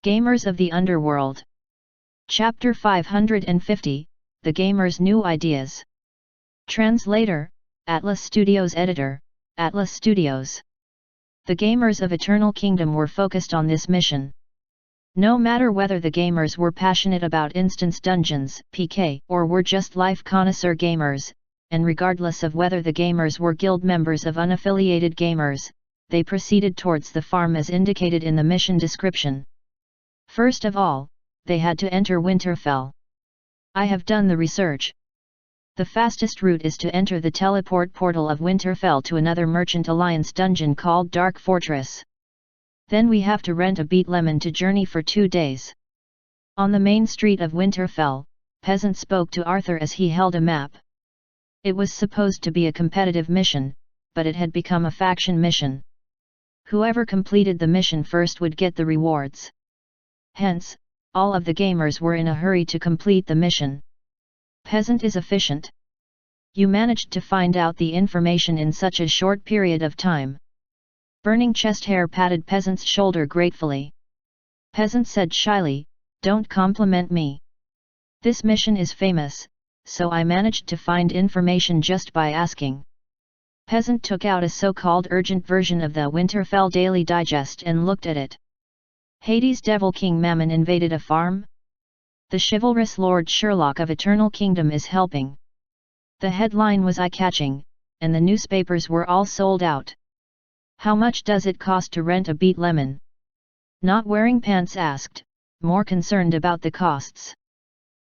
Gamers of the Underworld. Chapter 550, The Gamer's New Ideas. Translator, Atlas Studios. Editor, Atlas Studios. The gamers of Eternal Kingdom were focused on this mission. No matter whether the gamers were passionate about instance dungeons, PK, or were just life connoisseur gamers, and regardless of whether the gamers were guild members of unaffiliated gamers, they proceeded towards the farm as indicated in the mission description. First of all, they had to enter Winterfell. I have done the research. The fastest route is to enter the teleport portal of Winterfell to another Merchant Alliance dungeon called Dark Fortress. Then we have to rent a beet lemon to journey for 2 days. On the main street of Winterfell, Peasant spoke to Arthur as he held a map. It was supposed to be a competitive mission, but it had become a faction mission. Whoever completed the mission first would get the rewards. Hence, all of the gamers were in a hurry to complete the mission. Peasant is efficient. You managed to find out the information in such a short period of time. Burning chest hair patted Peasant's shoulder gratefully. Peasant said shyly, "Don't compliment me. This mission is famous, so I managed to find information just by asking." Peasant took out a so-called urgent version of the Winterfell Daily Digest and looked at it. Hades' Devil King Mammon invaded a farm? The chivalrous Lord Sherlock of Eternal Kingdom is helping. The headline was eye-catching, and the newspapers were all sold out. How much does it cost to rent a beet lemon? Not Wearing Pants asked, more concerned about the costs.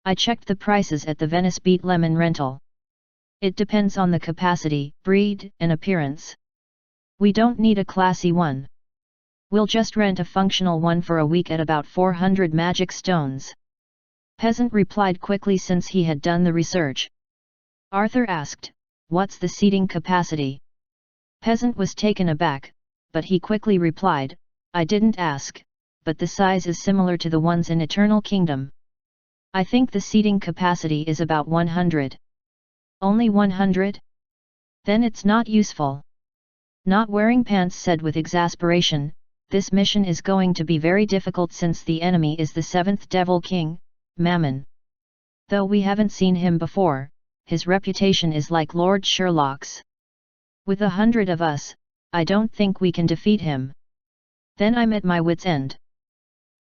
I checked the prices at the Venice beet lemon rental. It depends on the capacity, breed, and appearance. We don't need a classy one. We'll just rent a functional one for a week at about 400 magic stones. Peasant replied quickly since he had done the research. Arthur asked, "What's the seating capacity?" Peasant was taken aback, but he quickly replied, "I didn't ask, but the size is similar to the ones in Eternal Kingdom. I think the seating capacity is about 100. Only 100? Then it's not useful." Not Wearing Pants said with exasperation, "This mission is going to be very difficult since the enemy is the 7th Devil King, Mammon. Though we haven't seen him before, his reputation is like Lord Sherlock's. With 100 of us, I don't think we can defeat him. Then I'm at my wit's end."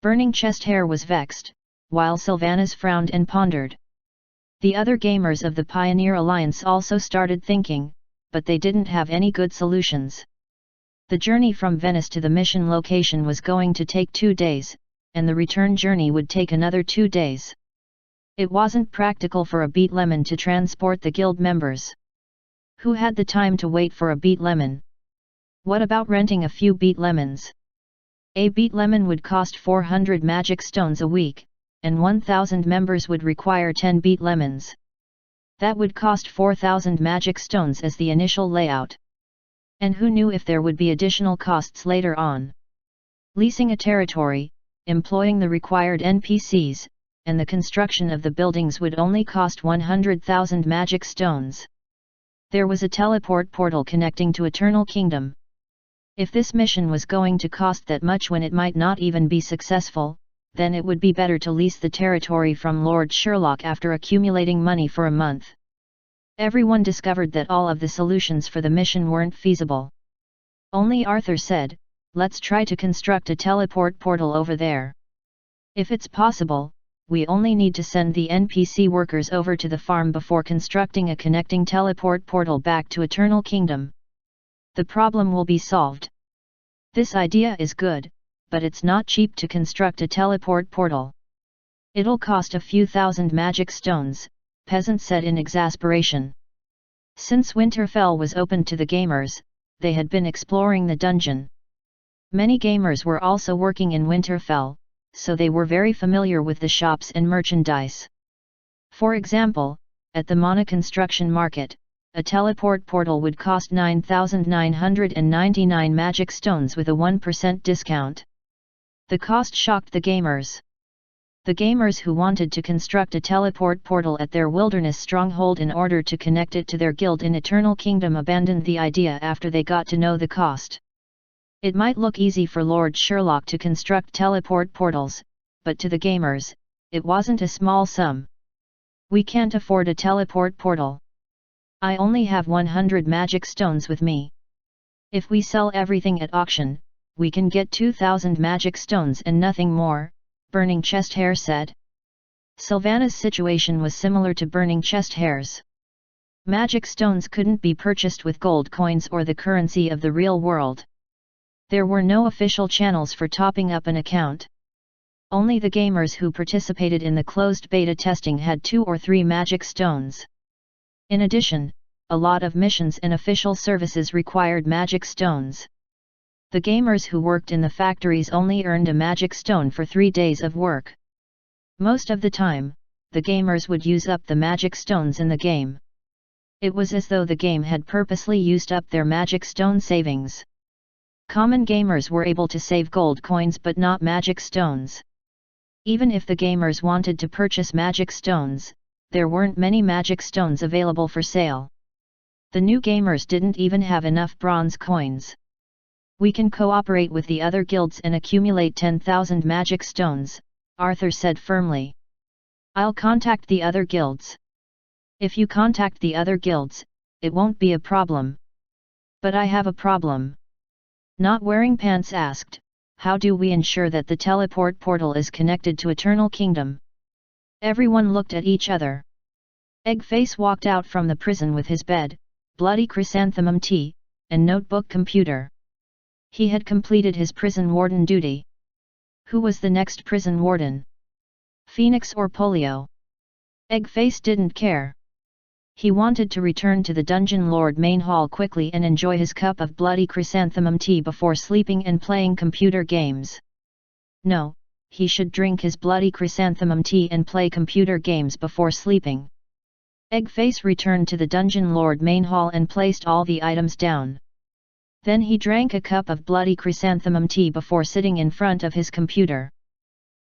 Burning Chest Hair was vexed, while Sylvanas frowned and pondered. The other gamers of the Pioneer Alliance also started thinking, but they didn't have any good solutions. The journey from Venice to the mission location was going to take 2 days, and the return journey would take another 2 days. It wasn't practical for a beet lemon to transport the guild members. Who had the time to wait for a beet lemon? What about renting a few beet lemons? A beet lemon would cost 400 magic stones a week, and 1,000 members would require 10 beet lemons. That would cost 4,000 magic stones as the initial layout. And who knew if there would be additional costs later on? Leasing a territory, employing the required NPCs, and the construction of the buildings would only cost 100,000 magic stones. There was a teleport portal connecting to Eternal Kingdom. If this mission was going to cost that much when it might not even be successful, then it would be better to lease the territory from Lord Sherlock after accumulating money for a month. Everyone discovered that all of the solutions for the mission weren't feasible. Only Arthur said, "Let's try to construct a teleport portal over there. If it's possible, we only need to send the NPC workers over to the farm before constructing a connecting teleport portal back to Eternal Kingdom. The problem will be solved." This idea is good, but it's not cheap to construct a teleport portal. "It'll cost a few thousand magic stones," Peasant said in exasperation. Since Winterfell was open to the gamers, they had been exploring the dungeon. Many gamers were also working in Winterfell, so they were very familiar with the shops and merchandise. For example, at the Mana Construction Market, a teleport portal would cost 9,999 magic stones with a 1% discount. The cost shocked the gamers. The gamers who wanted to construct a teleport portal at their wilderness stronghold in order to connect it to their guild in Eternal Kingdom abandoned the idea after they got to know the cost. It might look easy for Lord Sherlock to construct teleport portals, but to the gamers, it wasn't a small sum. We can't afford a teleport portal. I only have 100 magic stones with me. If we sell everything at auction, we can get 2,000 magic stones and nothing more, Burning Chest Hair said. Sylvana's situation was similar to Burning Chest Hair's. Magic stones couldn't be purchased with gold coins or the currency of the real world. There were no official channels for topping up an account. Only the gamers who participated in the closed beta testing had 2 or 3 magic stones. In addition, a lot of missions and official services required magic stones. The gamers who worked in the factories only earned a magic stone for 3 days of work. Most of the time, the gamers would use up the magic stones in the game. It was as though the game had purposely used up their magic stone savings. Common gamers were able to save gold coins but not magic stones. Even if the gamers wanted to purchase magic stones, there weren't many magic stones available for sale. The new gamers didn't even have enough bronze coins. We can cooperate with the other guilds and accumulate 10,000 magic stones, Arthur said firmly. I'll contact the other guilds. If you contact the other guilds, it won't be a problem. But I have a problem. Not Wearing Pants asked, how do we ensure that the teleport portal is connected to Eternal Kingdom? Everyone looked at each other. Eggface walked out from the prison with his bed, bloody chrysanthemum tea, and notebook computer. He had completed his prison warden duty. Who was the next prison warden? Phoenix or Polio? Eggface didn't care. He wanted to return to the Dungeon Lord main hall quickly and enjoy his cup of bloody chrysanthemum tea before sleeping and playing computer games. No, he should drink his bloody chrysanthemum tea and play computer games before sleeping. Eggface returned to the Dungeon Lord main hall and placed all the items down. Then he drank a cup of bloody chrysanthemum tea before sitting in front of his computer.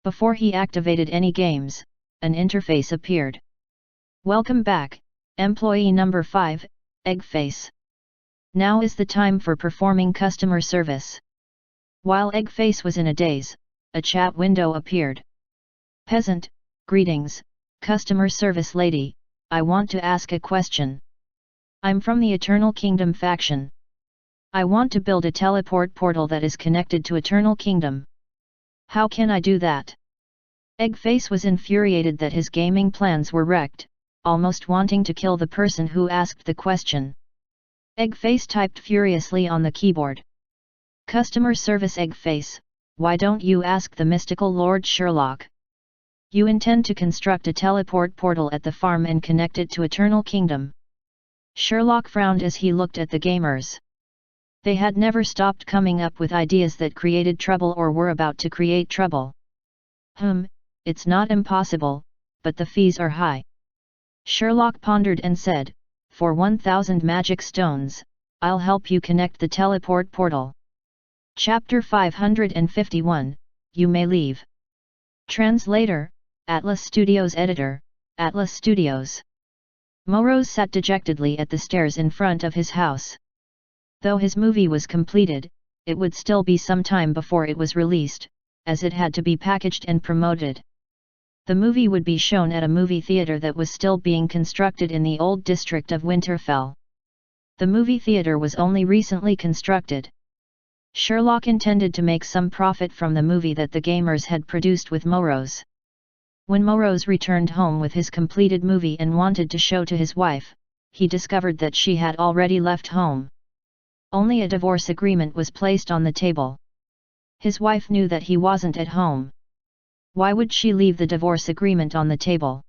Before he activated any games, an interface appeared. Welcome back, Employee number 5, Eggface. Now is the time for performing customer service. While Eggface was in a daze, a chat window appeared. Peasant, greetings, customer service lady, I want to ask a question. I'm from the Eternal Kingdom faction. I want to build a teleport portal that is connected to Eternal Kingdom. How can I do that? Eggface was infuriated that his gaming plans were wrecked, almost wanting to kill the person who asked the question. Eggface typed furiously on the keyboard. Customer service Eggface, why don't you ask the mystical Lord Sherlock? You intend to construct a teleport portal at the farm and connect it to Eternal Kingdom. Sherlock frowned as he looked at the gamers. They had never stopped coming up with ideas that created trouble or were about to create trouble. It's not impossible, but the fees are high. Sherlock pondered and said, for 1,000 magic stones, I'll help you connect the teleport portal. Chapter 551, You May Leave. Translator, Atlas Studios Editor, Atlas Studios. Morose sat dejectedly at the stairs in front of his house. Though his movie was completed, it would still be some time before it was released, as it had to be packaged and promoted. The movie would be shown at a movie theater that was still being constructed in the old district of Winterfell. The movie theater was only recently constructed. Sherlock intended to make some profit from the movie that the gamers had produced with Morose. When Morose returned home with his completed movie and wanted to show to his wife, he discovered that she had already left home. Only a divorce agreement was placed on the table. His wife knew that he wasn't at home. Why would she leave the divorce agreement on the table?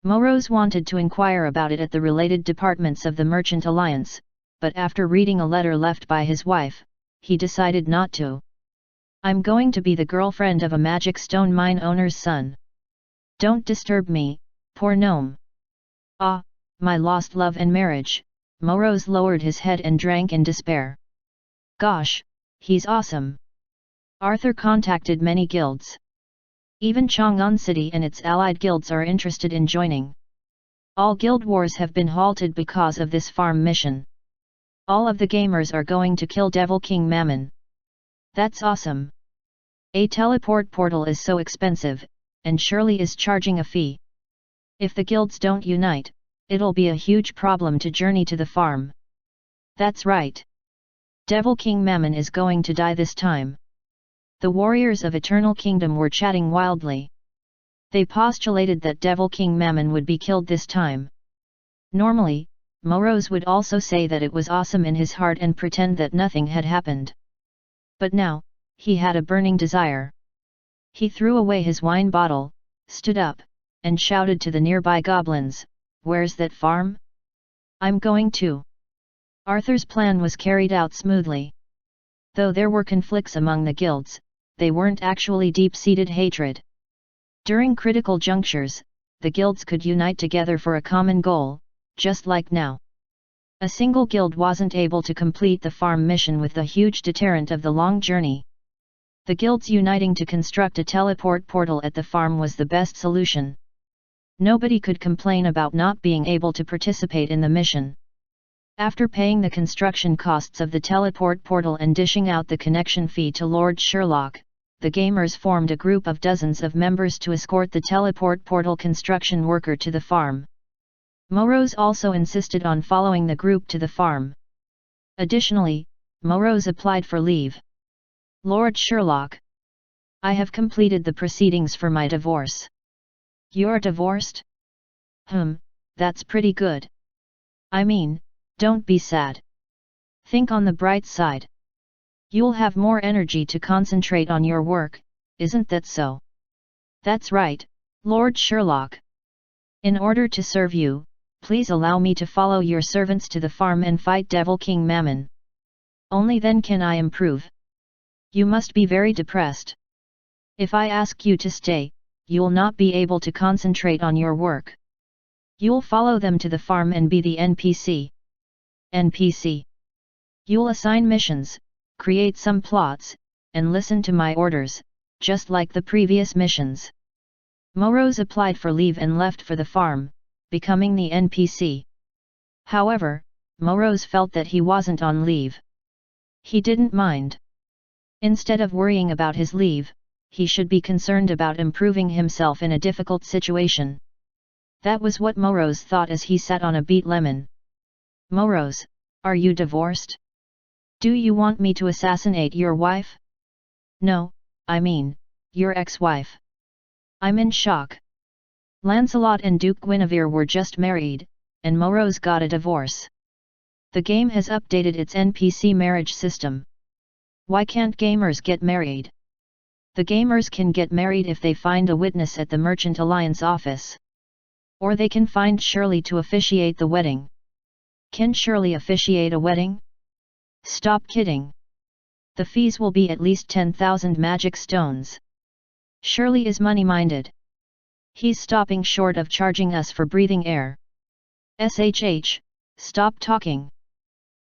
Morose wanted to inquire about it at the related departments of the Merchant Alliance, but after reading a letter left by his wife, he decided not to. I'm going to be the girlfriend of a magic stone mine owner's son. Don't disturb me, poor gnome. Ah, my lost love and marriage. Morose lowered his head and drank in despair. Gosh, he's awesome. Arthur contacted many guilds. Even Chang'an City and its allied guilds are interested in joining. All guild wars have been halted because of this farm mission. All of the gamers are going to kill Devil King Mammon. That's awesome. A teleport portal is so expensive, and Shirley is charging a fee. If the guilds don't unite, it'll be a huge problem to journey to the farm. That's right. Devil King Mammon is going to die this time. The warriors of Eternal Kingdom were chatting wildly. They postulated that Devil King Mammon would be killed this time. Normally, Morose would also say that it was awesome in his heart and pretend that nothing had happened. But now, he had a burning desire. He threw away his wine bottle, stood up, and shouted to the nearby goblins, "Where's that farm? I'm going to." Arthur's plan was carried out smoothly. Though there were conflicts among the guilds, they weren't actually deep-seated hatred. During critical junctures, the guilds could unite together for a common goal, just like now. A single guild wasn't able to complete the farm mission with the huge deterrent of the long journey. The guilds uniting to construct a teleport portal at the farm was the best solution. Nobody could complain about not being able to participate in the mission. After paying the construction costs of the teleport portal and dishing out the connection fee to Lord Sherlock, the gamers formed a group of dozens of members to escort the teleport portal construction worker to the farm. Morose also insisted on following the group to the farm. Additionally, Morose applied for leave. "Lord Sherlock, I have completed the proceedings for my divorce." "You're divorced? That's pretty good. I mean, don't be sad. Think on the bright side. You'll have more energy to concentrate on your work, isn't that so?" "That's right, Lord Sherlock. In order to serve you, please allow me to follow your servants to the farm and fight Devil King Mammon. Only then can I improve. You must be very depressed. If I ask you to stay, you'll not be able to concentrate on your work. You'll follow them to the farm and be the NPC. NPC. You'll assign missions, create some plots, and listen to my orders, just like the previous missions." Morose applied for leave and left for the farm, becoming the NPC. However, Morose felt that he wasn't on leave. He didn't mind. Instead of worrying about his leave, he should be concerned about improving himself in a difficult situation. That was what Morose thought as he sat on a beet lemon. "Morose, are you divorced? Do you want me to assassinate your wife?" "No, I mean, your ex-wife." "I'm in shock. Lancelot and Duke Guinevere were just married, and Morose got a divorce. The game has updated its NPC marriage system. Why can't gamers get married? The gamers can get married if they find a witness at the Merchant Alliance office. Or they can find Shirley to officiate the wedding." "Can Shirley officiate a wedding?" "Stop kidding. The fees will be at least 10,000 magic stones. Shirley is money-minded. He's stopping short of charging us for breathing air. SHH, stop talking.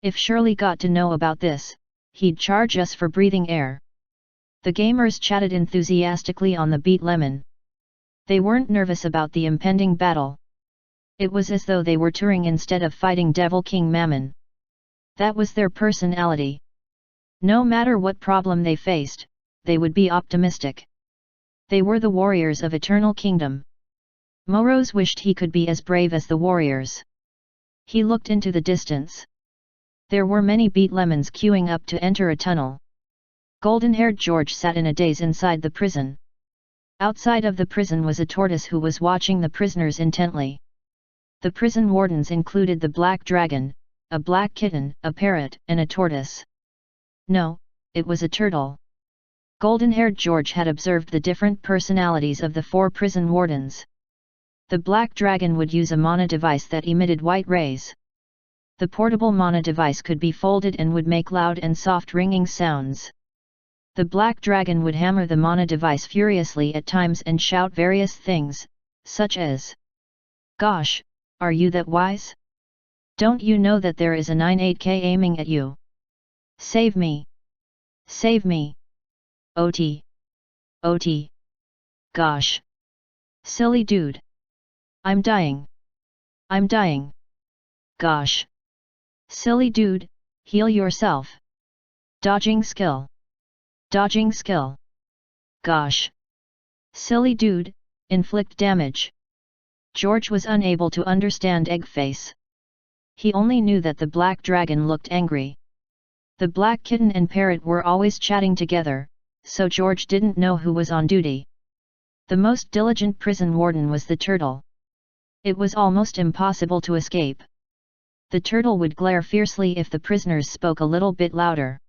If Shirley got to know about this, he'd charge us for breathing air." The gamers chatted enthusiastically on the beet lemon. They weren't nervous about the impending battle. It was as though they were touring instead of fighting Devil King Mammon. That was their personality. No matter what problem they faced, they would be optimistic. They were the warriors of Eternal Kingdom. Morose wished he could be as brave as the warriors. He looked into the distance. There were many beet lemons queuing up to enter a tunnel. Golden-haired George sat in a daze inside the prison. Outside of the prison was a tortoise who was watching the prisoners intently. The prison wardens included the black dragon, a black kitten, a parrot, and a tortoise. No, it was a turtle. Golden-haired George had observed the different personalities of the 4 prison wardens. The black dragon would use a mana device that emitted white rays. The portable mana device could be folded and would make loud and soft ringing sounds. The black dragon would hammer the mana device furiously at times and shout various things, such as, "Gosh, are you that wise? Don't you know that there is a 98K aiming at you? Save me! Save me! OT! OT! Gosh! Silly dude! I'm dying! I'm dying! Gosh! Silly dude, heal yourself! Dodging skill! Dodging skill. Gosh. Silly dude, inflict damage. George was unable to understand Eggface. He only knew that the black dragon looked angry. The black kitten and parrot were always chatting together, so George didn't know who was on duty. The most diligent prison warden was the turtle. It was almost impossible to escape. The turtle would glare fiercely if the prisoners spoke a little bit louder.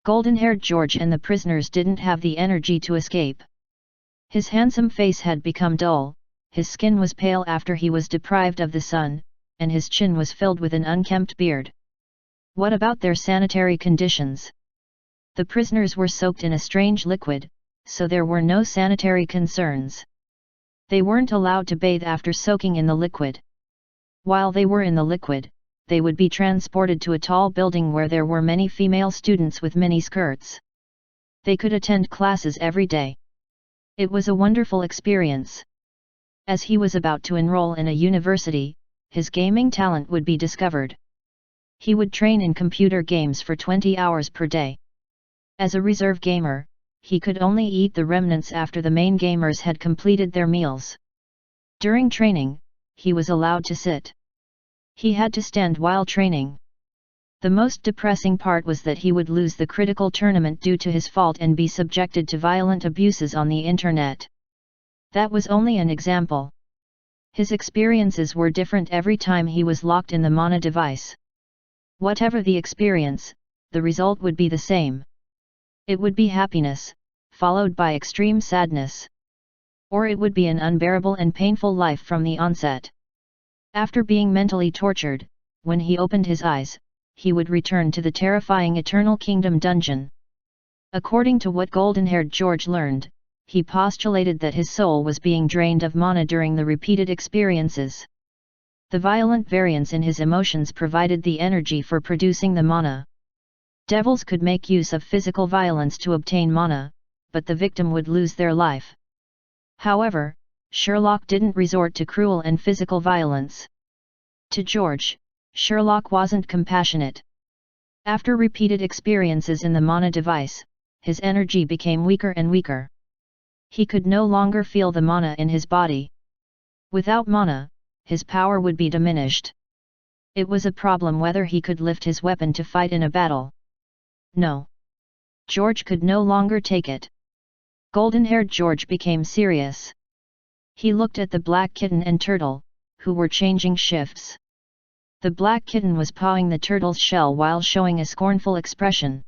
Golden-haired George and the prisoners didn't have the energy to escape. His handsome face had become dull, his skin was pale after he was deprived of the sun, and his chin was filled with an unkempt beard. What about their sanitary conditions? The prisoners were soaked in a strange liquid, so there were no sanitary concerns. They weren't allowed to bathe after soaking in the liquid. While they were in the liquid, they would be transported to a tall building where there were many female students with mini skirts. They could attend classes every day. It was a wonderful experience. As he was about to enroll in a university, his gaming talent would be discovered. He would train in computer games for 20 hours per day. As a reserve gamer, he could only eat the remnants after the main gamers had completed their meals. During training, he was allowed to sit. He had to stand while training. The most depressing part was that he would lose the critical tournament due to his fault and be subjected to violent abuses on the internet. That was only an example. His experiences were different every time he was locked in the mana device. Whatever the experience, the result would be the same. It would be happiness, followed by extreme sadness. Or it would be an unbearable and painful life from the onset. After being mentally tortured, when he opened his eyes, he would return to the terrifying Eternal Kingdom dungeon. According to what golden-haired George learned, he postulated that his soul was being drained of mana during the repeated experiences. The violent variance in his emotions provided the energy for producing the mana. Devils could make use of physical violence to obtain mana, but the victim would lose their life. However, Sherlock didn't resort to cruel and physical violence. To George, Sherlock wasn't compassionate. After repeated experiences in the mana device, his energy became weaker and weaker. He could no longer feel the mana in his body. Without mana, his power would be diminished. It was a problem whether he could lift his weapon to fight in a battle. No. George could no longer take it. Golden-haired George became serious. He looked at the black kitten and turtle, who were changing shifts. The black kitten was pawing the turtle's shell while showing a scornful expression.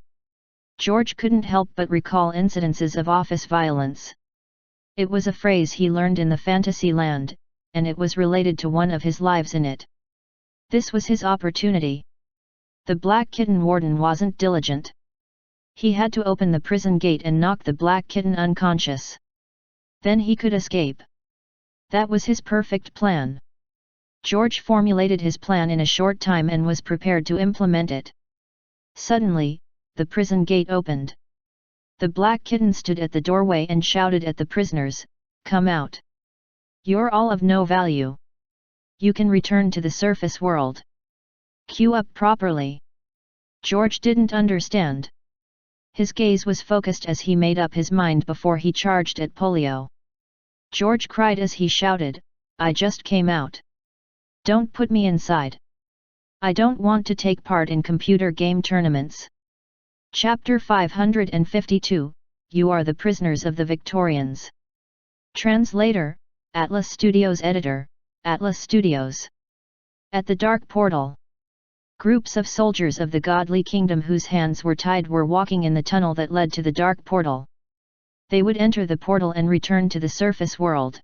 George couldn't help but recall incidences of office violence. It was a phrase he learned in the fantasy land, and it was related to one of his lives in it. This was his opportunity. The black kitten warden wasn't diligent. He had to open the prison gate and knock the black kitten unconscious. Then he could escape. That was his perfect plan. George formulated his plan in a short time and was prepared to implement it. Suddenly, the prison gate opened. The black kitten stood at the doorway and shouted at the prisoners, "Come out! You're all of no value. You can return to the surface world. Queue up properly." George didn't understand. His gaze was focused as he made up his mind before he charged at Polio. George cried as he shouted, "I just came out. Don't put me inside. I don't want to take part in computer game tournaments." Chapter 552, You Are the Prisoners of the Victorians. Translator, Atlas Studios Editor, Atlas Studios. At the Dark Portal. Groups of soldiers of the godly kingdom whose hands were tied were walking in the tunnel that led to the Dark Portal. They would enter the portal and return to the surface world.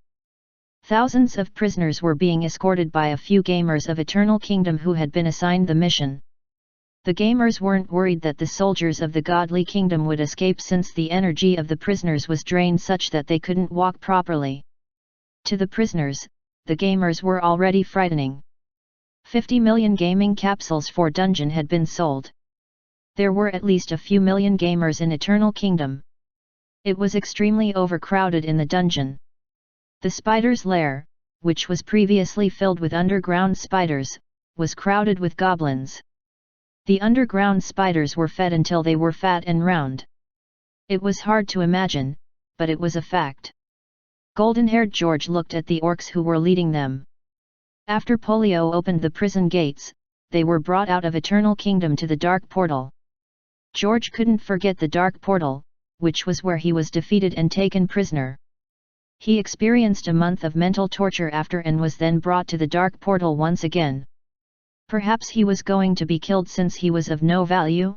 Thousands of prisoners were being escorted by a few gamers of Eternal Kingdom who had been assigned the mission. The gamers weren't worried that the soldiers of the godly kingdom would escape since the energy of the prisoners was drained such that they couldn't walk properly. To the prisoners, the gamers were already frightening. 50 million gaming capsules for dungeon had been sold. There were at least a few million gamers in Eternal Kingdom. It was extremely overcrowded in the dungeon. The spider's lair, which was previously filled with underground spiders, was crowded with goblins. The underground spiders were fed until they were fat and round. It was hard to imagine, but it was a fact. Golden-haired George looked at the orcs who were leading them. After Polio opened the prison gates, they were brought out of Eternal Kingdom to the Dark Portal. George couldn't forget the Dark Portal, which was where he was defeated and taken prisoner. He experienced a month of mental torture after and was then brought to the Dark Portal once again. Perhaps he was going to be killed since he was of no value?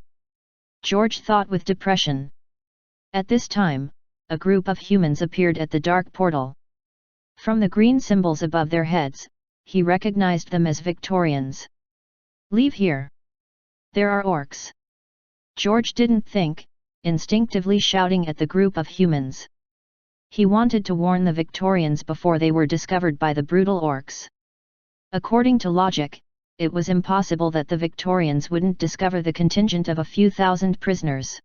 George thought with depression. At this time, a group of humans appeared at the Dark Portal. From the green symbols above their heads, he recognized them as Victorians. "Leave here! There are orcs!" George didn't think, instinctively shouting at the group of humans. He wanted to warn the Victorians before they were discovered by the brutal orcs. According to logic, it was impossible that the Victorians wouldn't discover the contingent of a few thousand prisoners.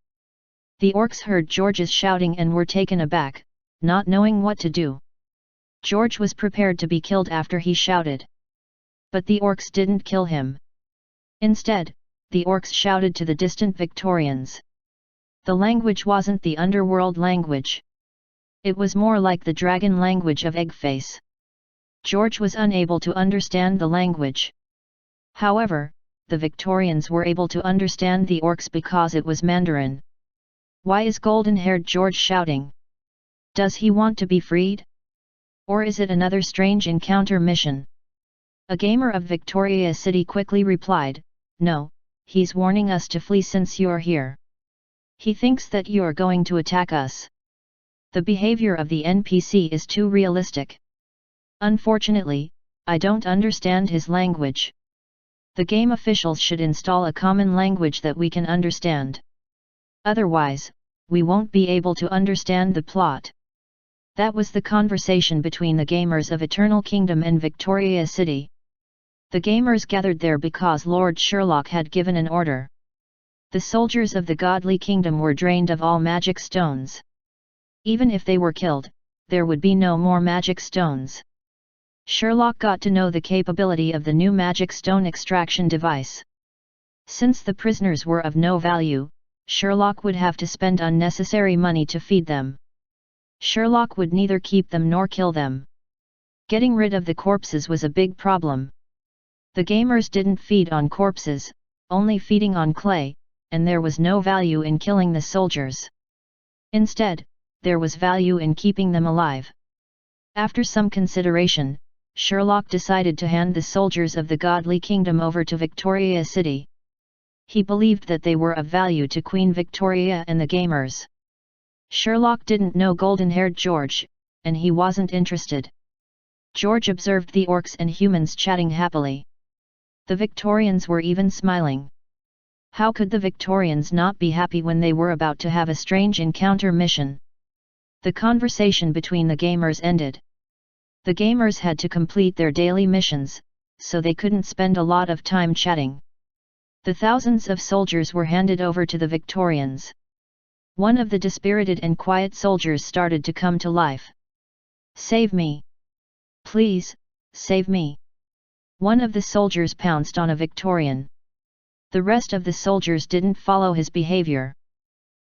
The orcs heard George's shouting and were taken aback, not knowing what to do. George was prepared to be killed after he shouted. But the orcs didn't kill him. Instead, the orcs shouted to the distant Victorians. The language wasn't the Underworld language. It was more like the dragon language of Eggface. George was unable to understand the language. However, the Victorians were able to understand the orcs because it was Mandarin. Why is golden-haired George shouting? Does he want to be freed? Or is it another strange encounter mission? A gamer of Victoria City quickly replied, "No, he's warning us to flee since you're here. He thinks that you're going to attack us. The behavior of the NPC is too realistic. Unfortunately, I don't understand his language. The game officials should install a common language that we can understand. Otherwise, we won't be able to understand the plot." That was the conversation between the gamers of Eternal Kingdom and Victoria City. The gamers gathered there because Lord Sherlock had given an order. The soldiers of the Godly Kingdom were drained of all magic stones. Even if they were killed, there would be no more magic stones. Sherlock got to know the capability of the new magic stone extraction device. Since the prisoners were of no value, Sherlock would have to spend unnecessary money to feed them. Sherlock would neither keep them nor kill them. Getting rid of the corpses was a big problem. The gamers didn't feed on corpses, only feeding on clay, and there was no value in killing the soldiers. Instead, there was value in keeping them alive. After some consideration, Sherlock decided to hand the soldiers of the Godly Kingdom over to Victoria City. He believed that they were of value to Queen Victoria and the gamers. Sherlock didn't know golden-haired George, and he wasn't interested. George observed the orcs and humans chatting happily. The Victorians were even smiling. How could the Victorians not be happy when they were about to have a strange encounter mission? The conversation between the gamers ended. The gamers had to complete their daily missions, so they couldn't spend a lot of time chatting. The thousands of soldiers were handed over to the Victorians. One of the dispirited and quiet soldiers started to come to life. "Save me! Please, save me!" One of the soldiers pounced on a Victorian. The rest of the soldiers didn't follow his behavior.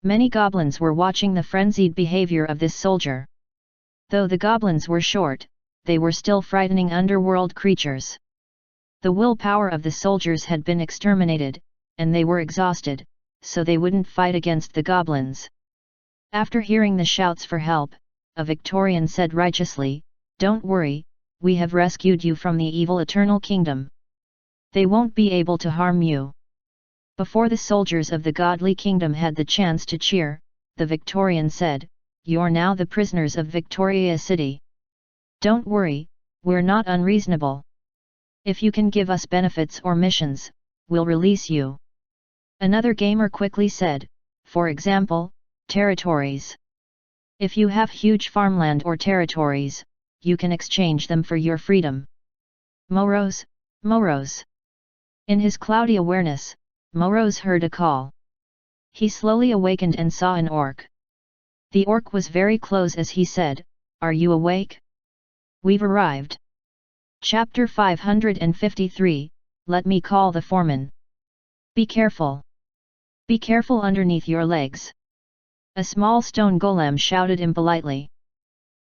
Many goblins were watching the frenzied behavior of this soldier. Though the goblins were short, they were still frightening underworld creatures. The willpower of the soldiers had been exterminated, and they were exhausted, so they wouldn't fight against the goblins. After hearing the shouts for help, a Victorian said righteously, "Don't worry, we have rescued you from the evil Eternal Kingdom. They won't be able to harm you." Before the soldiers of the Godly Kingdom had the chance to cheer, the Victorian said, "You're now the prisoners of Victoria City. Don't worry, we're not unreasonable. If you can give us benefits or missions, we'll release you." Another gamer quickly said, "For example, territories. If you have huge farmland or territories, you can exchange them for your freedom." Moros, Moros. In his cloudy awareness, Moros heard a call. He slowly awakened and saw an orc. The orc was very close as he said, "Are you awake? We've arrived." Chapter 553, Let me call the foreman. Be careful. Be careful underneath your legs. A small stone golem shouted impolitely.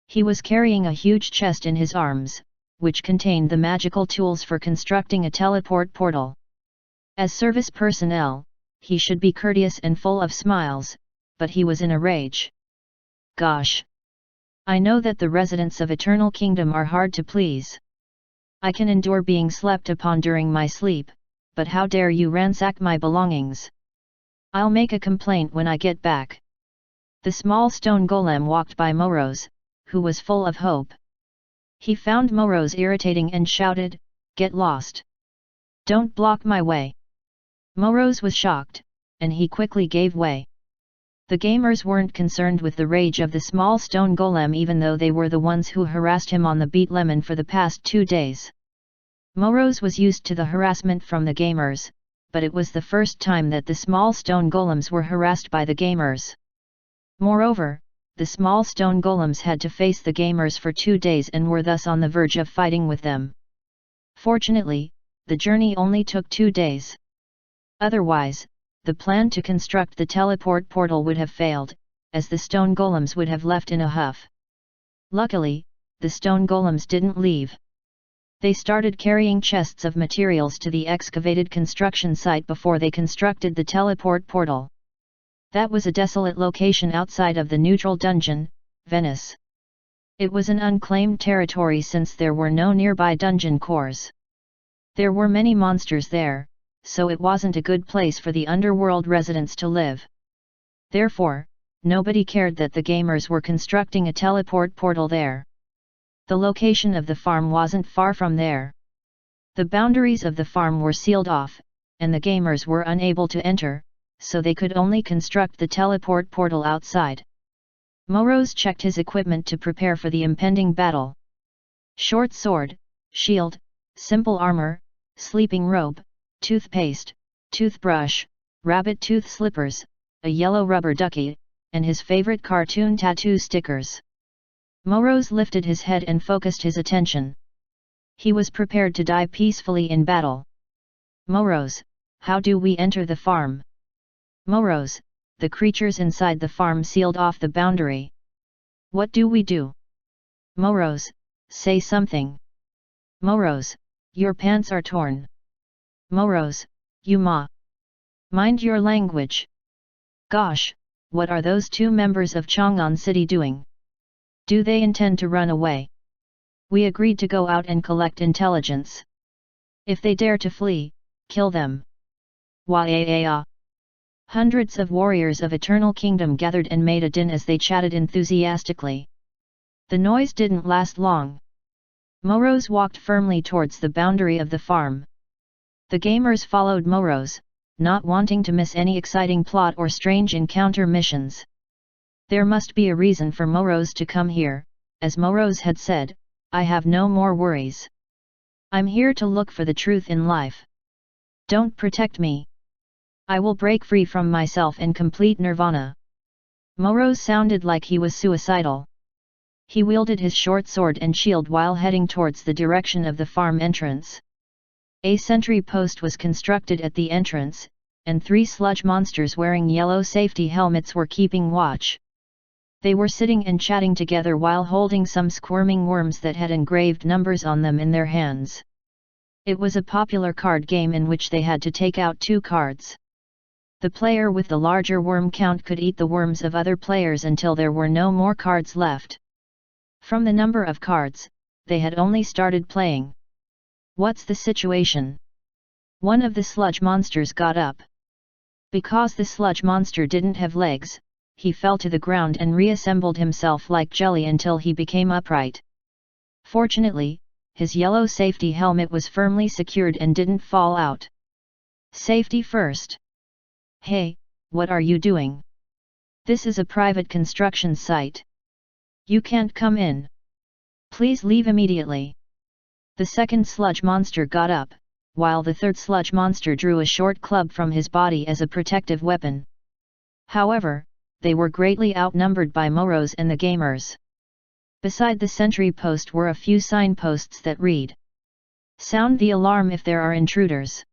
He was carrying a huge chest in his arms, which contained the magical tools for constructing a teleport portal. As service personnel, he should be courteous and full of smiles, but he was in a rage. Gosh! I know that the residents of Eternal Kingdom are hard to please. I can endure being slept upon during my sleep, but how dare you ransack my belongings? I'll make a complaint when I get back. The small stone golem walked by Morose, who was full of hope. He found Morose irritating and shouted, "Get lost! Don't block my way!" Morose was shocked, and he quickly gave way. The gamers weren't concerned with the rage of the small stone golem even though they were the ones who harassed him on the beat lemon for the past 2 days. Morose was used to the harassment from the gamers, but it was the first time that the small stone golems were harassed by the gamers. Moreover, the small stone golems had to face the gamers for 2 days and were thus on the verge of fighting with them. Fortunately, the journey only took 2 days. Otherwise, the plan to construct the teleport portal would have failed, as the stone golems would have left in a huff. Luckily, the stone golems didn't leave. They started carrying chests of materials to the excavated construction site before they constructed the teleport portal. That was a desolate location outside of the neutral dungeon, Venice. It was an unclaimed territory since there were no nearby dungeon cores. There were many monsters there, so it wasn't a good place for the Underworld residents to live. Therefore, nobody cared that the gamers were constructing a teleport portal there. The location of the farm wasn't far from there. The boundaries of the farm were sealed off, and the gamers were unable to enter, so they could only construct the teleport portal outside. Morose checked his equipment to prepare for the impending battle. Short sword, shield, simple armor, sleeping robe, toothpaste, toothbrush, rabbit tooth slippers, a yellow rubber ducky, and his favorite cartoon tattoo stickers. Morose lifted his head and focused his attention. He was prepared to die peacefully in battle. Morose, how do we enter the farm? Morose, the creatures inside the farm sealed off the boundary. What do we do? Morose, say something. Morose, your pants are torn. Morose, you mind your language. Gosh, what are those 2 members of Chang'an City doing? Do they intend to run away? We agreed to go out and collect intelligence. If they dare to flee, kill them. Wah-ah-ah. Hundreds of warriors of Eternal Kingdom gathered and made a din as they chatted enthusiastically. The noise didn't last long. Morose walked firmly towards the boundary of the farm. The gamers followed Morose, not wanting to miss any exciting plot or strange encounter missions. There must be a reason for Morose to come here, as Morose had said, "I have no more worries. I'm here to look for the truth in life. Don't protect me. I will break free from myself and complete nirvana." Morose sounded like he was suicidal. He wielded his short sword and shield while heading towards the direction of the farm entrance. A sentry post was constructed at the entrance, and 3 sludge monsters wearing yellow safety helmets were keeping watch. They were sitting and chatting together while holding some squirming worms that had engraved numbers on them in their hands. It was a popular card game in which they had to take out 2 cards. The player with the larger worm count could eat the worms of other players until there were no more cards left. From the number of cards, they had only started playing. What's the situation? One of the sludge monsters got up. Because the sludge monster didn't have legs, he fell to the ground and reassembled himself like jelly until he became upright. Fortunately, his yellow safety helmet was firmly secured and didn't fall out. Safety first. Hey, what are you doing? This is a private construction site. You can't come in. Please leave immediately. The second sludge monster got up, while the third sludge monster drew a short club from his body as a protective weapon. However, they were greatly outnumbered by Morose and the gamers. Beside the sentry post were a few signposts that read, "Sound the alarm if there are intruders."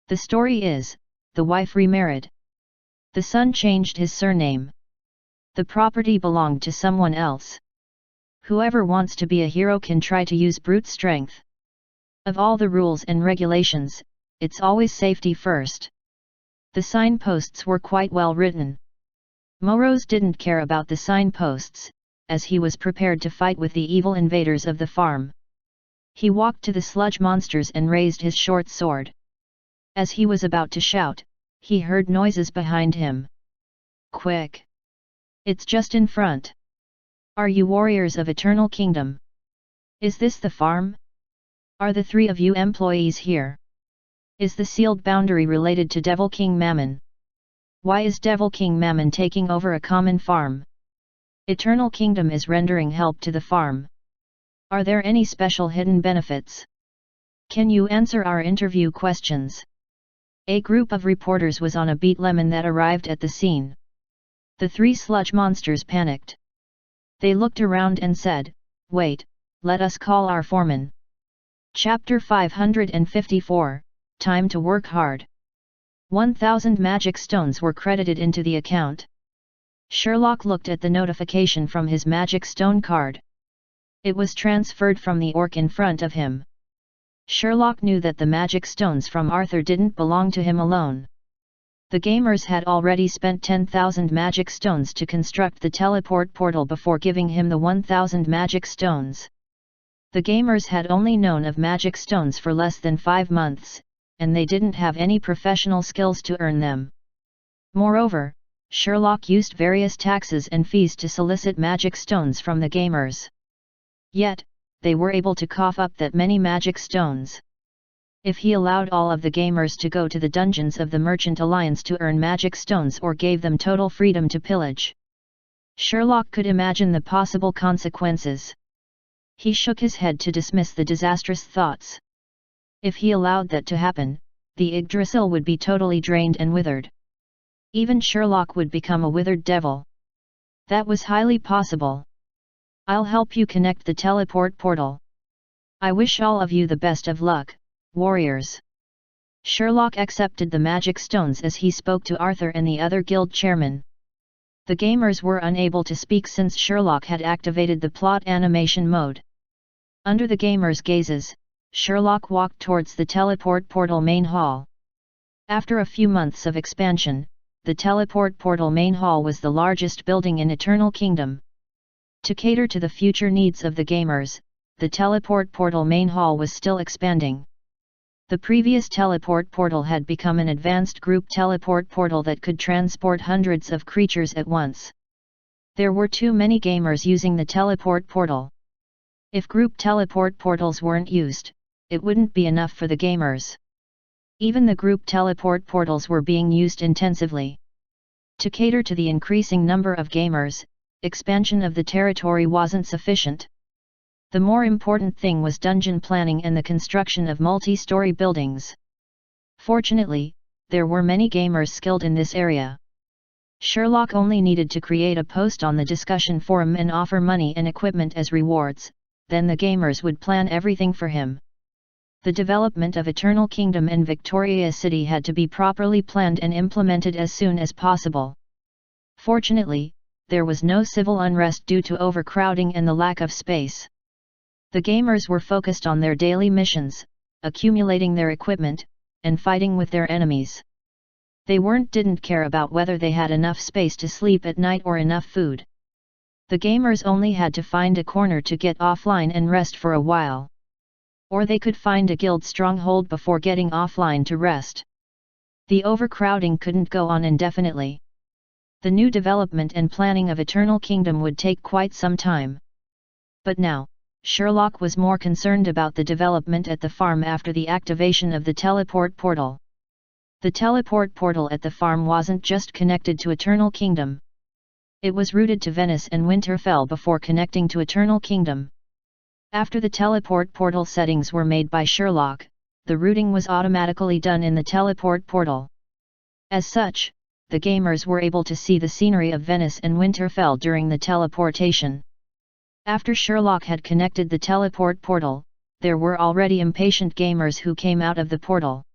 The story is, the wife remarried. The son changed his surname. The property belonged to someone else. Whoever wants to be a hero can try to use brute strength. Of all the rules and regulations, it's always safety first. The signposts were quite well written. Morose didn't care about the signposts, as he was prepared to fight with the evil invaders of the farm. He walked to the sludge monsters and raised his short sword. As he was about to shout, he heard noises behind him. Quick! It's just in front. Are you warriors of Eternal Kingdom? Is this the farm? Are the three of you employees here? Is the sealed boundary related to Devil King Mammon? Why is Devil King Mammon taking over a common farm? Eternal Kingdom is rendering help to the farm. Are there any special hidden benefits? Can you answer our interview questions? A group of reporters was on a beat lemon that arrived at the scene. The three sludge monsters panicked. They looked around and said, "Wait, let us call our foreman." Chapter 554, Time to Work Hard. 1,000 magic stones were credited into the account. Sherlock looked at the notification from his magic stone card. It was transferred from the orc in front of him. Sherlock knew that the magic stones from Arthur didn't belong to him alone. The gamers had already spent 10,000 magic stones to construct the teleport portal before giving him the 1,000 magic stones. The gamers had only known of magic stones for less than 5 months, and they didn't have any professional skills to earn them. Moreover, Sherlock used various taxes and fees to solicit magic stones from the gamers. Yet, they were able to cough up that many magic stones. If he allowed all of the gamers to go to the dungeons of the Merchant Alliance to earn magic stones or gave them total freedom to pillage, Sherlock could imagine the possible consequences. He shook his head to dismiss the disastrous thoughts. If he allowed that to happen, the Yggdrasil would be totally drained and withered. Even Sherlock would become a withered devil. That was highly possible. I'll help you connect the teleport portal. I wish all of you the best of luck, warriors. Sherlock accepted the magic stones as he spoke to Arthur and the other guild chairman. The gamers were unable to speak since Sherlock had activated the plot animation mode. Under the gamers' gazes, Sherlock walked towards the teleport portal main hall. After a few months of expansion, the teleport portal main hall was the largest building in Eternal Kingdom. To cater to the future needs of the gamers, the teleport portal main hall was still expanding. The previous teleport portal had become an advanced group teleport portal that could transport hundreds of creatures at once. There were too many gamers using the teleport portal. If group teleport portals weren't used, it wouldn't be enough for the gamers. Even the group teleport portals were being used intensively. To cater to the increasing number of gamers, expansion of the territory wasn't sufficient. The more important thing was dungeon planning and the construction of multi-story buildings. Fortunately, there were many gamers skilled in this area. Sherlock only needed to create a post on the discussion forum and offer money and equipment as rewards, then the gamers would plan everything for him. The development of Eternal Kingdom and Victoria City had to be properly planned and implemented as soon as possible. Fortunately, there was no civil unrest due to overcrowding and the lack of space. The gamers were focused on their daily missions, accumulating their equipment, and fighting with their enemies. They didn't care about whether they had enough space to sleep at night or enough food. The gamers only had to find a corner to get offline and rest for a while. Or they could find a guild stronghold before getting offline to rest. The overcrowding couldn't go on indefinitely. The new development and planning of Eternal Kingdom would take quite some time. But now, Sherlock was more concerned about the development at the farm after the activation of the teleport portal. The teleport portal at the farm wasn't just connected to Eternal Kingdom. It was routed to Venice and Winterfell before connecting to Eternal Kingdom. After the teleport portal settings were made by Sherlock, the routing was automatically done in the teleport portal. As such, the gamers were able to see the scenery of Venice and Winterfell during the teleportation. After Sherlock had connected the teleport portal, there were already impatient gamers who came out of the portal.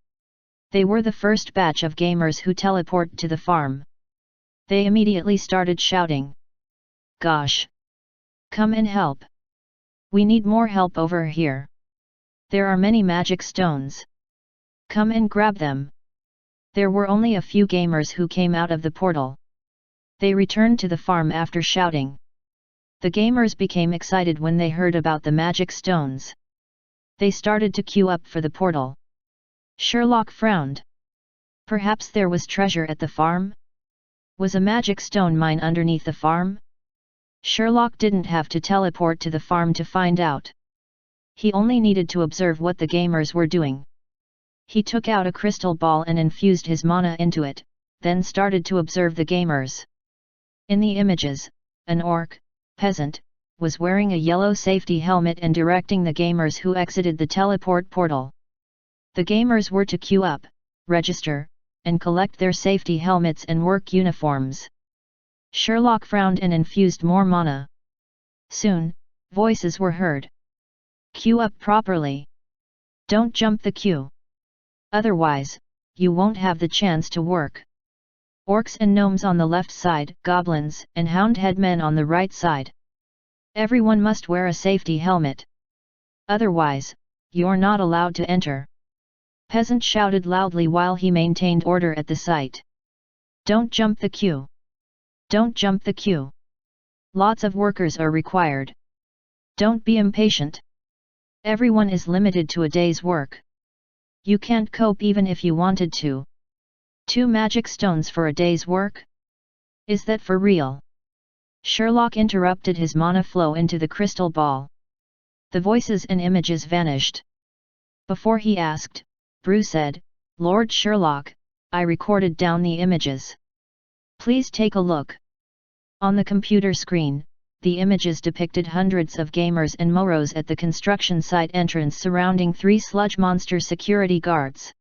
They were the first batch of gamers who teleported to the farm. They immediately started shouting, Gosh! Come and help! We need more help over here. There are many magic stones. Come and grab them. There were only a few gamers who came out of the portal. They returned to the farm after shouting. The gamers became excited when they heard about the magic stones. They started to queue up for the portal. Sherlock frowned. Perhaps there was treasure at the farm? Was a magic stone mine underneath the farm? Sherlock didn't have to teleport to the farm to find out. He only needed to observe what the gamers were doing. He took out a crystal ball and infused his mana into it, then started to observe the gamers. In the images, an orc, peasant, was wearing a yellow safety helmet and directing the gamers who exited the teleport portal. The gamers were to queue up, register, and collect their safety helmets and work uniforms. Sherlock frowned and infused more mana. Soon, voices were heard. Queue up properly. Don't jump the queue. Otherwise, you won't have the chance to work. Orcs and gnomes on the left side, goblins and houndhead men on the right side. Everyone must wear a safety helmet. Otherwise, you're not allowed to enter. Peasant shouted loudly while he maintained order at the site. Don't jump the queue. Don't jump the queue. Lots of workers are required. Don't be impatient. Everyone is limited to a day's work. You can't cope even if you wanted to. 2 magic stones for a day's work? Is that for real? Sherlock interrupted his mana flow into the crystal ball. The voices and images vanished. Before he asked, Brew said, Lord Sherlock, I recorded down the images. Please take a look. On the computer screen, the images depicted hundreds of gamers and moros at the construction site entrance surrounding 3 sludge monster security guards.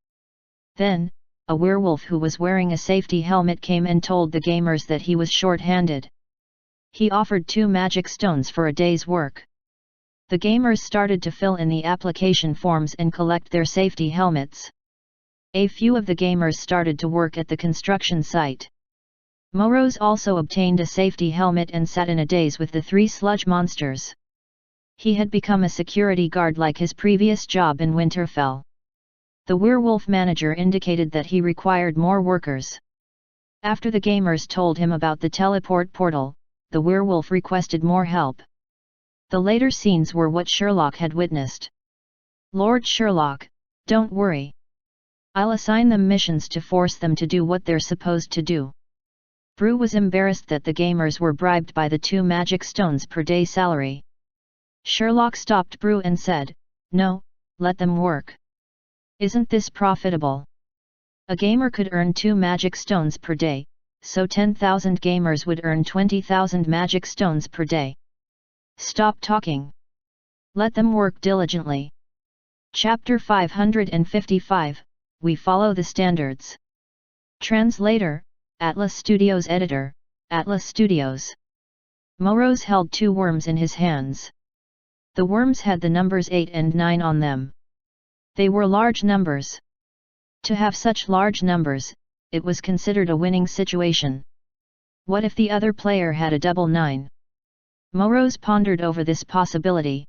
Then, a werewolf who was wearing a safety helmet came and told the gamers that he was short-handed. He offered 2 magic stones for a day's work. The gamers started to fill in the application forms and collect their safety helmets. A few of the gamers started to work at the construction site. Moros also obtained a safety helmet and sat in a daze with the 3 sludge monsters. He had become a security guard like his previous job in Winterfell. The werewolf manager indicated that he required more workers. After the gamers told him about the teleport portal, the werewolf requested more help. The later scenes were what Sherlock had witnessed. Lord Sherlock, don't worry. I'll assign them missions to force them to do what they're supposed to do. Brew was embarrassed that the gamers were bribed by the 2 magic stones per day salary. Sherlock stopped Brew and said, No, let them work. Isn't this profitable? A gamer could earn 2 magic stones per day, so 10,000 gamers would earn 20,000 magic stones per day. Stop talking. Let them work diligently. Chapter 555, We Follow the Standards. Translator, Atlas Studios Editor, Atlas Studios. Moros held 2 worms in his hands. The worms had the numbers 8 and 9 on them. They were large numbers. To have such large numbers, it was considered a winning situation. What if the other player had a double 9? Moros pondered over this possibility.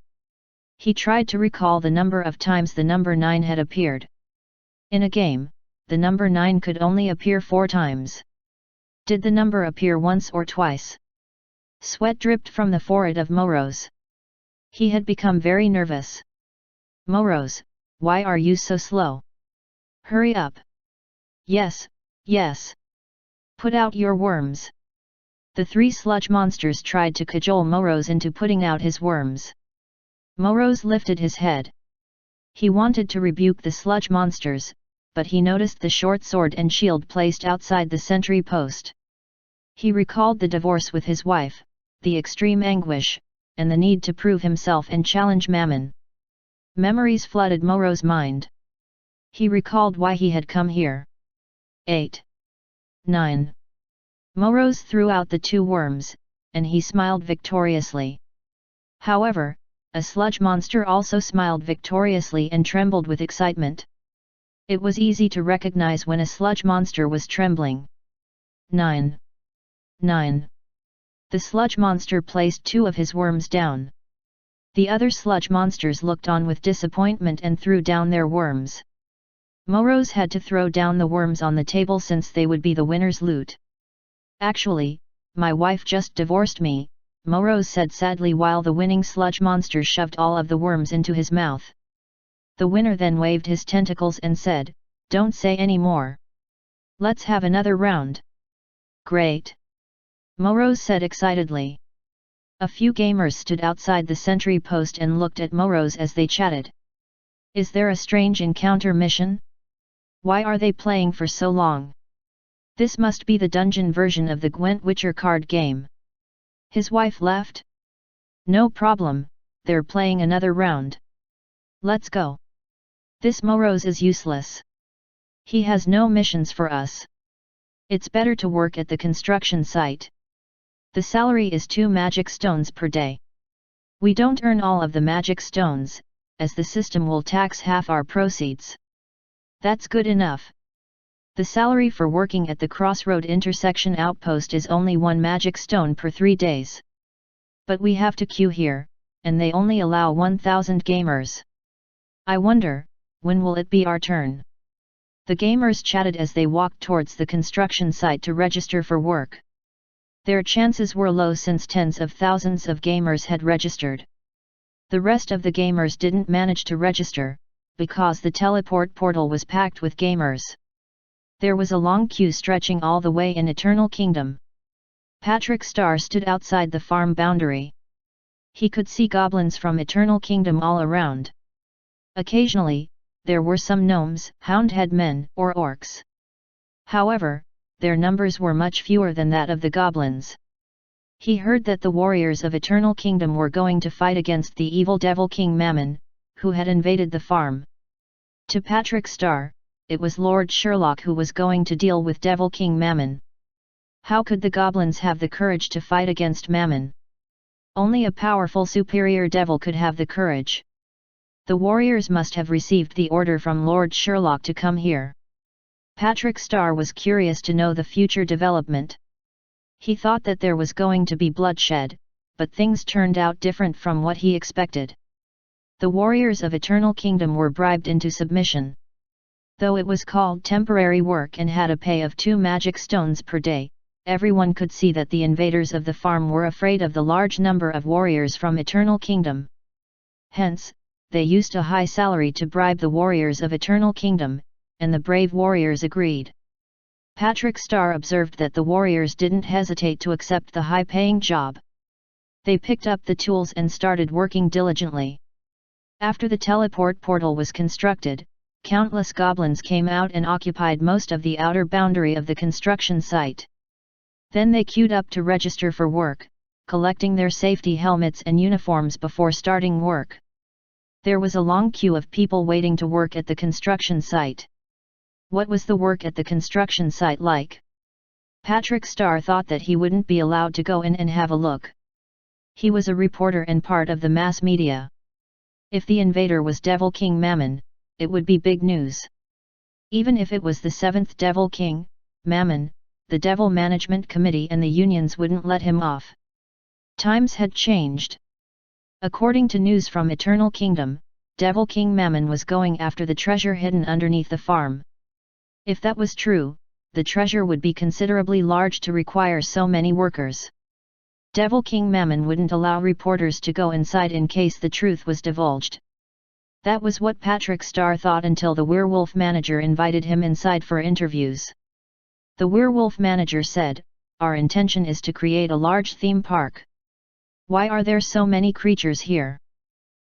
He tried to recall the number of times the number 9 had appeared. In a game, the number 9 could only appear 4 times. Did the number appear once or twice? Sweat dripped from the forehead of Moros. He had become very nervous. Moros, why are you so slow? Hurry up. Yes, yes. Put out your worms. The 3 sludge monsters tried to cajole Moros into putting out his worms. Moros lifted his head. He wanted to rebuke the sludge monsters, but he noticed the short sword and shield placed outside the sentry post. He recalled the divorce with his wife, the extreme anguish, and the need to prove himself and challenge Mammon. Memories flooded Moro's mind. He recalled why he had come here. 8. 9. Moros threw out the 2 worms, and he smiled victoriously. However, a sludge monster also smiled victoriously and trembled with excitement. It was easy to recognize when a sludge monster was trembling. 9. 9. The sludge monster placed 2 of his worms down. The other sludge monsters looked on with disappointment and threw down their worms. Morose had to throw down the worms on the table since they would be the winner's loot. Actually, my wife just divorced me, Morose said sadly while the winning sludge monster shoved all of the worms into his mouth. The winner then waved his tentacles and said, "Don't say any more. Let's have another round." "Great!" Morose said excitedly. A few gamers stood outside the sentry post and looked at Morose as they chatted. "Is there a strange encounter mission? Why are they playing for so long? This must be the dungeon version of the Gwent Witcher card game." His wife laughed. "No problem, they're playing another round. Let's go. This Morose is useless. He has no missions for us. It's better to work at the construction site. The salary is 2 magic stones per day. We don't earn all of the magic stones, as the system will tax half our proceeds. That's good enough. The salary for working at the Crossroad Intersection Outpost is only 1 magic stone per 3 days. But we have to queue here, and they only allow 1,000 gamers. I wonder, when will it be our turn?" The gamers chatted as they walked towards the construction site to register for work. Their chances were low since tens of thousands of gamers had registered. The rest of the gamers didn't manage to register, because the teleport portal was packed with gamers. There was a long queue stretching all the way in Eternal Kingdom. Patrick Star stood outside the farm boundary. He could see goblins from Eternal Kingdom all around. Occasionally, there were some gnomes, houndhead men, or orcs. However, their numbers were much fewer than that of the goblins. He heard that the warriors of Eternal Kingdom were going to fight against the evil devil King Mammon, who had invaded the farm. To Patrick Star, it was Lord Sherlock who was going to deal with Devil King Mammon. How could the goblins have the courage to fight against Mammon? Only a powerful superior devil could have the courage. The warriors must have received the order from Lord Sherlock to come here. Patrick Star was curious to know the future development. He thought that there was going to be bloodshed, but things turned out different from what he expected. The warriors of Eternal Kingdom were bribed into submission. Though it was called temporary work and had a pay of 2 magic stones per day, everyone could see that the invaders of the farm were afraid of the large number of warriors from Eternal Kingdom. Hence, they used a high salary to bribe the warriors of Eternal Kingdom, and the brave warriors agreed. Patrick Star observed that the warriors didn't hesitate to accept the high-paying job. They picked up the tools and started working diligently. After the teleport portal was constructed, countless goblins came out and occupied most of the outer boundary of the construction site. Then they queued up to register for work, collecting their safety helmets and uniforms before starting work. There was a long queue of people waiting to work at the construction site. What was the work at the construction site like? Patrick Star thought that he wouldn't be allowed to go in and have a look. He was a reporter and part of the mass media. If the invader was Devil King Mammon, it would be big news. Even if it was the 7th Devil King, Mammon, the Devil Management Committee and the unions wouldn't let him off. Times had changed. According to news from Eternal Kingdom, Devil King Mammon was going after the treasure hidden underneath the farm. If that was true, the treasure would be considerably large to require so many workers. Devil King Mammon wouldn't allow reporters to go inside in case the truth was divulged. That was what Patrick Star thought until the werewolf manager invited him inside for interviews. The werewolf manager said, "Our intention is to create a large theme park. Why are there so many creatures here?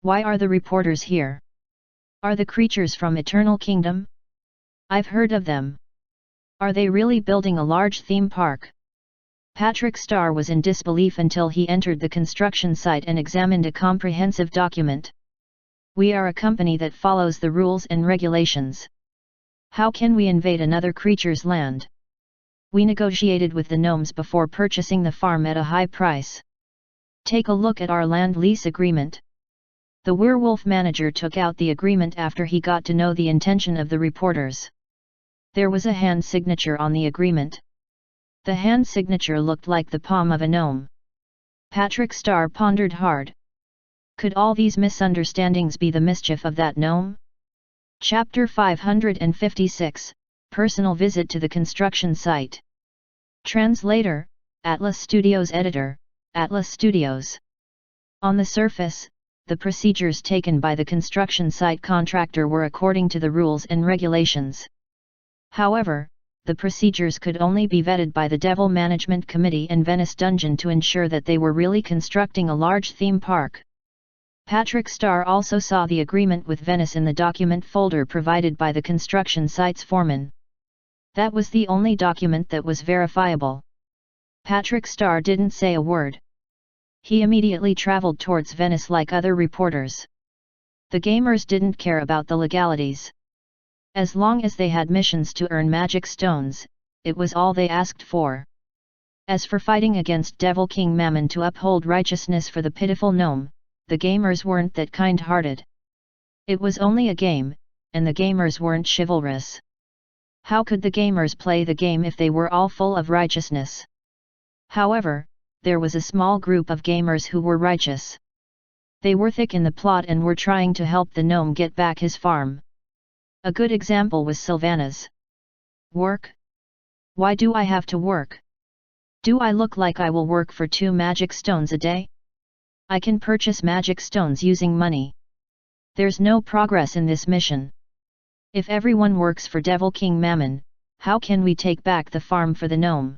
Why are the reporters here? Are the creatures from Eternal Kingdom? I've heard of them. Are they really building a large theme park?" Patrick Star was in disbelief until he entered the construction site and examined a comprehensive document. "We are a company that follows the rules and regulations. How can we invade another creature's land? We negotiated with the gnomes before purchasing the farm at a high price. Take a look at our land lease agreement." The werewolf manager took out the agreement after he got to know the intention of the reporters. There was a hand signature on the agreement. The hand signature looked like the palm of a gnome. Patrick Star pondered hard. Could all these misunderstandings be the mischief of that gnome? Chapter 556, Personal Visit to the Construction Site. Translator, Atlas Studios Editor, Atlas Studios. On the surface, the procedures taken by the construction site contractor were according to the rules and regulations. However, the procedures could only be vetted by the Devil Management Committee and Venice Dungeon to ensure that they were really constructing a large theme park. Patrick Star also saw the agreement with Venice in the document folder provided by the construction site's foreman. That was the only document that was verifiable. Patrick Star didn't say a word. He immediately traveled towards Venice like other reporters. The gamers didn't care about the legalities. As long as they had missions to earn magic stones, it was all they asked for. As for fighting against Devil King Mammon to uphold righteousness for the pitiful gnome, the gamers weren't that kind-hearted. It was only a game, and the gamers weren't chivalrous. How could the gamers play the game if they were all full of righteousness? However, there was a small group of gamers who were righteous. They were thick in the plot and were trying to help the gnome get back his farm. A good example was Sylvana's. Work? Why do I have to work? Do I look like I will work for 2 magic stones a day? I can purchase magic stones using money. There's no progress in this mission. If everyone works for Devil King Mammon, how can we take back the farm for the gnome?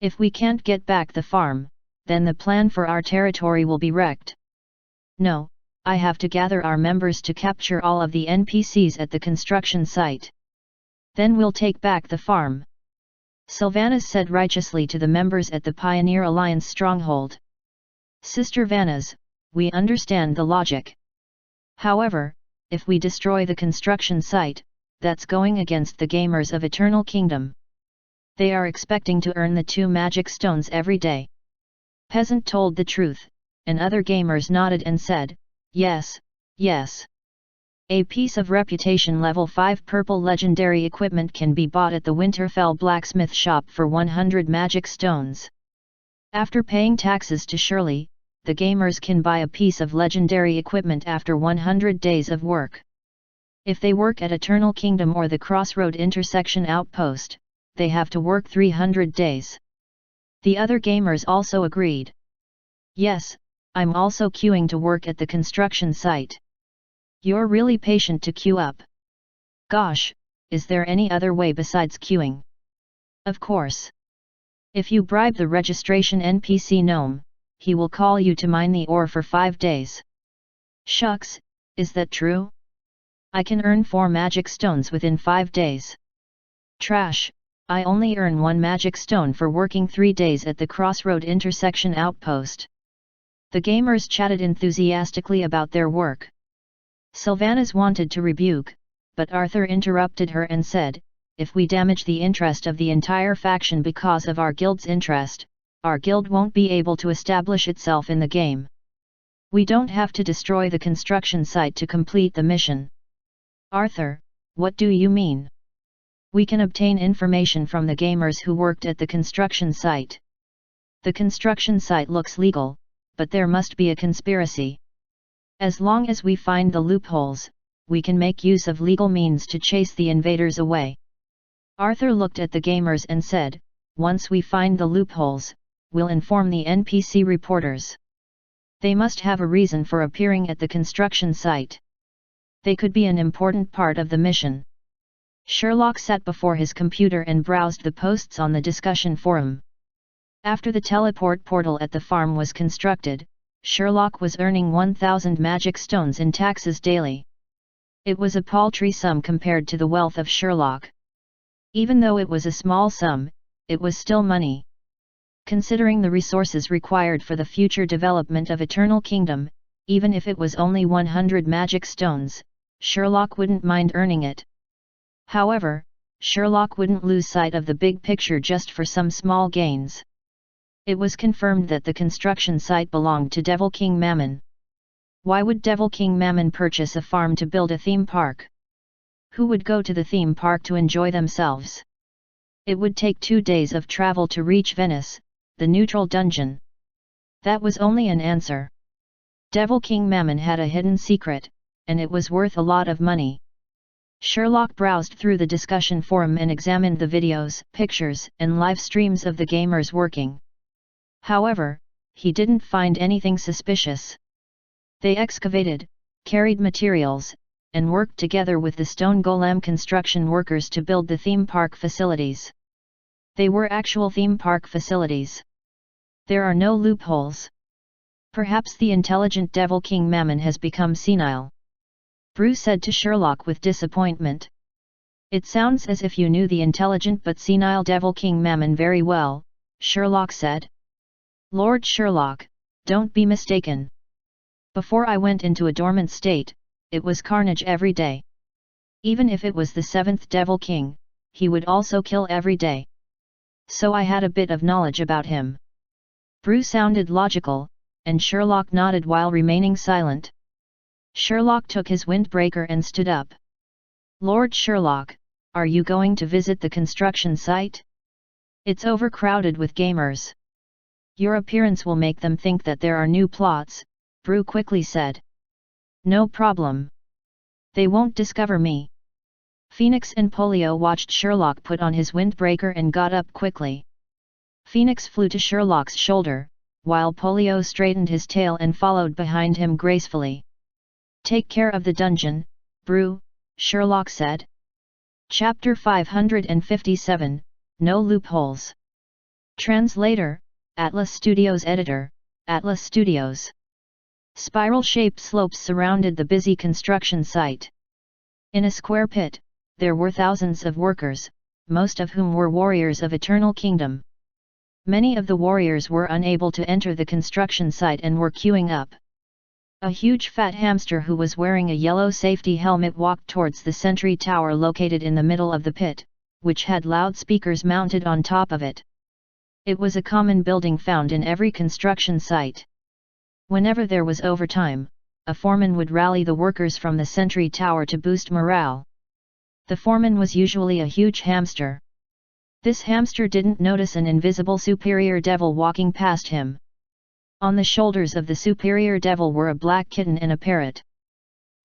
If we can't get back the farm, then the plan for our territory will be wrecked. No, I have to gather our members to capture all of the NPCs at the construction site. Then we'll take back the farm. Sylvanas said righteously to the members at the Pioneer Alliance stronghold. Sister Vanas, we understand the logic. However, if we destroy the construction site, that's going against the gamers of Eternal Kingdom. They are expecting to earn the 2 magic stones every day. Peasant told the truth, and other gamers nodded and said, yes, yes. A piece of reputation level 5 purple legendary equipment can be bought at the Winterfell blacksmith shop for 100 magic stones. After paying taxes to Shirley, the gamers can buy a piece of legendary equipment after 100 days of work. If they work at Eternal Kingdom or the Crossroad Intersection Outpost, they have to work 300 days. The other gamers also agreed. Yes, I'm also queuing to work at the construction site. You're really patient to queue up. Gosh, is there any other way besides queuing? Of course. If you bribe the registration NPC gnome, he will call you to mine the ore for 5 days. Shucks, is that true? I can earn 4 magic stones within 5 days. Trash, I only earn 1 magic stone for working 3 days at the Crossroad Intersection Outpost. The gamers chatted enthusiastically about their work. Sylvanas wanted to rebuke, but Arthur interrupted her and said, if we damage the interest of the entire faction because of our guild's interest, our guild won't be able to establish itself in the game. We don't have to destroy the construction site to complete the mission. Arthur, what do you mean? We can obtain information from the gamers who worked at the construction site. The construction site looks legal, but there must be a conspiracy. As long as we find the loopholes, we can make use of legal means to chase the invaders away. Arthur looked at the gamers and said, once we find the loopholes, we'll inform the NPC reporters. They must have a reason for appearing at the construction site. They could be an important part of the mission. Sherlock sat before his computer and browsed the posts on the discussion forum. After the teleport portal at the farm was constructed, Sherlock was earning 1,000 magic stones in taxes daily. It was a paltry sum compared to the wealth of Sherlock. Even though it was a small sum, it was still money. Considering the resources required for the future development of Eternal Kingdom, even if it was only 100 magic stones, Sherlock wouldn't mind earning it. However, Sherlock wouldn't lose sight of the big picture just for some small gains. It was confirmed that the construction site belonged to Devil King Mammon. Why would Devil King Mammon purchase a farm to build a theme park? Who would go to the theme park to enjoy themselves? It would take 2 days of travel to reach Venice, the neutral dungeon. That was only an answer. Devil King Mammon had a hidden secret, and it was worth a lot of money. Sherlock browsed through the discussion forum and examined the videos, pictures, and live streams of the gamers working. However, he didn't find anything suspicious. They excavated, carried materials, and worked together with the stone golem construction workers to build the theme park facilities. They were actual theme park facilities. There are no loopholes. Perhaps the intelligent Devil King Mammon has become senile. Brew said to Sherlock with disappointment. It sounds as if you knew the intelligent but senile Devil King Mammon very well, Sherlock said. Lord Sherlock, don't be mistaken. Before I went into a dormant state, it was carnage every day. Even if it was the seventh Devil King, he would also kill every day. So I had a bit of knowledge about him. Brew sounded logical, and Sherlock nodded while remaining silent. Sherlock took his windbreaker and stood up. Lord Sherlock, are you going to visit the construction site? It's overcrowded with gamers. Your appearance will make them think that there are new plots, Brew quickly said. No problem. They won't discover me. Phoenix and Polio watched Sherlock put on his windbreaker and got up quickly. Phoenix flew to Sherlock's shoulder, while Polio straightened his tail and followed behind him gracefully. Take care of the dungeon, Brew, Sherlock said. Chapter 557, No Loopholes. Translator, Atlas Studios Editor, Atlas Studios. Spiral-shaped slopes surrounded the busy construction site. In a square pit, there were thousands of workers, most of whom were warriors of Eternal Kingdom. Many of the warriors were unable to enter the construction site and were queuing up. A huge fat hamster who was wearing a yellow safety helmet walked towards the sentry tower located in the middle of the pit, which had loudspeakers mounted on top of it. It was a common building found in every construction site. Whenever there was overtime, a foreman would rally the workers from the sentry tower to boost morale. The foreman was usually a huge hamster. This hamster didn't notice an invisible superior devil walking past him. On the shoulders of the superior devil were a black kitten and a parrot.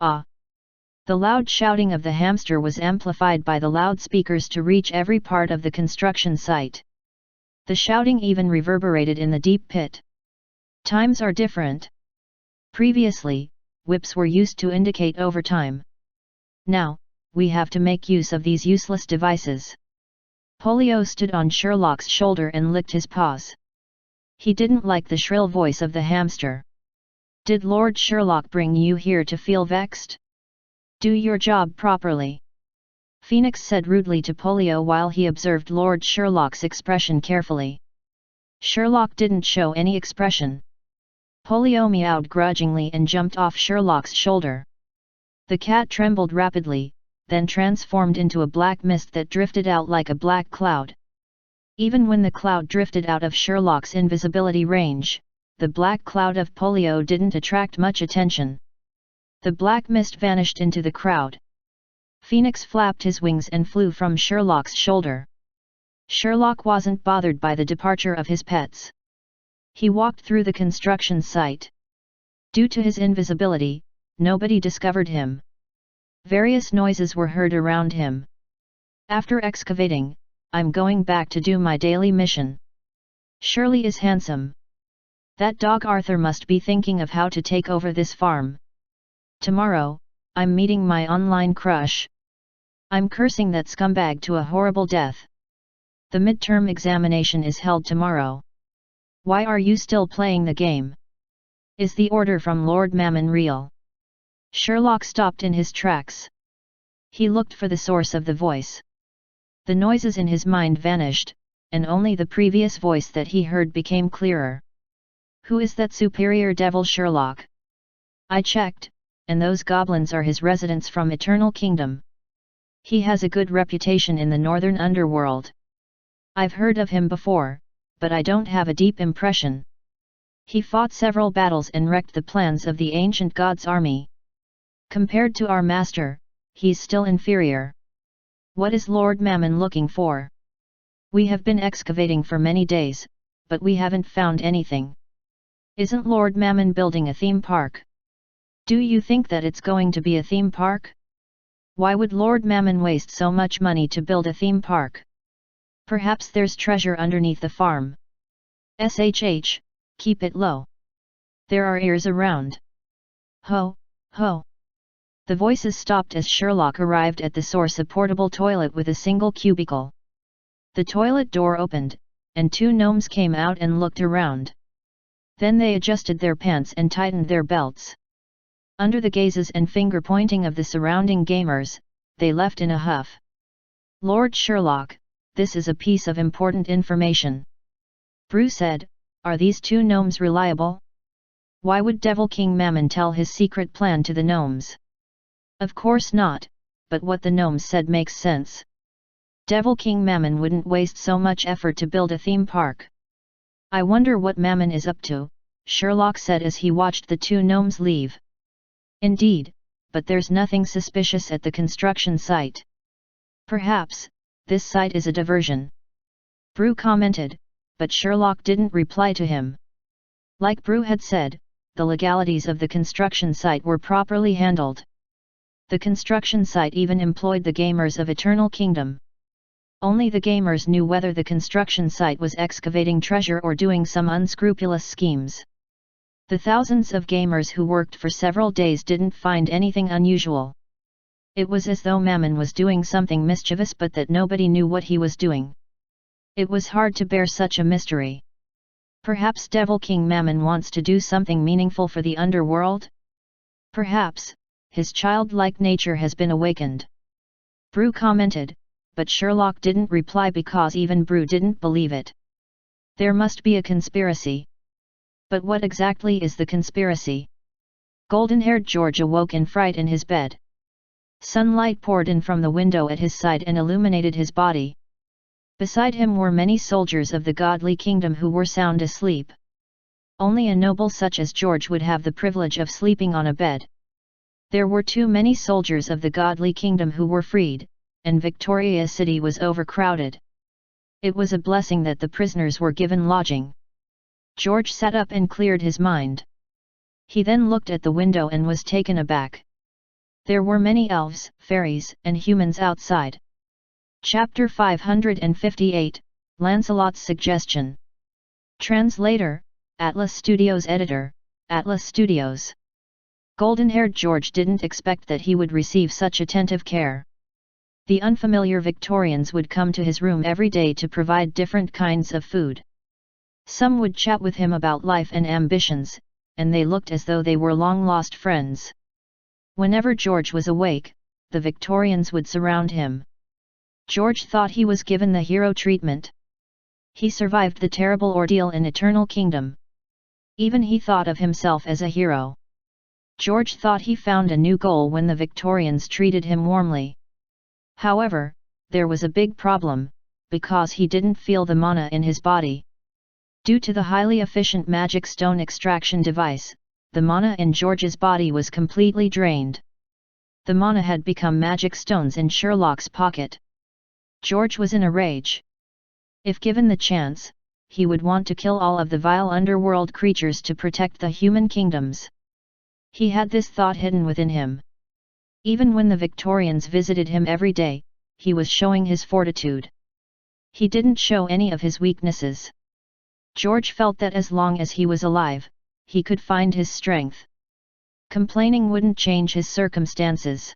Ah! The loud shouting of the hamster was amplified by the loudspeakers to reach every part of the construction site. The shouting even reverberated in the deep pit. Times are different. Previously, whips were used to indicate overtime. Now, we have to make use of these useless devices. Polio stood on Sherlock's shoulder and licked his paws. He didn't like the shrill voice of the hamster. Did Lord Sherlock bring you here to feel vexed? Do your job properly. Phoenix said rudely to Polio while he observed Lord Sherlock's expression carefully. Sherlock didn't show any expression. Polio meowed grudgingly and jumped off Sherlock's shoulder. The cat trembled rapidly, then transformed into a black mist that drifted out like a black cloud. Even when the cloud drifted out of Sherlock's invisibility range, the black cloud of Polio didn't attract much attention. The black mist vanished into the crowd. Phoenix flapped his wings and flew from Sherlock's shoulder. Sherlock wasn't bothered by the departure of his pets. He walked through the construction site. Due to his invisibility, nobody discovered him. Various noises were heard around him. After excavating, I'm going back to do my daily mission. Shirley is handsome. That dog Arthur must be thinking of how to take over this farm. Tomorrow, I'm meeting my online crush. I'm cursing that scumbag to a horrible death. The midterm examination is held tomorrow. Why are you still playing the game? Is the order from Lord Mammon real? Sherlock stopped in his tracks. He looked for the source of the voice. The noises in his mind vanished, and only the previous voice that he heard became clearer. Who is that superior devil Sherlock? I checked, and those goblins are his residents from Eternal Kingdom. He has a good reputation in the northern underworld. I've heard of him before, but I don't have a deep impression. He fought several battles and wrecked the plans of the ancient god's army. Compared to our master, he's still inferior. What is Lord Mammon looking for? We have been excavating for many days, but we haven't found anything. Isn't Lord Mammon building a theme park? Do you think that it's going to be a theme park? Why would Lord Mammon waste so much money to build a theme park? Perhaps there's treasure underneath the farm. SHH, keep it low. There are ears around. Ho, ho. The voices stopped as Sherlock arrived at the source, a portable toilet with a single cubicle. The toilet door opened, and two gnomes came out and looked around. Then they adjusted their pants and tightened their belts. Under the gazes and finger-pointing of the surrounding gamers, they left in a huff. Lord Sherlock, this is a piece of important information. Brew said, are these two gnomes reliable? Why would Devil King Mammon tell his secret plan to the gnomes? Of course not, but what the gnomes said makes sense. Devil King Mammon wouldn't waste so much effort to build a theme park. I wonder what Mammon is up to, Sherlock said as he watched the two gnomes leave. Indeed, but there's nothing suspicious at the construction site. Perhaps, this site is a diversion. Brew commented, but Sherlock didn't reply to him. Like Brew had said, the legalities of the construction site were properly handled. The construction site even employed the gamers of Eternal Kingdom. Only the gamers knew whether the construction site was excavating treasure or doing some unscrupulous schemes. The thousands of gamers who worked for several days didn't find anything unusual. It was as though Mammon was doing something mischievous but that nobody knew what he was doing. It was hard to bear such a mystery. Perhaps Devil King Mammon wants to do something meaningful for the underworld? Perhaps, his childlike nature has been awakened. Brew commented, but Sherlock didn't reply because even Brew didn't believe it. There must be a conspiracy. But what exactly is the conspiracy? Golden-haired George awoke in fright in his bed. Sunlight poured in from the window at his side and illuminated his body. Beside him were many soldiers of the godly kingdom who were sound asleep. Only a noble such as George would have the privilege of sleeping on a bed. There were too many soldiers of the godly kingdom who were freed, and Victoria City was overcrowded. It was a blessing that the prisoners were given lodging. George sat up and cleared his mind. He then looked at the window and was taken aback. There were many elves, fairies, and humans outside. Chapter 558, Lancelot's Suggestion. Translator, Atlas Studios Editor, Atlas Studios. Golden-haired George didn't expect that he would receive such attentive care. The unfamiliar Victorians would come to his room every day to provide different kinds of food. Some would chat with him about life and ambitions, and they looked as though they were long-lost friends. Whenever George was awake, the Victorians would surround him. George thought he was given the hero treatment. He survived the terrible ordeal in Eternal Kingdom. Even he thought of himself as a hero. George thought he found a new goal when the Victorians treated him warmly. However, there was a big problem, because he didn't feel the mana in his body. Due to the highly efficient magic stone extraction device, the mana in George's body was completely drained. The mana had become magic stones in Sherlock's pocket. George was in a rage. If given the chance, he would want to kill all of the vile underworld creatures to protect the human kingdoms. He had this thought hidden within him. Even when the Victorians visited him every day, he was showing his fortitude. He didn't show any of his weaknesses. George felt that as long as he was alive, he could find his strength. Complaining wouldn't change his circumstances.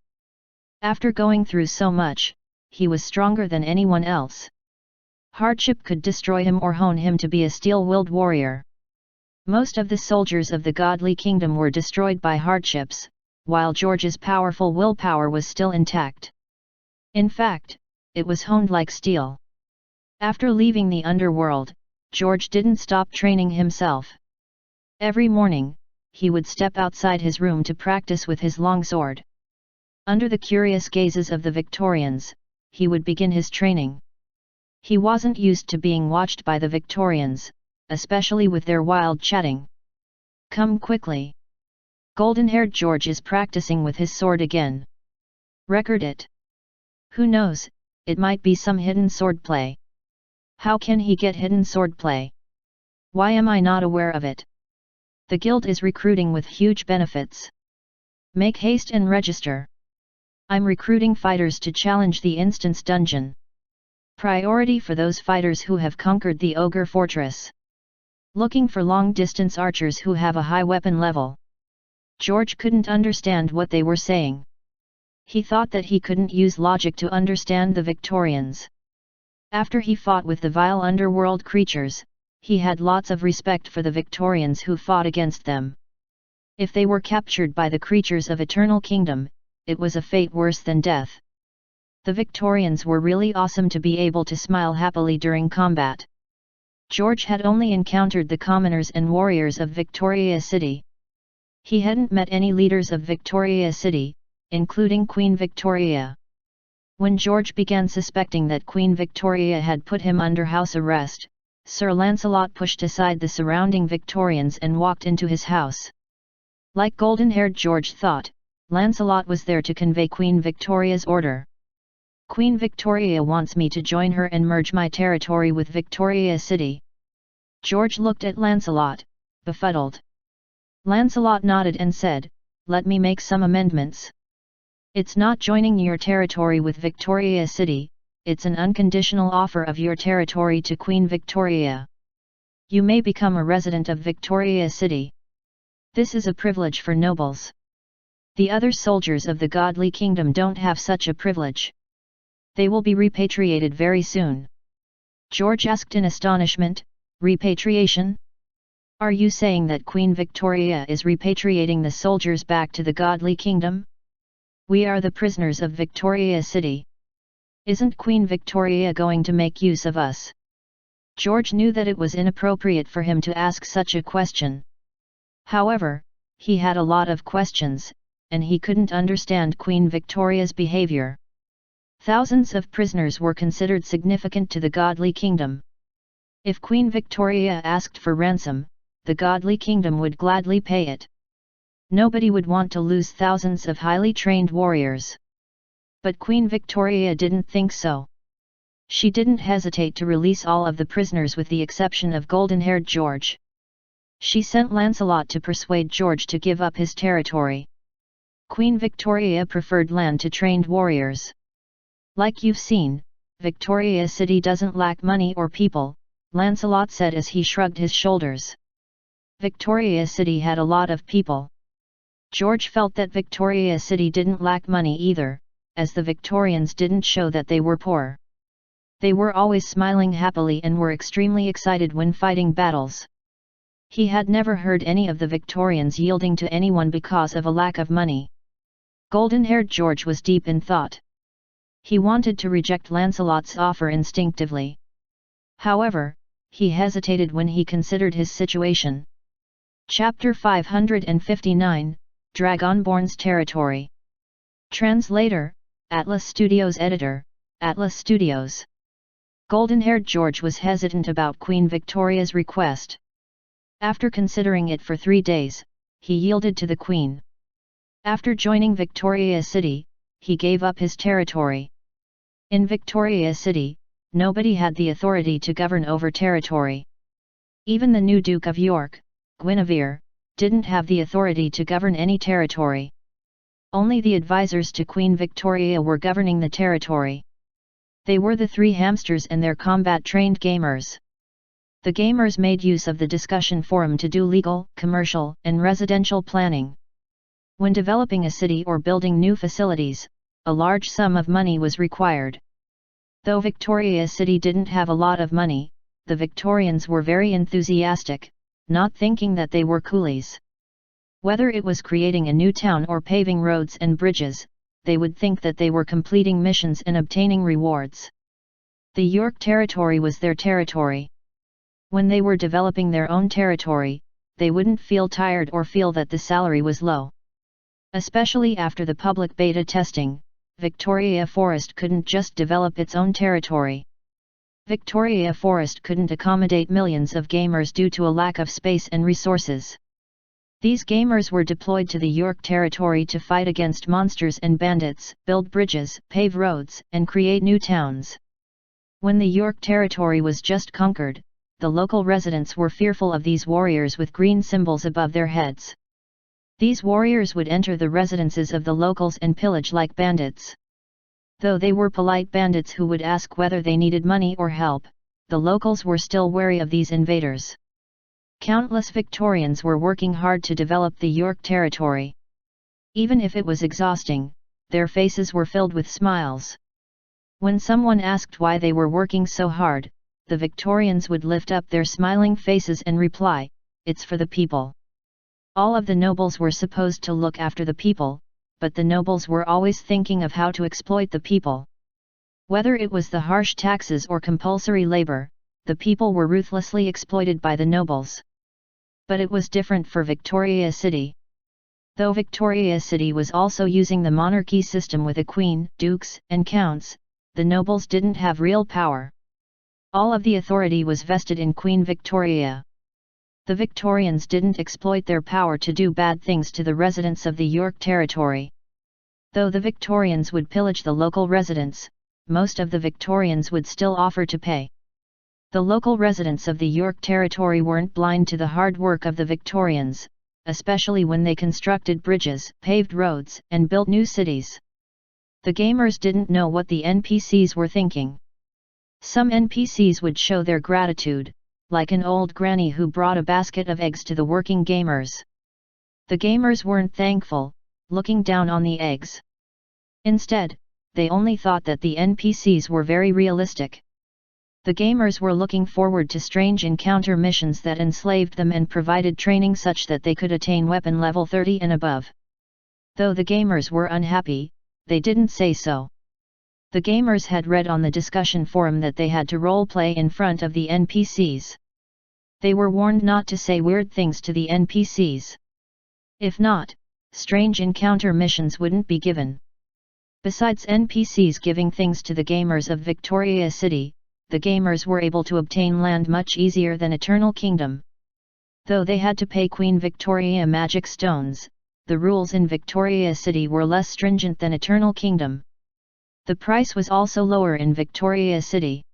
After going through so much, he was stronger than anyone else. Hardship could destroy him or hone him to be a steel-willed warrior. Most of the soldiers of the godly kingdom were destroyed by hardships, while George's powerful willpower was still intact. In fact, it was honed like steel. After leaving the underworld, George didn't stop training himself. Every morning, he would step outside his room to practice with his longsword. Under the curious gazes of the Victorians, he would begin his training. He wasn't used to being watched by the Victorians, especially with their wild chatting. Come quickly. Golden-haired George is practicing with his sword again. Record it. Who knows, it might be some hidden swordplay. How can he get hidden swordplay? Why am I not aware of it? The guild is recruiting with huge benefits. Make haste and register. I'm recruiting fighters to challenge the instance dungeon. Priority for those fighters who have conquered the ogre fortress. Looking for long-distance archers who have a high weapon level. George couldn't understand what they were saying. He thought that he couldn't use logic to understand the Victorians. After he fought with the vile underworld creatures, he had lots of respect for the Victorians who fought against them. If they were captured by the creatures of Eternal Kingdom, it was a fate worse than death. The Victorians were really awesome to be able to smile happily during combat. George had only encountered the commoners and warriors of Victoria City. He hadn't met any leaders of Victoria City, including Queen Victoria. When George began suspecting that Queen Victoria had put him under house arrest, Sir Lancelot pushed aside the surrounding Victorians and walked into his house. Like golden-haired George thought, Lancelot was there to convey Queen Victoria's order. Queen Victoria wants me to join her and merge my territory with Victoria City. George looked at Lancelot, befuddled. Lancelot nodded and said, "Let me make some amendments. It's not joining your territory with Victoria City, it's an unconditional offer of your territory to Queen Victoria. You may become a resident of Victoria City. This is a privilege for nobles. The other soldiers of the godly kingdom don't have such a privilege. They will be repatriated very soon." George asked in astonishment, "Repatriation? Are you saying that Queen Victoria is repatriating the soldiers back to the godly kingdom? We are the prisoners of Victoria City. Isn't Queen Victoria going to make use of us?" George knew that it was inappropriate for him to ask such a question. However, he had a lot of questions, and he couldn't understand Queen Victoria's behavior. Thousands of prisoners were considered significant to the godly kingdom. If Queen Victoria asked for ransom, the godly kingdom would gladly pay it. Nobody would want to lose thousands of highly trained warriors. But Queen Victoria didn't think so. She didn't hesitate to release all of the prisoners with the exception of golden-haired George. She sent Lancelot to persuade George to give up his territory. Queen Victoria preferred land to trained warriors. "Like you've seen, Victoria City doesn't lack money or people," Lancelot said as he shrugged his shoulders. Victoria City had a lot of people. George felt that Victoria City didn't lack money either, as the Victorians didn't show that they were poor. They were always smiling happily and were extremely excited when fighting battles. He had never heard any of the Victorians yielding to anyone because of a lack of money. Golden-haired George was deep in thought. He wanted to reject Lancelot's offer instinctively. However, he hesitated when he considered his situation. Chapter 559, Dragonborn's Territory. Translator, Atlas Studios Editor, Atlas Studios. Golden-haired George was hesitant about Queen Victoria's request. After considering it for 3 days, he yielded to the Queen. After joining Victoria City, he gave up his territory. In Victoria City, nobody had the authority to govern over territory. Even the new Duke of York, Guinevere, didn't have the authority to govern any territory. Only the advisors to Queen Victoria were governing the territory. They were the 3 hamsters and their combat-trained gamers. The gamers made use of the discussion forum to do legal, commercial, and residential planning. When developing a city or building new facilities, a large sum of money was required. Though Victoria City didn't have a lot of money, the Victorians were very enthusiastic, not thinking that they were coolies. Whether it was creating a new town or paving roads and bridges, they would think that they were completing missions and obtaining rewards. The York territory was their territory. When they were developing their own territory, they wouldn't feel tired or feel that the salary was low. Especially after the public beta testing, Victoria Forest couldn't just develop its own territory. Victoria Forest couldn't accommodate millions of gamers due to a lack of space and resources. These gamers were deployed to the York territory to fight against monsters and bandits, build bridges, pave roads, and create new towns. When the York territory was just conquered, the local residents were fearful of these warriors with green symbols above their heads. These warriors would enter the residences of the locals and pillage like bandits. Though they were polite bandits who would ask whether they needed money or help, the locals were still wary of these invaders. Countless Victorians were working hard to develop the York territory. Even if it was exhausting, their faces were filled with smiles. When someone asked why they were working so hard, the Victorians would lift up their smiling faces and reply, "It's for the people." All of the nobles were supposed to look after the people, but the nobles were always thinking of how to exploit the people. Whether it was the harsh taxes or compulsory labor, the people were ruthlessly exploited by the nobles. But it was different for Victoria City. Though Victoria City was also using the monarchy system with a queen, dukes, and counts, the nobles didn't have real power. All of the authority was vested in Queen Victoria. The Victorians didn't exploit their power to do bad things to the residents of the York territory. Though the Victorians would pillage the local residents, most of the Victorians would still offer to pay. The local residents of the York territory weren't blind to the hard work of the Victorians, especially when they constructed bridges, paved roads, and built new cities. The gamers didn't know what the NPCs were thinking. Some NPCs would show their gratitude, like an old granny who brought a basket of eggs to the working gamers. The gamers weren't thankful, looking down on the eggs. Instead, they only thought that the NPCs were very realistic. The gamers were looking forward to strange encounter missions that enslaved them and provided training such that they could attain weapon level 30 and above. Though the gamers were unhappy, they didn't say so. The gamers had read on the discussion forum that they had to roleplay in front of the NPCs. They were warned not to say weird things to the NPCs. If not, strange encounter missions wouldn't be given. Besides NPCs giving things to the gamers of Victoria City, the gamers were able to obtain land much easier than Eternal Kingdom. Though they had to pay Queen Victoria magic stones, the rules in Victoria City were less stringent than Eternal Kingdom. The price was also lower in Victoria City.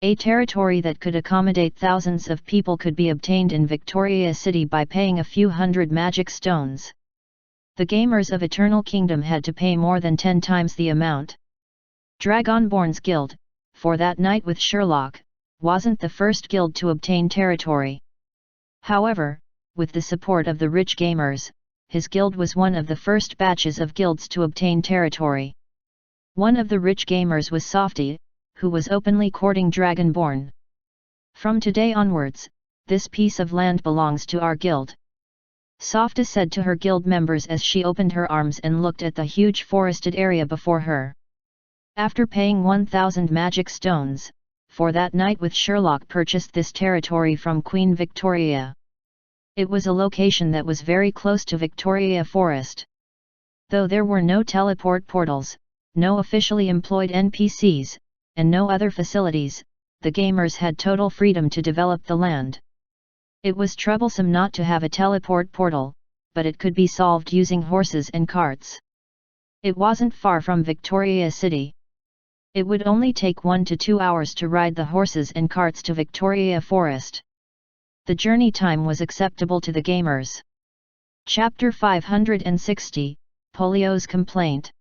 A territory that could accommodate thousands of people could be obtained in Victoria City by paying a few hundred magic stones. The gamers of Eternal Kingdom had to pay more than 10 times the amount. Dragonborn's Guild, for that night with Sherlock, wasn't the first guild to obtain territory. However, with the support of the rich gamers, his guild was one of the first batches of guilds to obtain territory. One of the rich gamers was Softy, who was openly courting Dragonborn. "From today onwards, this piece of land belongs to our guild," Softy said to her guild members as she opened her arms and looked at the huge forested area before her. After paying 1,000 magic stones, for that night with Sherlock purchased this territory from Queen Victoria. It was a location that was very close to Victoria Forest. Though there were no teleport portals, no officially employed NPCs, and no other facilities, the gamers had total freedom to develop the land. It was troublesome not to have a teleport portal, but it could be solved using horses and carts. It wasn't far from Victoria City. It would only take 1 to 2 hours to ride the horses and carts to Victoria Forest. The journey time was acceptable to the gamers. Chapter 560, Polio's Complaint.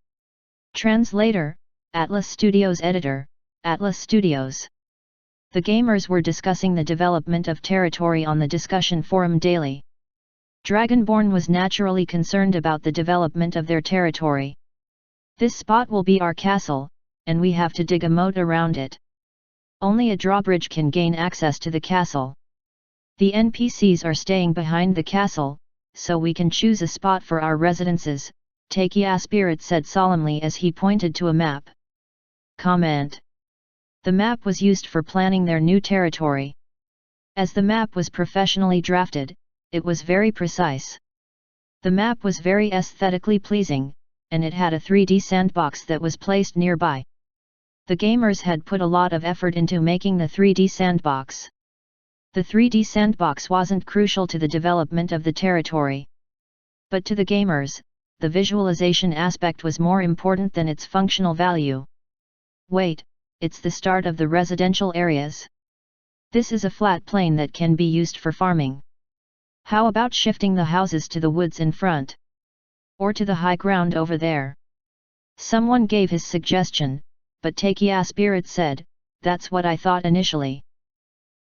Translator, Atlas Studios Editor, Atlas Studios. The gamers were discussing the development of territory on the discussion forum daily. Dragonborn was naturally concerned about the development of their territory. "This spot will be our castle, and we have to dig a moat around it. Only a drawbridge can gain access to the castle. The NPCs are staying behind the castle, so we can choose a spot for our residences," Takia Spirit said solemnly as he pointed to a map. Comment. The map was used for planning their new territory. As the map was professionally drafted, it was very precise. The map was very aesthetically pleasing, and it had a 3D sandbox that was placed nearby. The gamers had put a lot of effort into making the 3D sandbox. The 3D sandbox wasn't crucial to the development of the territory. But to the gamers, the visualization aspect was more important than its functional value. "Wait, it's the start of the residential areas." This is a flat plain that can be used for farming. How about shifting the houses to the woods in front? Or to the high ground over there? Someone gave his suggestion, but Takia Spirit said, that's what I thought initially.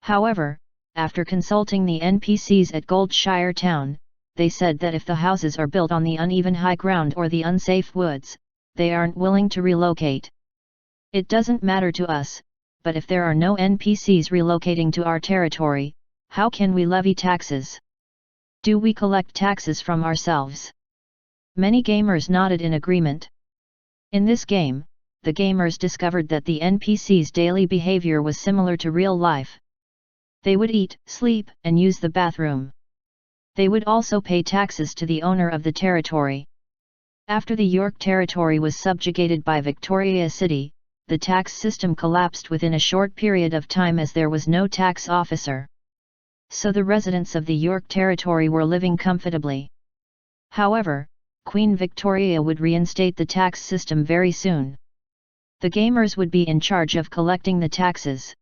However, after consulting the NPCs at Goldshire Town, they said that if the houses are built on the uneven high ground or the unsafe woods, they aren't willing to relocate. It doesn't matter to us, but if there are no NPCs relocating to our territory, how can we levy taxes? Do we collect taxes from ourselves? Many gamers nodded in agreement. In this game, the gamers discovered that the NPCs' daily behavior was similar to real life. They would eat, sleep, and use the bathroom. They would also pay taxes to the owner of the territory. After the York territory was subjugated by Victoria City, the tax system collapsed within a short period of time as there was no tax officer. So the residents of the York territory were living comfortably. However, Queen Victoria would reinstate the tax system very soon. The gamers would be in charge of collecting the taxes.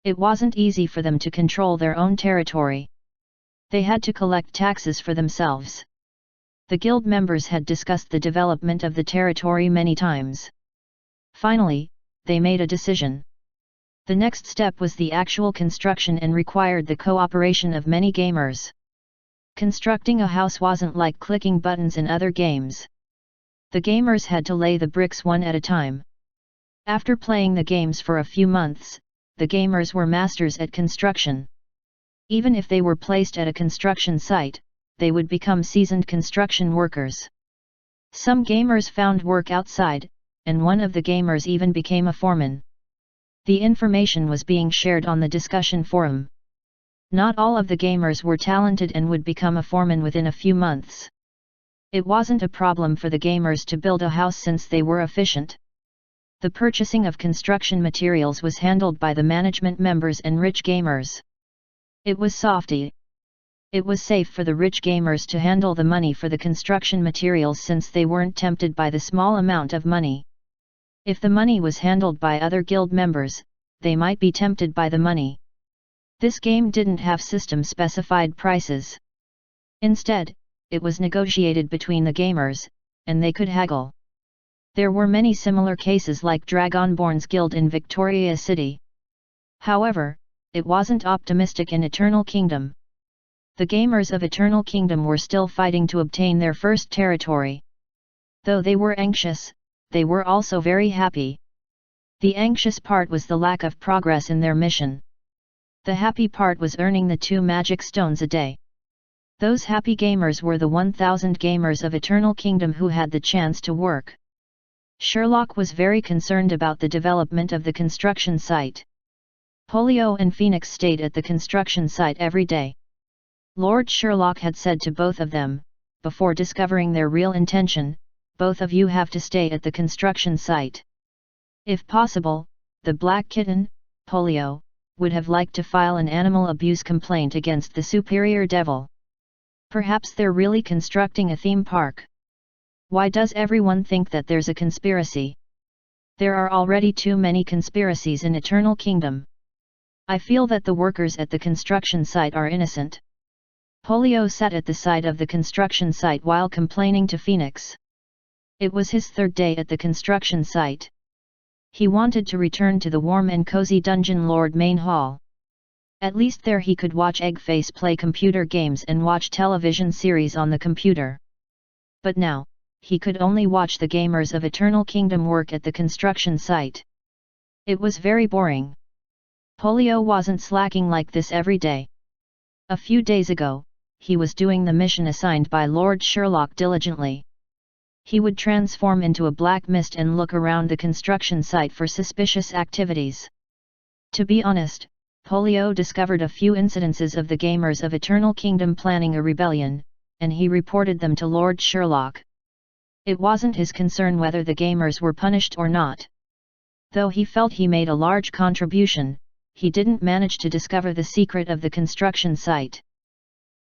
It wasn't easy for them to control their own territory. They had to collect taxes for themselves. The guild members had discussed the development of the territory many times. Finally, they made a decision. The next step was the actual construction and required the cooperation of many gamers. Constructing a house wasn't like clicking buttons in other games. The gamers had to lay the bricks one at a time. After playing the games for a few months, the gamers were masters at construction. Even if they were placed at a construction site, they would become seasoned construction workers. Some gamers found work outside, and one of the gamers even became a foreman. The information was being shared on the discussion forum. Not all of the gamers were talented and would become a foreman within a few months. It wasn't a problem for the gamers to build a house since they were efficient. The purchasing of construction materials was handled by the management members and rich gamers. It was softy. It was safe for the rich gamers to handle the money for the construction materials since they weren't tempted by the small amount of money. If the money was handled by other guild members, they might be tempted by the money. This game didn't have system-specified prices. Instead, it was negotiated between the gamers, and they could haggle. There were many similar cases like Dragonborn's Guild in Victoria City. However, it wasn't optimistic in Eternal Kingdom. The gamers of Eternal Kingdom were still fighting to obtain their first territory. Though they were anxious, they were also very happy. The anxious part was the lack of progress in their mission. The happy part was earning the 2 magic stones a day. Those happy gamers were the 1000 gamers of Eternal Kingdom who had the chance to work. Sherlock was very concerned about the development of the construction site. Polio and Phoenix stayed at the construction site every day. Lord Sherlock had said to both of them, before discovering their real intention, both of you have to stay at the construction site. If possible, the Black Kitten, Polio, would have liked to file an animal abuse complaint against the Superior Devil. Perhaps they're really constructing a theme park. Why does everyone think that there's a conspiracy? There are already too many conspiracies in Eternal Kingdom. I feel that the workers at the construction site are innocent. Polio sat at the side of the construction site while complaining to Phoenix. It was his 3rd day at the construction site. He wanted to return to the warm and cozy Dungeon Lord main hall. At least there he could watch Eggface play computer games and watch television series on the computer. But now, he could only watch the gamers of Eternal Kingdom work at the construction site. It was very boring. Polio wasn't slacking like this every day. A few days ago, he was doing the mission assigned by Lord Sherlock diligently. He would transform into a black mist and look around the construction site for suspicious activities. To be honest, Polio discovered a few incidences of the gamers of Eternal Kingdom planning a rebellion, and he reported them to Lord Sherlock. It wasn't his concern whether the gamers were punished or not. Though he felt he made a large contribution, he didn't manage to discover the secret of the construction site.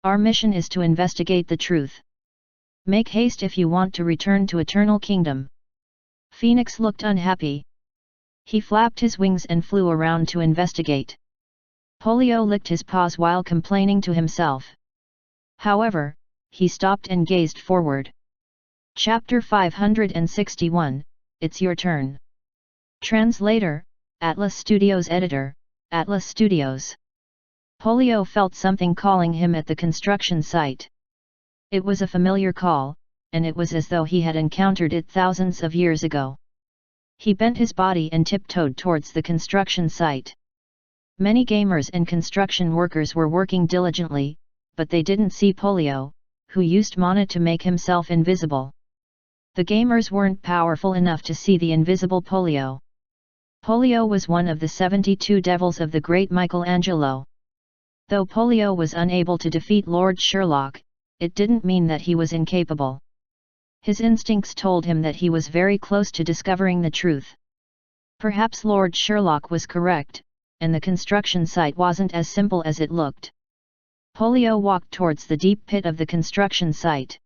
Our mission is to investigate the truth. Make haste if you want to return to Eternal Kingdom. Phoenix looked unhappy. He flapped his wings and flew around to investigate. Polio licked his paws while complaining to himself. However, he stopped and gazed forward. Chapter 561, It's Your Turn. Translator, Atlas Studios Editor, Atlas Studios. Polio felt something calling him at the construction site. It was a familiar call, and it was as though he had encountered it thousands of years ago. He bent his body and tiptoed towards the construction site. Many gamers and construction workers were working diligently, but they didn't see Polio, who used mana to make himself invisible. The gamers weren't powerful enough to see the invisible Polio. Polio was one of the 72 devils of the great Michelangelo. Though Polio was unable to defeat Lord Sherlock, it didn't mean that he was incapable. His instincts told him that he was very close to discovering the truth. Perhaps Lord Sherlock was correct, and the construction site wasn't as simple as it looked. Polio walked towards the deep pit of the construction site.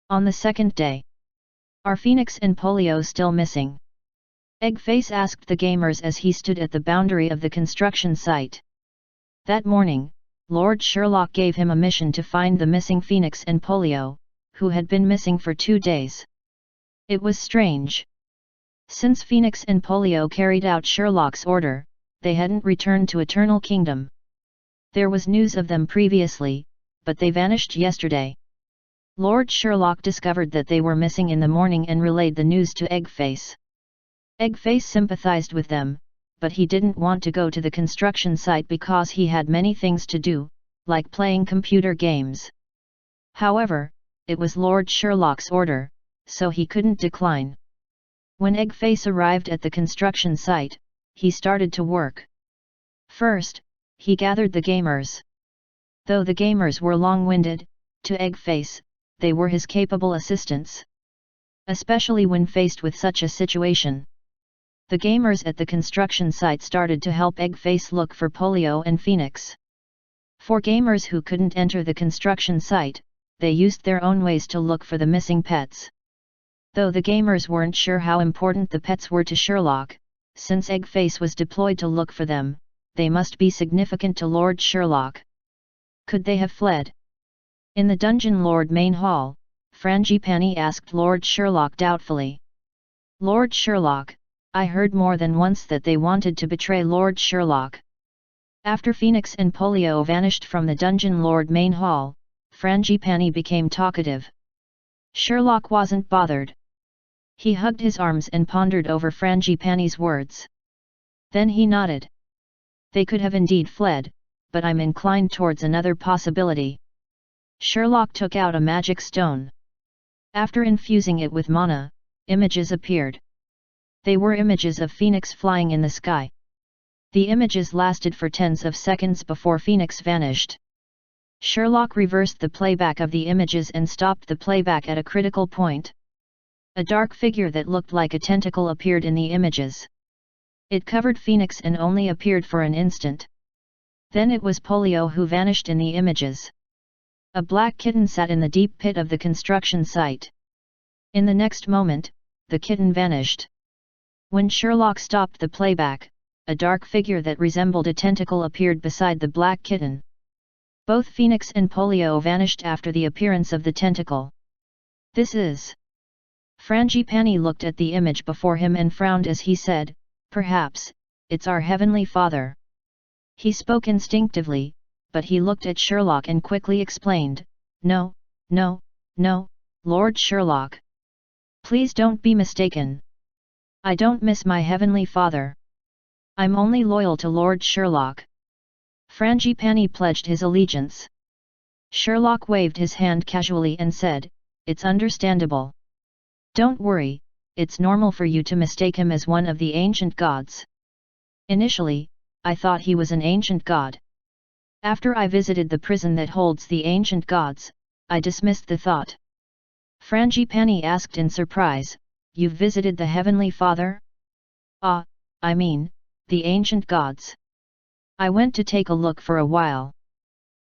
On the second day. Are Phoenix and Polio still missing? Eggface asked the gamers as he stood at the boundary of the construction site. That morning, Lord Sherlock gave him a mission to find the missing Phoenix and Polio, who had been missing for 2 days. It was strange. Since Phoenix and Polio carried out Sherlock's order, they hadn't returned to Eternal Kingdom. There was news of them previously, but they vanished yesterday. Lord Sherlock discovered that they were missing in the morning and relayed the news to Eggface. Eggface sympathized with them, but he didn't want to go to the construction site because he had many things to do, like playing computer games. However, it was Lord Sherlock's order, so he couldn't decline. When Eggface arrived at the construction site, he started to work. First, he gathered the gamers. Though the gamers were long-winded, to Eggface, they were his capable assistants. Especially when faced with such a situation. The gamers at the construction site started to help Eggface look for Polio and Phoenix. For gamers who couldn't enter the construction site, they used their own ways to look for the missing pets. Though the gamers weren't sure how important the pets were to Sherlock, since Eggface was deployed to look for them, they must be significant to Lord Sherlock. Could they have fled? In the Dungeon Lord main hall, Frangipani asked Lord Sherlock doubtfully. Lord Sherlock, I heard more than once that they wanted to betray Lord Sherlock. After Phoenix and Polio vanished from the Dungeon Lord main hall, Frangipani became talkative. Sherlock wasn't bothered. He hugged his arms and pondered over Frangipani's words. Then he nodded. They could have indeed fled, but I'm inclined towards another possibility. Sherlock took out a magic stone. After infusing it with mana, images appeared. They were images of Phoenix flying in the sky. The images lasted for tens of seconds before Phoenix vanished. Sherlock reversed the playback of the images and stopped the playback at a critical point. A dark figure that looked like a tentacle appeared in the images. It covered Phoenix and only appeared for an instant. Then it was Polio who vanished in the images. A black kitten sat in the deep pit of the construction site. In the next moment, the kitten vanished. When Sherlock stopped the playback, a dark figure that resembled a tentacle appeared beside the black kitten. Both Phoenix and Polio vanished after the appearance of the tentacle. This is... Frangipani looked at the image before him and frowned as he said, perhaps, it's our Heavenly Father. He spoke instinctively, but he looked at Sherlock and quickly explained, No, Lord Sherlock. Please don't be mistaken. I don't miss my Heavenly Father. I'm only loyal to Lord Sherlock. Frangipani pledged his allegiance. Sherlock waved his hand casually and said, It's understandable. Don't worry, it's normal for you to mistake him as one of the ancient gods. Initially, I thought he was an ancient god. After I visited the prison that holds the ancient gods, I dismissed the thought. Frangipani asked in surprise, You've visited the Heavenly Father? I mean, the ancient gods. I went to take a look for a while.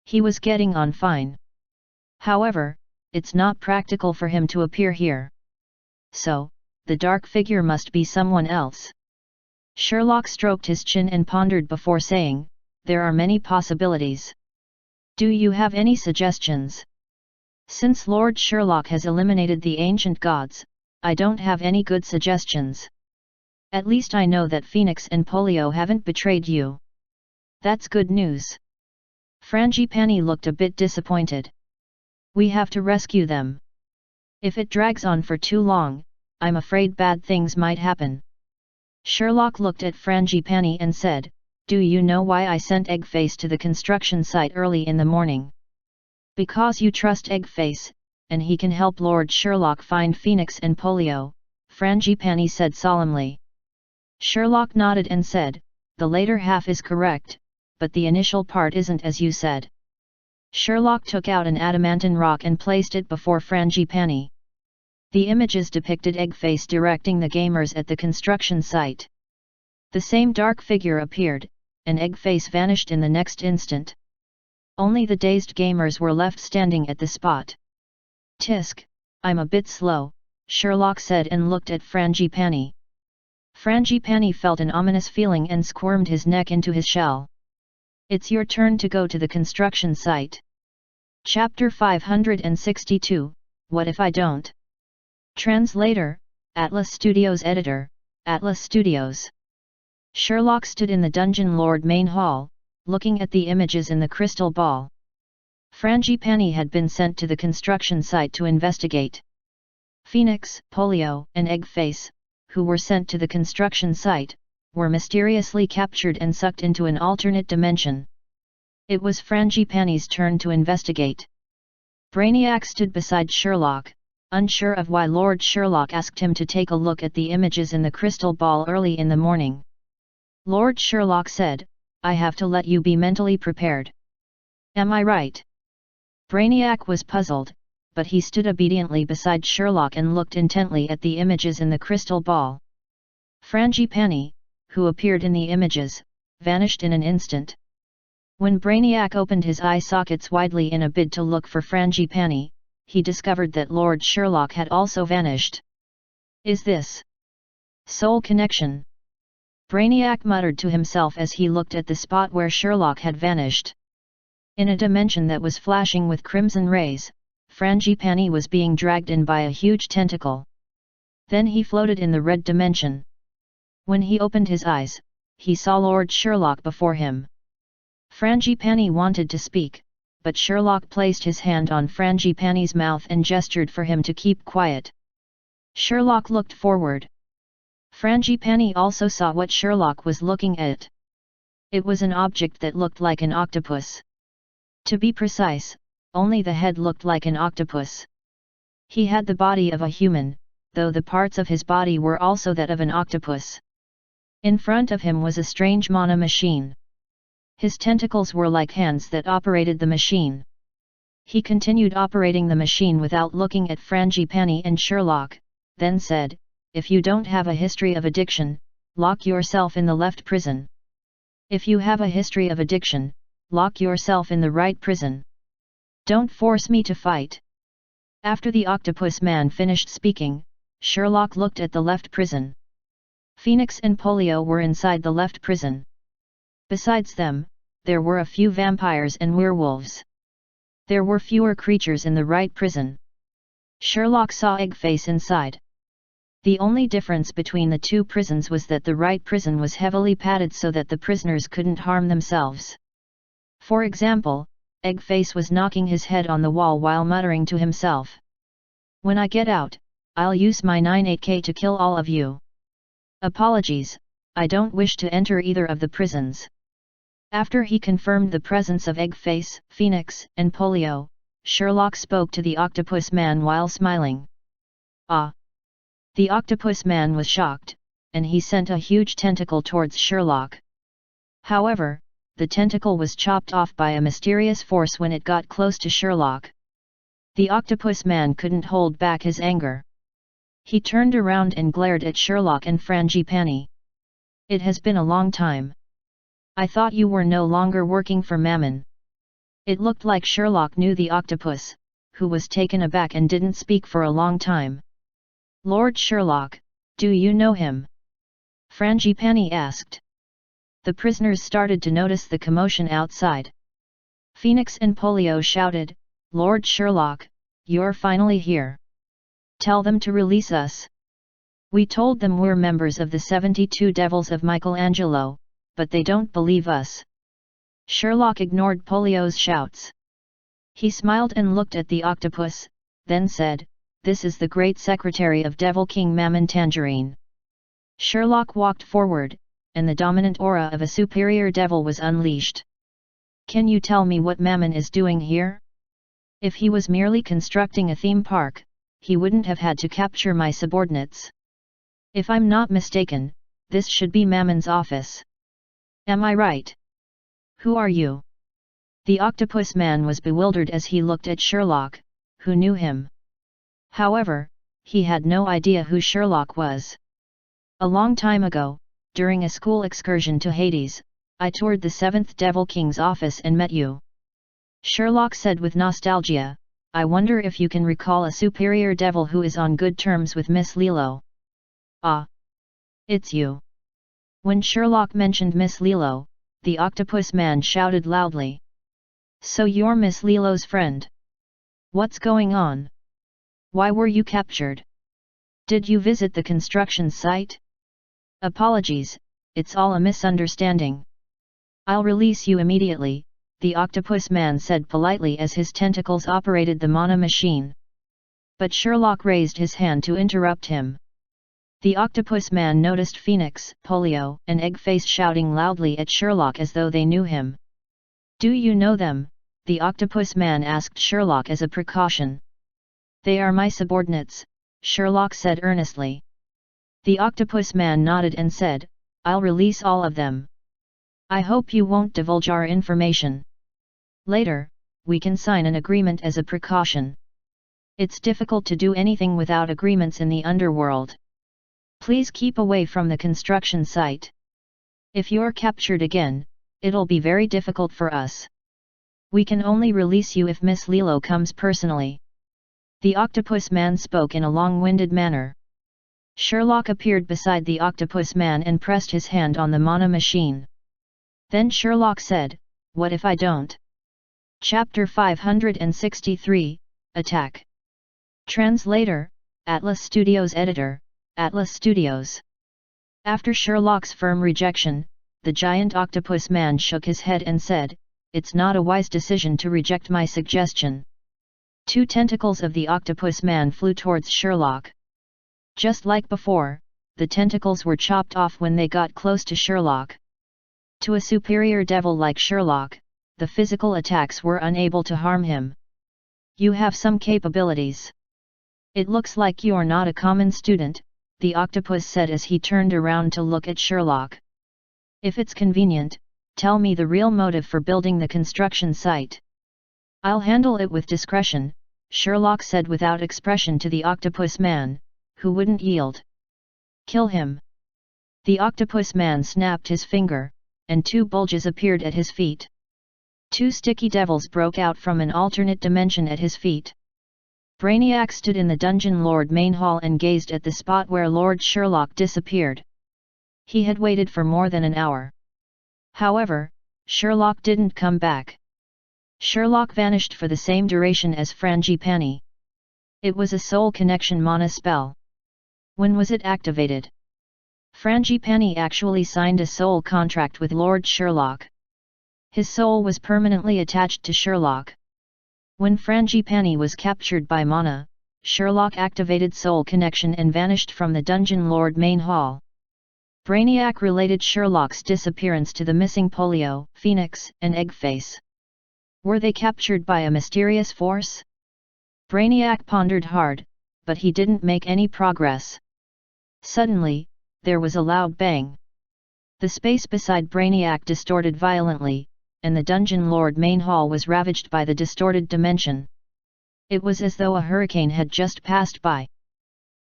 He was getting on fine. However, it's not practical for him to appear here. So, the dark figure must be someone else. Sherlock stroked his chin and pondered before saying, there are many possibilities. Do you have any suggestions? Since Lord Sherlock has eliminated the ancient gods, I don't have any good suggestions. At least I know that Phoenix and Polio haven't betrayed you. That's good news. Frangipani looked a bit disappointed. We have to rescue them. If it drags on for too long, I'm afraid bad things might happen. Sherlock looked at Frangipani and said, "Do you know why I sent Eggface to the construction site early in the morning?" "Because you trust Eggface, and he can help Lord Sherlock find Phoenix and Polio," Frangipani said solemnly. Sherlock nodded and said, "The later half is correct, but the initial part isn't as you said." Sherlock took out an adamantine rock and placed it before Frangipani. The images depicted Eggface directing the gamers at the construction site. The same dark figure appeared, and Eggface vanished in the next instant. Only the dazed gamers were left standing at the spot. "Tisk, I'm a bit slow," Sherlock said and looked at Frangipani. Frangipani felt an ominous feeling and squirmed his neck into his shell. "It's your turn to go to the construction site." Chapter 562, What If I Don't? Translator, Atlas Studios Editor, Atlas Studios. Sherlock stood in the Dungeon Lord main hall, looking at the images in the crystal ball. Frangipani had been sent to the construction site to investigate. Phoenix, Polio, and Eggface, who were sent to the construction site, were mysteriously captured and sucked into an alternate dimension. It was Frangipani's turn to investigate. Brainiac stood beside Sherlock, unsure of why Lord Sherlock asked him to take a look at the images in the crystal ball early in the morning. Lord Sherlock said, "I have to let you be mentally prepared. Am I right?" Brainiac was puzzled, but he stood obediently beside Sherlock and looked intently at the images in the crystal ball. Frangipani, who appeared in the images, vanished in an instant. When Brainiac opened his eye sockets widely in a bid to look for Frangipani, he discovered that Lord Sherlock had also vanished. "Is this soul connection?" Brainiac muttered to himself as he looked at the spot where Sherlock had vanished. In a dimension that was flashing with crimson rays, Frangipani was being dragged in by a huge tentacle. Then he floated in the red dimension. When he opened his eyes, he saw Lord Sherlock before him. Frangipani wanted to speak, but Sherlock placed his hand on Frangipani's mouth and gestured for him to keep quiet. Sherlock looked forward. Frangipani also saw what Sherlock was looking at. It was an object that looked like an octopus. To be precise, only the head looked like an octopus. He had the body of a human, though the parts of his body were also that of an octopus. In front of him was a strange mana machine. His tentacles were like hands that operated the machine. He continued operating the machine without looking at Frangipani and Sherlock, then said, "If you don't have a history of addiction, lock yourself in the left prison. If you have a history of addiction, lock yourself in the right prison. Don't force me to fight." After the octopus man finished speaking, Sherlock looked at the left prison. Phoenix and Polio were inside the left prison. Besides them, there were a few vampires and werewolves. There were fewer creatures in the right prison. Sherlock saw Eggface inside. The only difference between the two prisons was that the right prison was heavily padded so that the prisoners couldn't harm themselves. For example, Eggface was knocking his head on the wall while muttering to himself, "When I get out, I'll use my 98K to kill all of you. Apologies, I don't wish to enter either of the prisons." After he confirmed the presence of Eggface, Phoenix, and Polio, Sherlock spoke to the octopus man while smiling. "Ah!" The octopus man was shocked, and he sent a huge tentacle towards Sherlock. However, the tentacle was chopped off by a mysterious force when it got close to Sherlock. The octopus man couldn't hold back his anger. He turned around and glared at Sherlock and Frangipani. "It has been a long time. I thought you were no longer working for Mammon." It looked like Sherlock knew the octopus, who was taken aback and didn't speak for a long time. "Lord Sherlock, do you know him?" Frangipani asked. The prisoners started to notice the commotion outside. Phoenix and Polio shouted, "Lord Sherlock, you're finally here. Tell them to release us. We told them we're members of the 72 Devils of Michelangelo, but they don't believe us." Sherlock ignored Polio's shouts. He smiled and looked at the octopus, then said, "This is the great secretary of Devil King Mammon Tangerine." Sherlock walked forward, and the dominant aura of a superior devil was unleashed. "Can you tell me what Mammon is doing here? If he was merely constructing a theme park, he wouldn't have had to capture my subordinates. If I'm not mistaken, this should be Mammon's office. Am I right? Who are you?" The octopus man was bewildered as he looked at Sherlock, who knew him. However, he had no idea who Sherlock was. "A long time ago, during a school excursion to Hades, I toured the 7th Devil King's office and met you," Sherlock said with nostalgia. "I wonder if you can recall a superior devil who is on good terms with Miss Lilo." "Ah! It's you." When Sherlock mentioned Miss Lilo, the octopus man shouted loudly. "So you're Miss Lilo's friend? What's going on? Why were you captured? Did you visit the construction site?" "Apologies, it's all a misunderstanding. I'll release you immediately," the octopus man said politely as his tentacles operated the mana machine. But Sherlock raised his hand to interrupt him. The octopus man noticed Phoenix, Polio, and Eggface shouting loudly at Sherlock as though they knew him. "Do you know them?" the octopus man asked Sherlock as a precaution. "They are my subordinates," Sherlock said earnestly. The octopus man nodded and said, "I'll release all of them. I hope you won't divulge our information. Later, we can sign an agreement as a precaution. It's difficult to do anything without agreements in the underworld. Please keep away from the construction site. If you're captured again, it'll be very difficult for us. We can only release you if Miss Lilo comes personally." The octopus man spoke in a long-winded manner. Sherlock appeared beside the octopus man and pressed his hand on the mana machine. Then Sherlock said, "What if I don't?" Chapter 563, Attack. Translator, Atlas Studios Editor, Atlas Studios. After Sherlock's firm rejection, the giant octopus man shook his head and said, "It's not a wise decision to reject my suggestion." 2 tentacles of the octopus man flew towards Sherlock. Just like before, the tentacles were chopped off when they got close to Sherlock. To a superior devil like Sherlock, the physical attacks were unable to harm him. "You have some capabilities. It looks like you're not a common student," the octopus said as he turned around to look at Sherlock. "If it's convenient, tell me the real motive for building the construction site." "I'll handle it with discretion," Sherlock said without expression to the octopus man, who wouldn't yield. "Kill him." The octopus man snapped his finger, and 2 bulges appeared at his feet. 2 sticky devils broke out from an alternate dimension at his feet. Brainiac stood in the dungeon Lord main hall and gazed at the spot where Lord Sherlock disappeared. He had waited for more than an hour. However, Sherlock didn't come back. Sherlock vanished for the same duration as Frangipani. It was a soul connection mana spell. When was it activated? Frangipani actually signed a soul contract with Lord Sherlock. His soul was permanently attached to Sherlock. When Frangipani was captured by Mana, Sherlock activated soul connection and vanished from the dungeon Lord main hall. Brainiac related Sherlock's disappearance to the missing Polio, Phoenix, and Eggface. Were they captured by a mysterious force? Brainiac pondered hard, but he didn't make any progress. Suddenly, there was a loud bang. The space beside Brainiac distorted violently, and the dungeon Lord main hall was ravaged by the distorted dimension. It was as though a hurricane had just passed by.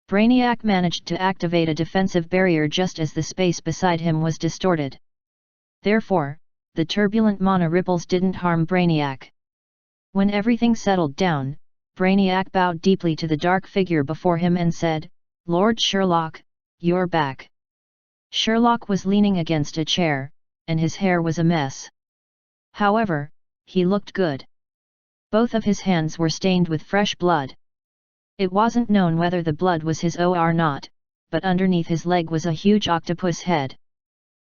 Brainiac managed to activate a defensive barrier just as the space beside him was distorted. Therefore, the turbulent mana ripples didn't harm Brainiac. When everything settled down, Brainiac bowed deeply to the dark figure before him and said, "Lord Sherlock, you're back." Sherlock was leaning against a chair, and his hair was a mess. However, he looked good. Both of his hands were stained with fresh blood. It wasn't known whether the blood was his or not, but underneath his leg was a huge octopus head.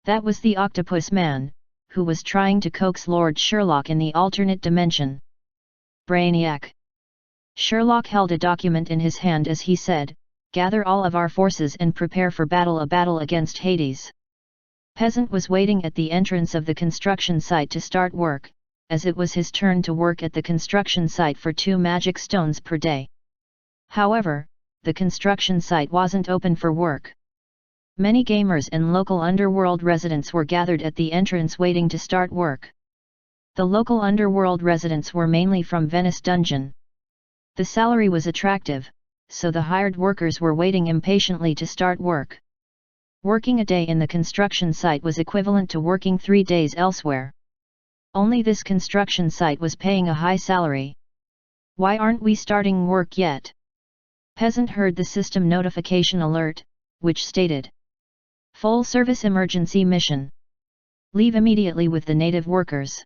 That was the Octopus Man, who was trying to coax Lord Sherlock in the alternate dimension. Brainiac. Sherlock held a document in his hand as he said, "Gather all of our forces and prepare for battle, a battle against Hades." Peasant was waiting at the entrance of the construction site to start work, as it was his turn to work at the construction site for 2 magic stones per day. However, the construction site wasn't open for work. Many gamers and local Underworld residents were gathered at the entrance waiting to start work. The local Underworld residents were mainly from Venice Dungeon. The salary was attractive, so the hired workers were waiting impatiently to start work. Working a day in the construction site was equivalent to working 3 days elsewhere. Only this construction site was paying a high salary. "Why aren't we starting work yet?" Peasant heard the system notification alert, which stated, "Full service emergency mission. Leave immediately with the native workers."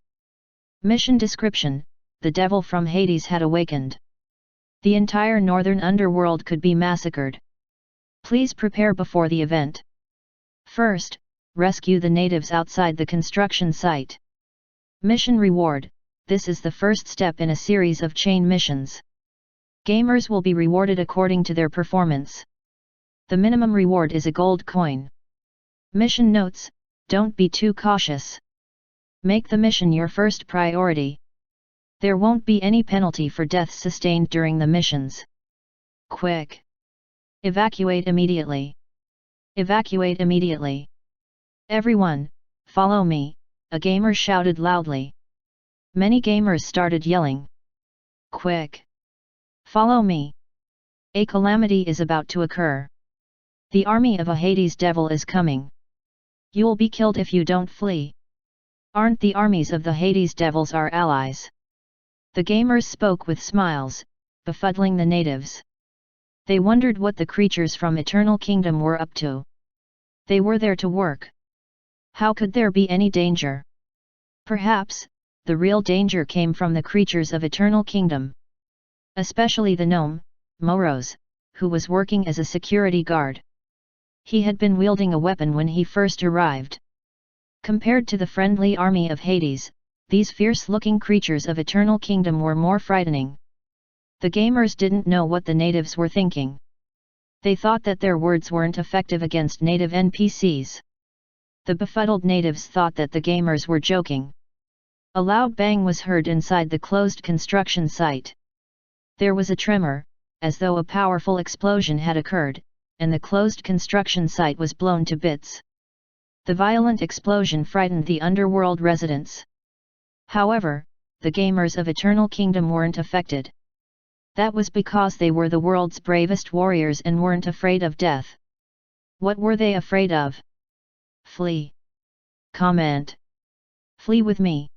Mission description: the devil from Hades had awakened. The entire northern underworld could be massacred. Please prepare before the event. First, rescue the natives outside the construction site. Mission reward: this is the first step in a series of chain missions. Gamers will be rewarded according to their performance. The minimum reward is a gold coin. Mission notes: don't be too cautious. Make the mission your first priority. There won't be any penalty for deaths sustained during the missions. Quick! Evacuate immediately. Evacuate immediately. Everyone, follow me, a gamer shouted loudly. Many gamers started yelling. Quick! Follow me. A calamity is about to occur. The army of a Hades devil is coming. You'll be killed if you don't flee. Aren't the armies of the Hades devils our allies? The gamers spoke with smiles, befuddling the natives. They wondered what the creatures from Eternal Kingdom were up to. They were there to work. How could there be any danger? Perhaps, the real danger came from the creatures of Eternal Kingdom. Especially the gnome, Moros, who was working as a security guard. He had been wielding a weapon when he first arrived. Compared to the friendly army of Hades, these fierce-looking creatures of Eternal Kingdom were more frightening. The gamers didn't know what the natives were thinking. They thought that their words weren't effective against native NPCs. The befuddled natives thought that the gamers were joking. A loud bang was heard inside the closed construction site. There was a tremor, as though a powerful explosion had occurred, and the closed construction site was blown to bits. The violent explosion frightened the underworld residents. However, the gamers of Eternal Kingdom weren't affected. That was because they were the world's bravest warriors and weren't afraid of death. What were they afraid of? Flee. Comment. Flee with me.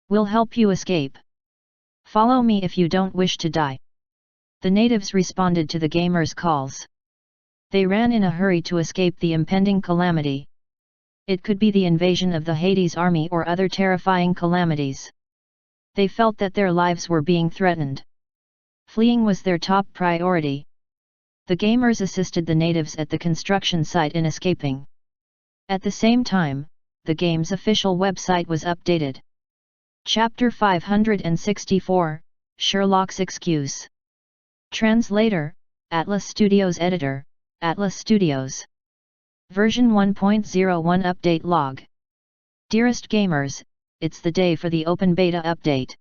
We'll help you escape. Follow me if you don't wish to die. The natives responded to the gamers' calls. They ran in a hurry to escape the impending calamity. It could be the invasion of the Hades army or other terrifying calamities. They felt that their lives were being threatened. Fleeing was their top priority. The gamers assisted the natives at the construction site in escaping. At the same time, the game's official website was updated. Chapter 564, Sherlock's Excuse. Translator, Atlas Studios Editor, Atlas Studios. Version 1.01 Update Log. Dearest gamers, it's the day for the Open Beta update.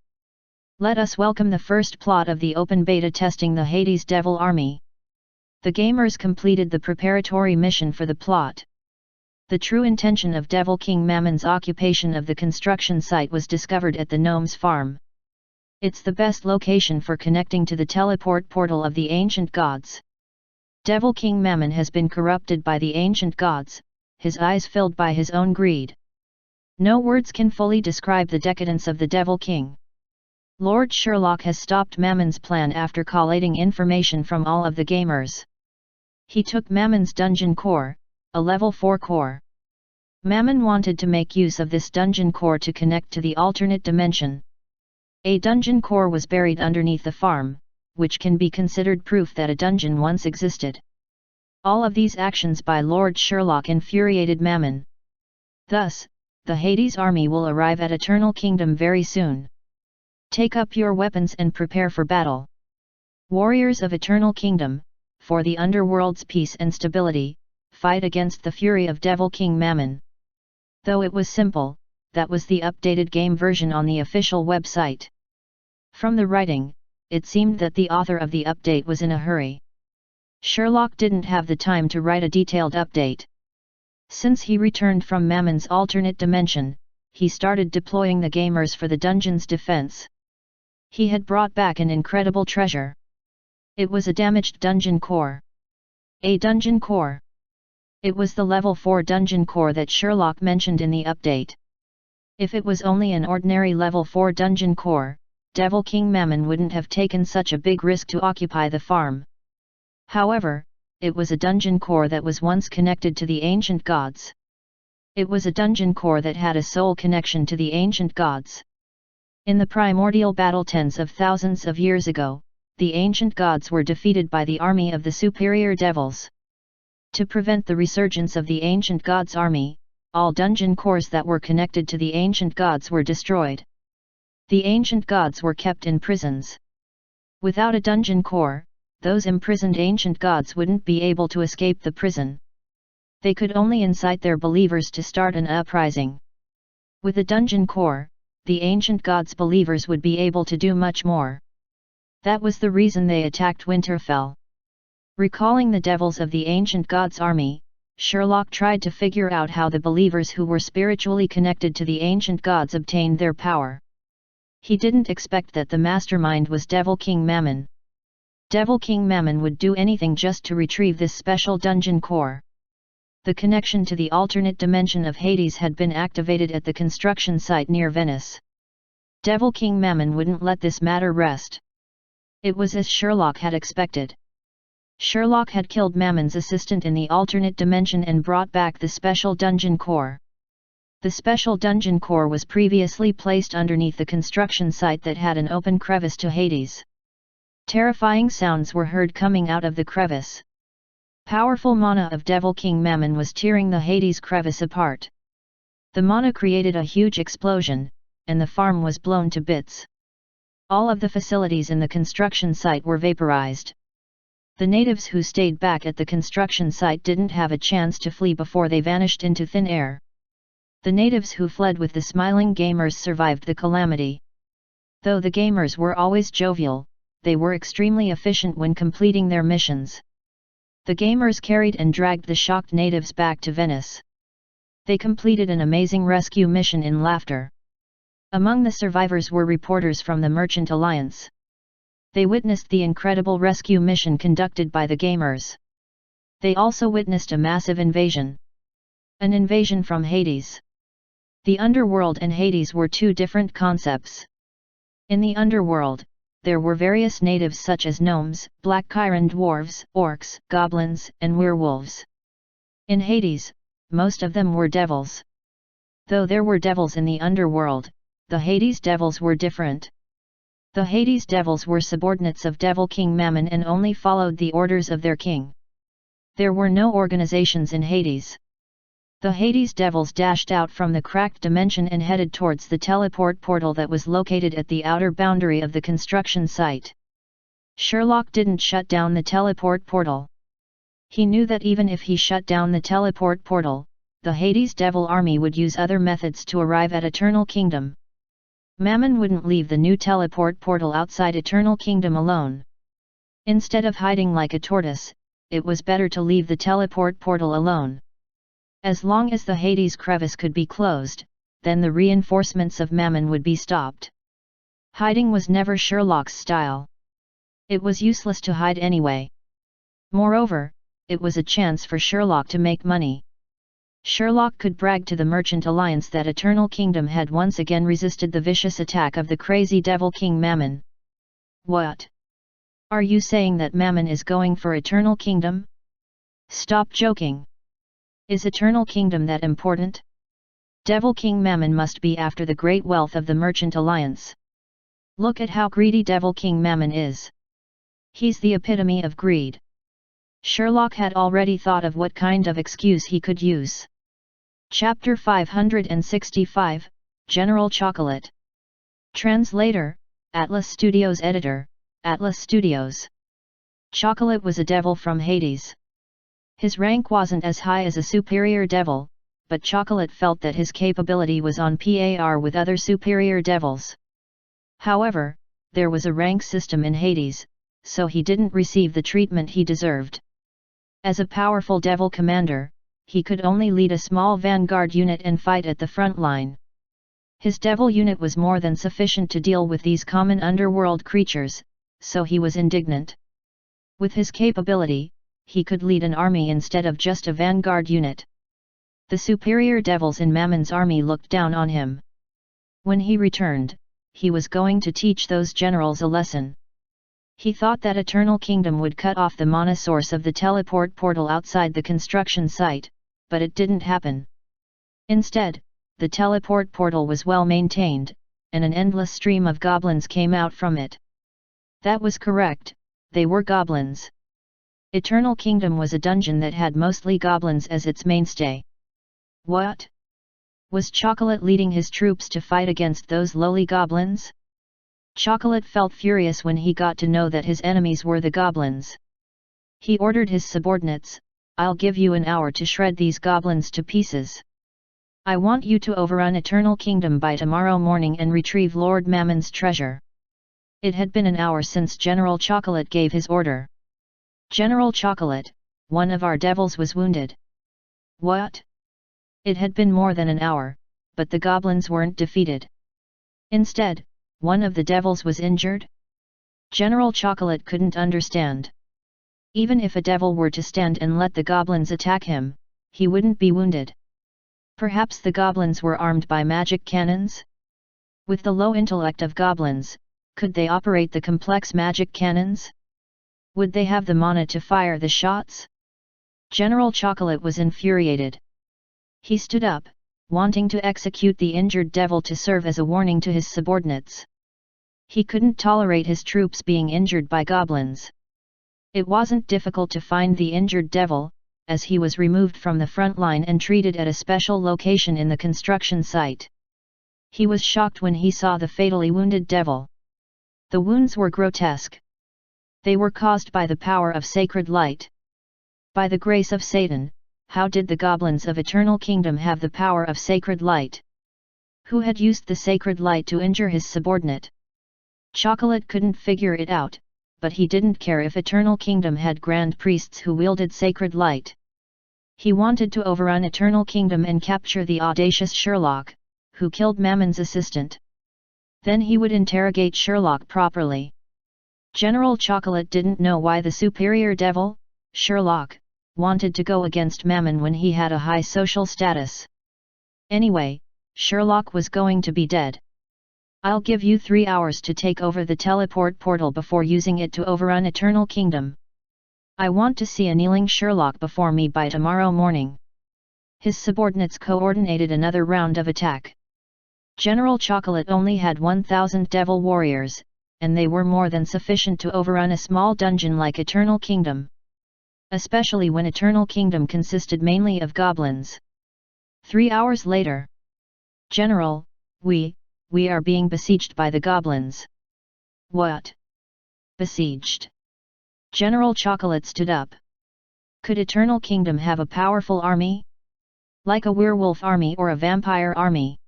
Let us welcome the first plot of the Open Beta testing the Hades Devil Army. The gamers completed the preparatory mission for the plot. The true intention of Devil King Mammon's occupation of the construction site was discovered at the gnome's farm. It's the best location for connecting to the teleport portal of the ancient gods. Devil King Mammon has been corrupted by the ancient gods, his eyes filled by his own greed. No words can fully describe the decadence of the Devil King. Lord Sherlock has stopped Mammon's plan after collating information from all of the gamers. He took Mammon's dungeon core, a level 4 core. Mammon wanted to make use of this dungeon core to connect to the alternate dimension. A dungeon core was buried underneath the farm, which can be considered proof that a dungeon once existed. All of these actions by Lord Sherlock infuriated Mammon. Thus, the Hades army will arrive at Eternal Kingdom very soon. Take up your weapons and prepare for battle. Warriors of Eternal Kingdom, for the Underworld's peace and stability, fight against the fury of Devil King Mammon. Though it was simple, that was the updated game version on the official website. From the writing, it seemed that the author of the update was in a hurry. Sherlock didn't have the time to write a detailed update. Since he returned from Mammon's alternate dimension, he started deploying the gamers for the dungeon's defense. He had brought back an incredible treasure. It was a damaged dungeon core. A dungeon core. It was the level 4 dungeon core that Sherlock mentioned in the update. If it was only an ordinary level 4 dungeon core, Devil King Mammon wouldn't have taken such a big risk to occupy the farm. However, it was a dungeon core that was once connected to the ancient gods. It was a dungeon core that had a soul connection to the ancient gods. In the primordial battle tens of thousands of years ago, the ancient gods were defeated by the army of the superior devils. To prevent the resurgence of the ancient gods' army, all dungeon cores that were connected to the ancient gods were destroyed. The ancient gods were kept in prisons. Without a dungeon core, those imprisoned ancient gods wouldn't be able to escape the prison. They could only incite their believers to start an uprising. With a dungeon core, the ancient gods' believers would be able to do much more. That was the reason they attacked Winterfell. Recalling the devils of the ancient gods' army, Sherlock tried to figure out how the believers who were spiritually connected to the ancient gods obtained their power. He didn't expect that the mastermind was Devil King Mammon. Devil King Mammon would do anything just to retrieve this special dungeon core. The connection to the alternate dimension of Hades had been activated at the construction site near Venice. Devil King Mammon wouldn't let this matter rest. It was as Sherlock had expected. Sherlock had killed Mammon's assistant in the alternate dimension and brought back the special dungeon core. The special dungeon core was previously placed underneath the construction site that had an open crevice to Hades. Terrifying sounds were heard coming out of the crevice. Powerful mana of Devil King Mammon was tearing the Hades crevice apart. The mana created a huge explosion, and the farm was blown to bits. All of the facilities in the construction site were vaporized. The natives who stayed back at the construction site didn't have a chance to flee before they vanished into thin air. The natives who fled with the smiling gamers survived the calamity. Though the gamers were always jovial, they were extremely efficient when completing their missions. The gamers carried and dragged the shocked natives back to Venice. They completed an amazing rescue mission in laughter. Among the survivors were reporters from the Merchant Alliance. They witnessed the incredible rescue mission conducted by the gamers. They also witnessed a massive invasion. An invasion from Hades. The Underworld and Hades were two different concepts. In the Underworld, there were various natives such as gnomes, black Chiron dwarves, orcs, goblins, and werewolves. In Hades, most of them were devils. Though there were devils in the Underworld, the Hades devils were different. The Hades devils were subordinates of Devil King Mammon and only followed the orders of their king. There were no organizations in Hades. The Hades devils dashed out from the cracked dimension and headed towards the teleport portal that was located at the outer boundary of the construction site. Sherlock didn't shut down the teleport portal. He knew that even if he shut down the teleport portal, the Hades devil army would use other methods to arrive at Eternal Kingdom. Mammon wouldn't leave the new teleport portal outside Eternal Kingdom alone. Instead of hiding like a tortoise, it was better to leave the teleport portal alone. As long as the Hades crevice could be closed, then the reinforcements of Mammon would be stopped. Hiding was never Sherlock's style. It was useless to hide anyway. Moreover, it was a chance for Sherlock to make money. Sherlock could brag to the Merchant Alliance that Eternal Kingdom had once again resisted the vicious attack of the crazy Devil King Mammon. What? Are you saying that Mammon is going for Eternal Kingdom? Stop joking. Is Eternal Kingdom that important? Devil King Mammon must be after the great wealth of the Merchant Alliance. Look at how greedy Devil King Mammon is. He's the epitome of greed. Sherlock had already thought of what kind of excuse he could use. Chapter 565, General Chocolate. Translator, Atlas Studios. Editor, Atlas Studios. Chocolate was a devil from Hades. His rank wasn't as high as a superior devil, but Chocolate felt that his capability was on par with other superior devils. However, there was a rank system in Hades, so he didn't receive the treatment he deserved. As a powerful devil commander, he could only lead a small vanguard unit and fight at the front line. His devil unit was more than sufficient to deal with these common underworld creatures, so he was indignant. With his capability, he could lead an army instead of just a vanguard unit. The superior devils in Mammon's army looked down on him. When he returned, he was going to teach those generals a lesson. He thought that Eternal Kingdom would cut off the mana source of the teleport portal outside the construction site, but it didn't happen. Instead, the teleport portal was well maintained, and an endless stream of goblins came out from it. That was correct, they were goblins. Eternal Kingdom was a dungeon that had mostly goblins as its mainstay. What? Was Chocolate leading his troops to fight against those lowly goblins? Chocolate felt furious when he got to know that his enemies were the goblins. He ordered his subordinates, "I'll give you an hour to shred these goblins to pieces. I want you to overrun Eternal Kingdom by tomorrow morning and retrieve Lord Mammon's treasure." It had been an hour since General Chocolate gave his order. "General Chocolate, one of our devils was wounded." What? It had been more than an hour, but the goblins weren't defeated. Instead, one of the devils was injured? General Chocolate couldn't understand. Even if a devil were to stand and let the goblins attack him, he wouldn't be wounded. Perhaps the goblins were armed by magic cannons? With the low intellect of goblins, could they operate the complex magic cannons? Would they have the mana to fire the shots? General Chocolate was infuriated. He stood up, wanting to execute the injured devil to serve as a warning to his subordinates. He couldn't tolerate his troops being injured by goblins. It wasn't difficult to find the injured devil, as he was removed from the front line and treated at a special location in the construction site. He was shocked when he saw the fatally wounded devil. The wounds were grotesque. They were caused by the power of sacred light. By the grace of Satan, how did the goblins of Eternal Kingdom have the power of sacred light? Who had used the sacred light to injure his subordinate? Chocolate couldn't figure it out, but he didn't care if Eternal Kingdom had grand priests who wielded sacred light. He wanted to overrun Eternal Kingdom and capture the audacious Sherlock, who killed Mammon's assistant. Then he would interrogate Sherlock properly. General Chocolate didn't know why the superior devil, Sherlock, wanted to go against Mammon when he had a high social status. Anyway, Sherlock was going to be dead. "I'll give you 3 hours to take over the teleport portal before using it to overrun Eternal Kingdom. I want to see a kneeling Sherlock before me by tomorrow morning." His subordinates coordinated another round of attack. General Chocolate only had 1,000 devil warriors, and they were more than sufficient to overrun a small dungeon like Eternal Kingdom. Especially when Eternal Kingdom consisted mainly of goblins. 3 hours later. "General, we are being besieged by the goblins." "What? Besieged?" General Chocolate stood up. Could Eternal Kingdom have a powerful army? Like a werewolf army or a vampire army?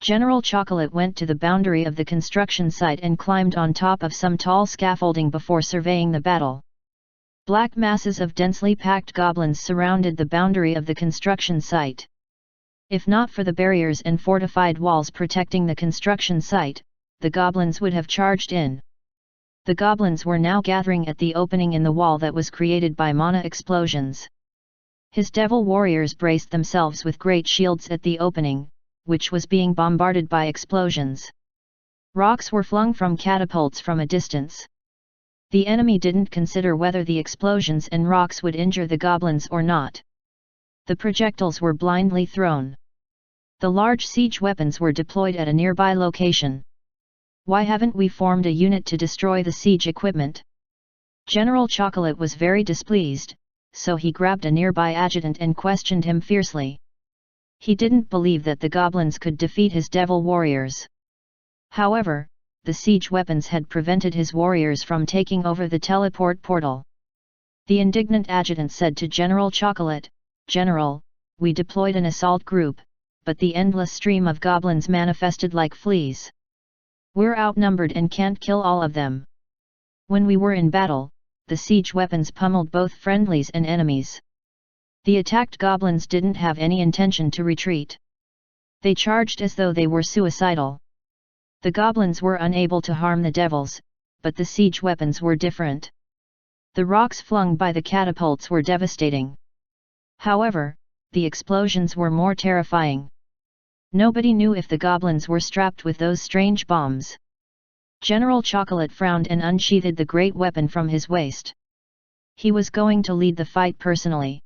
General Chocolate went to the boundary of the construction site and climbed on top of some tall scaffolding before surveying the battle. Black masses of densely packed goblins surrounded the boundary of the construction site. If not for the barriers and fortified walls protecting the construction site, the goblins would have charged in. The goblins were now gathering at the opening in the wall that was created by mana explosions. His devil warriors braced themselves with great shields at the opening, which was being bombarded by explosions. Rocks were flung from catapults from a distance. The enemy didn't consider whether the explosions and rocks would injure the goblins or not. The projectiles were blindly thrown. The large siege weapons were deployed at a nearby location. Why haven't we formed a unit to destroy the siege equipment? General Chocolate was very displeased, so he grabbed a nearby adjutant and questioned him fiercely. He didn't believe that the goblins could defeat his devil warriors. However, the siege weapons had prevented his warriors from taking over the teleport portal. The indignant adjutant said to General Chocolate, "General, we deployed an assault group, but the endless stream of goblins manifested like fleas. We're outnumbered and can't kill all of them. When we were in battle, the siege weapons pummeled both friendlies and enemies. The attacked goblins didn't have any intention to retreat. They charged as though they were suicidal. The goblins were unable to harm the devils, but the siege weapons were different. The rocks flung by the catapults were devastating. However, the explosions were more terrifying. Nobody knew if the goblins were strapped with those strange bombs." General Chocolate frowned and unsheathed the great weapon from his waist. He was going to lead the fight personally.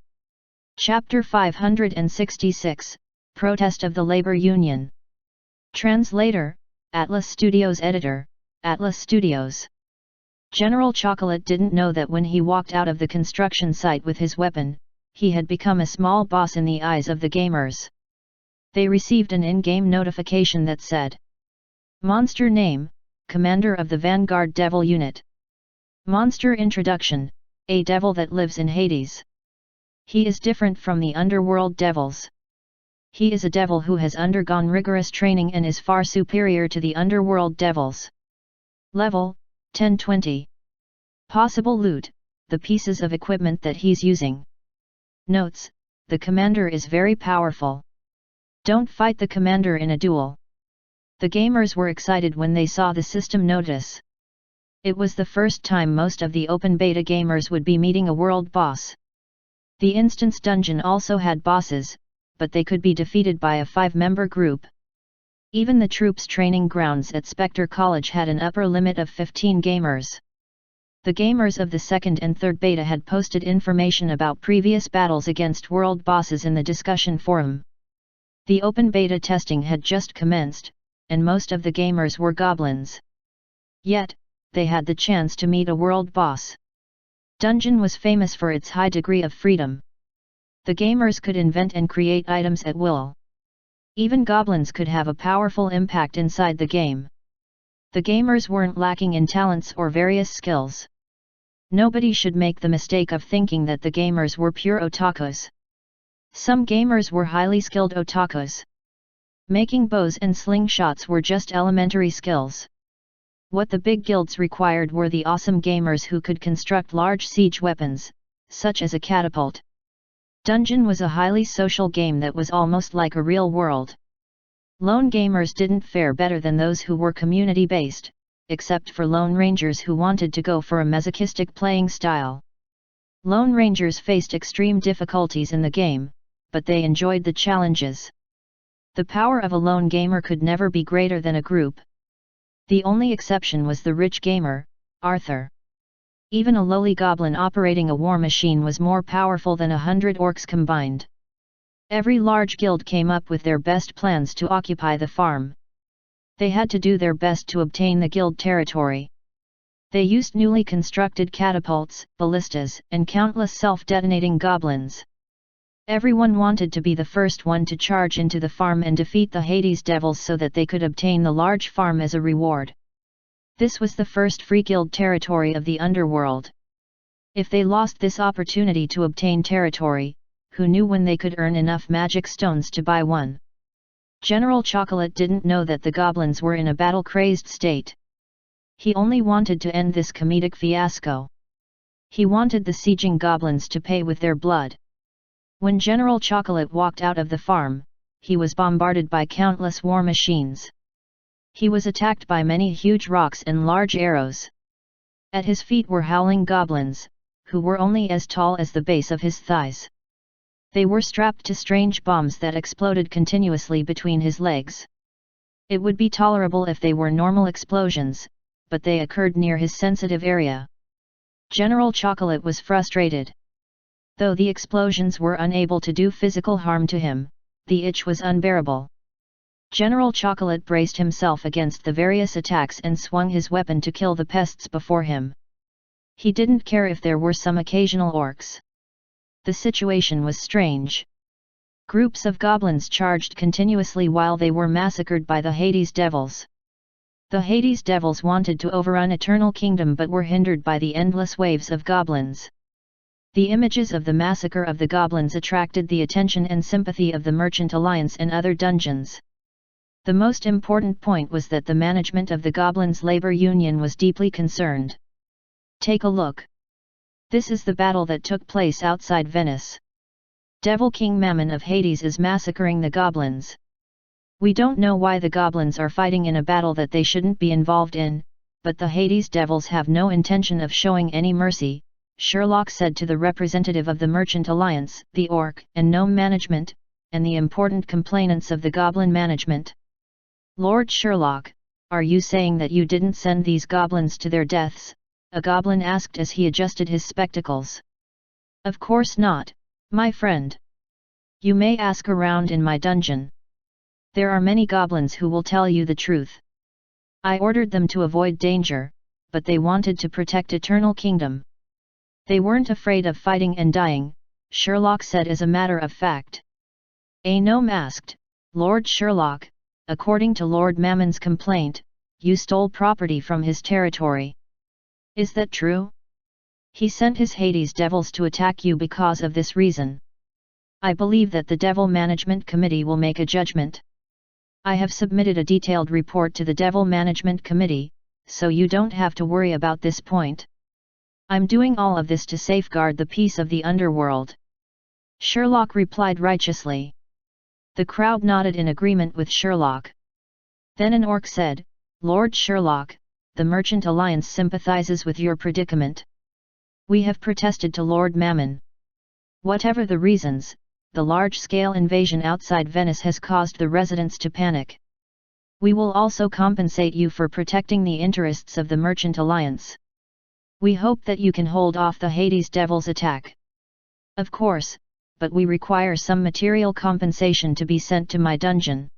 Chapter 566, Protest of the Labor Union. Translator, Atlas Studios Editor, Atlas Studios. General Chocolate didn't know that when he walked out of the construction site with his weapon, he had become a small boss in the eyes of the gamers. They received an in-game notification that said, "Monster name, Commander of the Vanguard Devil Unit. Monster introduction, a devil that lives in Hades. He is different from the Underworld devils. He is a devil who has undergone rigorous training and is far superior to the Underworld devils. Level, 1020. Possible loot, the pieces of equipment that he's using. Notes, the commander is very powerful. Don't fight the commander in a duel." The gamers were excited when they saw the system notice. It was the first time most of the open beta gamers would be meeting a world boss. The instance dungeon also had bosses, but they could be defeated by a 5-member group. Even the troops training grounds at Spectre College had an upper limit of 15 gamers. The gamers of the second and third beta had posted information about previous battles against world bosses in the discussion forum. The open beta testing had just commenced, and most of the gamers were goblins. Yet, they had the chance to meet a world boss. Dungeon was famous for its high degree of freedom. The gamers could invent and create items at will. Even goblins could have a powerful impact inside the game. The gamers weren't lacking in talents or various skills. Nobody should make the mistake of thinking that the gamers were pure otakus. Some gamers were highly skilled otakus. Making bows and slingshots were just elementary skills. What the big guilds required were the awesome gamers who could construct large siege weapons, such as a catapult. Dungeon was a highly social game that was almost like a real world. Lone gamers didn't fare better than those who were community-based, except for Lone Rangers who wanted to go for a masochistic playing style. Lone Rangers faced extreme difficulties in the game, but they enjoyed the challenges. The power of a lone gamer could never be greater than a group. The only exception was the rich gamer, Arthur. Even a lowly goblin operating a war machine was more powerful than 100 orcs combined. Every large guild came up with their best plans to occupy the farm. They had to do their best to obtain the guild territory. They used newly constructed catapults, ballistas, and countless self-detonating goblins. Everyone wanted to be the first one to charge into the farm and defeat the Hades devils so that they could obtain the large farm as a reward. This was the first free guild territory of the Underworld. If they lost this opportunity to obtain territory, who knew when they could earn enough magic stones to buy one? General Chocolate didn't know that the goblins were in a battle-crazed state. He only wanted to end this comedic fiasco. He wanted the sieging goblins to pay with their blood. When General Chocolate walked out of the farm, he was bombarded by countless war machines. He was attacked by many huge rocks and large arrows. At his feet were howling goblins, who were only as tall as the base of his thighs. They were strapped to strange bombs that exploded continuously between his legs. It would be tolerable if they were normal explosions, but they occurred near his sensitive area. General Chocolate was frustrated. Though the explosions were unable to do physical harm to him, the itch was unbearable. General Chocolate braced himself against the various attacks and swung his weapon to kill the pests before him. He didn't care if there were some occasional orcs. The situation was strange. Groups of goblins charged continuously while they were massacred by the Hades Devils. The Hades Devils wanted to overrun Eternal Kingdom but were hindered by the endless waves of goblins. The images of the massacre of the goblins attracted the attention and sympathy of the Merchant Alliance and other dungeons. The most important point was that the management of the Goblins' labor union was deeply concerned. Take a look. This is the battle that took place outside Venice. Devil King Mammon of Hades is massacring the goblins. We don't know why the goblins are fighting in a battle that they shouldn't be involved in, but the Hades Devils have no intention of showing any mercy, Sherlock said to the representative of the Merchant Alliance, the Orc and Gnome management, and the important complainants of the Goblin management. Lord Sherlock, are you saying that you didn't send these goblins to their deaths? A goblin asked as he adjusted his spectacles. Of course not, my friend. You may ask around in my dungeon. There are many goblins who will tell you the truth. I ordered them to avoid danger, but they wanted to protect Eternal Kingdom. They weren't afraid of fighting and dying, Sherlock said as a matter of fact. A gnome asked, Lord Sherlock, according to Lord Mammon's complaint, you stole property from his territory. Is that true? He sent his Hades Devils to attack you because of this reason. I believe that the Devil Management Committee will make a judgment. I have submitted a detailed report to the Devil Management Committee, so you don't have to worry about this point. I'm doing all of this to safeguard the peace of the Underworld. Sherlock replied righteously. The crowd nodded in agreement with Sherlock. Then an orc said, Lord Sherlock, the Merchant Alliance sympathizes with your predicament. We have protested to Lord Mammon. Whatever the reasons, the large-scale invasion outside Venice has caused the residents to panic. We will also compensate you for protecting the interests of the Merchant Alliance. We hope that you can hold off the Hades Devils' attack. Of course, but we require some material compensation to be sent to my dungeon.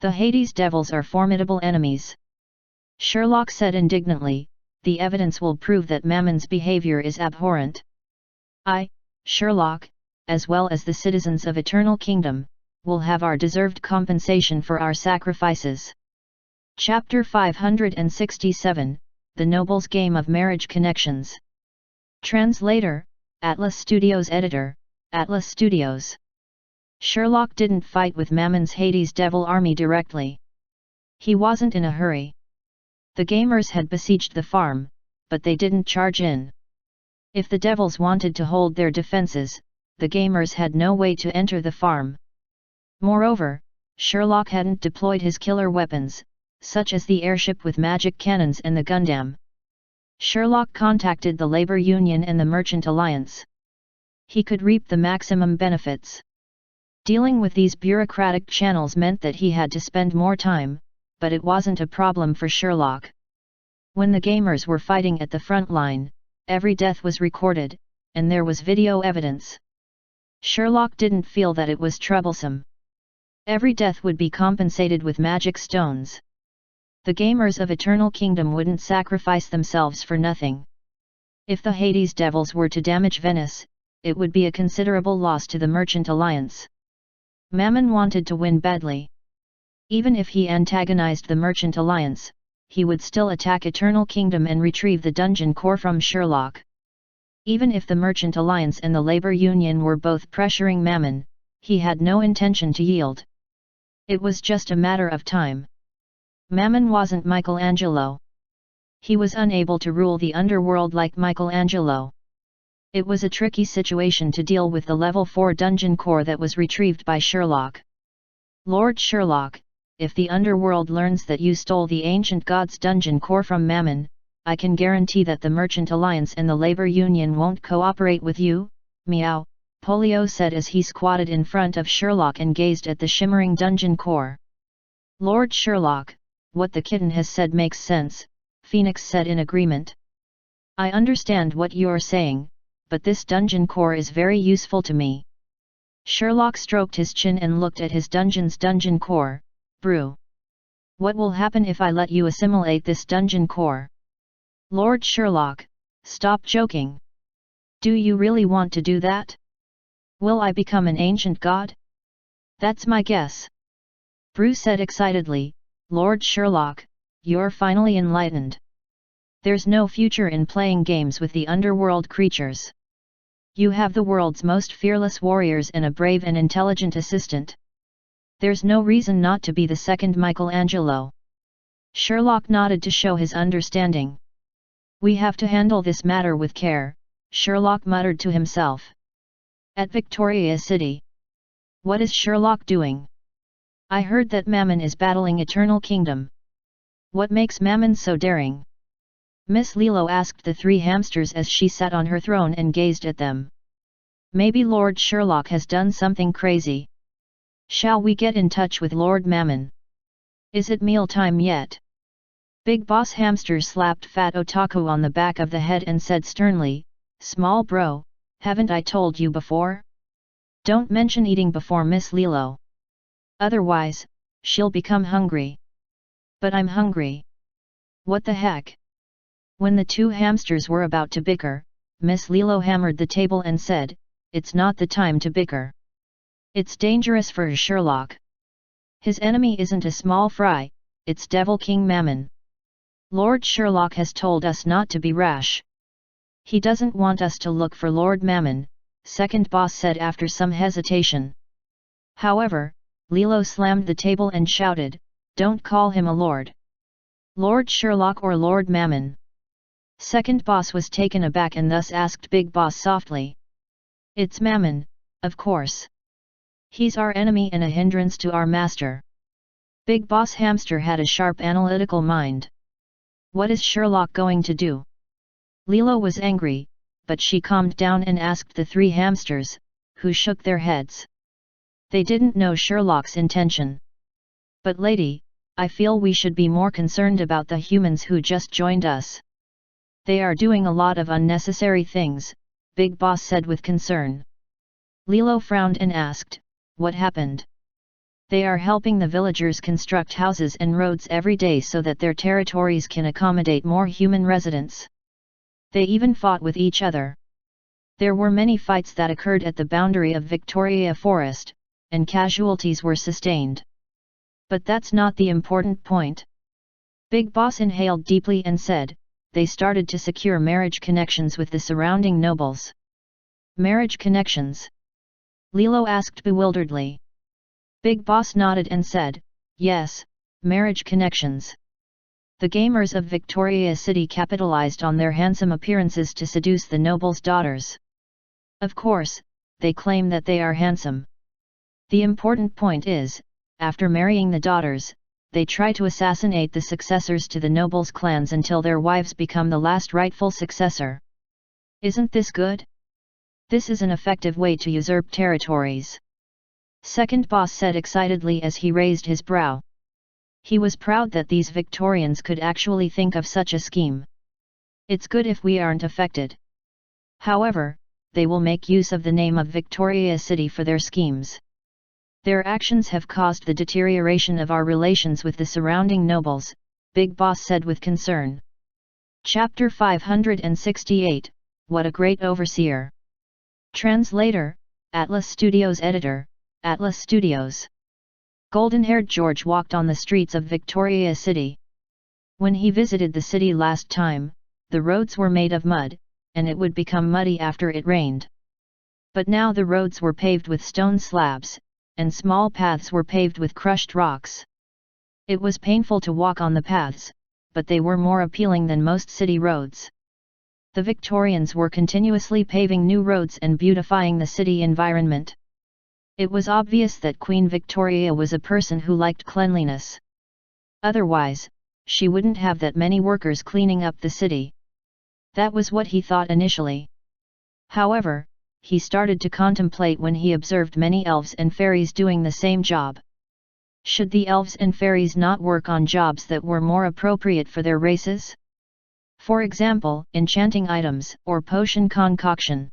The Hades Devils are formidable enemies. Sherlock said indignantly, the evidence will prove that Mammon's behavior is abhorrent. I, Sherlock, as well as the citizens of Eternal Kingdom, will have our deserved compensation for our sacrifices. Chapter 567, The Noble's Game of Marriage Connections. Translator, Atlas Studios Editor, Atlas Studios. Sherlock didn't fight with Mammon's Hades Devil army directly. He wasn't in a hurry. The gamers had besieged the farm, but they didn't charge in. If the devils wanted to hold their defenses, the gamers had no way to enter the farm. Moreover, Sherlock hadn't deployed his killer weapons, such as the airship with magic cannons and the Gundam. Sherlock contacted the labor union and the Merchant Alliance. He could reap the maximum benefits. Dealing with these bureaucratic channels meant that he had to spend more time, but it wasn't a problem for Sherlock. When the gamers were fighting at the front line, every death was recorded, and there was video evidence. Sherlock didn't feel that it was troublesome. Every death would be compensated with magic stones. The gamers of Eternal Kingdom wouldn't sacrifice themselves for nothing. If the Hades Devils were to damage Venice, it would be a considerable loss to the Merchant Alliance. Mammon wanted to win badly. Even if he antagonized the Merchant Alliance, he would still attack Eternal Kingdom and retrieve the dungeon core from Sherlock. Even if the Merchant Alliance and the Labor Union were both pressuring Mammon, he had no intention to yield. It was just a matter of time. Mammon wasn't Michelangelo. He was unable to rule the underworld like Michelangelo. It was a tricky situation to deal with the level 4 dungeon core that was retrieved by Sherlock. Lord Sherlock, if the underworld learns that you stole the ancient god's dungeon core from Mammon, I can guarantee that the Merchant Alliance and the Labor Union won't cooperate with you. Meow, Polio said as he squatted in front of Sherlock and gazed at the shimmering dungeon core. Lord Sherlock, what the kitten has said makes sense, Phoenix said in agreement. I understand what you're saying, but this dungeon core is very useful to me. Sherlock stroked his chin and looked at his dungeon's dungeon core, Brew. What will happen if I let you assimilate this dungeon core? Lord Sherlock, stop joking. Do you really want to do that? Will I become an ancient god? That's my guess. Brew said excitedly, Lord Sherlock, you're finally enlightened. There's no future in playing games with the underworld creatures. You have the world's most fearless warriors and a brave and intelligent assistant. There's no reason not to be the second Michelangelo. Sherlock nodded to show his understanding. We have to handle this matter with care, Sherlock muttered to himself. At Victoria City. What is Sherlock doing? I heard that Mammon is battling Eternal Kingdom. What makes Mammon so daring? Miss Lilo asked the three hamsters as she sat on her throne and gazed at them. Maybe Lord Sherlock has done something crazy. Shall we get in touch with Lord Mammon? Is it mealtime yet? Big Boss Hamster slapped Fat Otaku on the back of the head and said sternly, Small bro, haven't I told you before? Don't mention eating before Miss Lilo. Otherwise, she'll become hungry. But I'm hungry. What the heck? When the two hamsters were about to bicker, Miss Lilo hammered the table and said, It's not the time to bicker. It's dangerous for Sherlock. His enemy isn't a small fry, it's Devil King Mammon. Lord Sherlock has told us not to be rash. He doesn't want us to look for Lord Mammon, second boss said after some hesitation. However, Lilo slammed the table and shouted, Don't call him a lord. Lord Sherlock or Lord Mammon? Second boss was taken aback and thus asked Big Boss softly. It's Mammon, of course. He's our enemy and a hindrance to our master. Big Boss Hamster had a sharp analytical mind. What is Sherlock going to do? Lilo was angry, but she calmed down and asked the three hamsters, who shook their heads. They didn't know Sherlock's intention. But lady, I feel we should be more concerned about the humans who just joined us. They are doing a lot of unnecessary things, Big Boss said with concern. Lilo frowned and asked, What happened? They are helping the villagers construct houses and roads every day so that their territories can accommodate more human residents. They even fought with each other. There were many fights that occurred at the boundary of Victoria Forest, and casualties were sustained. But that's not the important point. Big Boss inhaled deeply and said, They started to secure marriage connections with the surrounding nobles. Marriage connections? Lilo asked bewilderedly. Big Boss nodded and said, Yes, marriage connections. The gamers of Victoria City capitalized on their handsome appearances to seduce the nobles' daughters. Of course, they claim that they are handsome. The important point is, after marrying the daughters, they try to assassinate the successors to the nobles' clans until their wives become the last rightful successor. Isn't this good? This is an effective way to usurp territories. Second Boss said excitedly as he raised his brow. He was proud that these Victorians could actually think of such a scheme. It's good if we aren't affected. However, they will make use of the name of Victoria City for their schemes. Their actions have caused the deterioration of our relations with the surrounding nobles, Big Boss said with concern. Chapter 568, What a Great Overseer. Translator, Atlas Studios Editor, Atlas Studios. Golden-haired George walked on the streets of Victoria City. When he visited the city last time, the roads were made of mud, and it would become muddy after it rained. But now the roads were paved with stone slabs, and small paths were paved with crushed rocks. It was painful to walk on the paths, but they were more appealing than most city roads. The Victorians were continuously paving new roads and beautifying the city environment. It was obvious that Queen Victoria was a person who liked cleanliness. Otherwise, she wouldn't have that many workers cleaning up the city. That was what he thought initially. However, he started to contemplate when he observed many elves and fairies doing the same job. Should the elves and fairies not work on jobs that were more appropriate for their races? For example, enchanting items or potion concoction.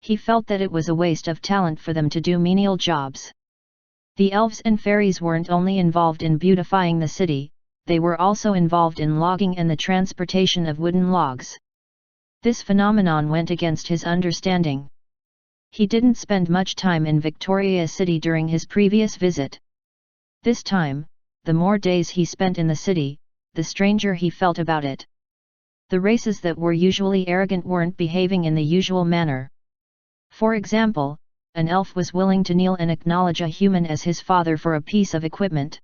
He felt that it was a waste of talent for them to do menial jobs. The elves and fairies weren't only involved in beautifying the city, they were also involved in logging and the transportation of wooden logs. This phenomenon went against his understanding. He didn't spend much time in Victoria City during his previous visit. This time, the more days he spent in the city, the stranger he felt about it. The races that were usually arrogant weren't behaving in the usual manner. For example, an elf was willing to kneel and acknowledge a human as his father for a piece of equipment.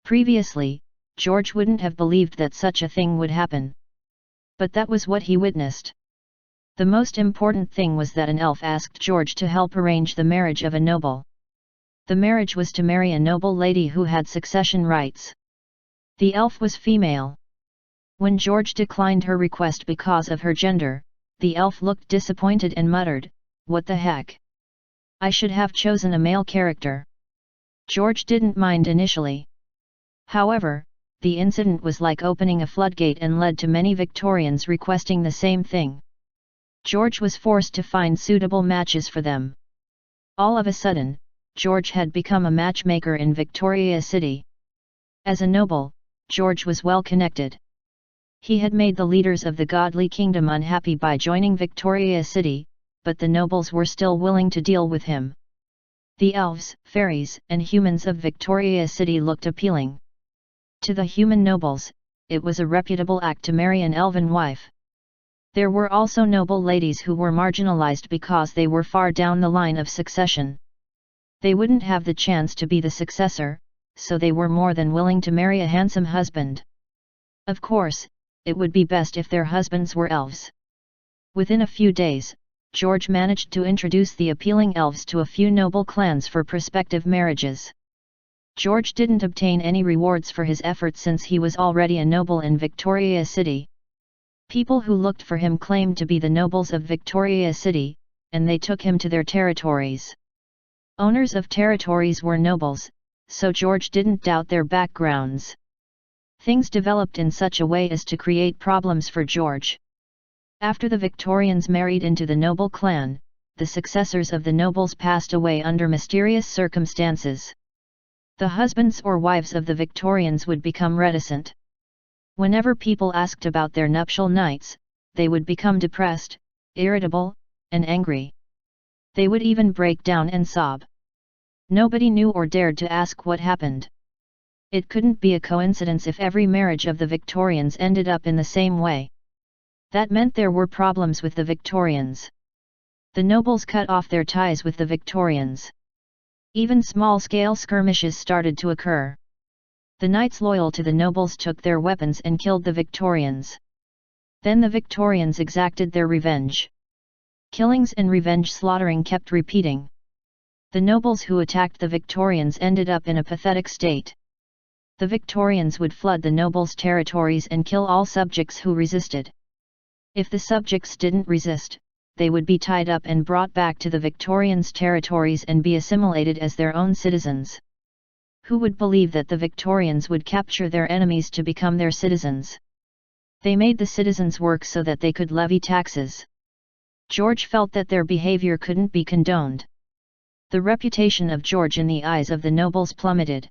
Previously, George wouldn't have believed that such a thing would happen. But that was what he witnessed. The most important thing was that an elf asked George to help arrange the marriage of a noble. The marriage was to marry a noble lady who had succession rights. The elf was female. When George declined her request because of her gender, the elf looked disappointed and muttered, "What the heck? I should have chosen a male character." George didn't mind initially. However, the incident was like opening a floodgate and led to many Victorians requesting the same thing. George was forced to find suitable matches for them. All of a sudden, George had become a matchmaker in Victoria City. As a noble, George was well connected. He had made the leaders of the godly kingdom unhappy by joining Victoria City, but the nobles were still willing to deal with him. The elves, fairies, and humans of Victoria City looked appealing. To the human nobles, it was a reputable act to marry an elven wife. There were also noble ladies who were marginalized because they were far down the line of succession. They wouldn't have the chance to be the successor, so they were more than willing to marry a handsome husband. Of course, it would be best if their husbands were elves. Within a few days, George managed to introduce the appealing elves to a few noble clans for prospective marriages. George didn't obtain any rewards for his efforts since he was already a noble in Victoria City. People who looked for him claimed to be the nobles of Victoria City, and they took him to their territories. Owners of territories were nobles, so George didn't doubt their backgrounds. Things developed in such a way as to create problems for George. After the Victorians married into the noble clan, the successors of the nobles passed away under mysterious circumstances. The husbands or wives of the Victorians would become reticent. Whenever people asked about their nuptial nights, they would become depressed, irritable, and angry. They would even break down and sob. Nobody knew or dared to ask what happened. It couldn't be a coincidence if every marriage of the Victorians ended up in the same way. That meant there were problems with the Victorians. The nobles cut off their ties with the Victorians. Even small-scale skirmishes started to occur. The knights loyal to the nobles took their weapons and killed the Victorians. Then the Victorians exacted their revenge. Killings and revenge slaughtering kept repeating. The nobles who attacked the Victorians ended up in a pathetic state. The Victorians would flood the nobles' territories and kill all subjects who resisted. If the subjects didn't resist, they would be tied up and brought back to the Victorians' territories and be assimilated as their own citizens. Who would believe that the Victorians would capture their enemies to become their citizens? They made the citizens work so that they could levy taxes. George felt that their behavior couldn't be condoned. The reputation of George in the eyes of the nobles plummeted.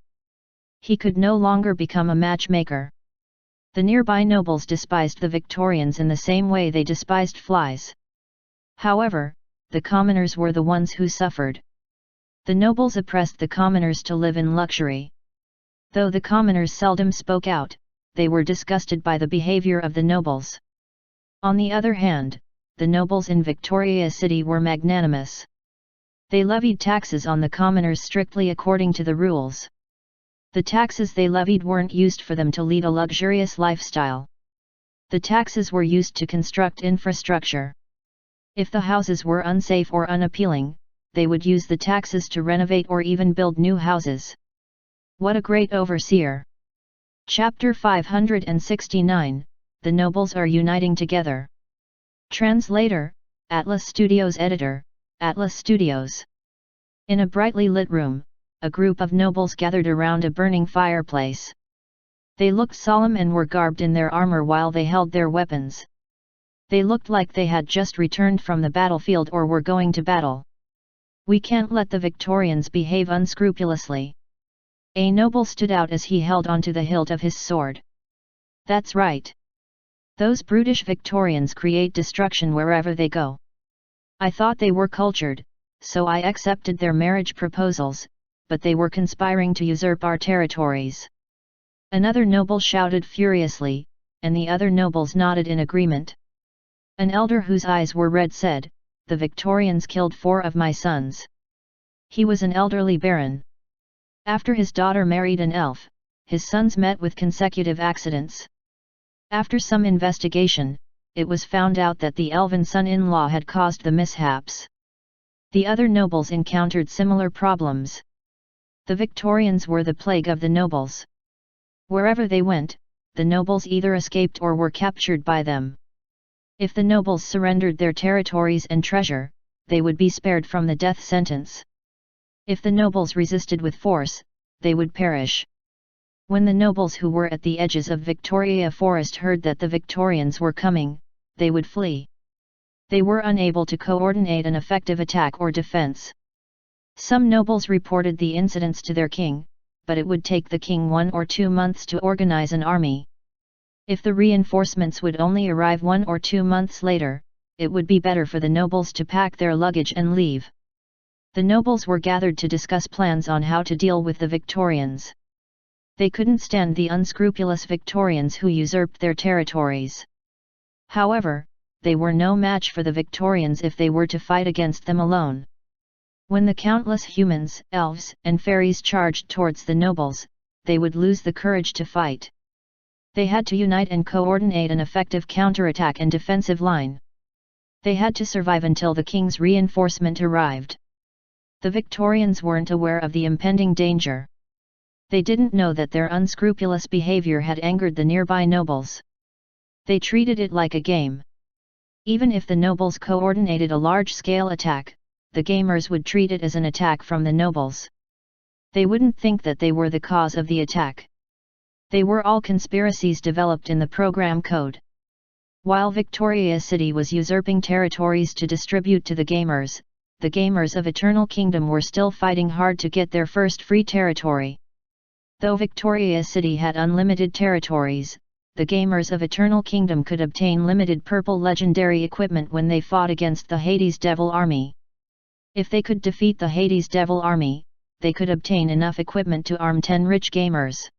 He could no longer become a matchmaker. The nearby nobles despised the Victorians in the same way they despised flies. However, the commoners were the ones who suffered. The nobles oppressed the commoners to live in luxury. Though the commoners seldom spoke out, they were disgusted by the behavior of the nobles. On the other hand, the nobles in Victoria City were magnanimous. They levied taxes on the commoners strictly according to the rules. The taxes they levied weren't used for them to lead a luxurious lifestyle. The taxes were used to construct infrastructure. If the houses were unsafe or unappealing, they would use the taxes to renovate or even build new houses. What a great overseer! Chapter 569, The Nobles are Uniting Together. Translator, Atlas Studios Editor, Atlas Studios. In a brightly lit room, a group of nobles gathered around a burning fireplace. They looked solemn and were garbed in their armor while they held their weapons. They looked like they had just returned from the battlefield or were going to battle. We can't let the Victorians behave unscrupulously. A noble stood out as he held onto the hilt of his sword. That's right. Those brutish Victorians create destruction wherever they go. I thought they were cultured, so I accepted their marriage proposals, but they were conspiring to usurp our territories. Another noble shouted furiously, and the other nobles nodded in agreement. An elder whose eyes were red said, "The Victorians killed 4 of my sons." He was an elderly baron. After his daughter married an elf, his sons met with consecutive accidents. After some investigation, it was found out that the elven son-in-law had caused the mishaps. The other nobles encountered similar problems. The Victorians were the plague of the nobles. Wherever they went, the nobles either escaped or were captured by them. If the nobles surrendered their territories and treasure, they would be spared from the death sentence. If the nobles resisted with force, they would perish. When the nobles who were at the edges of Victoria Forest heard that the Victorians were coming, they would flee. They were unable to coordinate an effective attack or defense. Some nobles reported the incidents to their king, but it would take the king 1 or 2 months to organize an army. If the reinforcements would only arrive 1 or 2 months later, it would be better for the nobles to pack their luggage and leave. The nobles were gathered to discuss plans on how to deal with the Victorians. They couldn't stand the unscrupulous Victorians who usurped their territories. However, they were no match for the Victorians if they were to fight against them alone. When the countless humans, elves, and fairies charged towards the nobles, they would lose the courage to fight. They had to unite and coordinate an effective counterattack and defensive line. They had to survive until the king's reinforcement arrived. The Victorians weren't aware of the impending danger. They didn't know that their unscrupulous behavior had angered the nearby nobles. They treated it like a game. Even if the nobles coordinated a large-scale attack, the gamers would treat it as an attack from the nobles. They wouldn't think that they were the cause of the attack. They were all conspiracies developed in the program code. While Victoria City was usurping territories to distribute to the gamers of Eternal Kingdom were still fighting hard to get their first free territory. Though Victoria City had unlimited territories, the gamers of Eternal Kingdom could obtain limited purple legendary equipment when they fought against the Hades Devil Army. If they could defeat the Hades Devil Army, they could obtain enough equipment to arm 10 rich gamers.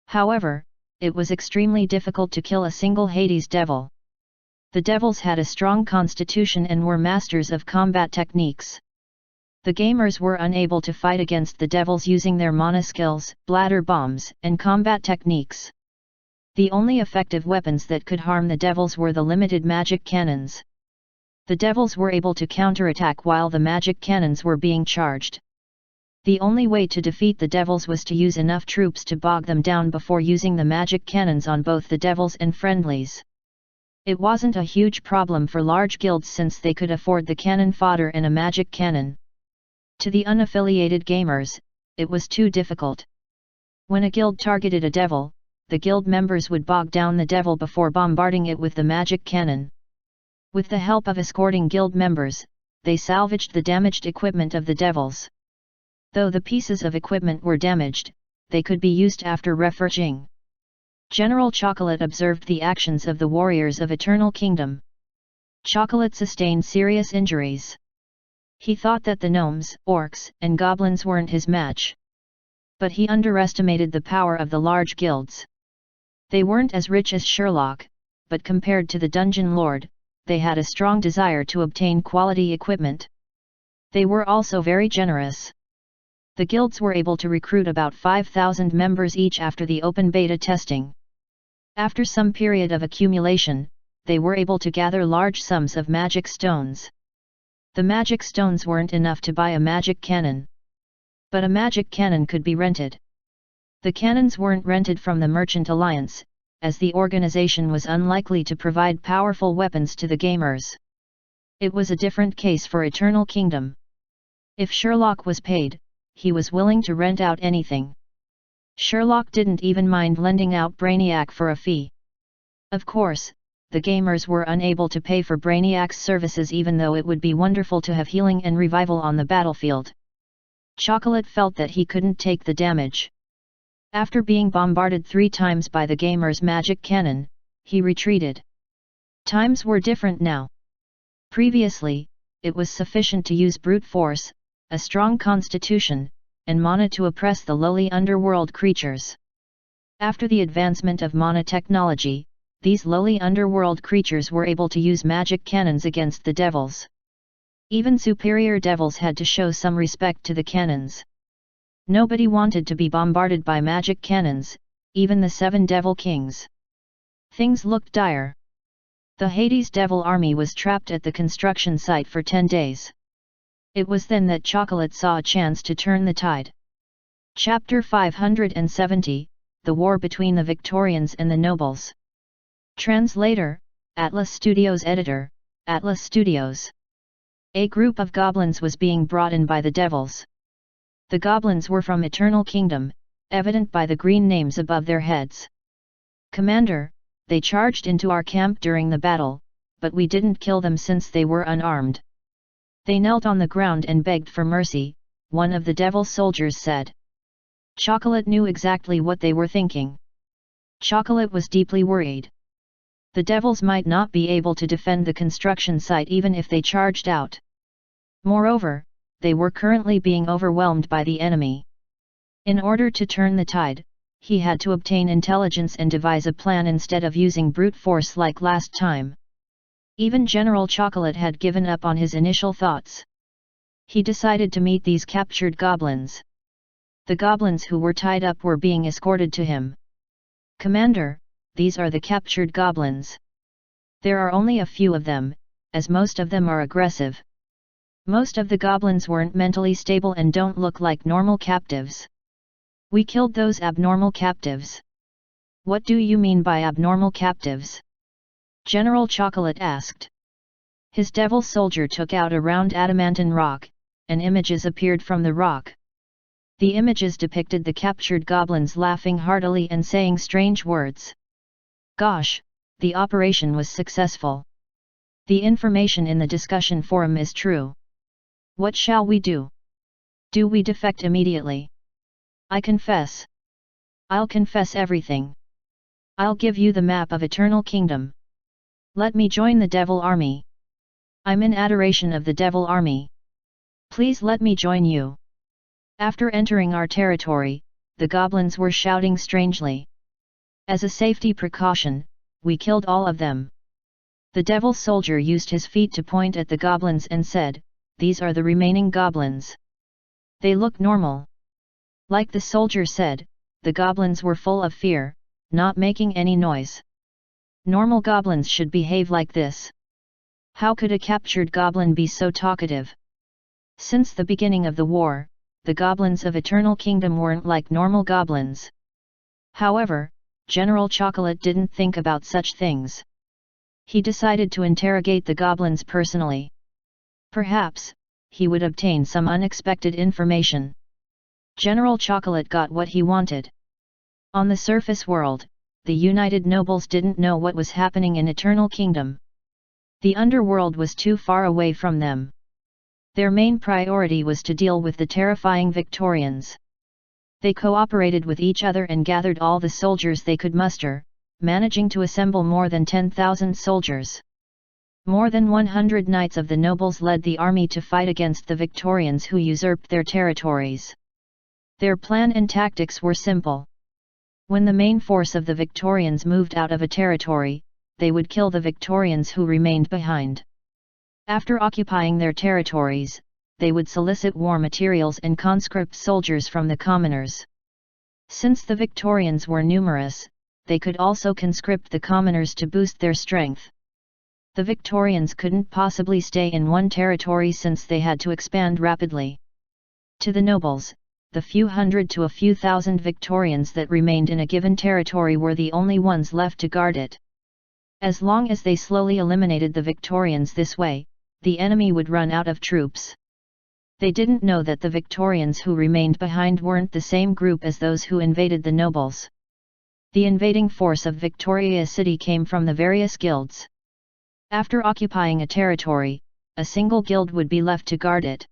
However, it was extremely difficult to kill a single Hades Devil. The devils had a strong constitution and were masters of combat techniques. The gamers were unable to fight against the devils using their mana skills, bladder bombs, and combat techniques. The only effective weapons that could harm the devils were the limited magic cannons. The devils were able to counterattack while the magic cannons were being charged. The only way to defeat the devils was to use enough troops to bog them down before using the magic cannons on both the devils and friendlies. It wasn't a huge problem for large guilds since they could afford the cannon fodder and a magic cannon. To the unaffiliated gamers, it was too difficult. When a guild targeted a devil, the guild members would bog down the devil before bombarding it with the magic cannon. With the help of escorting guild members, they salvaged the damaged equipment of the devils. Though the pieces of equipment were damaged, they could be used after refurbishing. General Chocolate observed the actions of the warriors of Eternal Kingdom. Chocolate sustained serious injuries. He thought that the gnomes, orcs, and goblins weren't his match. But he underestimated the power of the large guilds. They weren't as rich as Sherlock, but compared to the Dungeon Lord, they had a strong desire to obtain quality equipment. They were also very generous. The guilds were able to recruit about 5,000 members each after the open beta testing. After some period of accumulation, they were able to gather large sums of magic stones. The magic stones weren't enough to buy a magic cannon. But a magic cannon could be rented. The cannons weren't rented from the Merchant Alliance, as the organization was unlikely to provide powerful weapons to the gamers. It was a different case for Eternal Kingdom. If Sherlock was paid, he was willing to rent out anything. Sherlock didn't even mind lending out Brainiac for a fee. Of course, the gamers were unable to pay for Brainiac's services even though it would be wonderful to have healing and revival on the battlefield. Chocolate felt that he couldn't take the damage. After being bombarded 3 times by the gamer's magic cannon, he retreated. Times were different now. Previously, it was sufficient to use brute force, a strong constitution, and mana to oppress the lowly underworld creatures. After the advancement of mana technology, these lowly underworld creatures were able to use magic cannons against the devils. Even superior devils had to show some respect to the cannons. Nobody wanted to be bombarded by magic cannons, even the 7 devil kings. Things looked dire. The Hades devil army was trapped at the construction site for 10 days. It was then that Chocolate saw a chance to turn the tide. Chapter 570, The War Between the Victorians and the Nobles. Translator, Atlas Studios. Editor, Atlas Studios. A group of goblins was being brought in by the devils. The goblins were from Eternal Kingdom, evident by the green names above their heads. Commander, they charged into our camp during the battle, but we didn't kill them since they were unarmed. They knelt on the ground and begged for mercy, one of the devil soldiers said. Chocolate knew exactly what they were thinking. Chocolate was deeply worried. The devils might not be able to defend the construction site even if they charged out. Moreover, they were currently being overwhelmed by the enemy. In order to turn the tide, he had to obtain intelligence and devise a plan instead of using brute force like last time. Even General Chocolate had given up on his initial thoughts. He decided to meet these captured goblins. The goblins who were tied up were being escorted to him. Commander, these are the captured goblins. There are only a few of them, as most of them are aggressive. Most of the goblins weren't mentally stable and don't look like normal captives. We killed those abnormal captives. What do you mean by abnormal captives? General Chocolate asked. His devil soldier took out a round adamantine rock, and images appeared from the rock. The images depicted the captured goblins laughing heartily and saying strange words. Gosh, the operation was successful. The information in the discussion forum is true. What shall we do? Do we defect immediately? I confess. I'll confess everything. I'll give you the map of Eternal Kingdom. Let me join the Devil Army. I'm in adoration of the Devil Army. Please let me join you. After entering our territory, the goblins were shouting strangely. As a safety precaution, we killed all of them. The devil soldier used his feet to point at the goblins and said, "These are the remaining goblins. They look normal." Like the soldier said, the goblins were full of fear, not making any noise. Normal goblins should behave like this. How could a captured goblin be so talkative? Since the beginning of the war, the goblins of Eternal Kingdom weren't like normal goblins. However, General Chocolate didn't think about such things. He decided to interrogate the goblins personally. Perhaps, he would obtain some unexpected information. General Chocolate got what he wanted. On the surface world, the United Nobles didn't know what was happening in Eternal Kingdom. The Underworld was too far away from them. Their main priority was to deal with the terrifying Victorians. They cooperated with each other and gathered all the soldiers they could muster, managing to assemble more than 10,000 soldiers. More than 100 knights of the nobles led the army to fight against the Victorians who usurped their territories. Their plan and tactics were simple. When the main force of the Victorians moved out of a territory, they would kill the Victorians who remained behind. After occupying their territories, they would solicit war materials and conscript soldiers from the commoners. Since the Victorians were numerous, they could also conscript the commoners to boost their strength. The Victorians couldn't possibly stay in one territory since they had to expand rapidly. To the nobles, the few hundred to a few thousand Victorians that remained in a given territory were the only ones left to guard it. As long as they slowly eliminated the Victorians this way, the enemy would run out of troops. They didn't know that the Victorians who remained behind weren't the same group as those who invaded the nobles. The invading force of Victoria City came from the various guilds. After occupying a territory, a single guild would be left to guard it.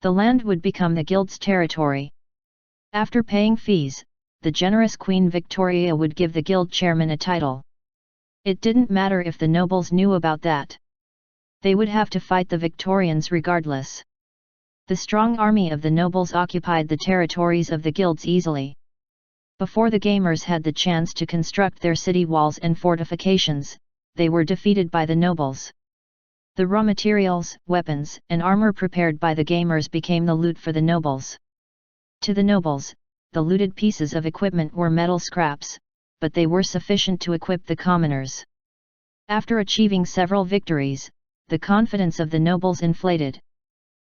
The land would become the guild's territory. After paying fees, the generous Queen Victoria would give the guild chairman a title. It didn't matter if the nobles knew about that. They would have to fight the Victorians regardless. The strong army of the nobles occupied the territories of the guilds easily. Before the gamers had the chance to construct their city walls and fortifications, they were defeated by the nobles. The raw materials, weapons, and armor prepared by the gamers became the loot for the nobles. To the nobles, the looted pieces of equipment were metal scraps, but they were sufficient to equip the commoners. After achieving several victories, the confidence of the nobles inflated.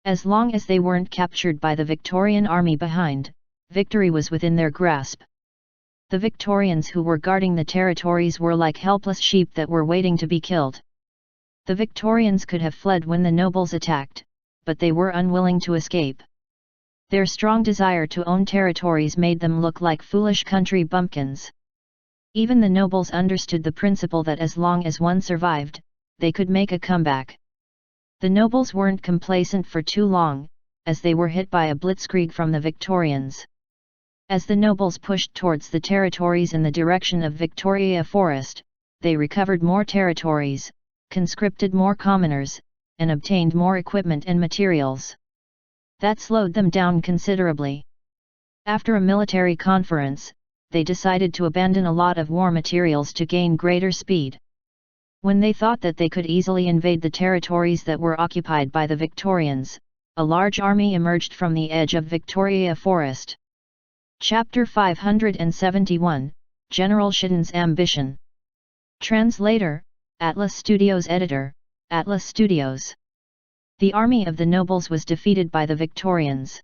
As long as they weren't captured by the Victorian army behind, victory was within their grasp. The Victorians who were guarding the territories were like helpless sheep that were waiting to be killed. The Victorians could have fled when the nobles attacked, but they were unwilling to escape. Their strong desire to own territories made them look like foolish country bumpkins. Even the nobles understood the principle that as long as one survived, they could make a comeback. The nobles weren't complacent for too long, as they were hit by a blitzkrieg from the Victorians. As the nobles pushed towards the territories in the direction of Victoria Forest, they recovered more territories, conscripted more commoners, and obtained more equipment and materials. That slowed them down considerably. After a military conference, they decided to abandon a lot of war materials to gain greater speed. When they thought that they could easily invade the territories that were occupied by the Victorians, a large army emerged from the edge of Victoria Forest. Chapter 571, General Shiden's Ambition. Translator, Atlas Studios Editor, Atlas Studios. The army of the nobles was defeated by the Victorians.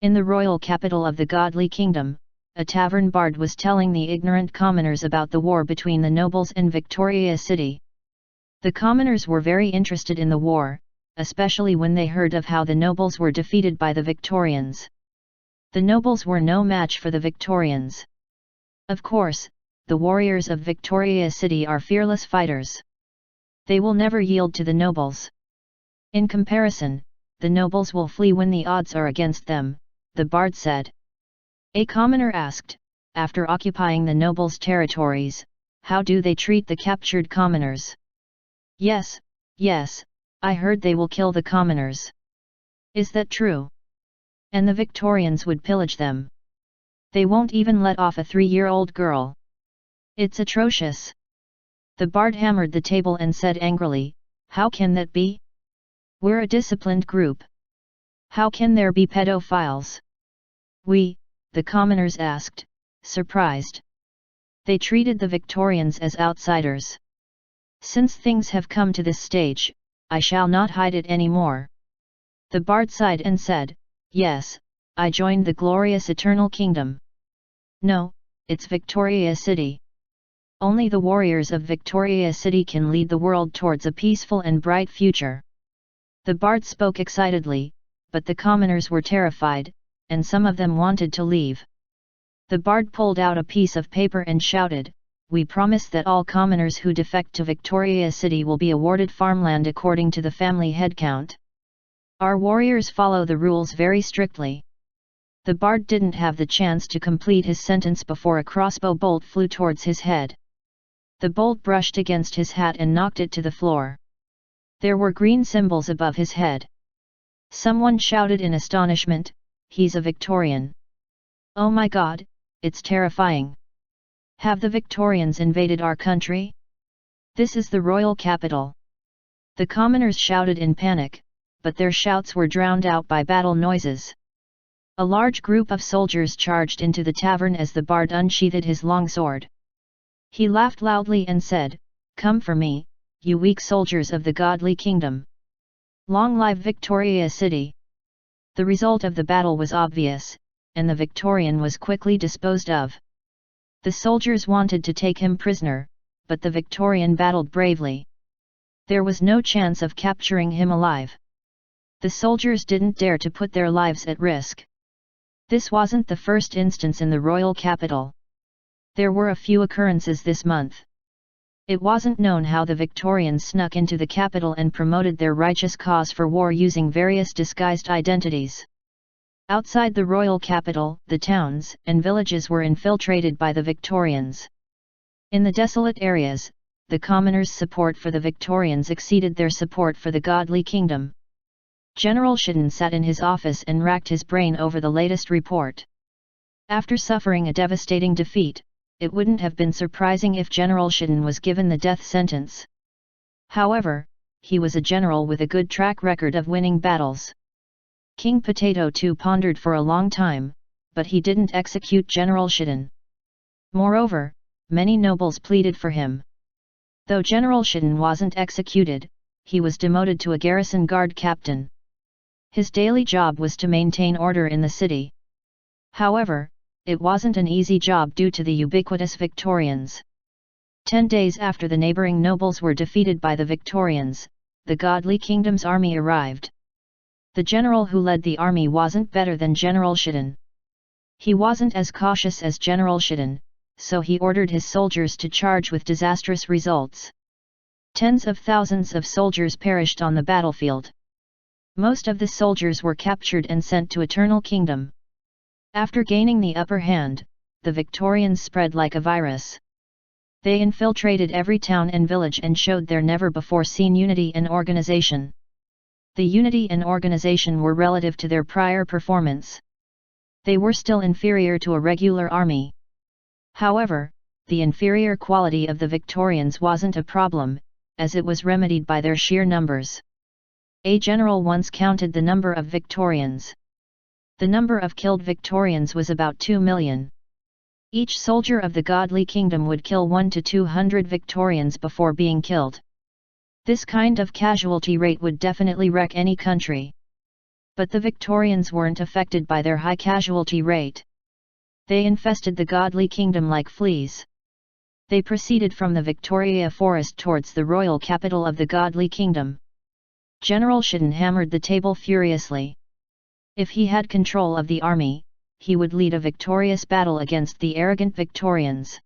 In the royal capital of the godly kingdom, a tavern bard was telling the ignorant commoners about the war between the nobles and Victoria City. The commoners were very interested in the war, especially when they heard of how the nobles were defeated by the Victorians. The nobles were no match for the Victorians. Of course, the warriors of Victoria City are fearless fighters. They will never yield to the nobles. In comparison, the nobles will flee when the odds are against them, the bard said. A commoner asked, after occupying the nobles' territories, how do they treat the captured commoners? Yes, I heard they will kill the commoners. Is that true? And the Victorians would pillage them. They won't even let off a 3-year-old girl. It's atrocious. The bard hammered the table and said angrily, how can that be? We're a disciplined group. How can there be pedophiles? The commoners asked, surprised. They treated the Victorians as outsiders. Since things have come to this stage, I shall not hide it anymore. The bard sighed and said, yes, I joined the glorious eternal kingdom. No, it's Victoria City. Only the warriors of Victoria City can lead the world towards a peaceful and bright future. The bard spoke excitedly, but the commoners were terrified, and some of them wanted to leave. The bard pulled out a piece of paper and shouted, we promise that all commoners who defect to Victoria City will be awarded farmland according to the family headcount. Our warriors follow the rules very strictly. The bard didn't have the chance to complete his sentence before a crossbow bolt flew towards his head. The bolt brushed against his hat and knocked it to the floor. There were green symbols above his head. Someone shouted in astonishment, he's a Victorian. Oh my God, it's terrifying. Have the Victorians invaded our country? This is the royal capital. The commoners shouted in panic, but their shouts were drowned out by battle noises. A large group of soldiers charged into the tavern as the bard unsheathed his long sword. He laughed loudly and said, come for me, you weak soldiers of the godly kingdom. Long live Victoria City! The result of the battle was obvious, and the Victorian was quickly disposed of. The soldiers wanted to take him prisoner, but the Victorian battled bravely. There was no chance of capturing him alive. The soldiers didn't dare to put their lives at risk. This wasn't the first instance in the royal capital. There were a few occurrences this month. It wasn't known how the Victorians snuck into the capital and promoted their righteous cause for war using various disguised identities. Outside the royal capital, the towns and villages were infiltrated by the Victorians. In the desolate areas, the commoners' support for the Victorians exceeded their support for the godly kingdom. General Shidden sat in his office and racked his brain over the latest report. After suffering a devastating defeat, it wouldn't have been surprising if General Shidden was given the death sentence. However, he was a general with a good track record of winning battles. King Potato too pondered for a long time, but he didn't execute General Shidden. Moreover, many nobles pleaded for him. Though General Shidden wasn't executed, he was demoted to a garrison guard captain. His daily job was to maintain order in the city. However, it wasn't an easy job due to the ubiquitous Victorians. 10 days after the neighboring nobles were defeated by the Victorians, the godly kingdom's army arrived. The general who led the army wasn't better than General Shidden. He wasn't as cautious as General Shidden, so he ordered his soldiers to charge with disastrous results. Tens of thousands of soldiers perished on the battlefield. Most of the soldiers were captured and sent to Eternal Kingdom. After gaining the upper hand, the Victorians spread like a virus. They infiltrated every town and village and showed their never-before-seen unity and organization. The unity and organization were relative to their prior performance. They were still inferior to a regular army. However, the inferior quality of the Victorians wasn't a problem, as it was remedied by their sheer numbers. A general once counted the number of Victorians. The number of killed Victorians was about 2 million. Each soldier of the godly kingdom would kill 1 to 200 Victorians before being killed. This kind of casualty rate would definitely wreck any country. But the Victorians weren't affected by their high casualty rate. They infested the godly kingdom like fleas. They proceeded from the Victoria Forest towards the royal capital of the godly kingdom. General Shidden hammered the table furiously. If he had control of the army, he would lead a victorious battle against the arrogant Victorians.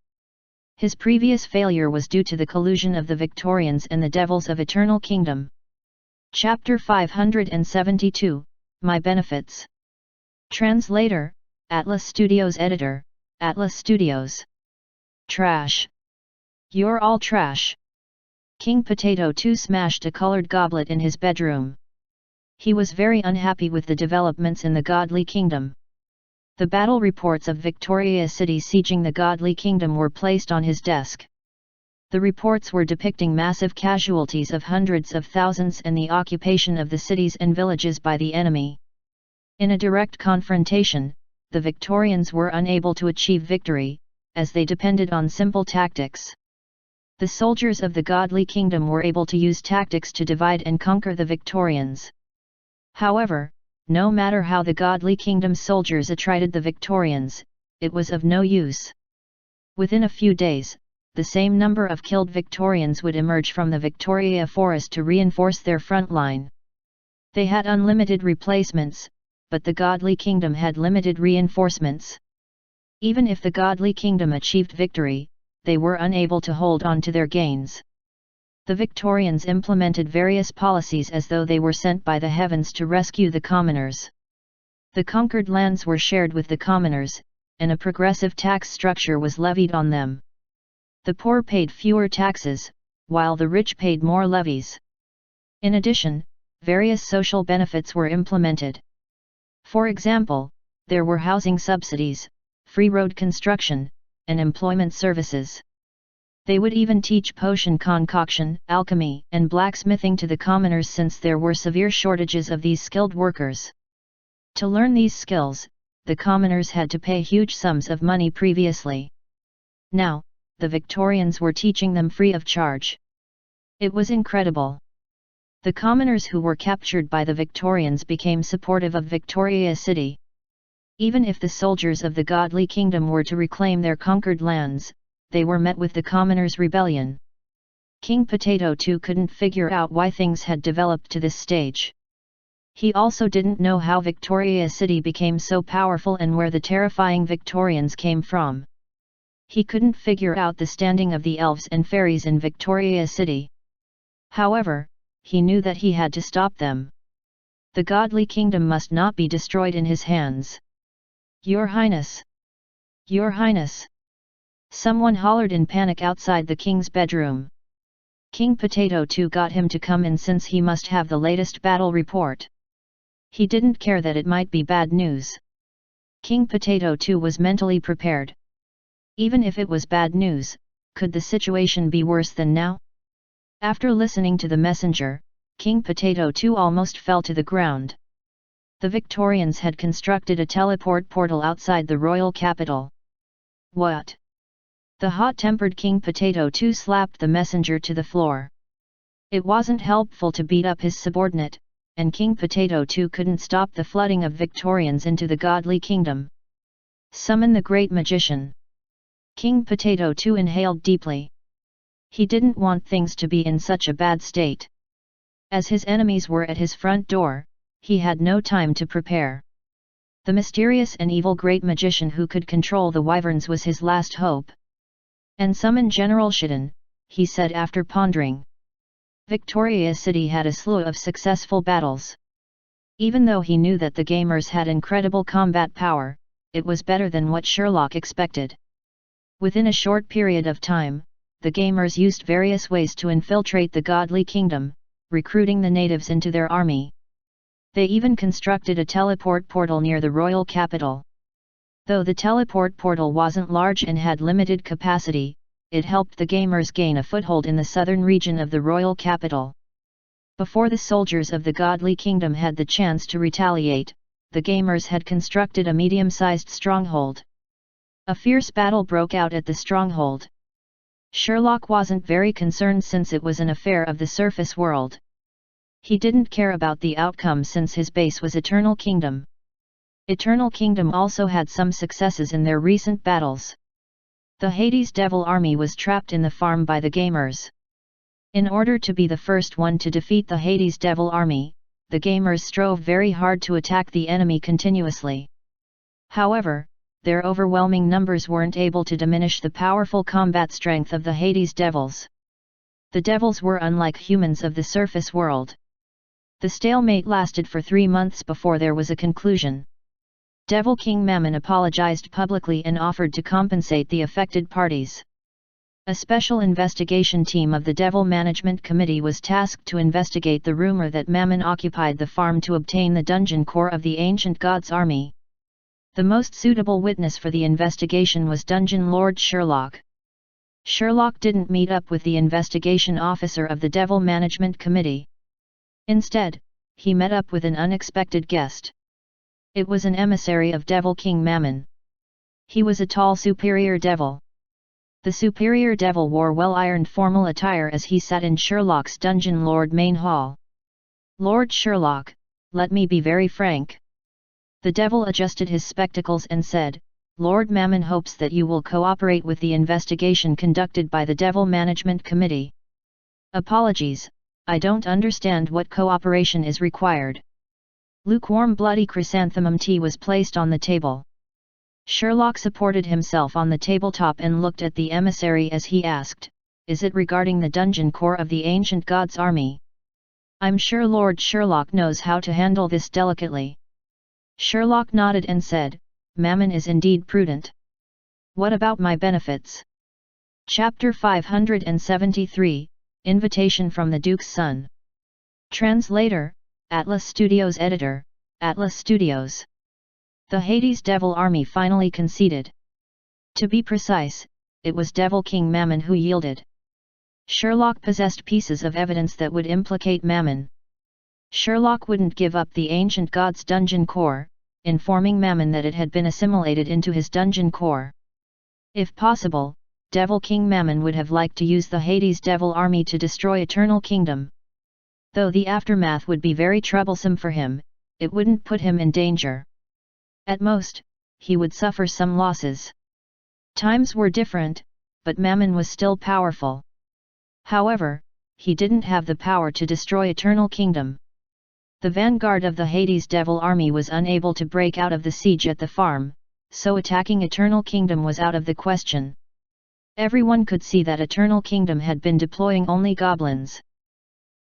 His previous failure was due to the collusion of the Victorians and the devils of Eternal Kingdom. Chapter 572, My Benefits. Translator, Atlas Studios Editor, Atlas Studios. Trash. You're all trash. King Potato 2 smashed a colored goblet in his bedroom. He was very unhappy with the developments in the godly kingdom. The battle reports of Victoria City sieging the godly kingdom were placed on his desk. The reports were depicting massive casualties of hundreds of thousands and the occupation of the cities and villages by the enemy. In a direct confrontation, the Victorians were unable to achieve victory, as they depended on simple tactics. The soldiers of the godly kingdom were able to use tactics to divide and conquer the Victorians. However, no matter how the godly kingdom soldiers attrited the Victorians, it was of no use. Within a few days, the same number of killed Victorians would emerge from the Victoria Forest to reinforce their front line. They had unlimited replacements, but the godly kingdom had limited reinforcements. Even if the godly kingdom achieved victory, they were unable to hold on to their gains. The Victorians implemented various policies as though they were sent by the heavens to rescue the commoners. The conquered lands were shared with the commoners, and a progressive tax structure was levied on them. The poor paid fewer taxes, while the rich paid more levies. In addition, various social benefits were implemented. For example, there were housing subsidies, free road construction, and employment services. They would even teach potion concoction, alchemy, and blacksmithing to the commoners since there were severe shortages of these skilled workers. To learn these skills, the commoners had to pay huge sums of money previously. Now, the Victorians were teaching them free of charge. It was incredible. The commoners who were captured by the Victorians became supportive of Victoria City. Even if the soldiers of the godly kingdom were to reclaim their conquered lands, they were met with the commoners' rebellion. King Potato 2 couldn't figure out why things had developed to this stage. He also didn't know how Victoria City became so powerful and where the terrifying Victorians came from. He couldn't figure out the standing of the elves and fairies in Victoria City. However, he knew that he had to stop them. The godly kingdom must not be destroyed in his hands. Your Highness! Your Highness! Someone hollered in panic outside the king's bedroom. King Potato 2 got him to come in since he must have the latest battle report. He didn't care that it might be bad news. King Potato 2 was mentally prepared. Even if it was bad news, could the situation be worse than now? After listening to the messenger, King Potato 2 almost fell to the ground. The Victorians had constructed a teleport portal outside the royal capital. What? The hot-tempered King Potato 2 slapped the messenger to the floor. It wasn't helpful to beat up his subordinate, and King Potato 2 couldn't stop the flooding of Victorians into the godly kingdom. Summon the great magician. King Potato 2 inhaled deeply. He didn't want things to be in such a bad state. As his enemies were at his front door, he had no time to prepare. The mysterious and evil great magician who could control the wyverns was his last hope. And summon General Shiden, he said after pondering. Victoria City had a slew of successful battles. Even though he knew that the gamers had incredible combat power, it was better than what Sherlock expected. Within a short period of time, the gamers used various ways to infiltrate the godly kingdom, recruiting the natives into their army. They even constructed a teleport portal near the royal capital. Though the teleport portal wasn't large and had limited capacity, it helped the gamers gain a foothold in the southern region of the royal capital. Before the soldiers of the godly kingdom had the chance to retaliate, the gamers had constructed a medium-sized stronghold. A fierce battle broke out at the stronghold. Sherlock wasn't very concerned since it was an affair of the surface world. He didn't care about the outcome since his base was Eternal Kingdom. Eternal Kingdom also had some successes in their recent battles. The Hades Devil army was trapped in the farm by the gamers. In order to be the first one to defeat the Hades Devil army, the gamers strove very hard to attack the enemy continuously. However, their overwhelming numbers weren't able to diminish the powerful combat strength of the Hades Devils. The devils were unlike humans of the surface world. The stalemate lasted for 3 months before there was a conclusion. Devil King Mammon apologized publicly and offered to compensate the affected parties. A special investigation team of the Devil Management Committee was tasked to investigate the rumor that Mammon occupied the farm to obtain the dungeon core of the ancient god's army. The most suitable witness for the investigation was Dungeon Lord Sherlock. Sherlock didn't meet up with the investigation officer of the Devil Management Committee. Instead, he met up with an unexpected guest. It was an emissary of Devil King Mammon. He was a tall superior devil. The superior devil wore well-ironed formal attire as he sat in Sherlock's Dungeon Lord main hall. Lord Sherlock, let me be very frank. The devil adjusted his spectacles and said, Lord Mammon hopes that you will cooperate with the investigation conducted by the Devil Management Committee. Apologies, I don't understand what cooperation is required. Lukewarm bloody chrysanthemum tea was placed on the table. Sherlock supported himself on the tabletop and looked at the emissary as he asked, Is it regarding the dungeon core of the ancient god's army? I'm sure Lord Sherlock knows how to handle this delicately. Sherlock nodded and said, Mammon is indeed prudent. What about my benefits? Chapter 573, Invitation from the Duke's Son. Translator, Atlas Studios Editor, Atlas Studios. The Hades Devil army finally conceded. To be precise, it was Devil King Mammon who yielded. Sherlock possessed pieces of evidence that would implicate Mammon. Sherlock wouldn't give up the ancient god's dungeon core, informing Mammon that it had been assimilated into his dungeon core. If possible, Devil King Mammon would have liked to use the Hades Devil army to destroy Eternal Kingdom. Though the aftermath would be very troublesome for him, it wouldn't put him in danger. At most, he would suffer some losses. Times were different, but Mammon was still powerful. However, he didn't have the power to destroy Eternal Kingdom. The vanguard of the Hades Devil army was unable to break out of the siege at the farm, so attacking Eternal Kingdom was out of the question. Everyone could see that Eternal Kingdom had been deploying only goblins.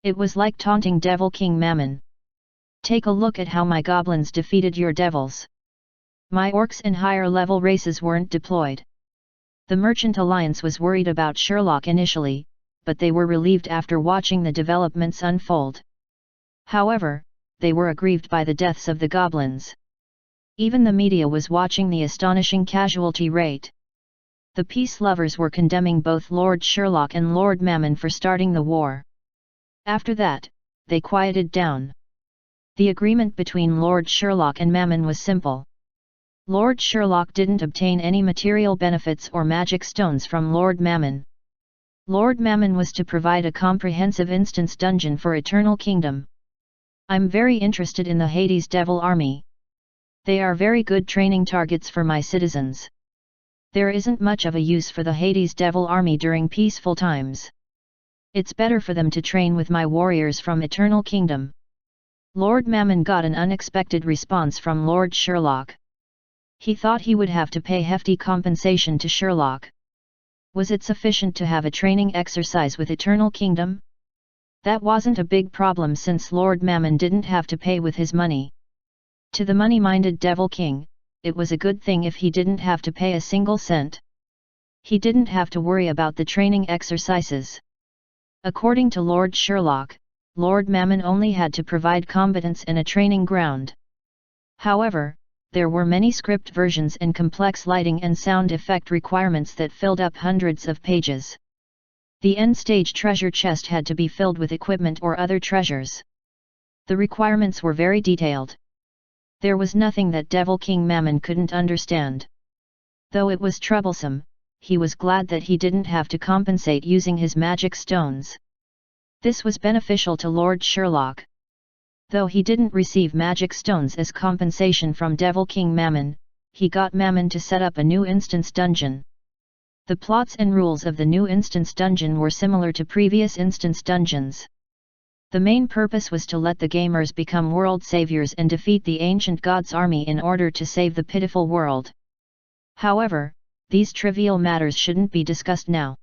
It was like taunting Devil King Mammon. Take a look at how my goblins defeated your devils. My orcs and higher level races weren't deployed. The Merchant Alliance was worried about Sherlock initially, but they were relieved after watching the developments unfold. However, they were aggrieved by the deaths of the goblins. Even the media was watching the astonishing casualty rate. The peace lovers were condemning both Lord Sherlock and Lord Mammon for starting the war. After that, they quieted down. The agreement between Lord Sherlock and Mammon was simple. Lord Sherlock didn't obtain any material benefits or magic stones from Lord Mammon. Lord Mammon was to provide a comprehensive instance dungeon for Eternal Kingdom. I'm very interested in the Hades Devil Army. They are very good training targets for my citizens. There isn't much of a use for the Hades Devil Army during peaceful times. It's better for them to train with my warriors from Eternal Kingdom. Lord Mammon got an unexpected response from Lord Sherlock. He thought he would have to pay hefty compensation to Sherlock. Was it sufficient to have a training exercise with Eternal Kingdom? That wasn't a big problem since Lord Mammon didn't have to pay with his money. To the money-minded Devil King, it was a good thing if he didn't have to pay a single cent. He didn't have to worry about the training exercises. According to Lord Sherlock, Lord Mammon only had to provide combatants and a training ground. However, there were many script versions and complex lighting and sound effect requirements that filled up hundreds of pages. The end-stage treasure chest had to be filled with equipment or other treasures. The requirements were very detailed. There was nothing that Devil King Mammon couldn't understand. Though it was troublesome, he was glad that he didn't have to compensate using his magic stones. This was beneficial to Lord Sherlock. Though he didn't receive magic stones as compensation from Devil King Mammon, he got Mammon to set up a new instance dungeon. The plots and rules of the new instance dungeon were similar to previous instance dungeons. The main purpose was to let the gamers become world saviors and defeat the ancient gods' army in order to save the pitiful world. However, these trivial matters shouldn't be discussed now.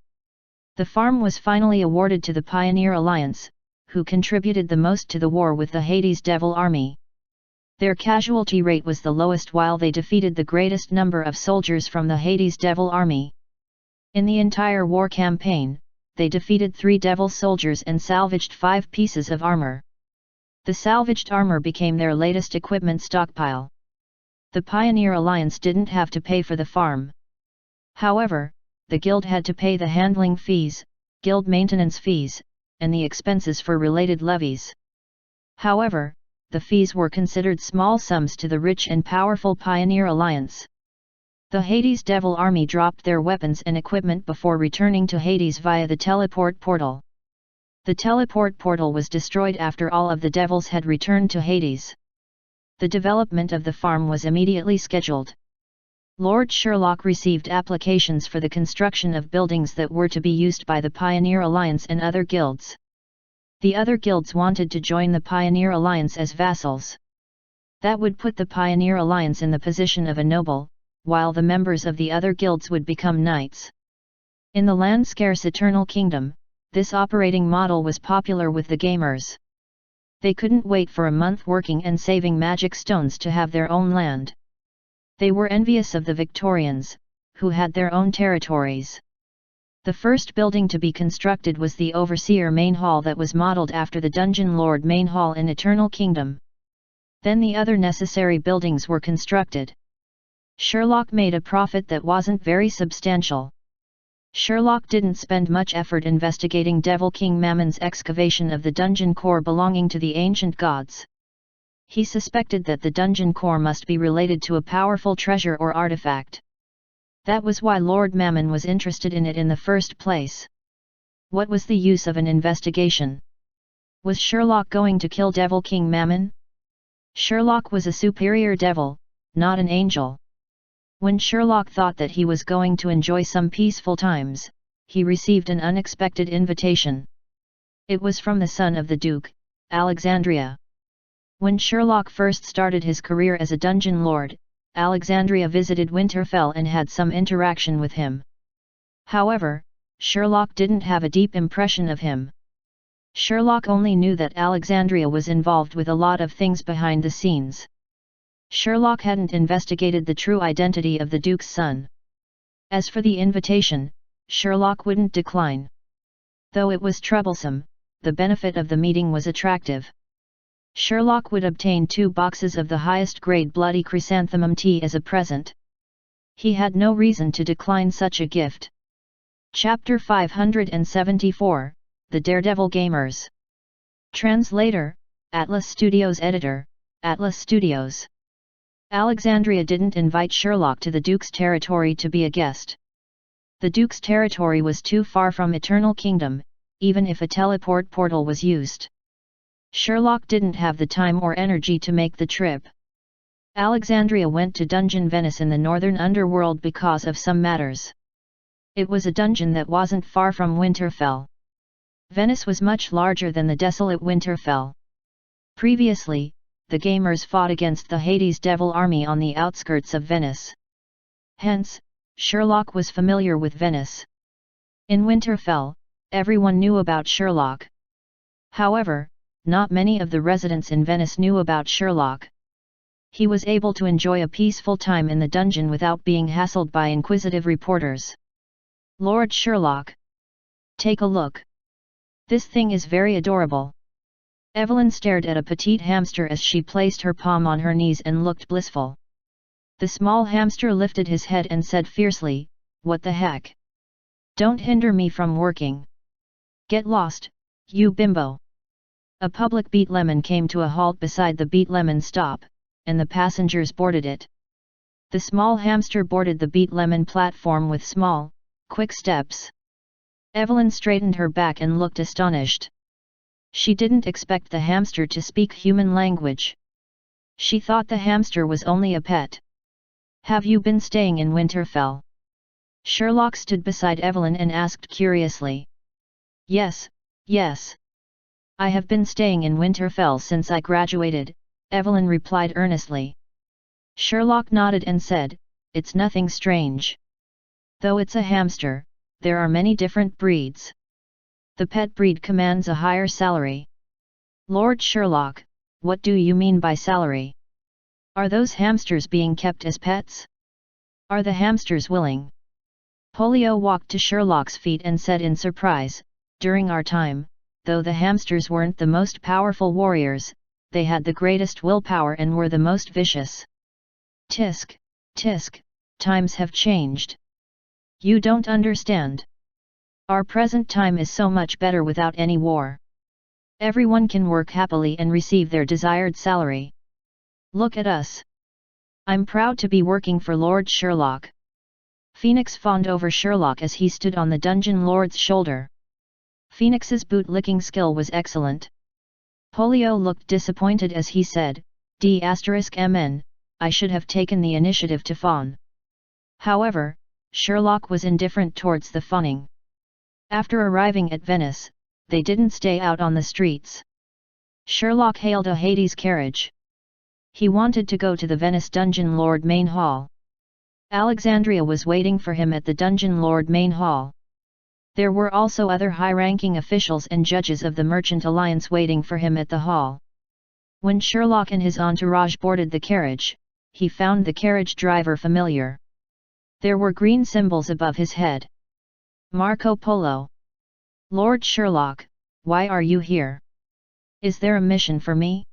The farm was finally awarded to the Pioneer Alliance, who contributed the most to the war with the Hades Devil Army. Their casualty rate was the lowest while they defeated the greatest number of soldiers from the Hades Devil Army. In the entire war campaign, they defeated 3 devil soldiers and salvaged 5 pieces of armor. The salvaged armor became their latest equipment stockpile. The Pioneer Alliance didn't have to pay for the farm. However, the guild had to pay the handling fees, guild maintenance fees, and the expenses for related levies. However, the fees were considered small sums to the rich and powerful Pioneer Alliance. The Hades Devil Army dropped their weapons and equipment before returning to Hades via the teleport portal. The teleport portal was destroyed after all of the devils had returned to Hades. The development of the farm was immediately scheduled. Lord Sherlock received applications for the construction of buildings that were to be used by the Pioneer Alliance and other guilds. The other guilds wanted to join the Pioneer Alliance as vassals. That would put the Pioneer Alliance in the position of a noble, while the members of the other guilds would become knights. In the land-scarce Eternal Kingdom, this operating model was popular with the gamers. They couldn't wait for a month working and saving magic stones to have their own land. They were envious of the Victorians, who had their own territories. The first building to be constructed was the Overseer Main Hall that was modeled after the Dungeon Lord Main Hall in Eternal Kingdom. Then the other necessary buildings were constructed. Sherlock made a profit that wasn't very substantial. Sherlock didn't spend much effort investigating Devil King Mammon's excavation of the dungeon core belonging to the ancient gods. He suspected that the dungeon core must be related to a powerful treasure or artifact. That was why Lord Mammon was interested in it in the first place. What was the use of an investigation? Was Sherlock going to kill Devil King Mammon? Sherlock was a superior devil, not an angel. When Sherlock thought that he was going to enjoy some peaceful times, he received an unexpected invitation. It was from the son of the Duke, Alexandria. When Sherlock first started his career as a dungeon lord, Alexandria visited Winterfell and had some interaction with him. However, Sherlock didn't have a deep impression of him. Sherlock only knew that Alexandria was involved with a lot of things behind the scenes. Sherlock hadn't investigated the true identity of the Duke's son. As for the invitation, Sherlock wouldn't decline. Though it was troublesome, the benefit of the meeting was attractive. Sherlock would obtain 2 boxes of the highest grade bloody chrysanthemum tea as a present. He had no reason to decline such a gift. Chapter 574, The Daredevil Gamers. Translator, Atlas Studios. Editor, Atlas Studios. Alexandria didn't invite Sherlock to the Duke's territory to be a guest. The Duke's territory was too far from Eternal Kingdom, even if a teleport portal was used. Sherlock didn't have the time or energy to make the trip. Alexandria went to Dungeon Venice in the northern underworld because of some matters. It was a dungeon that wasn't far from Winterfell. Venice was much larger than the desolate Winterfell. Previously, the gamers fought against the Hades Devil army on the outskirts of Venice. Hence, Sherlock was familiar with Venice. In Winterfell, everyone knew about Sherlock. However, not many of the residents in Venice knew about Sherlock. He was able to enjoy a peaceful time in the dungeon without being hassled by inquisitive reporters. Lord Sherlock. Take a look. This thing is very adorable. Evelyn stared at a petite hamster as she placed her palm on her knees and looked blissful. The small hamster lifted his head and said fiercely, "What the heck? Don't hinder me from working. Get lost, you bimbo." A public beet lemon came to a halt beside the beet lemon stop, and the passengers boarded it. The small hamster boarded the beet lemon platform with small, quick steps. Evelyn straightened her back and looked astonished. She didn't expect the hamster to speak human language. She thought the hamster was only a pet. "Have you been staying in Winterfell?" Sherlock stood beside Evelyn and asked curiously. Yes. I have been staying in Winterfell since I graduated," Evelyn replied earnestly. Sherlock nodded and said, "It's nothing strange. Though it's a hamster, there are many different breeds. The pet breed commands a higher salary." "Lord Sherlock, what do you mean by salary? Are those hamsters being kept as pets? Are the hamsters willing?" Polio walked to Sherlock's feet and said in surprise, "During our time, though the hamsters weren't the most powerful warriors, they had the greatest willpower and were the most vicious. Tisk, tisk, times have changed. You don't understand. Our present time is so much better without any war. Everyone can work happily and receive their desired salary. Look at us. I'm proud to be working for Lord Sherlock." Phoenix fawned over Sherlock as he stood on the dungeon lord's shoulder. Phoenix's boot-licking skill was excellent. Polio looked disappointed as he said, "*mn, I should have taken the initiative to fawn." However, Sherlock was indifferent towards the fawning. After arriving at Venice, they didn't stay out on the streets. Sherlock hailed a Hades carriage. He wanted to go to the Venice Dungeon Lord main hall. Alexandria was waiting for him at the Dungeon Lord main hall. There were also other high-ranking officials and judges of the Merchant Alliance waiting for him at the hall. When Sherlock and his entourage boarded the carriage, he found the carriage driver familiar. There were green symbols above his head. Marco Polo. "Lord Sherlock, why are you here? Is there a mission for me?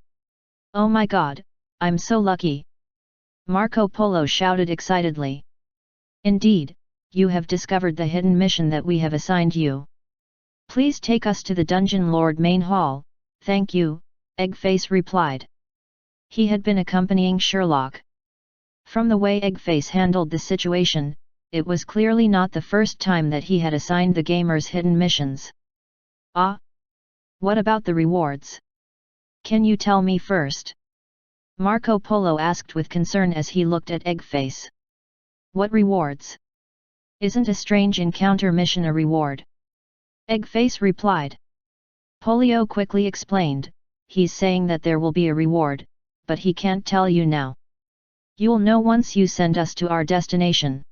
Oh my God, I'm so lucky!" Marco Polo shouted excitedly. "Indeed, you have discovered the hidden mission that we have assigned you. Please take us to the Dungeon Lord main hall." "Thank you," Eggface replied. He had been accompanying Sherlock. From the way Eggface handled the situation, it was clearly not the first time that he had assigned the gamers hidden missions. "Ah? What about the rewards? Can you tell me first?" Marco Polo asked with concern as he looked at Eggface. "What rewards? Isn't a strange encounter mission a reward?" Eggface replied. Polio quickly explained, "He's saying that there will be a reward, but he can't tell you now. You'll know once you send us to our destination."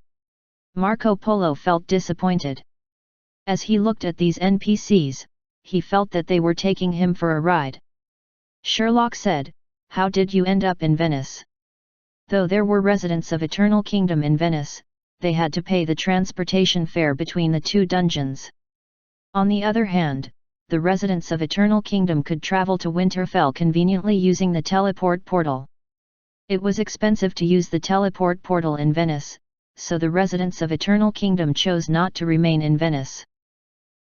Marco Polo felt disappointed. As he looked at these NPCs, he felt that they were taking him for a ride. Sherlock said, "How did you end up in Venice?" Though there were residents of Eternal Kingdom in Venice, they had to pay the transportation fare between the two dungeons. On the other hand, the residents of Eternal Kingdom could travel to Winterfell conveniently using the teleport portal. It was expensive to use the teleport portal in Venice, so the residents of Eternal Kingdom chose not to remain in Venice.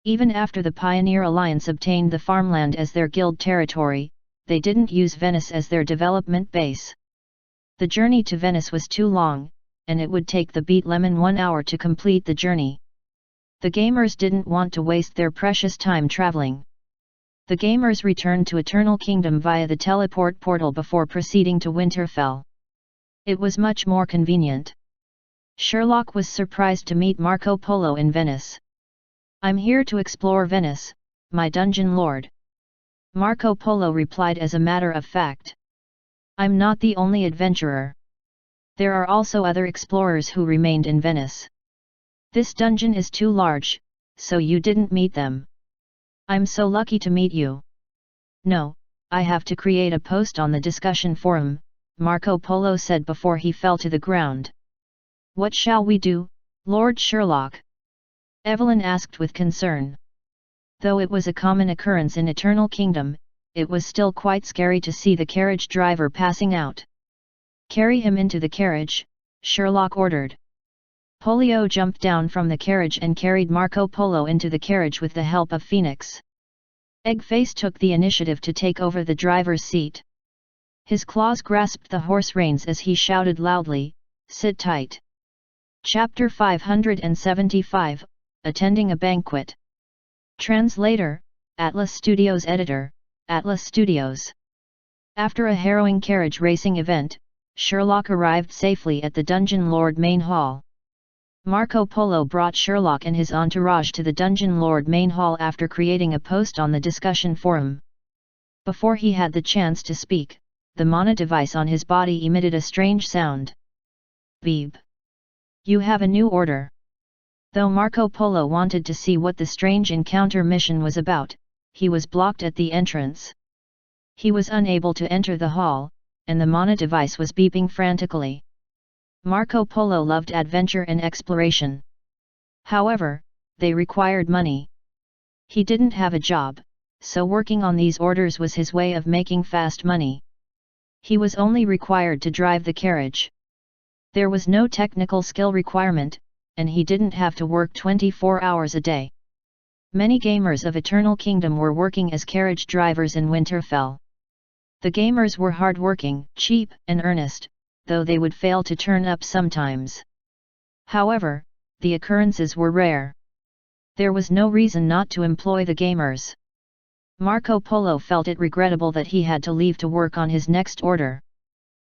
Even after the Pioneer Alliance obtained the farmland as their guild territory, they didn't use Venice as their development base. The journey to Venice was too long, and it would take the Beat Lemon 1 hour to complete the journey. The gamers didn't want to waste their precious time traveling. The gamers returned to Eternal Kingdom via the teleport portal before proceeding to Winterfell. It was much more convenient. Sherlock was surprised to meet Marco Polo in Venice. "I'm here to explore Venice, my dungeon lord," Marco Polo replied as a matter of fact. "I'm not the only adventurer. There are also other explorers who remained in Venice. This dungeon is too large, so you didn't meet them. I'm so lucky to meet you." "No, I have to create a post on the discussion forum," Marco Polo said before he fell to the ground. "What shall we do, Lord Sherlock?" Evelyn asked with concern. Though it was a common occurrence in Eternal Kingdom, it was still quite scary to see the carriage driver passing out. "Carry him into the carriage," Sherlock ordered. Polio jumped down from the carriage and carried Marco Polo into the carriage with the help of Phoenix. Eggface took the initiative to take over the driver's seat. His claws grasped the horse reins as he shouted loudly, "Sit tight." Chapter 575, Attending a Banquet. Translator, Atlas Studios Editor, Atlas Studios. After a harrowing carriage racing event, Sherlock arrived safely at the Dungeon Lord main hall. Marco Polo brought Sherlock and his entourage to the Dungeon Lord main hall after creating a post on the discussion forum. Before he had the chance to speak, the mana device on his body emitted a strange sound. "Beep. You have a new order." Though Marco Polo wanted to see what the strange encounter mission was about, he was blocked at the entrance. He was unable to enter the hall, and the mana device was beeping frantically. Marco Polo loved adventure and exploration. However, they required money. He didn't have a job, so working on these orders was his way of making fast money. He was only required to drive the carriage. There was no technical skill requirement, and he didn't have to work 24 hours a day. Many gamers of Eternal Kingdom were working as carriage drivers in Winterfell. The gamers were hard-working, cheap, and earnest, though they would fail to turn up sometimes. However, the occurrences were rare. There was no reason not to employ the gamers. Marco Polo felt it regrettable that he had to leave to work on his next order.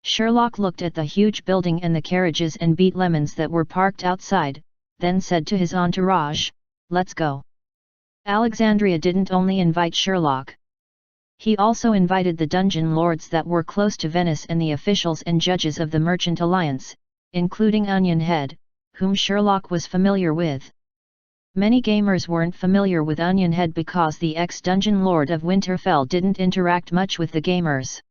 Sherlock looked at the huge building and the carriages and beet lemons that were parked outside, then said to his entourage, "Let's go." Alexandria didn't only invite Sherlock. He also invited the dungeon lords that were close to Venice and the officials and judges of the Merchant Alliance, including Onion Head, whom Sherlock was familiar with. Many gamers weren't familiar with Onion Head because the ex-dungeon lord of Winterfell didn't interact much with the gamers.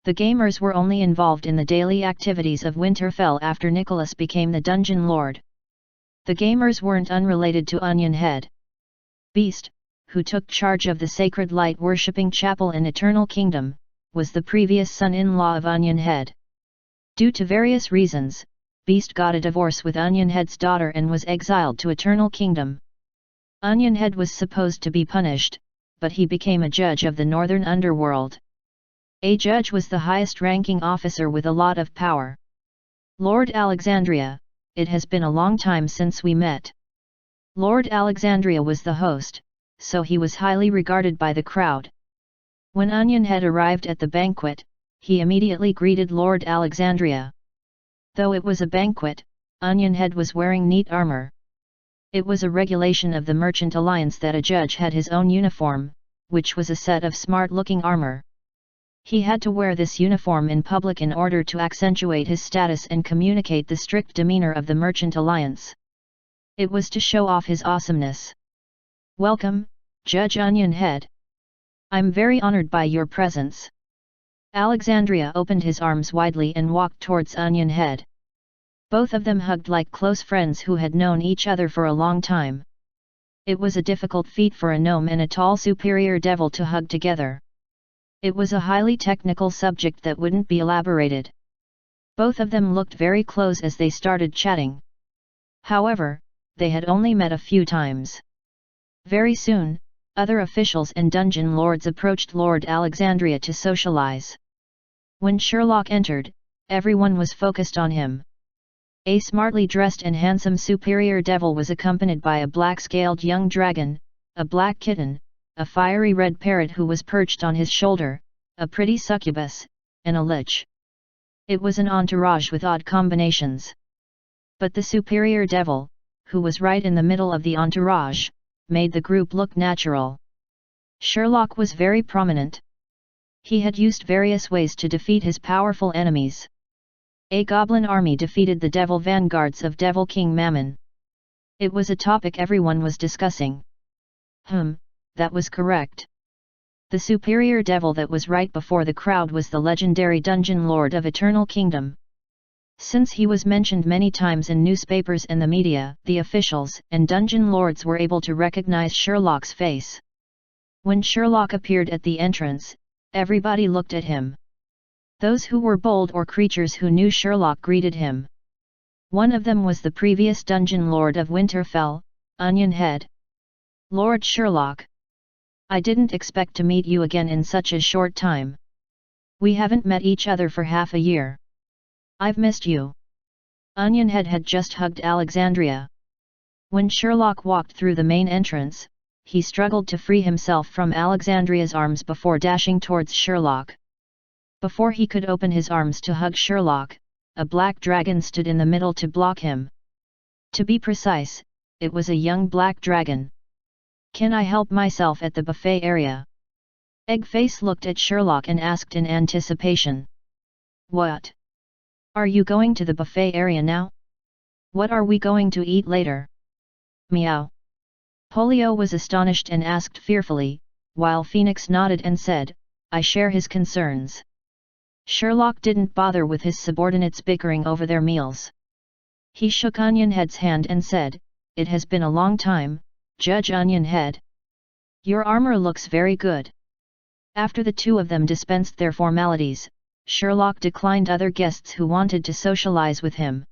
The gamers were only involved in the daily activities of Winterfell after Nicholas became the dungeon lord. The gamers weren't unrelated to Onion Head. Beast, who took charge of the sacred light-worshipping chapel in Eternal Kingdom, was the previous son-in-law of Onion Head. Due to various reasons, Beast got a divorce with Onion Head's daughter and was exiled to Eternal Kingdom. Onion Head was supposed to be punished, but he became a judge of the Northern Underworld. A judge was the highest-ranking officer with a lot of power. "Lord Alexandria, it has been a long time since we met." Lord Alexandria was the host, so he was highly regarded by the crowd. When Onion Head arrived at the banquet, he immediately greeted Lord Alexandria. Though it was a banquet, Onion Head was wearing neat armor. It was a regulation of the Merchant Alliance that a judge had his own uniform, which was a set of smart-looking armor. He had to wear this uniform in public in order to accentuate his status and communicate the strict demeanor of the Merchant Alliance. It was to show off his awesomeness. "Welcome, Judge Onionhead. I'm very honored by your presence." Alexandria opened his arms widely and walked towards Onionhead. Both of them hugged like close friends who had known each other for a long time. It was a difficult feat for a gnome and a tall superior devil to hug together. It was a highly technical subject that wouldn't be elaborated. Both of them looked very close as they started chatting. However, they had only met a few times. Very soon, other officials and dungeon lords approached Lord Alexandria to socialize. When Sherlock entered, everyone was focused on him. A smartly dressed and handsome superior devil was accompanied by a black-scaled young dragon, a black kitten, a fiery red parrot who was perched on his shoulder, a pretty succubus, and a lich. It was an entourage with odd combinations. But the superior devil, who was right in the middle of the entourage, made the group look natural. Sherlock was very prominent. He had used various ways to defeat his powerful enemies. A goblin army defeated the devil vanguards of Devil King Mammon. It was a topic everyone was discussing. That was correct. The superior devil that was right before the crowd was the legendary Dungeon Lord of Eternal Kingdom. Since he was mentioned many times in newspapers and the media, the officials and dungeon lords were able to recognize Sherlock's face. When Sherlock appeared at the entrance, everybody looked at him. Those who were bold or creatures who knew Sherlock greeted him. One of them was the previous Dungeon Lord of Winterfell, Onionhead. "Lord Sherlock. I didn't expect to meet you again in such a short time. We haven't met each other for half a year. I've missed you." Onionhead had just hugged Alexandria. When Sherlock walked through the main entrance, he struggled to free himself from Alexandria's arms before dashing towards Sherlock. Before he could open his arms to hug Sherlock, a black dragon stood in the middle to block him. To be precise, it was a young black dragon. "Can I help myself at the buffet area?" Eggface looked at Sherlock and asked in anticipation. "What? Are you going to the buffet area now? What are we going to eat later?" "Meow." Polio was astonished and asked fearfully, while Phoenix nodded and said, "I share his concerns." Sherlock didn't bother with his subordinates bickering over their meals. He shook Onionhead's hand and said, "It has been a long time, Judge Onionhead. Your armor looks very good." After the two of them dispensed their formalities, Sherlock declined other guests who wanted to socialize with him.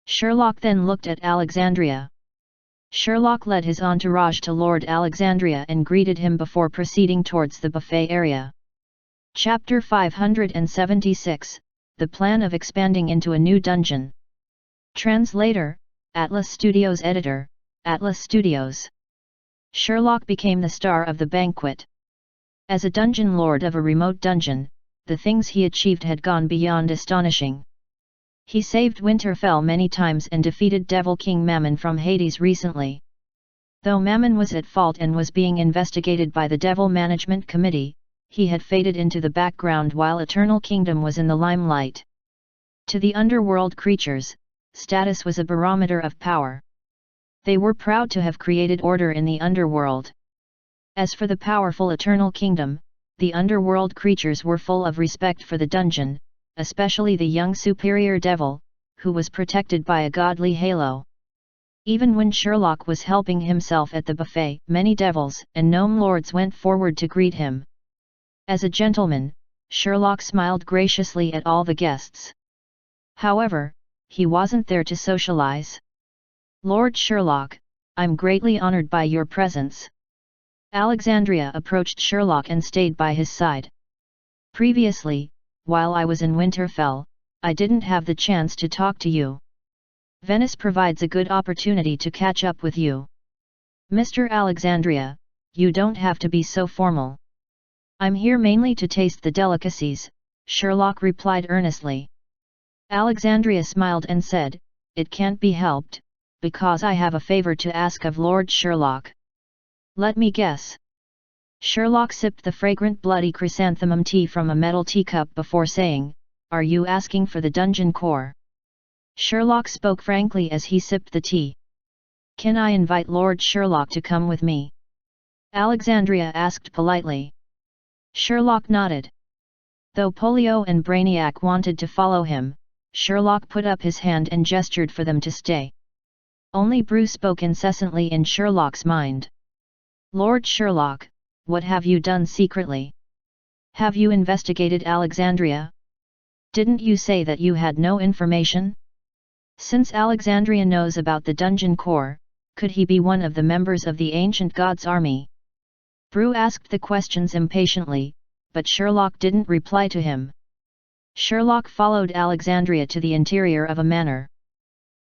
Sherlock then looked at Alexandria. Sherlock led his entourage to Lord Alexandria and greeted him before proceeding towards the buffet area. Chapter 576, The Plan of Expanding into a New Dungeon. Translator, Atlas Studios. Editor, Atlas Studios. Sherlock became the star of the banquet. As a dungeon lord of a remote dungeon, the things he achieved had gone beyond astonishing. He saved Winterfell many times and defeated Devil King Mammon from Hades recently. Though Mammon was at fault and was being investigated by the Devil Management Committee, he had faded into the background while Eternal Kingdom was in the limelight. To the underworld creatures, status was a barometer of power. They were proud to have created order in the underworld. As for the powerful Eternal Kingdom, the underworld creatures were full of respect for the dungeon, especially the young superior devil, who was protected by a godly halo. Even when Sherlock was helping himself at the buffet, many devils and gnome lords went forward to greet him. As a gentleman, Sherlock smiled graciously at all the guests. However, he wasn't there to socialize. "Lord Sherlock, I'm greatly honored by your presence." Alexandria approached Sherlock and stayed by his side. "Previously, while I was in Winterfell, I didn't have the chance to talk to you. Venice provides a good opportunity to catch up with you." "Mr. Alexandria, you don't have to be so formal. I'm here mainly to taste the delicacies," Sherlock replied earnestly. Alexandria smiled and said, "It can't be helped, because I have a favor to ask of Lord Sherlock." "Let me guess." Sherlock sipped the fragrant bloody chrysanthemum tea from a metal teacup before saying, "Are you asking for the dungeon core?" Sherlock spoke frankly as he sipped the tea. Can I invite Lord Sherlock to come with me? Alexandria asked politely. Sherlock nodded. Though Polio and Brainiac wanted to follow him, Sherlock put up his hand and gestured for them to stay. Only Bruce spoke incessantly in Sherlock's mind. Lord Sherlock, what have you done secretly? Have you investigated Alexandria? Didn't you say that you had no information? Since Alexandria knows about the dungeon core, could he be one of the members of the ancient god's army? Brew asked the questions impatiently, but Sherlock didn't reply to him. Sherlock followed Alexandria to the interior of a manor.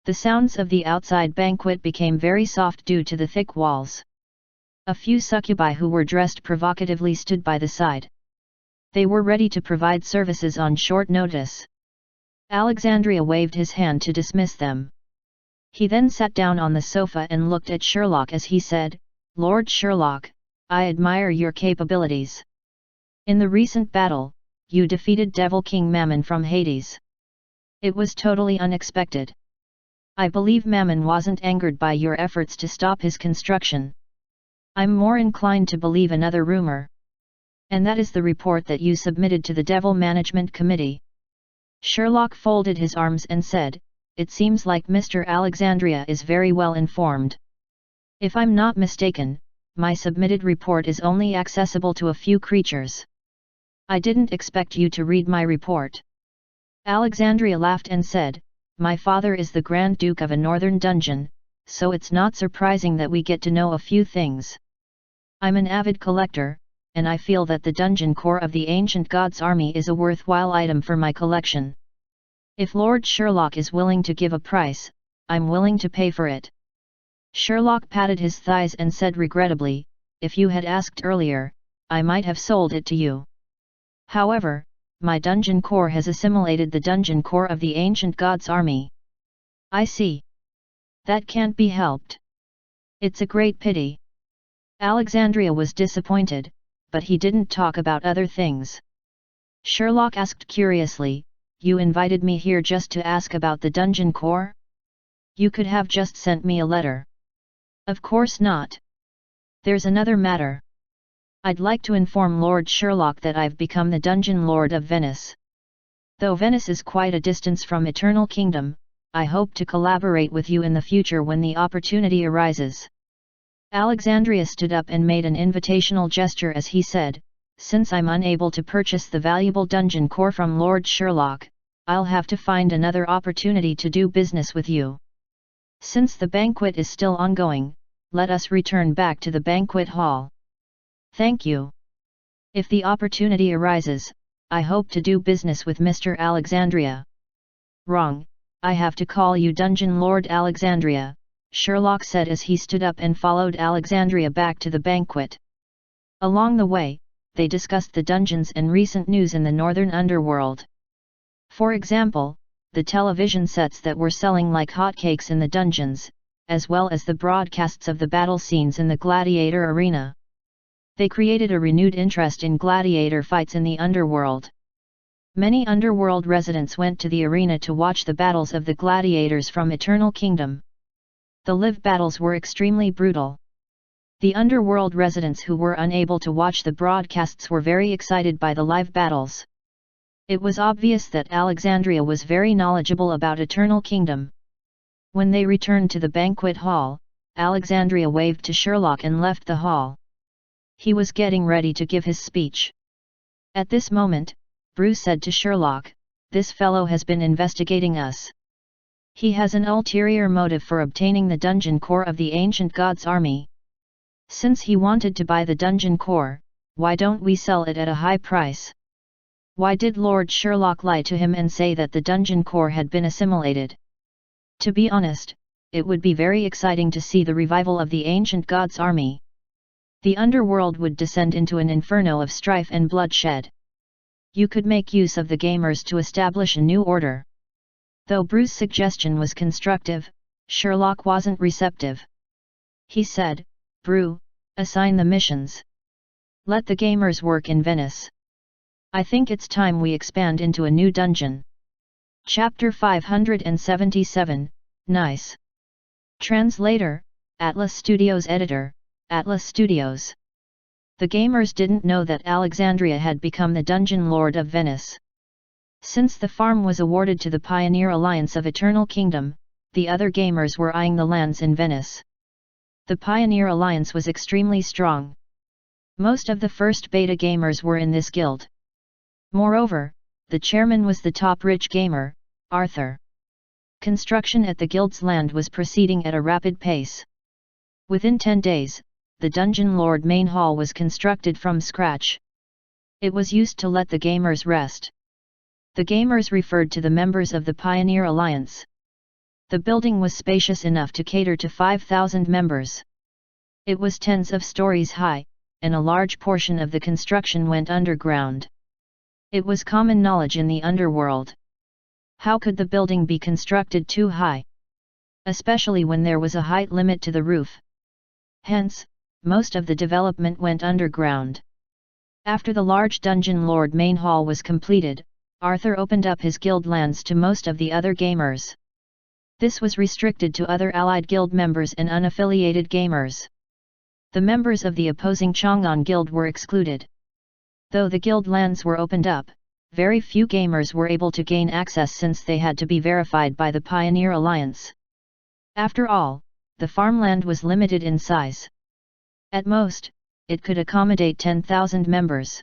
The sounds of the outside banquet became very soft due to the thick walls. A few succubi who were dressed provocatively stood by the side. They were ready to provide services on short notice. Alexandria waved his hand to dismiss them. He then sat down on the sofa and looked at Sherlock as he said, Lord Sherlock, I admire your capabilities. In the recent battle, you defeated Devil King Mammon from Hades. It was totally unexpected. I believe Mammon wasn't angered by your efforts to stop his construction. I'm more inclined to believe another rumor. And that is the report that you submitted to the Devil Management Committee. Sherlock folded his arms and said, It seems like Mr. Alexandria is very well informed. If I'm not mistaken, my submitted report is only accessible to a few creatures. I didn't expect you to read my report. Alexandria laughed and said, My father is the Grand Duke of a northern dungeon, so it's not surprising that we get to know a few things. I'm an avid collector, and I feel that the dungeon core of the ancient god's army is a worthwhile item for my collection. If Lord Sherlock is willing to give a price, I'm willing to pay for it. Sherlock patted his thighs and said regrettably, If you had asked earlier, I might have sold it to you. However, my dungeon core has assimilated the dungeon core of the ancient god's army. I see. That can't be helped. It's a great pity. Alexandria was disappointed, but he didn't talk about other things. Sherlock asked curiously, You invited me here just to ask about the dungeon core? You could have just sent me a letter. Of course not. There's another matter. I'd like to inform Lord Sherlock that I've become the Dungeon Lord of Venice. Though Venice is quite a distance from Eternal Kingdom, I hope to collaborate with you in the future when the opportunity arises. Alexandria stood up and made an invitational gesture as he said, Since I'm unable to purchase the valuable dungeon core from Lord Sherlock, I'll have to find another opportunity to do business with you. Since the banquet is still ongoing, let us return back to the banquet hall. Thank you. If the opportunity arises, I hope to do business with Mr. Alexandria. Wrong, I have to call you Dungeon Lord Alexandria, Sherlock said as he stood up and followed Alexandria back to the banquet. Along the way, they discussed the dungeons and recent news in the northern underworld. For example, the television sets that were selling like hotcakes in the dungeons, as well as the broadcasts of the battle scenes in the gladiator arena. They created a renewed interest in gladiator fights in the underworld. Many underworld residents went to the arena to watch the battles of the gladiators from Eternal Kingdom. The live battles were extremely brutal. The underworld residents who were unable to watch the broadcasts were very excited by the live battles. It was obvious that Alexandria was very knowledgeable about Eternal Kingdom. When they returned to the banquet hall, Alexandria waved to Sherlock and left the hall. He was getting ready to give his speech. At this moment, Bruce said to Sherlock, This fellow has been investigating us. He has an ulterior motive for obtaining the dungeon core of the ancient god's army. Since he wanted to buy the dungeon core, why don't we sell it at a high price? Why did Lord Sherlock lie to him and say that the dungeon core had been assimilated? To be honest, it would be very exciting to see the revival of the ancient god's army. The underworld would descend into an inferno of strife and bloodshed. You could make use of the gamers to establish a new order. Though Bruce's suggestion was constructive, Sherlock wasn't receptive. He said, Brew, assign the missions. Let the gamers work in Venice. I think it's time we expand into a new dungeon. Chapter 577, Nice. Translator, Atlas Studios editor, Atlas Studios. The gamers didn't know that Alexandria had become the Dungeon Lord of Venice. Since the farm was awarded to the Pioneer Alliance of Eternal Kingdom, the other gamers were eyeing the lands in Venice. The Pioneer Alliance was extremely strong. Most of the first beta gamers were in this guild. Moreover, the chairman was the top rich gamer, Arthur. Construction at the guild's land was proceeding at a rapid pace. Within 10 days, the Dungeon Lord main hall was constructed from scratch. It was used to let the gamers rest. The gamers referred to the members of the Pioneer Alliance. The building was spacious enough to cater to 5,000 members. It was tens of stories high, and a large portion of the construction went underground. It was common knowledge in the underworld. How could the building be constructed too high? Especially when there was a height limit to the roof. Hence, most of the development went underground. After the large Dungeon Lord main hall was completed, Arthur opened up his guild lands to most of the other gamers. This was restricted to other allied guild members and unaffiliated gamers. The members of the opposing Chang'an Guild were excluded. Though the guild lands were opened up, very few gamers were able to gain access since they had to be verified by the Pioneer Alliance. After all, the farmland was limited in size. At most, it could accommodate 10,000 members.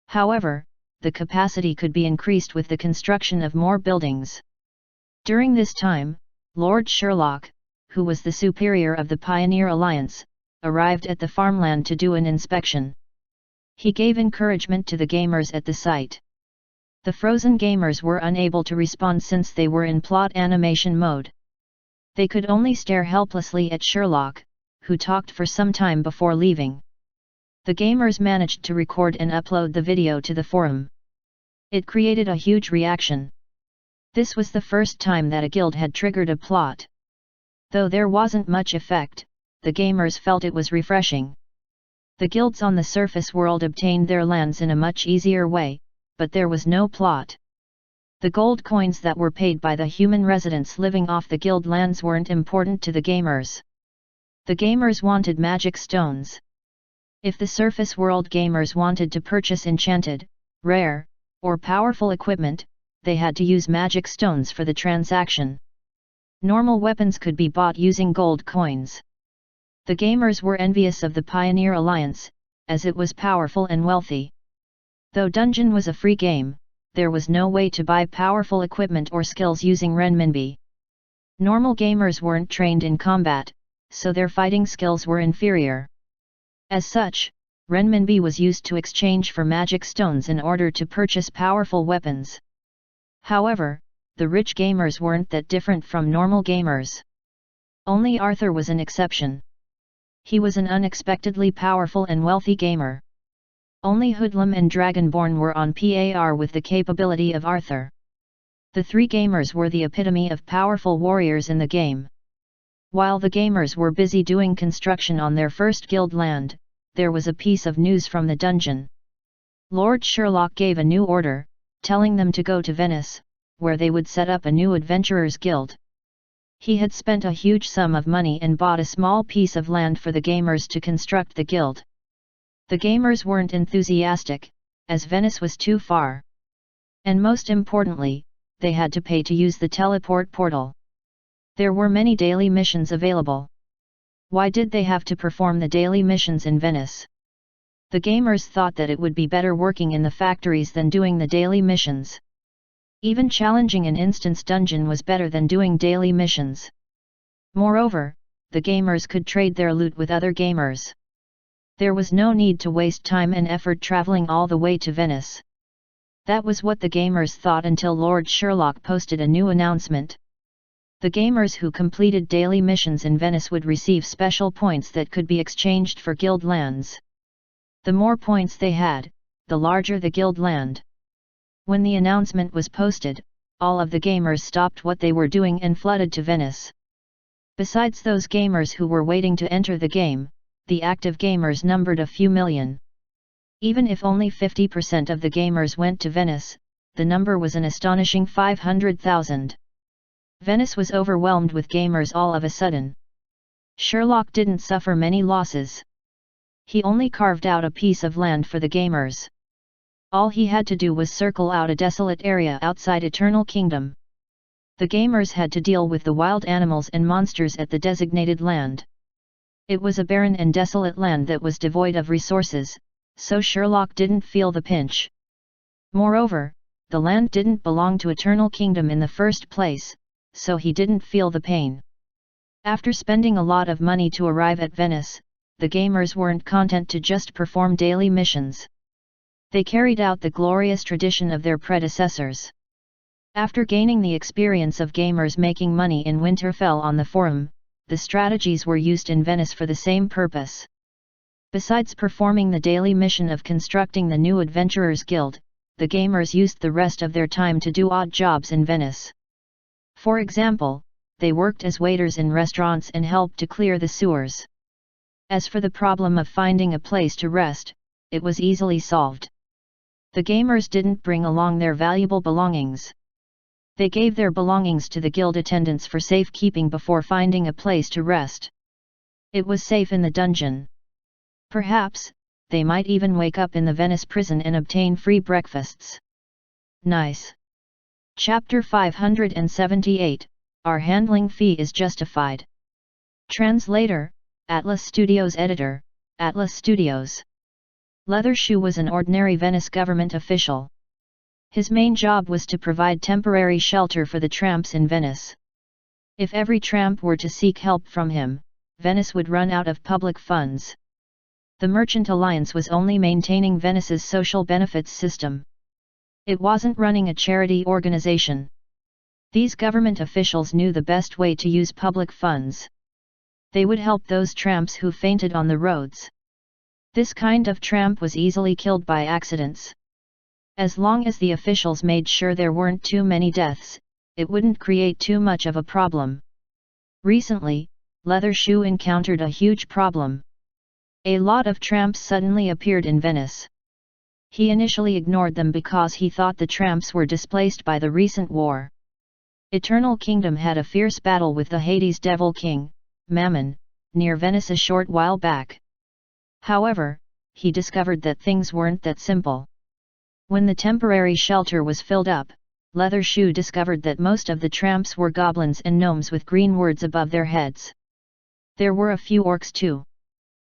However, the capacity could be increased with the construction of more buildings. During this time, Lord Sherlock, who was the superior of the Pioneer Alliance, arrived at the farmland to do an inspection. He gave encouragement to the gamers at the site. The frozen gamers were unable to respond since they were in plot animation mode. They could only stare helplessly at Sherlock, who talked for some time before leaving. The gamers managed to record and upload the video to the forum. It created a huge reaction. This was the first time that a guild had triggered a plot. Though there wasn't much effect, the gamers felt it was refreshing. The guilds on the surface world obtained their lands in a much easier way, but there was no plot. The gold coins that were paid by the human residents living off the guild lands weren't important to the gamers. The gamers wanted magic stones. If the surface world gamers wanted to purchase enchanted, rare, or powerful equipment, they had to use magic stones for the transaction. Normal weapons could be bought using gold coins. The gamers were envious of the Pioneer Alliance, as it was powerful and wealthy. Though Dungeon was a free game, there was no way to buy powerful equipment or skills using renminbi. Normal gamers weren't trained in combat, so their fighting skills were inferior. As such, renminbi was used to exchange for magic stones in order to purchase powerful weapons. However, the rich gamers weren't that different from normal gamers. Only Arthur was an exception. He was an unexpectedly powerful and wealthy gamer. Only Hoodlum and Dragonborn were on par with the capability of Arthur. The three gamers were the epitome of powerful warriors in the game. While the gamers were busy doing construction on their first guild land, there was a piece of news from the dungeon. Lord Sherlock gave a new order, telling them to go to Venice, where they would set up a new adventurers guild. He had spent a huge sum of money and bought a small piece of land for the gamers to construct the guild. The gamers weren't enthusiastic, as Venice was too far. And most importantly, they had to pay to use the teleport portal. There were many daily missions available. Why did they have to perform the daily missions in Venice? The gamers thought that it would be better working in the factories than doing the daily missions. Even challenging an instance dungeon was better than doing daily missions. Moreover, the gamers could trade their loot with other gamers. There was no need to waste time and effort traveling all the way to Venice. That was what the gamers thought until Lord Sherlock posted a new announcement. The gamers who completed daily missions in Venice would receive special points that could be exchanged for guild lands. The more points they had, the larger the guild land. When the announcement was posted, all of the gamers stopped what they were doing and flooded to Venice. Besides those gamers who were waiting to enter the game, the active gamers numbered a few million. Even if only 50% of the gamers went to Venice, the number was an astonishing 500,000. Venice was overwhelmed with gamers all of a sudden. Sherlock didn't suffer many losses. He only carved out a piece of land for the gamers. All he had to do was circle out a desolate area outside Eternal Kingdom. The gamers had to deal with the wild animals and monsters at the designated land. It was a barren and desolate land that was devoid of resources, so Sherlock didn't feel the pinch. Moreover, the land didn't belong to Eternal Kingdom in the first place, so he didn't feel the pain. After spending a lot of money to arrive at Venice, the gamers weren't content to just perform daily missions. They carried out the glorious tradition of their predecessors. After gaining the experience of gamers making money in Winterfell on the forum, the strategies were used in Venice for the same purpose. Besides performing the daily mission of constructing the new Adventurers Guild, the gamers used the rest of their time to do odd jobs in Venice. For example, they worked as waiters in restaurants and helped to clear the sewers. As for the problem of finding a place to rest, it was easily solved. The gamers didn't bring along their valuable belongings. They gave their belongings to the guild attendants for safekeeping before finding a place to rest. It was safe in the dungeon. Perhaps, they might even wake up in the Venice prison and obtain free breakfasts. Nice. Chapter 578, Our handling fee is justified. Translator, Atlas Studios Editor, Atlas Studios. Leathershoe was an ordinary Venice government official. His main job was to provide temporary shelter for the tramps in Venice. If every tramp were to seek help from him, Venice would run out of public funds. The Merchant Alliance was only maintaining Venice's social benefits system. It wasn't running a charity organization. These government officials knew the best way to use public funds. They would help those tramps who fainted on the roads. This kind of tramp was easily killed by accidents. As long as the officials made sure there weren't too many deaths, it wouldn't create too much of a problem. Recently, Leathershoe encountered a huge problem. A lot of tramps suddenly appeared in Venice. He initially ignored them because he thought the tramps were displaced by the recent war. Eternal Kingdom had a fierce battle with the Hades Devil King, Mammon, near Venice a short while back. However, he discovered that things weren't that simple. When the temporary shelter was filled up, Leathershoe discovered that most of the tramps were goblins and gnomes with green words above their heads. There were a few orcs too.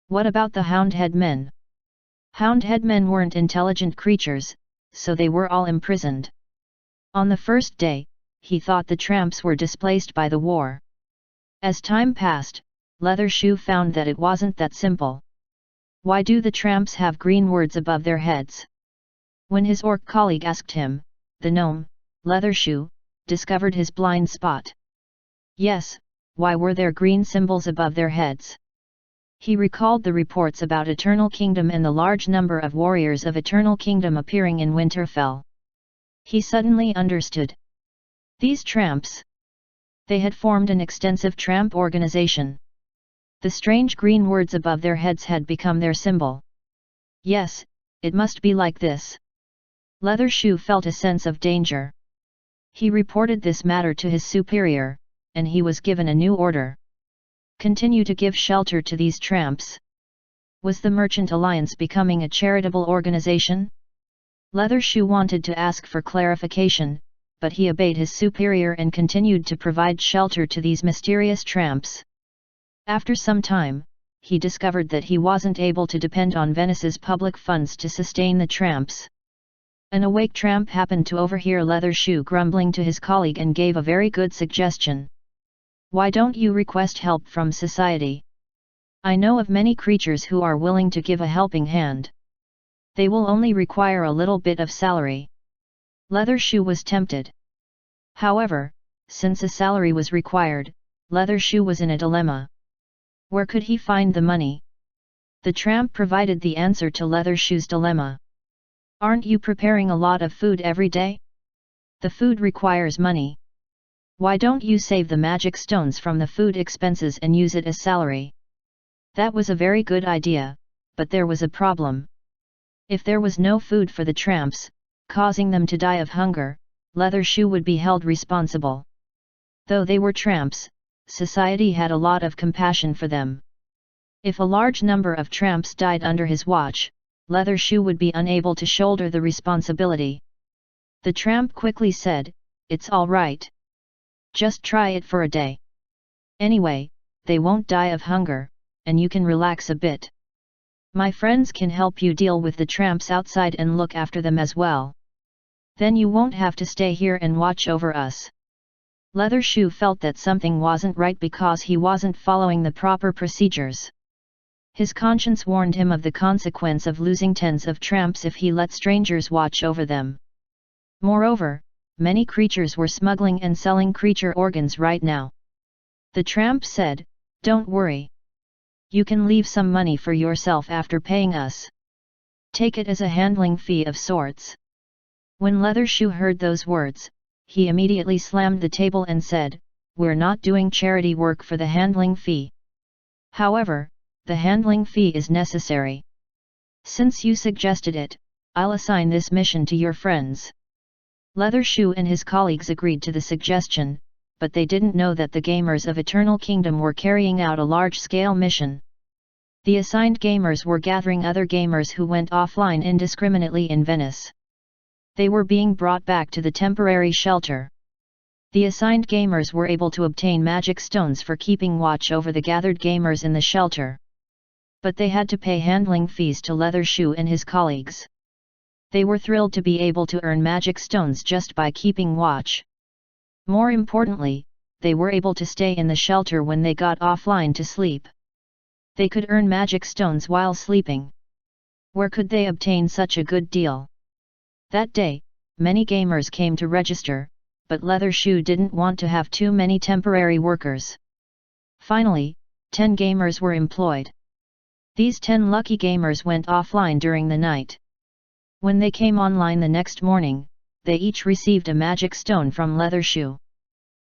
What about the Houndhead men? Houndhead men weren't intelligent creatures, so they were all imprisoned. On the first day, he thought the tramps were displaced by the war. As time passed, Leathershoe found that it wasn't that simple. Why do the tramps have green words above their heads? When his orc colleague asked him, the gnome, Leathershoe, discovered his blind spot. Yes, why were there green symbols above their heads? He recalled the reports about Eternal Kingdom and the large number of warriors of Eternal Kingdom appearing in Winterfell. He suddenly understood. These tramps. They had formed an extensive tramp organization. The strange green words above their heads had become their symbol. Yes, it must be like this. Leathershoe felt a sense of danger. He reported this matter to his superior, and he was given a new order. Continue to give shelter to these tramps. Was the Merchant Alliance becoming a charitable organization? Leathershoe wanted to ask for clarification, but he obeyed his superior and continued to provide shelter to these mysterious tramps. After some time, he discovered that he wasn't able to depend on Venice's public funds to sustain the tramps. An awake tramp happened to overhear Leathershoe grumbling to his colleague and gave a very good suggestion. Why don't you request help from society? I know of many creatures who are willing to give a helping hand. They will only require a little bit of salary. Leathershoe was tempted. However, since a salary was required, Leathershoe was in a dilemma. Where could he find the money? The tramp provided the answer to Leathershoe's dilemma. Aren't you preparing a lot of food every day? The food requires money. Why don't you save the magic stones from the food expenses and use it as salary? That was a very good idea, but there was a problem. If there was no food for the tramps, causing them to die of hunger, Leathershoe would be held responsible. Though they were tramps, society had a lot of compassion for them. If a large number of tramps died under his watch, Leather Shoe would be unable to shoulder the responsibility. The tramp quickly said, "It's all right. Just try it for a day. Anyway, they won't die of hunger, and you can relax a bit. My friends can help you deal with the tramps outside and look after them as well. Then you won't have to stay here and watch over us." Leather Shoe felt that something wasn't right because he wasn't following the proper procedures. His conscience warned him of the consequence of losing tens of tramps if he let strangers watch over them. Moreover, many creatures were smuggling and selling creature organs right now. The tramp said, "Don't worry. You can leave some money for yourself after paying us. Take it as a handling fee of sorts." When Leather Shoe heard those words, he immediately slammed the table and said, "We're not doing charity work for the handling fee. However, the handling fee is necessary. Since you suggested it, I'll assign this mission to your friends." Leather Shoe and his colleagues agreed to the suggestion, but they didn't know that the gamers of Eternal Kingdom were carrying out a large-scale mission. The assigned gamers were gathering other gamers who went offline indiscriminately in Venice. They were being brought back to the temporary shelter. The assigned gamers were able to obtain magic stones for keeping watch over the gathered gamers in the shelter. But they had to pay handling fees to Leather Shoe and his colleagues. They were thrilled to be able to earn magic stones just by keeping watch. More importantly, they were able to stay in the shelter when they got offline to sleep. They could earn magic stones while sleeping. Where could they obtain such a good deal? That day, many gamers came to register, but Leather Shoe didn't want to have too many temporary workers. Finally, 10 gamers were employed. These 10 lucky gamers went offline during the night. When they came online the next morning, they each received a magic stone from Leather Shoe.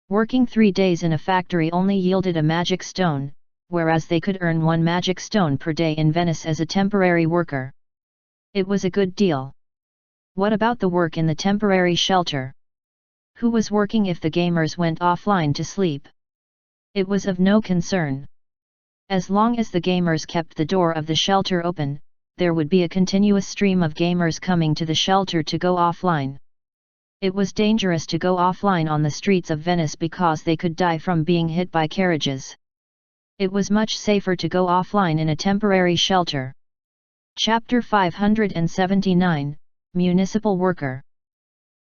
Working 3 days in a factory only yielded a magic stone, whereas they could earn 1 magic stone per day in Venice as a temporary worker. It was a good deal. What about the work in the temporary shelter? Who was working if the gamers went offline to sleep? It was of no concern. As long as the gamers kept the door of the shelter open, there would be a continuous stream of gamers coming to the shelter to go offline. It was dangerous to go offline on the streets of Venice because they could die from being hit by carriages. It was much safer to go offline in a temporary shelter. Chapter 579, Municipal Worker.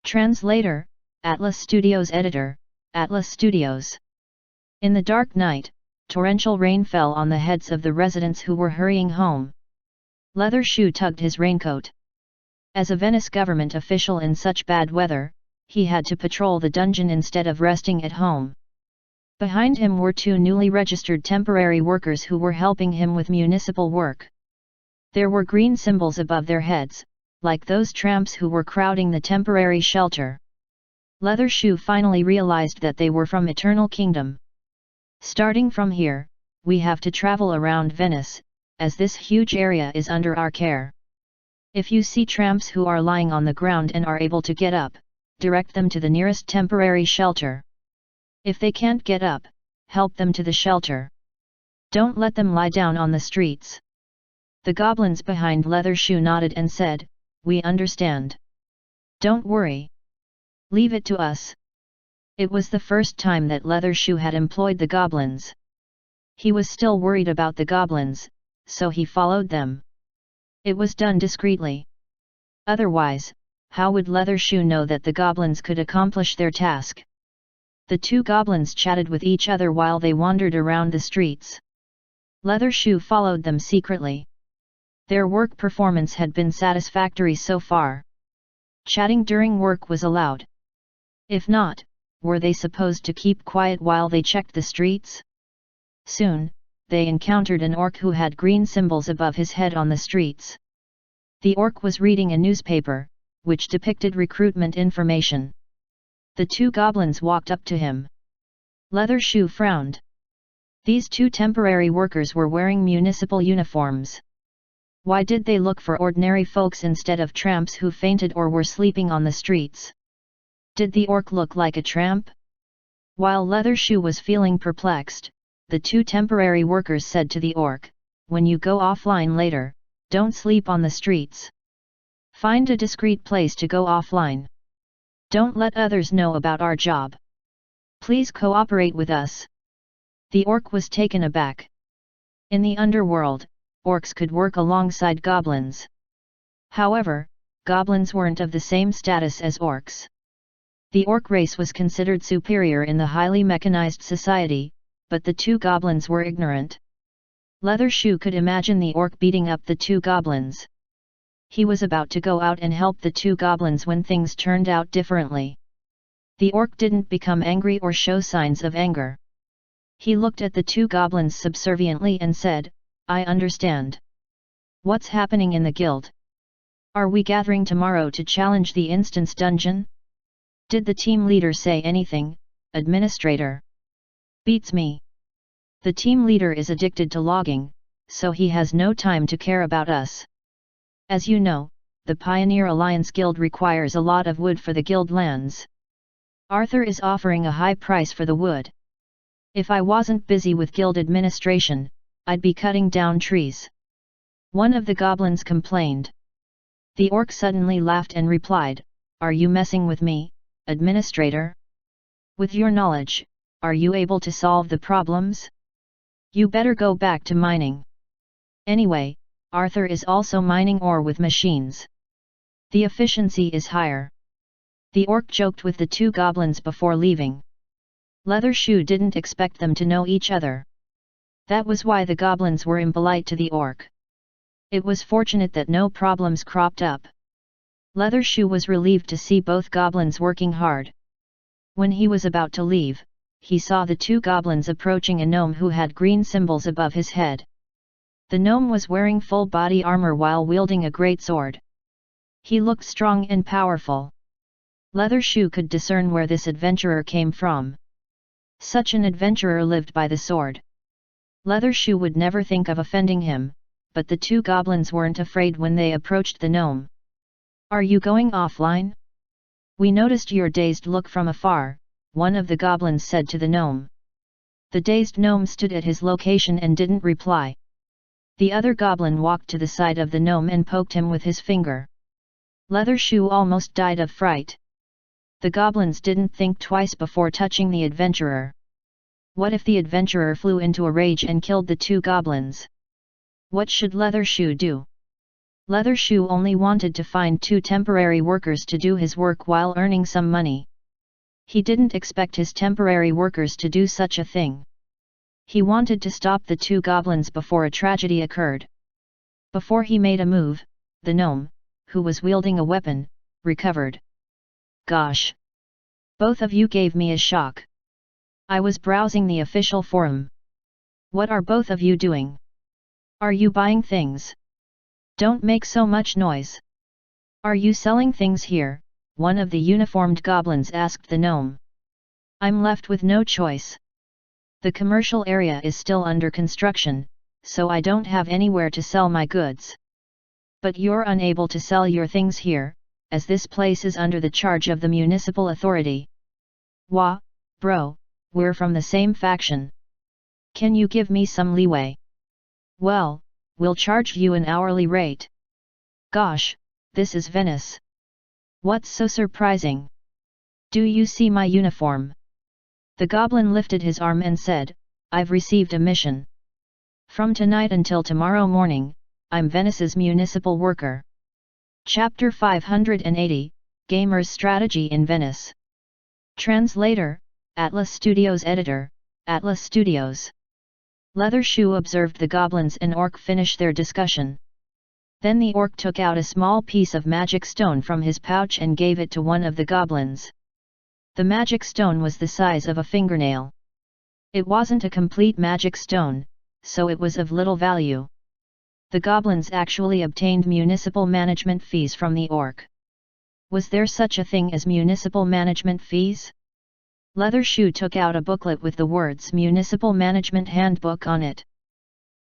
Translator, Atlas Studios Editor, Atlas Studios. In the dark night, torrential rain fell on the heads of the residents who were hurrying home. Leather Shoe tugged his raincoat. As a Venice government official in such bad weather, he had to patrol the dungeon instead of resting at home. Behind him were 2 newly registered temporary workers who were helping him with municipal work. There were green symbols above their heads, like those tramps who were crowding the temporary shelter. Leather Shoe finally realized that they were from Eternal Kingdom. "Starting from here, we have to travel around Venice, as this huge area is under our care. If you see tramps who are lying on the ground and are able to get up, direct them to the nearest temporary shelter. If they can't get up, help them to the shelter. Don't let them lie down on the streets." The goblins behind Leather Shoe nodded and said, "We understand. Don't worry. Leave it to us." It was the first time that Leather Shoe had employed the goblins. He was still worried about the goblins, so he followed them. It was done discreetly. Otherwise, how would Leather Shoe know that the goblins could accomplish their task? The 2 goblins chatted with each other while they wandered around the streets. Leather Shoe followed them secretly. Their work performance had been satisfactory so far. Chatting during work was allowed. If not, were they supposed to keep quiet while they checked the streets? Soon, they encountered an orc who had green symbols above his head on the streets. The orc was reading a newspaper, which depicted recruitment information. The 2 goblins walked up to him. Leather Shoe frowned. These 2 temporary workers were wearing municipal uniforms. Why did they look for ordinary folks instead of tramps who fainted or were sleeping on the streets? Did the orc look like a tramp? While Leathershoe was feeling perplexed, the two temporary workers said to the orc, "When you go offline later, don't sleep on the streets. Find a discreet place to go offline. Don't let others know about our job. Please cooperate with us." The orc was taken aback. In the underworld, orcs could work alongside goblins. However, goblins weren't of the same status as orcs. The orc race was considered superior in the highly mechanized society, but the two goblins were ignorant. Leathershoe could imagine the orc beating up the two goblins. He was about to go out and help the two goblins when things turned out differently. The orc didn't become angry or show signs of anger. He looked at the two goblins subserviently and said, "I understand. What's happening in the guild? Are we gathering tomorrow to challenge the instance dungeon? Did the team leader say anything, administrator?" "Beats me. The team leader is addicted to logging, so he has no time to care about us. As you know, the Pioneer Alliance Guild requires a lot of wood for the guild lands. Arthur is offering a high price for the wood. If I wasn't busy with guild administration, I'd be cutting down trees," one of the goblins complained. The orc suddenly laughed and replied, "Are you messing with me, administrator? With your knowledge, are you able to solve the problems? You better go back to mining. Anyway, Arthur is also mining ore with machines. The efficiency is higher." The orc joked with the two goblins before leaving. Leathershoe didn't expect them to know each other. That was why the goblins were impolite to the orc. It was fortunate that no problems cropped up. Leathershoe was relieved to see both goblins working hard. When he was about to leave, he saw the two goblins approaching a gnome who had green symbols above his head. The gnome was wearing full body armor while wielding a great sword. He looked strong and powerful. Leathershoe could discern where this adventurer came from. Such an adventurer lived by the sword. Leathershoe would never think of offending him, but the two goblins weren't afraid when they approached the gnome. "Are you going offline? We noticed your dazed look from afar," one of the goblins said to the gnome. The dazed gnome stood at his location and didn't reply. The other goblin walked to the side of the gnome and poked him with his finger. Leathershoe almost died of fright. The goblins didn't think twice before touching the adventurer. What if the adventurer flew into a rage and killed the two goblins? What should Leathershoe do? Leathershoe only wanted to find two temporary workers to do his work while earning some money. He didn't expect his temporary workers to do such a thing. He wanted to stop the two goblins before a tragedy occurred. Before he made a move, the gnome, who was wielding a weapon, recovered. "Gosh! Both of you gave me a shock. I was browsing the official forum. What are both of you doing? Are you buying things? Don't make so much noise. Are you selling things here?" one of the uniformed goblins asked the gnome. "I'm left with no choice. The commercial area is still under construction, so I don't have anywhere to sell my goods. But you're unable to sell your things here, as this place is under the charge of the municipal authority." "Wah, bro, we're from the same faction. Can you give me some leeway?" "Well, we'll charge you an hourly rate." "Gosh, this is Venice. What's so surprising? Do you see my uniform?" The goblin lifted his arm and said, "I've received a mission. From tonight until tomorrow morning, I'm Venice's municipal worker." Chapter 580, Gamer's Strategy in Venice. Translator, Atlas Studios Editor, Atlas Studios. Leathershoe observed the goblins and orc finish their discussion. Then the orc took out a small piece of magic stone from his pouch and gave it to one of the goblins. The magic stone was the size of a fingernail. It wasn't a complete magic stone, so it was of little value. The goblins actually obtained municipal management fees from the orc. Was there such a thing as municipal management fees? Leathershoe took out a booklet with the words Municipal Management Handbook on it.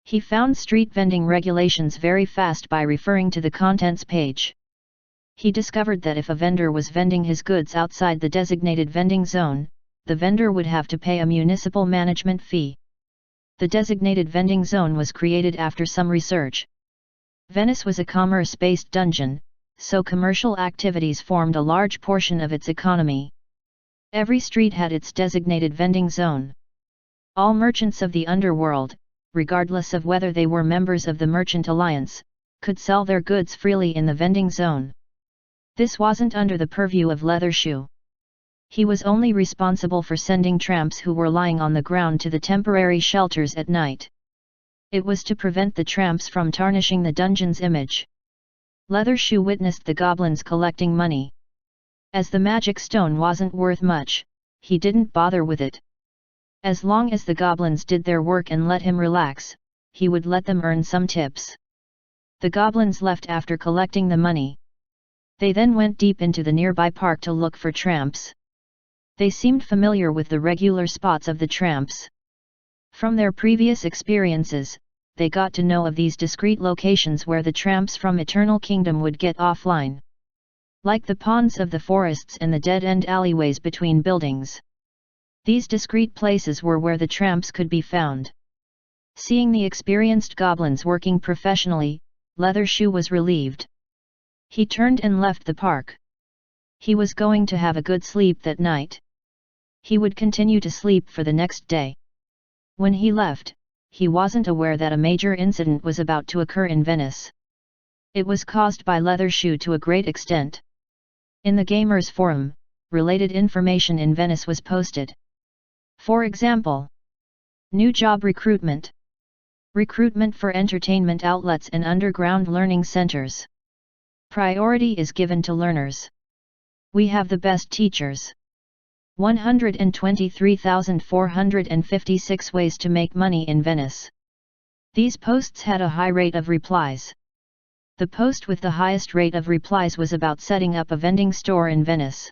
He found street vending regulations very fast by referring to the contents page. He discovered that if a vendor was vending his goods outside the designated vending zone, the vendor would have to pay a municipal management fee. The designated vending zone was created after some research. Venice was a commerce-based dungeon, so commercial activities formed a large portion of its economy. Every street had its designated vending zone. All merchants of the underworld, regardless of whether they were members of the Merchant Alliance, could sell their goods freely in the vending zone. This wasn't under the purview of Leathershoe. He was only responsible for sending tramps who were lying on the ground to the temporary shelters at night. It was to prevent the tramps from tarnishing the dungeon's image. Leathershoe witnessed the goblins collecting money. As the magic stone wasn't worth much, he didn't bother with it. As long as the goblins did their work and let him relax, he would let them earn some tips. The goblins left after collecting the money. They then went deep into the nearby park to look for tramps. They seemed familiar with the regular spots of the tramps. From their previous experiences, they got to know of these discrete locations where the tramps from Eternal Kingdom would get offline. Like the ponds of the forests and the dead-end alleyways between buildings. These discrete places were where the tramps could be found. Seeing the experienced goblins working professionally, Leathershoe was relieved. He turned and left the park. He was going to have a good sleep that night. He would continue to sleep for the next day. When he left, he wasn't aware that a major incident was about to occur in Venice. It was caused by Leathershoe to a great extent. In the Gamers Forum, related information in Venice was posted. For example, new job recruitment. Recruitment for entertainment outlets and underground learning centers. Priority is given to learners. We have the best teachers. 123,456 ways to make money in Venice. These posts had a high rate of replies. The post with the highest rate of replies was about setting up a vending store in Venice.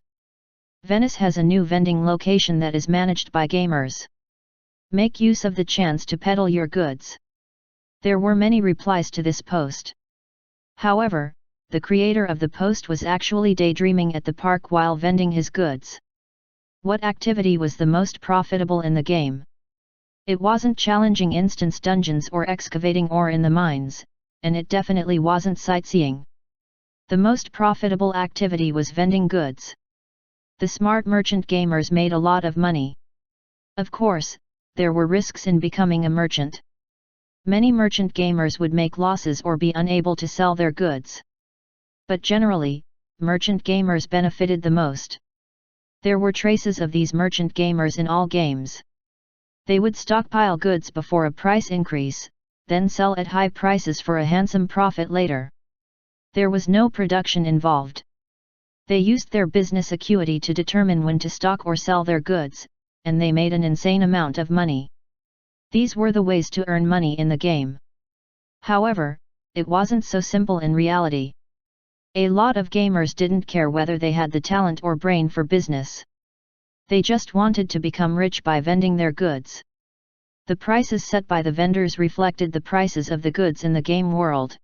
Venice has a new vending location that is managed by gamers. Make use of the chance to peddle your goods. There were many replies to this post. However, the creator of the post was actually daydreaming at the park while vending his goods. What activity was the most profitable in the game? It wasn't challenging instance dungeons or excavating ore in the mines, and it definitely wasn't sightseeing. The most profitable activity was vending goods. The smart merchant gamers made a lot of money. Of course, there were risks in becoming a merchant. Many merchant gamers would make losses or be unable to sell their goods. But generally, merchant gamers benefited the most. There were traces of these merchant gamers in all games. They would stockpile goods before a price increase, then sell at high prices for a handsome profit later. There was no production involved. They used their business acuity to determine when to stock or sell their goods, and they made an insane amount of money. These were the ways to earn money in the game. However, it wasn't so simple in reality. A lot of gamers didn't care whether they had the talent or brain for business. They just wanted to become rich by vending their goods. The prices set by the vendors reflected the prices of the goods in the game world.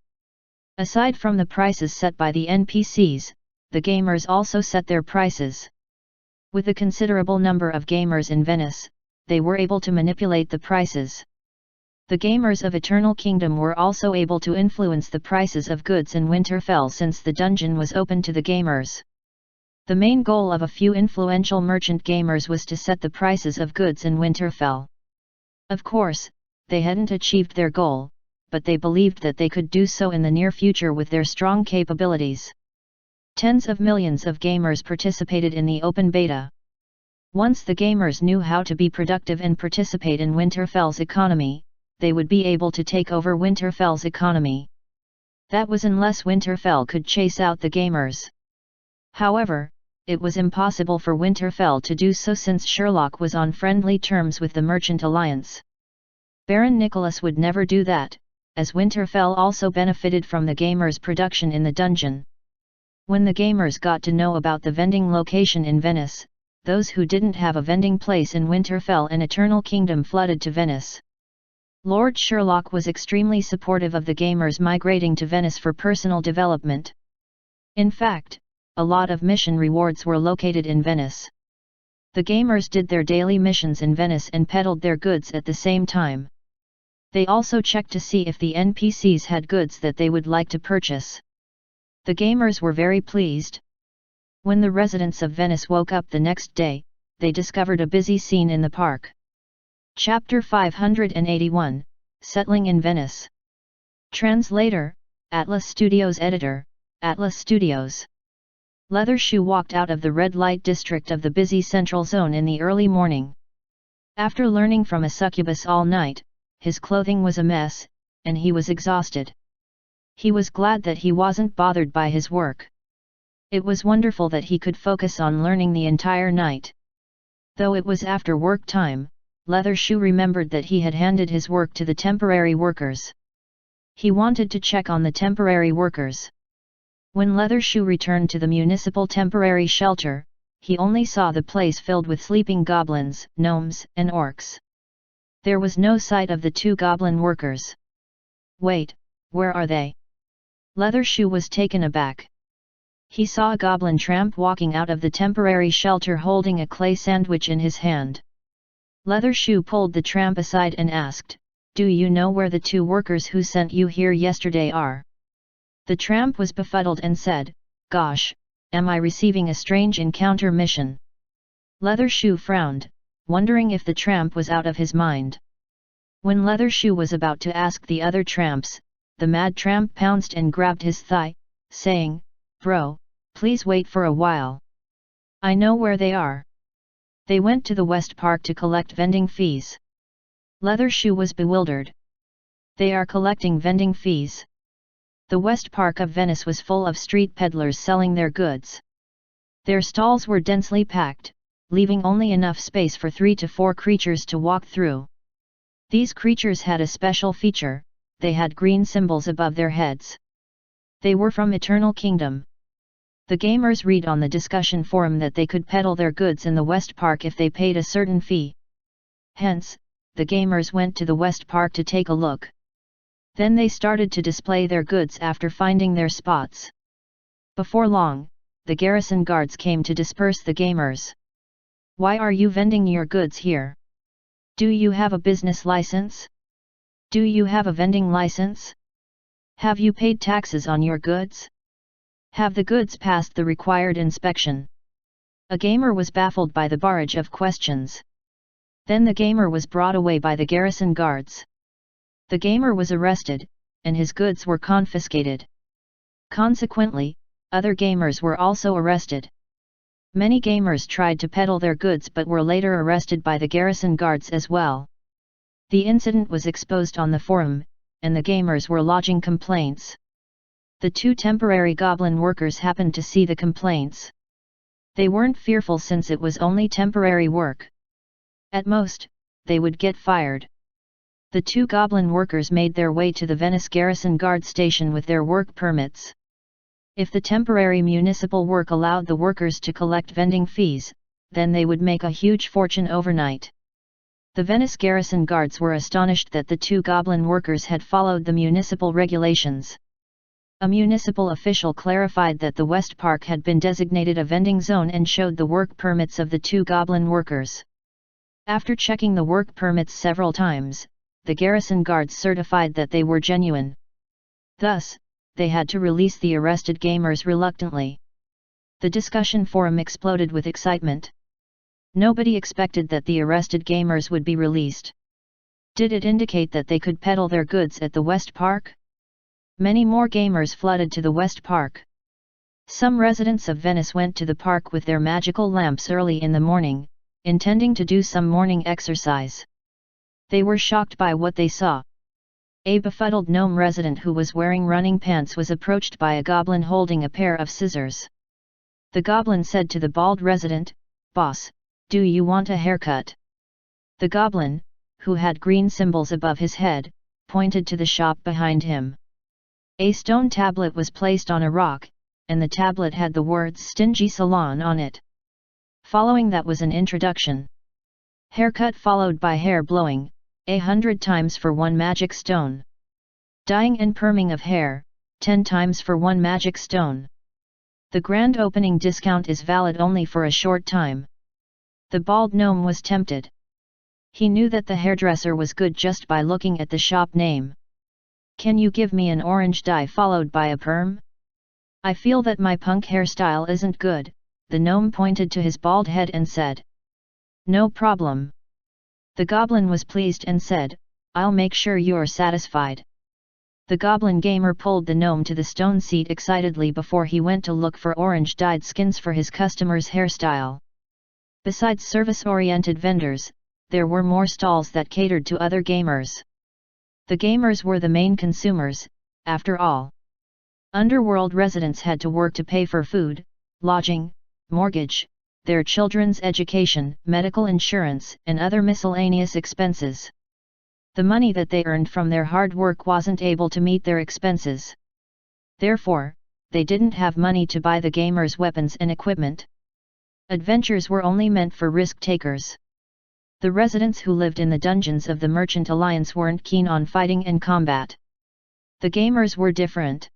Aside from the prices set by the NPCs, the gamers also set their prices. With a considerable number of gamers in Venice, they were able to manipulate the prices. The gamers of Eternal Kingdom were also able to influence the prices of goods in Winterfell since the dungeon was open to the gamers. The main goal of a few influential merchant gamers was to set the prices of goods in Winterfell. Of course, they hadn't achieved their goal, but they believed that they could do so in the near future with their strong capabilities. Tens of millions of gamers participated in the open beta. Once the gamers knew how to be productive and participate in Winterfell's economy, they would be able to take over Winterfell's economy. That was unless Winterfell could chase out the gamers. However, it was impossible for Winterfell to do so since Sherlock was on friendly terms with the Merchant Alliance. Baron Nicholas would never do that, as Winterfell also benefited from the gamers' production in the dungeon. When the gamers got to know about the vending location in Venice, those who didn't have a vending place in Winterfell and Eternal Kingdom flooded to Venice. Lord Sherlock was extremely supportive of the gamers migrating to Venice for personal development. In fact, a lot of mission rewards were located in Venice. The gamers did their daily missions in Venice and peddled their goods at the same time. They also checked to see if the NPCs had goods that they would like to purchase. The gamers were very pleased. When the residents of Venice woke up the next day, they discovered a busy scene in the park. Chapter 581, Settling in Venice. Translator, Atlas Studios Editor, Atlas Studios. Leathershoe walked out of the red light district of the busy central zone in the early morning. After learning from a succubus all night, his clothing was a mess, and he was exhausted. He was glad that he wasn't bothered by his work. It was wonderful that he could focus on learning the entire night. Though it was after work time, Leathershoe remembered that he had handed his work to the temporary workers. He wanted to check on the temporary workers. When Leathershoe returned to the municipal temporary shelter, he only saw the place filled with sleeping goblins, gnomes, and orcs. There was no sight of the two goblin workers. Wait, where are they? Leathershoe was taken aback. He saw a goblin tramp walking out of the temporary shelter holding a clay sandwich in his hand. Leathershoe pulled the tramp aside and asked, "Do you know where the two workers who sent you here yesterday are?" The tramp was befuddled and said, "Gosh, am I receiving a strange encounter mission?" Leathershoe frowned, wondering if the tramp was out of his mind. When Leathershoe was about to ask the other tramps, the mad tramp pounced and grabbed his thigh, saying, "Bro, please wait for a while. I know where they are." They went to the West Park to collect vending fees. Leathershoe was bewildered. They are collecting vending fees. The West Park of Venice was full of street peddlers selling their goods. Their stalls were densely packed, leaving only enough space for 3 to 4 creatures to walk through. These creatures had a special feature: they had green symbols above their heads. They were from Eternal Kingdom. The gamers read on the discussion forum that they could peddle their goods in the West Park if they paid a certain fee. Hence, the gamers went to the West Park to take a look. Then they started to display their goods after finding their spots. Before long, the garrison guards came to disperse the gamers. "Why are you vending your goods here? Do you have a business license? Do you have a vending license? Have you paid taxes on your goods? Have the goods passed the required inspection?" A gamer was baffled by the barrage of questions. Then the gamer was brought away by the garrison guards. The gamer was arrested, and his goods were confiscated. Consequently, other gamers were also arrested. Many gamers tried to peddle their goods but were later arrested by the garrison guards as well. The incident was exposed on the forum, and the gamers were lodging complaints. The two temporary goblin workers happened to see the complaints. They weren't fearful since it was only temporary work. At most, they would get fired. The two goblin workers made their way to the Venice Garrison Guard Station with their work permits. If the temporary municipal work allowed the workers to collect vending fees, then they would make a huge fortune overnight. The Venice Garrison Guards were astonished that the two goblin workers had followed the municipal regulations. A municipal official clarified that the West Park had been designated a vending zone and showed the work permits of the two goblin workers. After checking the work permits several times, the garrison guards certified that they were genuine. Thus, they had to release the arrested gamers reluctantly. The discussion forum exploded with excitement. Nobody expected that the arrested gamers would be released. Did it indicate that they could peddle their goods at the West Park? Many more gamers flooded to the West Park. Some residents of Venice went to the park with their magical lamps early in the morning, intending to do some morning exercise. They were shocked by what they saw. A befuddled gnome resident who was wearing running pants was approached by a goblin holding a pair of scissors. The goblin said to the bald resident, "Boss, do you want a haircut?" The goblin, who had green symbols above his head, pointed to the shop behind him. A stone tablet was placed on a rock, and the tablet had the words "Stingy Salon" on it. Following that was an introduction. Haircut followed by hair blowing, 100 times for 1 magic stone. Dyeing and perming of hair, 10 times for 1 magic stone. The grand opening discount is valid only for a short time. The bald gnome was tempted. He knew that the hairdresser was good just by looking at the shop name. "Can you give me an orange dye followed by a perm? I feel that my punk hairstyle isn't good." The gnome pointed to his bald head and said. "No problem." The goblin was pleased and said, "I'll make sure you're satisfied." The goblin gamer pulled the gnome to the stone seat excitedly before he went to look for orange-dyed skins for his customers' hairstyle. Besides service-oriented vendors, there were more stalls that catered to other gamers. The gamers were the main consumers, after all. Underworld residents had to work to pay for food, lodging, mortgage, their children's education, medical insurance, and other miscellaneous expenses. The money that they earned from their hard work wasn't able to meet their expenses. Therefore, they didn't have money to buy the gamers' weapons and equipment. Adventures were only meant for risk-takers. The residents who lived in the dungeons of the Merchant Alliance weren't keen on fighting and combat. The gamers were different.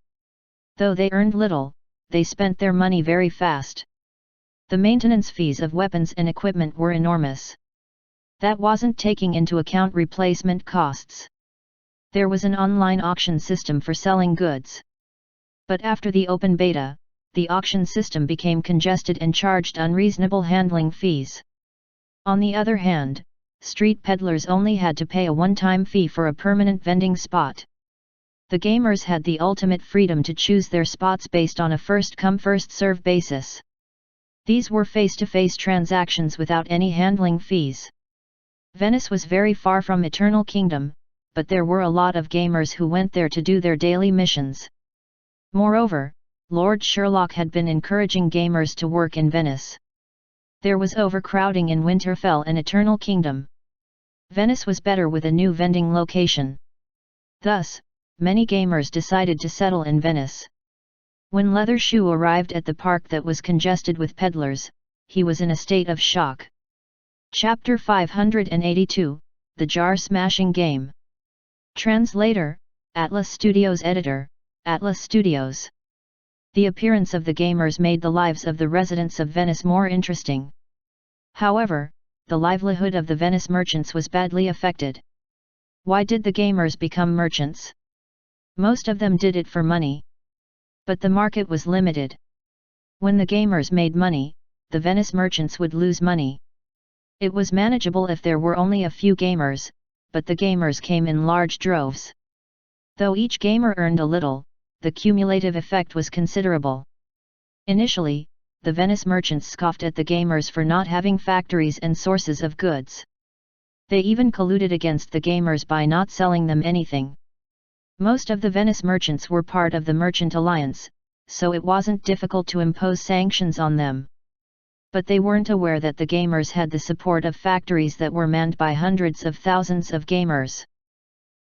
Though they earned little, they spent their money very fast. The maintenance fees of weapons and equipment were enormous. That wasn't taking into account replacement costs. There was an online auction system for selling goods. But after the open beta, the auction system became congested and charged unreasonable handling fees. On the other hand, street peddlers only had to pay a one-time fee for a permanent vending spot. The gamers had the ultimate freedom to choose their spots based on a first-come first-served basis. These were face-to-face transactions without any handling fees. Venice was very far from Eternal Kingdom, but there were a lot of gamers who went there to do their daily missions. Moreover, Lord Sherlock had been encouraging gamers to work in Venice. There was overcrowding in Winterfell and Eternal Kingdom. Venice was better with a new vending location. Thus, many gamers decided to settle in Venice. When Leather Shoe arrived at the park that was congested with peddlers, he was in a state of shock. Chapter 582, The Jar Smashing Game. Translator, Atlas Studios Editor, Atlas Studios. The appearance of the gamers made the lives of the residents of Venice more interesting. However, the livelihood of the Venice merchants was badly affected. Why did the gamers become merchants? Most of them did it for money. But the market was limited. When the gamers made money, the Venice merchants would lose money. It was manageable if there were only a few gamers, but the gamers came in large droves. Though each gamer earned a little, the cumulative effect was considerable. Initially, the Venice merchants scoffed at the gamers for not having factories and sources of goods. They even colluded against the gamers by not selling them anything. Most of the Venice merchants were part of the Merchant Alliance, so it wasn't difficult to impose sanctions on them. But they weren't aware that the gamers had the support of factories that were manned by hundreds of thousands of gamers.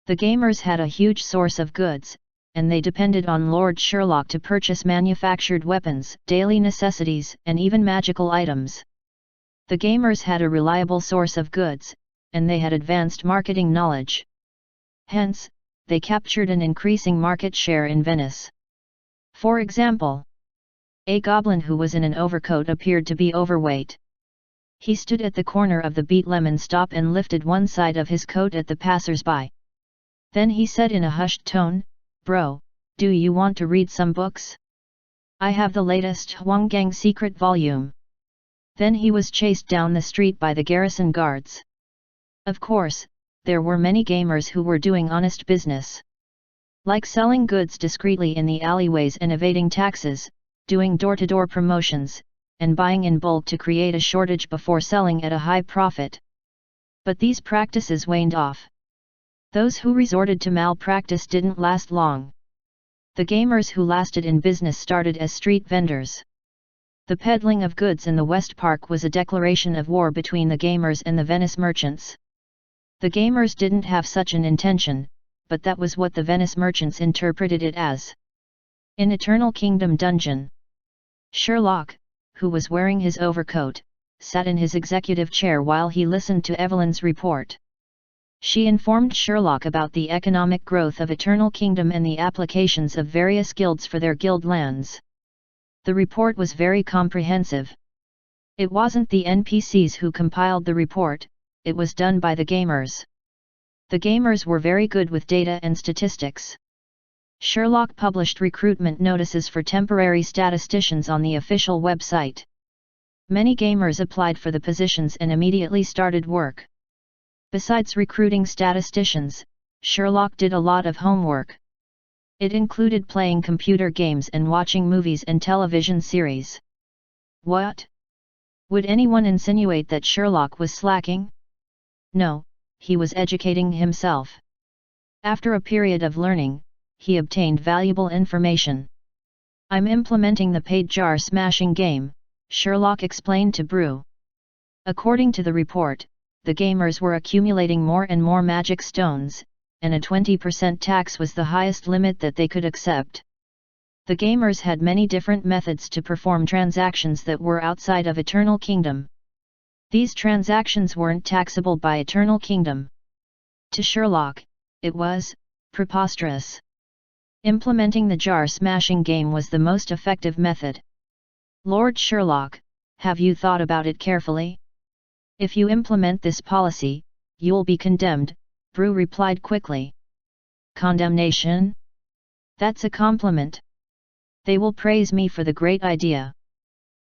The gamers had a huge source of goods, and they depended on Lord Sherlock to purchase manufactured weapons, daily necessities, and even magical items. The gamers had a reliable source of goods, and they had advanced marketing knowledge. Hence, they captured an increasing market share in Venice. For example, a goblin who was in an overcoat appeared to be overweight. He stood at the corner of the Beat Lemon stop and lifted one side of his coat at the passers-by. Then he said in a hushed tone, "Bro, do you want to read some books? I have the latest Huanggang secret volume." Then he was chased down the street by the garrison guards. Of course, there were many gamers who were doing honest business. Like selling goods discreetly in the alleyways and evading taxes, doing door-to-door promotions, and buying in bulk to create a shortage before selling at a high profit. But these practices waned off. Those who resorted to malpractice didn't last long. The gamers who lasted in business started as street vendors. The peddling of goods in the West Park was a declaration of war between the gamers and the Venice merchants. The gamers didn't have such an intention, but that was what the Venice merchants interpreted it as. In Eternal Kingdom Dungeon, Sherlock, who was wearing his overcoat, sat in his executive chair while he listened to Evelyn's report. She informed Sherlock about the economic growth of Eternal Kingdom and the applications of various guilds for their guild lands. The report was very comprehensive. It wasn't the NPCs who compiled the report, it was done by the gamers. The gamers were very good with data and statistics. Sherlock published recruitment notices for temporary statisticians on the official website. Many gamers applied for the positions and immediately started work. Besides recruiting statisticians, Sherlock did a lot of homework. It included playing computer games and watching movies and television series. What? Would anyone insinuate that Sherlock was slacking? No, he was educating himself. After a period of learning, he obtained valuable information. I'm implementing the paid jar smashing game, Sherlock explained to Brew. According to the report, the gamers were accumulating more and more magic stones, and a 20% tax was the highest limit that they could accept. The gamers had many different methods to perform transactions that were outside of Eternal Kingdom. These transactions weren't taxable by Eternal Kingdom. To Sherlock, it was preposterous. Implementing the jar smashing game was the most effective method. Lord Sherlock, have you thought about it carefully? If you implement this policy, you'll be condemned, Brew replied quickly. Condemnation? That's a compliment. They will praise me for the great idea.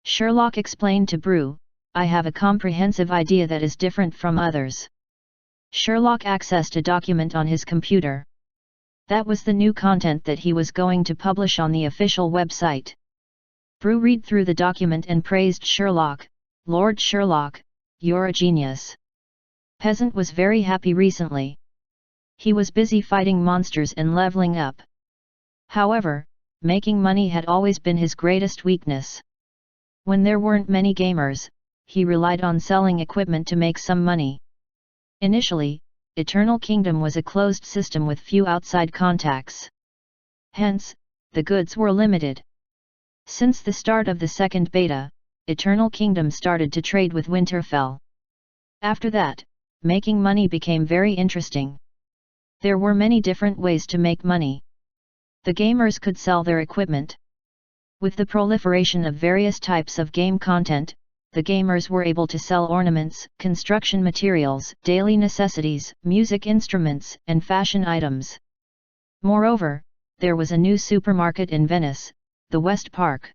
Sherlock explained to Brew, I have a comprehensive idea that is different from others. Sherlock accessed a document on his computer. That was the new content that he was going to publish on the official website. Brew read through the document and praised Sherlock, Lord Sherlock, you're a genius. Peasant was very happy recently. He was busy fighting monsters and leveling up. However, making money had always been his greatest weakness. When there weren't many gamers, he relied on selling equipment to make some money. Initially, Eternal Kingdom was a closed system with few outside contacts. Hence, the goods were limited. Since the start of the second beta, Eternal Kingdom started to trade with Winterfell. After that, making money became very interesting. There were many different ways to make money. The gamers could sell their equipment. With the proliferation of various types of game content, the gamers were able to sell ornaments, construction materials, daily necessities, music instruments, and fashion items. Moreover, there was a new supermarket in Venice, the West Park.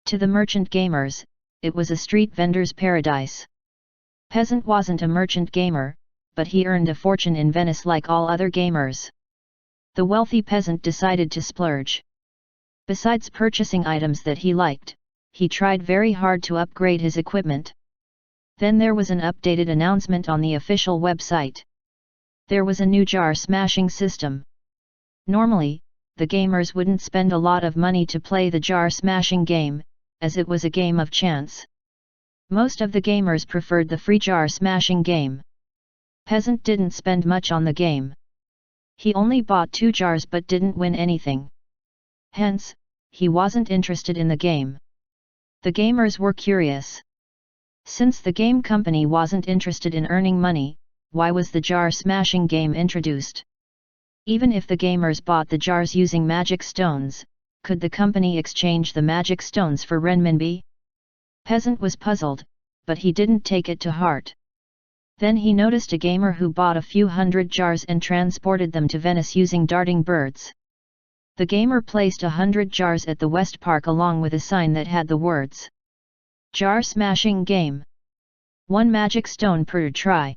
To the merchant gamers, it was a street vendor's paradise. Peasant wasn't a merchant gamer, but he earned a fortune in Venice like all other gamers. The wealthy peasant decided to splurge. Besides purchasing items that he liked, he tried very hard to upgrade his equipment. Then there was an updated announcement on the official website. There was a new jar smashing system. Normally, the gamers wouldn't spend a lot of money to play the jar smashing game, as it was a game of chance. Most of the gamers preferred the free jar smashing game. Peasant didn't spend much on the game. He only bought 2 jars but didn't win anything. Hence, he wasn't interested in the game. The gamers were curious. Since the game company wasn't interested in earning money, why was the jar smashing game introduced? Even if the gamers bought the jars using magic stones, could the company exchange the magic stones for renminbi? Peasant was puzzled, but he didn't take it to heart. Then he noticed a gamer who bought a few hundred jars and transported them to Venice using darting birds. The gamer placed 100 jars at the West Park along with a sign that had the words, "Jar smashing game. 1 magic stone per try.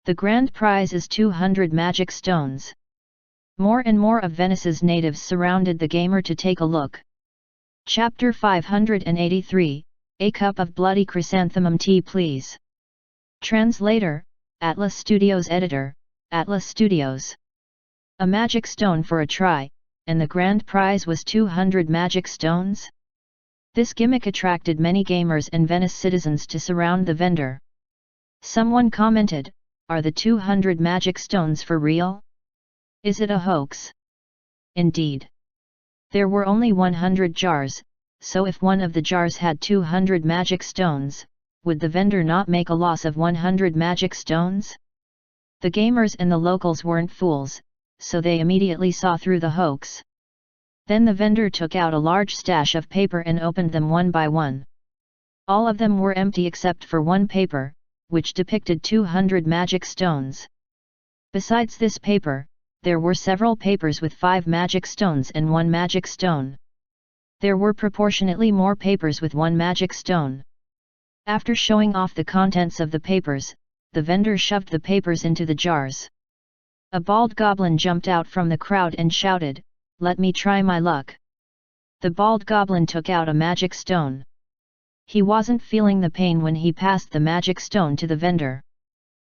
The grand prize is 200 magic stones." More and more of Venice's natives surrounded the gamer to take a look. Chapter 583, A Cup of Bloody Chrysanthemum Tea Please. Translator, Atlas Studios Editor, Atlas Studios. A magic stone for a try, and the grand prize was 200 magic stones? This gimmick attracted many gamers and Venice citizens to surround the vendor. Someone commented, "Are the 200 magic stones for real? Is it a hoax?" Indeed. There were only 100 jars, so if one of the jars had 200 magic stones, would the vendor not make a loss of 100 magic stones? The gamers and the locals weren't fools, so they immediately saw through the hoax. Then the vendor took out a large stash of paper and opened them one by one. All of them were empty except for one paper, which depicted 200 magic stones. Besides this paper, there were several papers with 5 magic stones and 1 magic stone. There were proportionately more papers with 1 magic stone. After showing off the contents of the papers, the vendor shoved the papers into the jars. A bald goblin jumped out from the crowd and shouted, "Let me try my luck." The bald goblin took out a magic stone. He wasn't feeling the pain when he passed the magic stone to the vendor.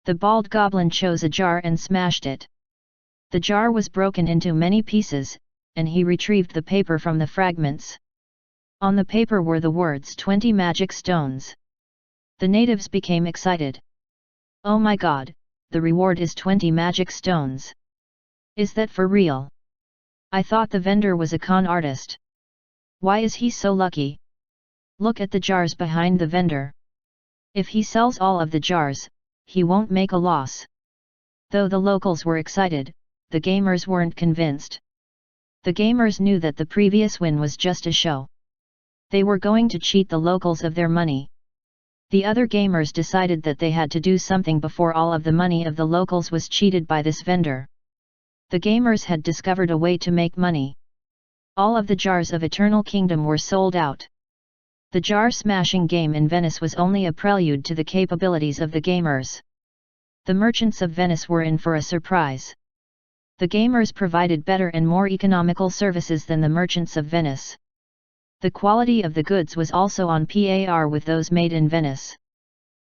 The bald goblin chose a jar and smashed it. The jar was broken into many pieces, and he retrieved the paper from the fragments. On the paper were the words 20 magic stones. The natives became excited. "Oh my god, the reward is 20 magic stones. Is that for real? I thought the vendor was a con artist. Why is he so lucky? Look at the jars behind the vendor. If he sells all of the jars, he won't make a loss." Though the locals were excited, the gamers weren't convinced. The gamers knew that the previous win was just a show. They were going to cheat the locals of their money. The other gamers decided that they had to do something before all of the money of the locals was cheated by this vendor. The gamers had discovered a way to make money. All of the jars of Eternal Kingdom were sold out. The jar smashing game in Venice was only a prelude to the capabilities of the gamers. The merchants of Venice were in for a surprise. The gamers provided better and more economical services than the merchants of Venice. The quality of the goods was also on par with those made in Venice.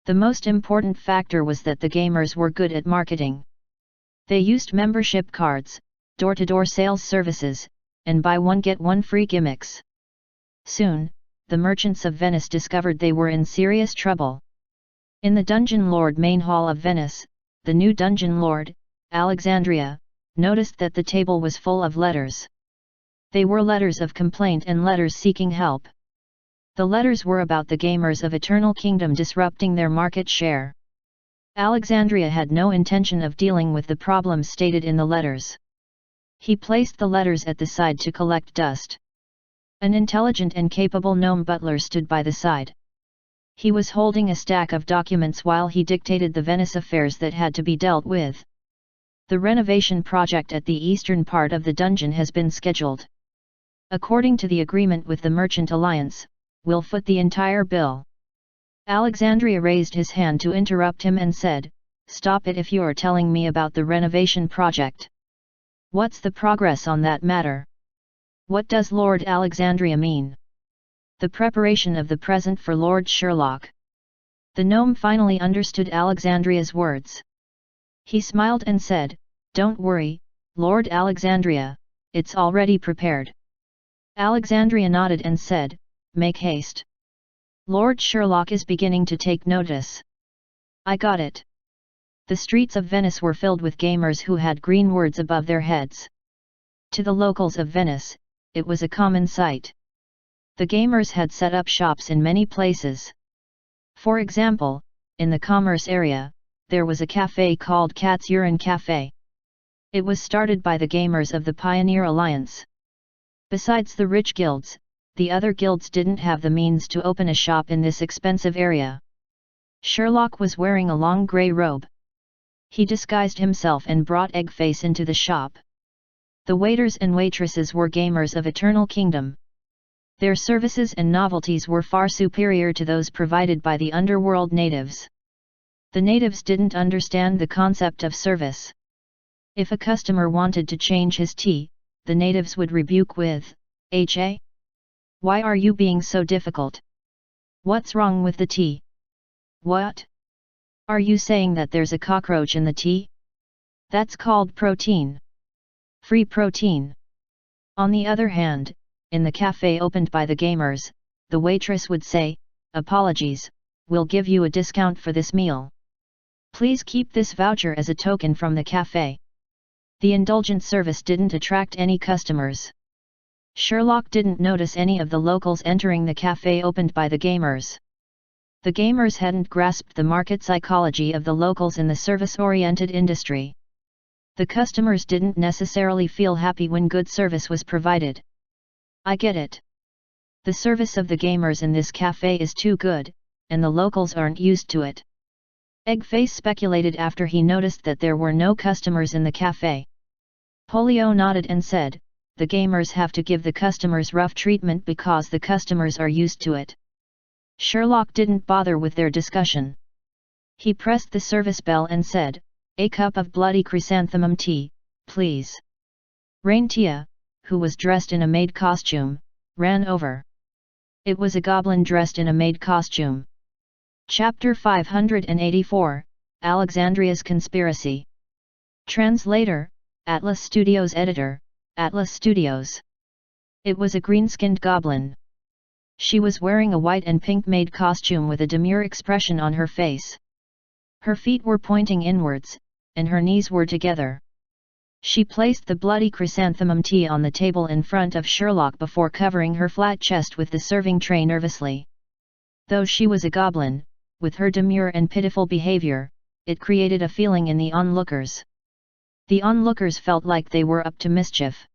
The most important factor was that the gamers were good at marketing. They used membership cards, door-to-door sales services, and buy one get one free gimmicks. Soon, the merchants of Venice discovered they were in serious trouble. In the Dungeon Lord main hall of Venice, the new Dungeon Lord, Alexandria, noticed that the table was full of letters. They were letters of complaint and letters seeking help. The letters were about the gamers of Eternal Kingdom disrupting their market share. Alexandria had no intention of dealing with the problems stated in the letters. He placed the letters at the side to collect dust. An intelligent and capable gnome butler stood by the side. He was holding a stack of documents while he dictated the Venice affairs that had to be dealt with. The renovation project at the eastern part of the dungeon has been scheduled. According to the agreement with the Merchant Alliance, we'll foot the entire bill. Alexandria raised his hand to interrupt him and said, "Stop it if you're telling me about the renovation project. What's the progress on that matter? What does Lord Alexandria mean?" "The preparation of the present for Lord Sherlock." The gnome finally understood Alexandria's words. He smiled and said, "Don't worry, Lord Alexandria, it's already prepared." Alexandria nodded and said, "Make haste. Lord Sherlock is beginning to take notice." "I got it." The streets of Venice were filled with gamers who had green words above their heads. To the locals of Venice, it was a common sight. The gamers had set up shops in many places. For example, in the commerce area, there was a cafe called Cat's Urine Cafe. It was started by the gamers of the Pioneer Alliance. Besides the rich guilds, the other guilds didn't have the means to open a shop in this expensive area. Sherlock was wearing a long grey robe. He disguised himself and brought Eggface into the shop. The waiters and waitresses were gamers of Eternal Kingdom. Their services and novelties were far superior to those provided by the Underworld natives. The natives didn't understand the concept of service. If a customer wanted to change his tea, the natives would rebuke with, "Ha? Why are you being so difficult? What's wrong with the tea? What? Are you saying that there's a cockroach in the tea? That's called protein. Free protein." On the other hand, in the cafe opened by the gamers, the waitress would say, "Apologies, we'll give you a discount for this meal. Please keep this voucher as a token from the cafe." The indulgent service didn't attract any customers. Sherlock didn't notice any of the locals entering the cafe opened by the gamers. The gamers hadn't grasped the market psychology of the locals in the service-oriented industry. The customers didn't necessarily feel happy when good service was provided. "I get it. The service of the gamers in this cafe is too good, and the locals aren't used to it. Eggface speculated after he noticed that there were no customers in the cafe. Polio nodded and said, the gamers have to give the customers rough treatment because the customers are used to it. Sherlock didn't bother with their discussion. He pressed the service bell and said, a cup of bloody chrysanthemum tea, please. Raintia, who was dressed in a maid costume, ran over. It was a goblin dressed in a maid costume. Chapter 584, Alexandria's Conspiracy. Translator, Atlas Studios Editor, Atlas Studios. It was a green-skinned goblin. She was wearing a white and pink maid costume with a demure expression on her face. Her feet were pointing inwards, and her knees were together. She placed the bloody chrysanthemum tea on the table in front of Sherlock before covering her flat chest with the serving tray nervously. Though she was a goblin, with her demure and pitiful behavior, it created a feeling in the onlookers. The onlookers felt like they were up to mischief.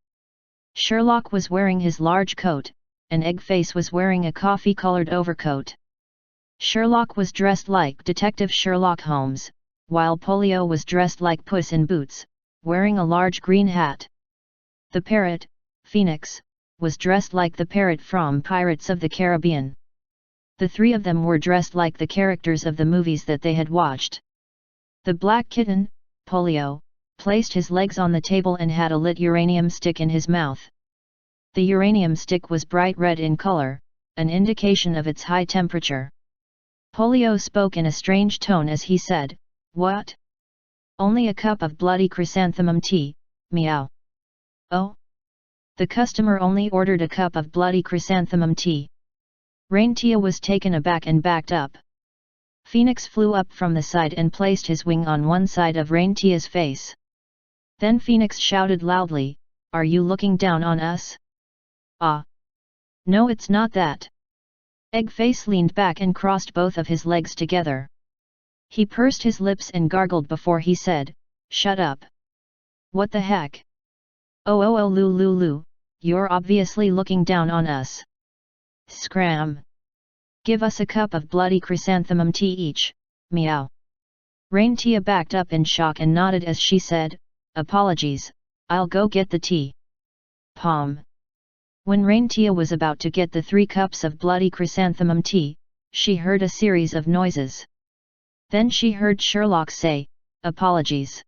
Sherlock was wearing his large coat, and Eggface was wearing a coffee-colored overcoat. Sherlock was dressed like Detective Sherlock Holmes, while Polio was dressed like Puss in Boots, wearing a large green hat. The parrot, Phoenix, was dressed like the parrot from Pirates of the Caribbean. The three of them were dressed like the characters of the movies that they had watched. The black kitten, Polio, placed his legs on the table and had a lit uranium stick in his mouth. The uranium stick was bright red in color, an indication of its high temperature. Polio spoke in a strange tone as he said, "What? Only a cup of bloody chrysanthemum tea, meow." "Oh? The customer only ordered a cup of bloody chrysanthemum tea." Raintia was taken aback and backed up. Phoenix flew up from the side and placed his wing on one side of Raintia's face. Then Phoenix shouted loudly, "Are you looking down on us?" "Ah! No, it's not that." Eggface leaned back and crossed both of his legs together. He pursed his lips and gargled before he said, "Shut up." "What the heck? Oh, Lulu, you're obviously looking down on us." "Scram! Give us a cup of bloody chrysanthemum tea each, meow." Raintia backed up in shock and nodded as she said, "Apologies, I'll go get the tea." Palm. When Raintia was about to get the 3 cups of bloody chrysanthemum tea, she heard a series of noises. Then she heard Sherlock say, "Apologies.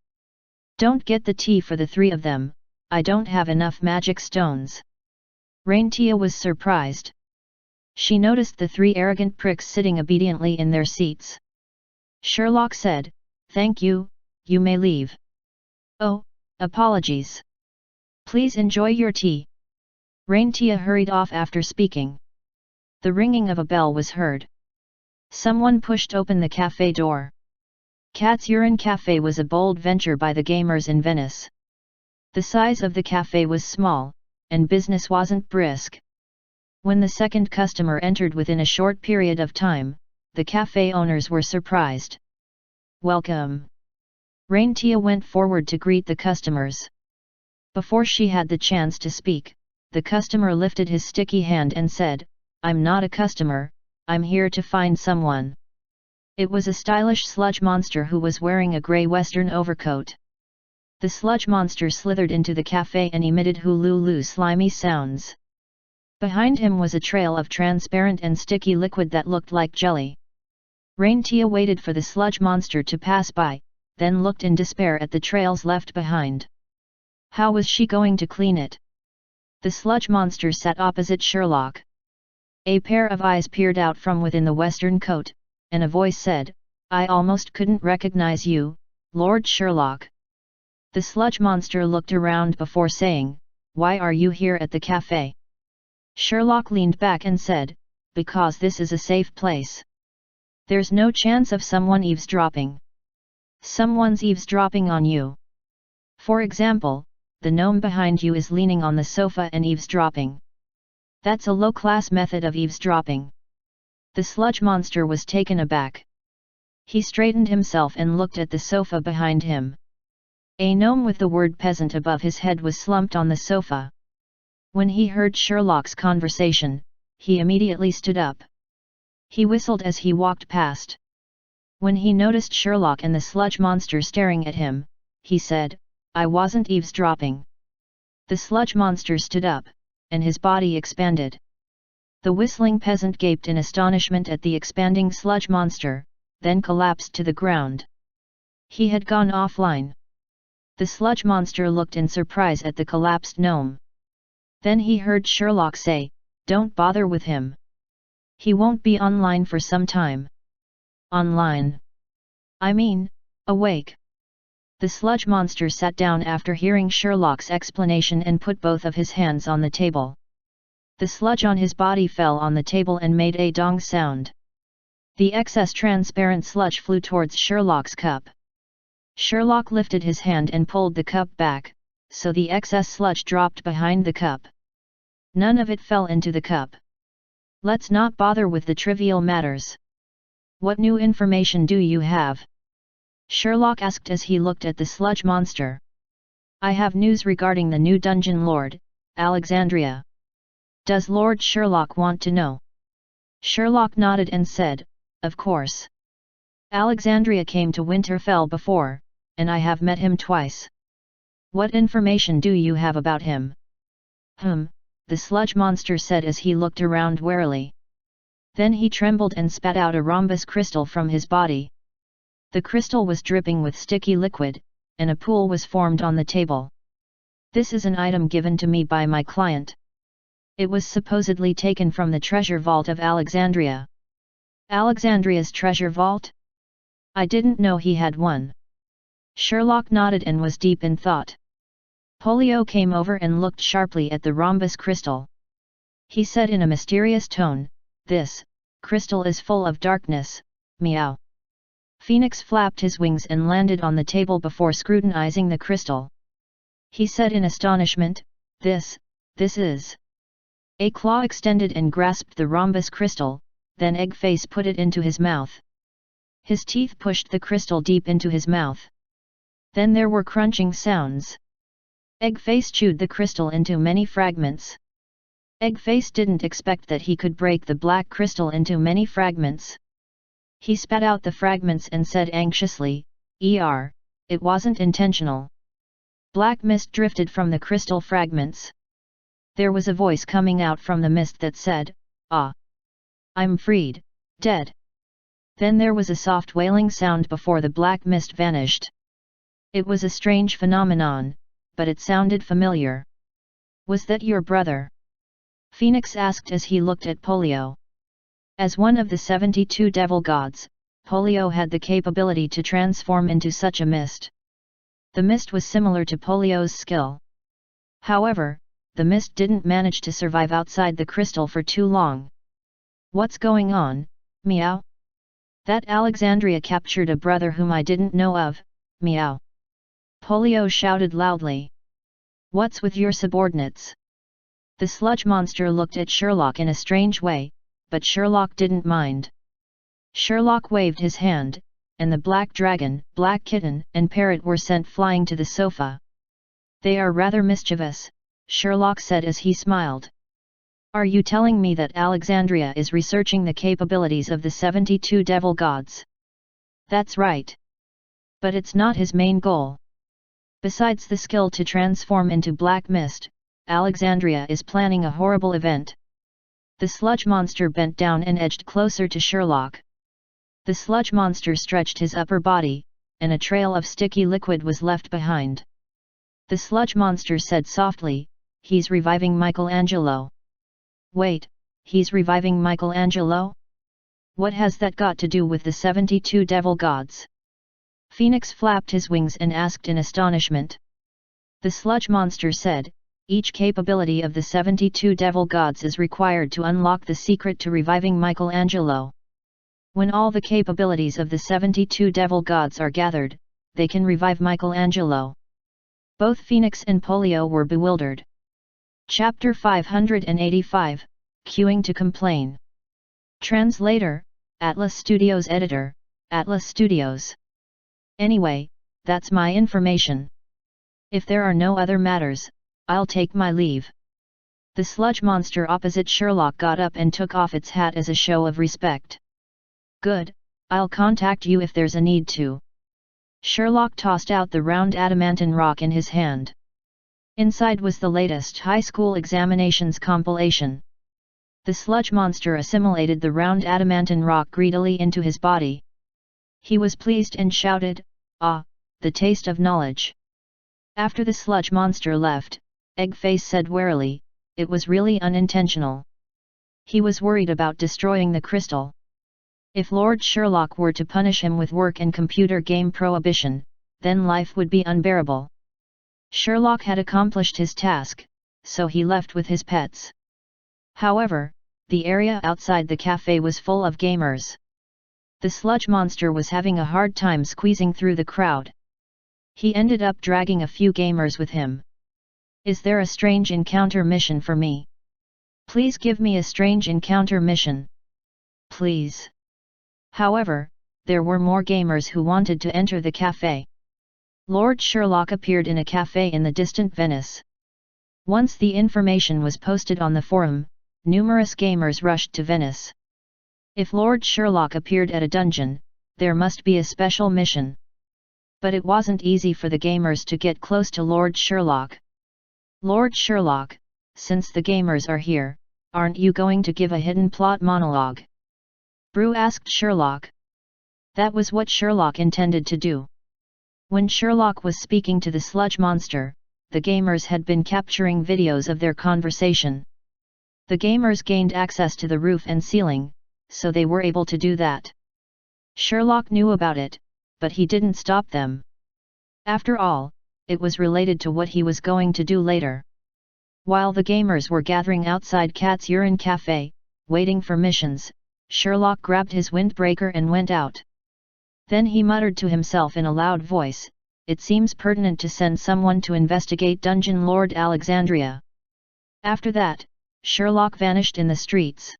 Don't get the tea for the 3 of them, I don't have enough magic stones." Raintia was surprised. She noticed the 3 arrogant pricks sitting obediently in their seats. Sherlock said, "Thank you, you may leave." "Oh, apologies. Please enjoy your tea." Raintia hurried off after speaking. The ringing of a bell was heard. Someone pushed open the cafe door. Cat's Urine Cafe was a bold venture by the gamers in Venice. The size of the cafe was small, and business wasn't brisk. When the second customer entered within a short period of time, the cafe owners were surprised. "Welcome." Raintia went forward to greet the customers. Before she had the chance to speak, the customer lifted his sticky hand and said, "I'm not a customer, I'm here to find someone." It was a stylish sludge monster who was wearing a grey western overcoat. The sludge monster slithered into the cafe and emitted hululu slimy sounds. Behind him was a trail of transparent and sticky liquid that looked like jelly. Raintia waited for the sludge monster to pass by, then looked in despair at the trails left behind. How was she going to clean it? The sludge monster sat opposite Sherlock. A pair of eyes peered out from within the western coat, and a voice said, "I almost couldn't recognize you, Lord Sherlock." The sludge monster looked around before saying, "Why are you here at the cafe?" Sherlock leaned back and said, "Because this is a safe place. There's no chance of someone eavesdropping." "Someone's eavesdropping on you. For example, the gnome behind you is leaning on the sofa and eavesdropping. That's a low-class method of eavesdropping." The sludge monster was taken aback. He straightened himself and looked at the sofa behind him. A gnome with the word peasant above his head was slumped on the sofa. When he heard Sherlock's conversation, he immediately stood up. He whistled as he walked past. When he noticed Sherlock and the sludge monster staring at him, he said, "I wasn't eavesdropping." The sludge monster stood up, and his body expanded. The whistling peasant gaped in astonishment at the expanding sludge monster, then collapsed to the ground. He had gone offline. The sludge monster looked in surprise at the collapsed gnome. Then he heard Sherlock say, "Don't bother with him. He won't be online for some time." Online? I mean, awake. The sludge monster sat down after hearing Sherlock's explanation and put both of his hands on the table. The sludge on his body fell on the table and made a dong sound. The excess transparent sludge flew towards Sherlock's cup. Sherlock lifted his hand and pulled the cup back, so the excess sludge dropped behind the cup. None of it fell into the cup. "Let's not bother with the trivial matters. What new information do you have?" Sherlock asked as he looked at the sludge monster. "I have news regarding the new dungeon lord, Alexandria. Does Lord Sherlock want to know?" Sherlock nodded and said, "Of course. Alexandria came to Winterfell before, and I have met him twice. What information do you have about him?" The sludge monster said as he looked around warily. Then he trembled and spat out a rhombus crystal from his body. The crystal was dripping with sticky liquid, and a pool was formed on the table. "This is an item given to me by my client. It was supposedly taken from the treasure vault of Alexandria." "Alexandria's treasure vault? I didn't know he had one." Sherlock nodded and was deep in thought. Polio came over and looked sharply at the rhombus crystal. He said in a mysterious tone, "This crystal is full of darkness, meow." Phoenix flapped his wings and landed on the table before scrutinizing the crystal. He said in astonishment, This is..." A claw extended and grasped the rhombus crystal, then Eggface put it into his mouth. His teeth pushed the crystal deep into his mouth. Then there were crunching sounds. Eggface chewed the crystal into many fragments. Eggface didn't expect that he could break the black crystal into many fragments. He spat out the fragments and said anxiously, "It wasn't intentional." Black mist drifted from the crystal fragments. There was a voice coming out from the mist that said, "Ah! I'm freed, dead." Then there was a soft wailing sound before the black mist vanished. It was a strange phenomenon, but it sounded familiar. "Was that your brother?" Phoenix asked as he looked at Polio. As one of the 72 devil gods, Polio had the capability to transform into such a mist. The mist was similar to Polio's skill. However, the mist didn't manage to survive outside the crystal for too long. "What's going on, meow?" "That Alexandria captured a brother whom I didn't know of, meow." Polio shouted loudly. "What's with your subordinates?" The sludge monster looked at Sherlock in a strange way, but Sherlock didn't mind. Sherlock waved his hand, and the black dragon, black kitten, and parrot were sent flying to the sofa. "They are rather mischievous," Sherlock said as he smiled. "Are you telling me that Alexandria is researching the capabilities of the 72 devil gods?" "That's right. But it's not his main goal. Besides the skill to transform into black mist, Alexandria is planning a horrible event." The sludge monster bent down and edged closer to Sherlock. The sludge monster stretched his upper body, and a trail of sticky liquid was left behind. The sludge monster said softly, "He's reviving Michelangelo." "Wait, he's reviving Michelangelo? What has that got to do with the 72 devil gods?" Phoenix flapped his wings and asked in astonishment. The sludge monster said, "Each capability of the 72 devil gods is required to unlock the secret to reviving Michelangelo. When all the capabilities of the 72 devil gods are gathered, they can revive Michelangelo." Both Phoenix and Polio were bewildered. Chapter 585, Queuing to Complain. Translator, Atlas Studios Editor, Atlas Studios. Anyway, that's my information. If there are no other matters, I'll take my leave. The sludge monster opposite Sherlock got up and took off its hat as a show of respect. "Good, I'll contact you if there's a need to." Sherlock tossed out the round adamantine rock in his hand. Inside was the latest high school examinations compilation. The sludge monster assimilated the round adamantine rock greedily into his body. He was pleased and shouted, "Ah, the taste of knowledge." After the sludge monster left, Eggface said warily, "It was really unintentional." He was worried about destroying the crystal. If Lord Sherlock were to punish him with work and computer game prohibition, then life would be unbearable. Sherlock had accomplished his task, so he left with his pets. However, the area outside the cafe was full of gamers. The sludge monster was having a hard time squeezing through the crowd. He ended up dragging a few gamers with him. "Is there a strange encounter mission for me? Please give me a strange encounter mission. Please." However, there were more gamers who wanted to enter the cafe. Lord Sherlock appeared in a cafe in the distant Venice. Once the information was posted on the forum, numerous gamers rushed to Venice. If Lord Sherlock appeared at a dungeon, there must be a special mission. But it wasn't easy for the gamers to get close to Lord Sherlock. "Lord Sherlock, since the gamers are here, aren't you going to give a hidden plot monologue?" Brew asked Sherlock. That was what Sherlock intended to do. When Sherlock was speaking to the sludge monster, the gamers had been capturing videos of their conversation. The gamers gained access to the roof and ceiling, so they were able to do that. Sherlock knew about it, but he didn't stop them. After all, it was related to what he was going to do later. While the gamers were gathering outside Cat's Urine Cafe, waiting for missions, Sherlock grabbed his windbreaker and went out. Then he muttered to himself in a loud voice, "It seems pertinent to send someone to investigate Dungeon Lord Alexandria." After that, Sherlock vanished in the streets.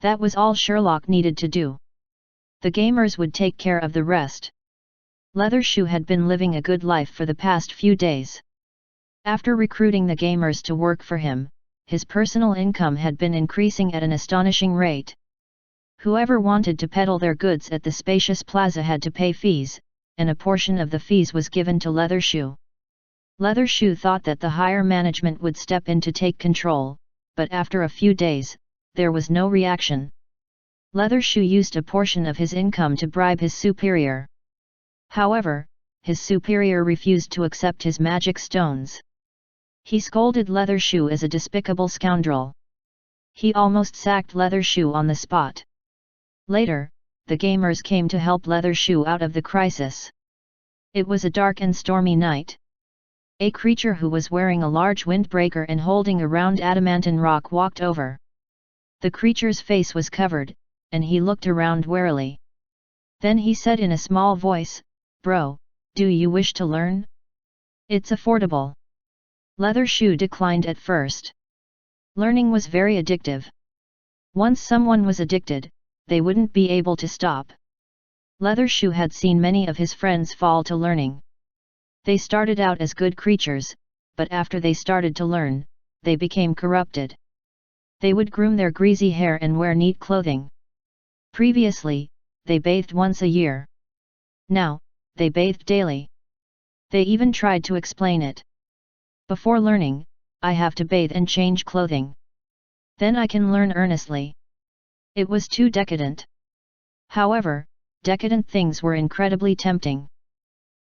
That was all Sherlock needed to do. The gamers would take care of the rest. Leathershoe had been living a good life for the past few days. After recruiting the gamers to work for him, his personal income had been increasing at an astonishing rate. Whoever wanted to peddle their goods at the spacious plaza had to pay fees, and a portion of the fees was given to Leathershoe. Leathershoe thought that the higher management would step in to take control, but after a few days, there was no reaction. Leathershoe used a portion of his income to bribe his superior. However, his superior refused to accept his magic stones. He scolded Leathershoe as a despicable scoundrel. He almost sacked Leathershoe on the spot. Later, the gamers came to help Leathershoe out of the crisis. It was a dark and stormy night. A creature who was wearing a large windbreaker and holding a round adamantine rock walked over. The creature's face was covered, and he looked around warily. Then he said in a small voice, "Bro, do you wish to learn? It's affordable." Leathershoe declined at first. Learning was very addictive. Once someone was addicted, they wouldn't be able to stop. Leathershoe had seen many of his friends fall to learning. They started out as good creatures, but after they started to learn, they became corrupted. They would groom their greasy hair and wear neat clothing. Previously, they bathed once a year. Now, they bathed daily. They even tried to explain it. "Before learning, I have to bathe and change clothing. Then I can learn earnestly." It was too decadent. However, decadent things were incredibly tempting.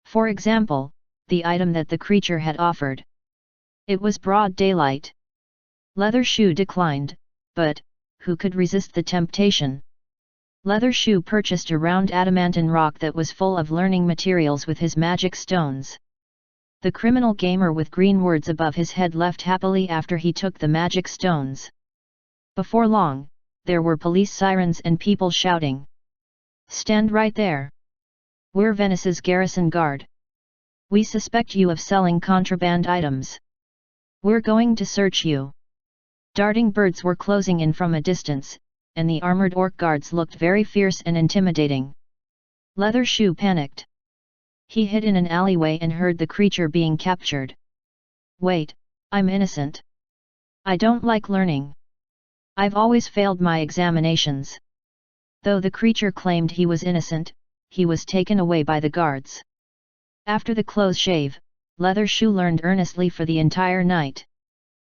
For example, the item that the creature had offered. It was broad daylight. Leathershoe declined, but who could resist the temptation? Leathershoe purchased a round adamantine rock that was full of learning materials with his magic stones. The criminal gamer with green words above his head left happily after he took the magic stones. Before long, there were police sirens and people shouting, "Stand right there! We're Venice's garrison guard. We suspect you of selling contraband items. We're going to search you." Darting birds were closing in from a distance, and the armored orc guards looked very fierce and intimidating. Leathershoe panicked. He hid in an alleyway and heard the creature being captured. "Wait, I'm innocent. I don't like learning. I've always failed my examinations. Though the creature claimed he was innocent, he was taken away by the guards. After the close shave, Leather Shoe learned earnestly for the entire night.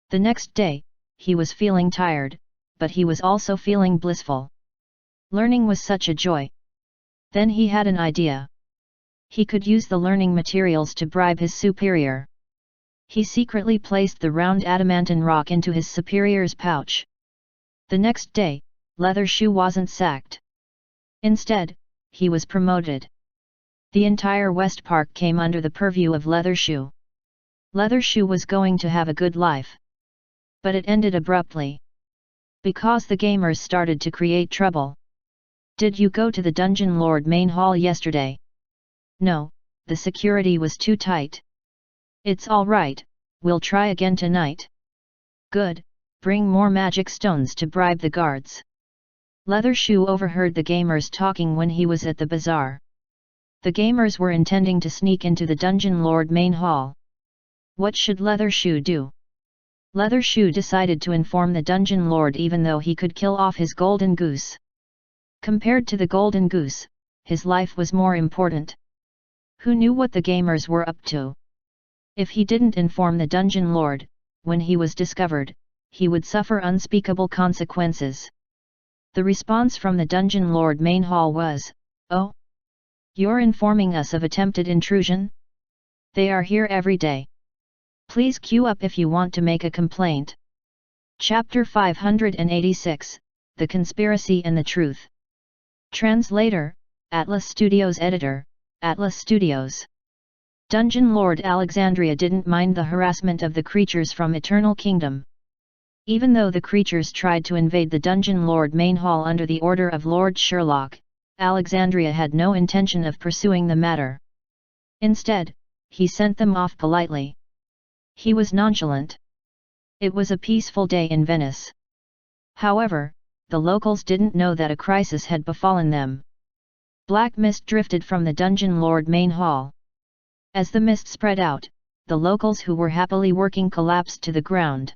The next day, he was feeling tired, but he was also feeling blissful. Learning was such a joy. Then he had an idea. He could use the learning materials to bribe his superior. He secretly placed the round adamantine rock into his superior's pouch. The next day, Leather Shoe wasn't sacked. Instead, he was promoted. The entire West Park came under the purview of Leather Shoe. Leather Shoe was going to have a good life. But it ended abruptly. Because the gamers started to create trouble. Did you go to the Dungeon Lord main hall yesterday? No, the security was too tight. It's all right, we'll try again tonight. Good, bring more magic stones to bribe the guards. Leather Shoe overheard the gamers talking when he was at the bazaar. The gamers were intending to sneak into the Dungeon Lord main hall. What should Leather Shoe do? Leather Shoe decided to inform the Dungeon Lord even though he could kill off his golden goose. Compared to the golden goose, his life was more important. Who knew what the gamers were up to? If he didn't inform the Dungeon Lord, when he was discovered, he would suffer unspeakable consequences. The response from the Dungeon Lord main hall was, "Oh? You're informing us of attempted intrusion? They are here every day. Please queue up if you want to make a complaint." Chapter 586, The Conspiracy and the Truth. Translator, Atlas Studios Editor, Atlas Studios. Dungeon Lord Alexandria didn't mind the harassment of the creatures from Eternal Kingdom. Even though the creatures tried to invade the Dungeon Lord main hall under the order of Lord Sherlock, Alexandria had no intention of pursuing the matter. Instead, he sent them off politely. He was nonchalant. It was a peaceful day in Venice. However, the locals didn't know that a crisis had befallen them. Black mist drifted from the Dungeon Lord main hall. As the mist spread out, the locals who were happily working collapsed to the ground.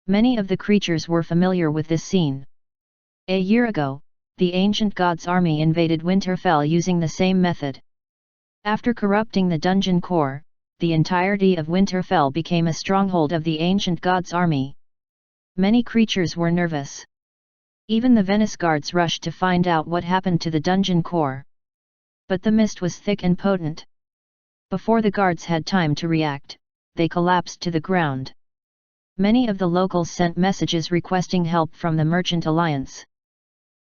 Many of the creatures were familiar with this scene. A year ago, the ancient god's army invaded Winterfell using the same method. After corrupting the dungeon core, the entirety of Winterfell became a stronghold of the ancient god's army. Many creatures were nervous. Even the Venice guards rushed to find out what happened to the dungeon core. But the mist was thick and potent. Before the guards had time to react, they collapsed to the ground. Many of the locals sent messages requesting help from the Merchant Alliance.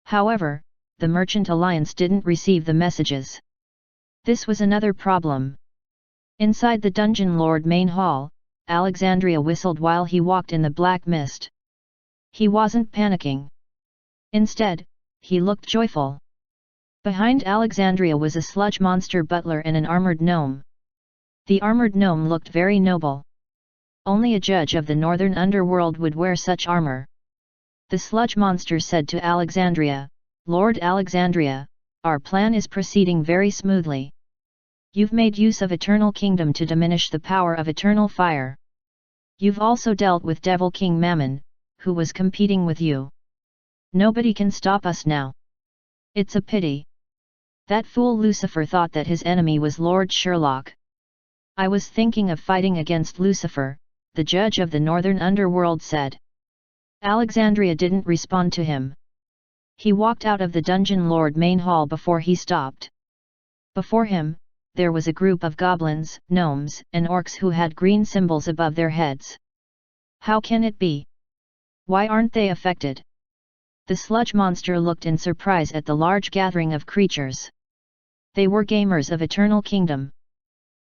However, the Merchant Alliance didn't receive the messages. This was another problem. Inside the Dungeon Lord main hall, Alexandria whistled while he walked in the black mist. He wasn't panicking. Instead, he looked joyful. Behind Alexandria was a sludge monster butler and an armored gnome. The armored gnome looked very noble. Only a judge of the northern underworld would wear such armor. The sludge monster said to Alexandria, "Lord Alexandria, our plan is proceeding very smoothly. You've made use of Eternal Kingdom to diminish the power of eternal fire. You've also dealt with Devil King Mammon, who was competing with you. Nobody can stop us now. It's a pity. That fool Lucifer thought that his enemy was Lord Sherlock. I was thinking of fighting against Lucifer," the judge of the northern underworld said. Alexandria didn't respond to him. He walked out of the Dungeon Lord main hall before he stopped. Before him, there was a group of goblins, gnomes, and orcs who had green symbols above their heads. How can it be? Why aren't they affected? The sludge monster looked in surprise at the large gathering of creatures. They were gamers of Eternal Kingdom.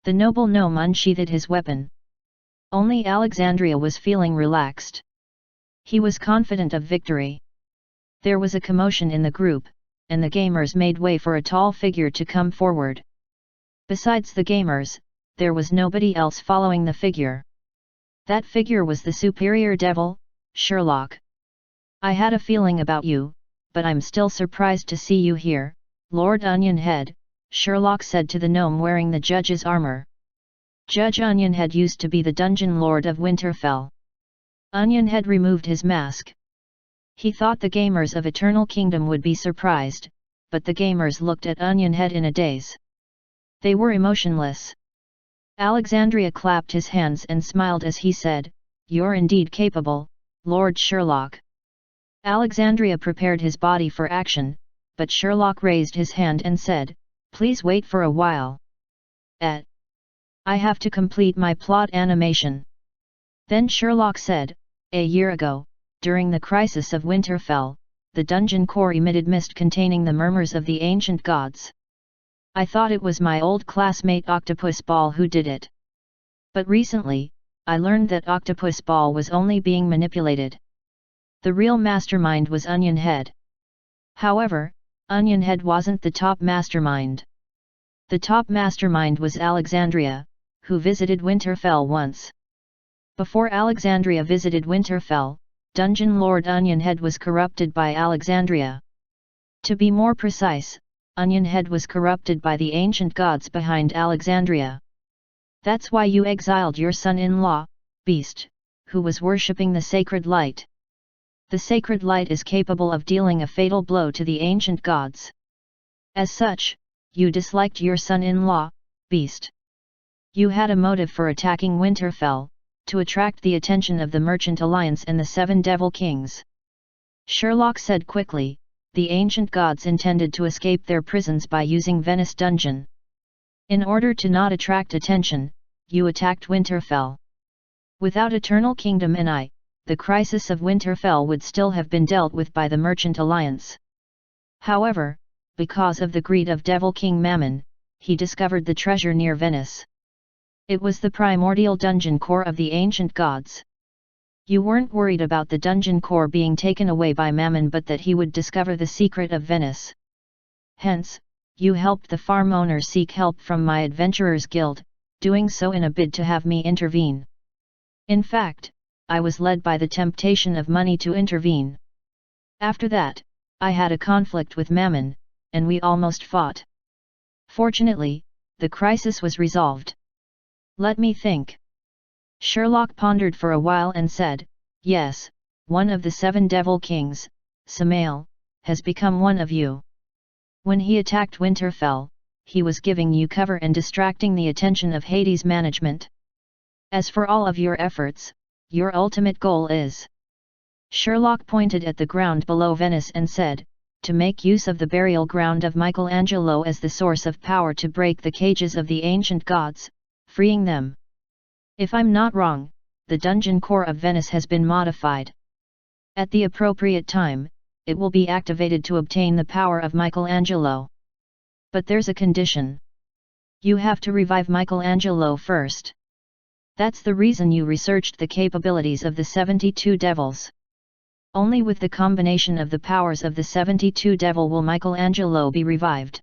The noble gnome unsheathed his weapon. Only Alexandria was feeling relaxed. He was confident of victory. There was a commotion in the group, and the gamers made way for a tall figure to come forward. Besides the gamers, there was nobody else following the figure. That figure was the superior devil, Sherlock. I had a feeling about you, but I'm still surprised to see you here, Lord Onionhead, Sherlock said to the gnome wearing the judge's armor. Judge Onionhead used to be the dungeon lord of Winterfell. Onionhead removed his mask. He thought the gamers of Eternal Kingdom would be surprised, but the gamers looked at Onionhead in a daze. They were emotionless. Alexandria clapped his hands and smiled as he said, "You're indeed capable, Lord Sherlock." Alexandria prepared his body for action, but Sherlock raised his hand and said, "Please wait for a while. I have to complete my plot animation." Then Sherlock said, "A year ago, during the crisis of Winterfell, the dungeon core emitted mist containing the murmurs of the ancient gods. I thought it was my old classmate Octopus Ball who did it. But recently, I learned that Octopus Ball was only being manipulated. The real mastermind was Onionhead. However, Onionhead wasn't the top mastermind. The top mastermind was Alexandria, who visited Winterfell once. Before Alexandria visited Winterfell, Dungeon Lord Onionhead was corrupted by Alexandria. To be more precise, Onionhead was corrupted by the ancient gods behind Alexandria. That's why you exiled your son-in-law, Beast, who was worshipping the sacred light. The sacred light is capable of dealing a fatal blow to the ancient gods. As such, you disliked your son-in-law, Beast. You had a motive for attacking Winterfell, to attract the attention of the Merchant Alliance and the Seven Devil Kings." Sherlock said quickly, "The ancient gods intended to escape their prisons by using Venice Dungeon. In order to not attract attention, you attacked Winterfell. Without Eternal Kingdom and the crisis of Winterfell would still have been dealt with by the Merchant Alliance. However, because of the greed of Devil King Mammon, he discovered the treasure near Venice. It was the primordial dungeon core of the ancient gods. You weren't worried about the dungeon core being taken away by Mammon, but that he would discover the secret of Venice. Hence, you helped the farm owner seek help from my adventurers guild, doing so in a bid to have me intervene. In fact, I was led by the temptation of money to intervene. After that, I had a conflict with Mammon, and we almost fought. Fortunately, the crisis was resolved. Let me think." Sherlock pondered for a while and said, "Yes, one of the seven devil kings, Samael, has become one of you. When he attacked Winterfell, he was giving you cover and distracting the attention of Hades management. As for all of your efforts, your ultimate goal is..." Sherlock pointed at the ground below Venice and said, "To make use of the burial ground of Michelangelo as the source of power to break the cages of the ancient gods, freeing them. If I'm not wrong, the dungeon core of Venice has been modified. At the appropriate time, it will be activated to obtain the power of Michelangelo. But there's a condition. You have to revive Michelangelo first. That's the reason you researched the capabilities of the 72 devils. Only with the combination of the powers of the 72 devil will Michelangelo be revived."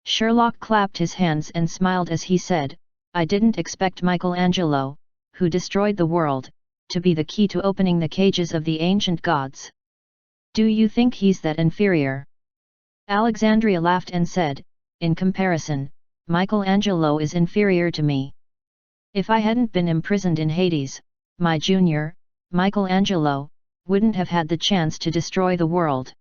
Sherlock clapped his hands and smiled as he said, "I didn't expect Michelangelo, who destroyed the world, to be the key to opening the cages of the ancient gods. Do you think he's that inferior?" Alexandria laughed and said, "In comparison, Michelangelo is inferior to me. If I hadn't been imprisoned in Hades, my junior, Michelangelo, wouldn't have had the chance to destroy the world."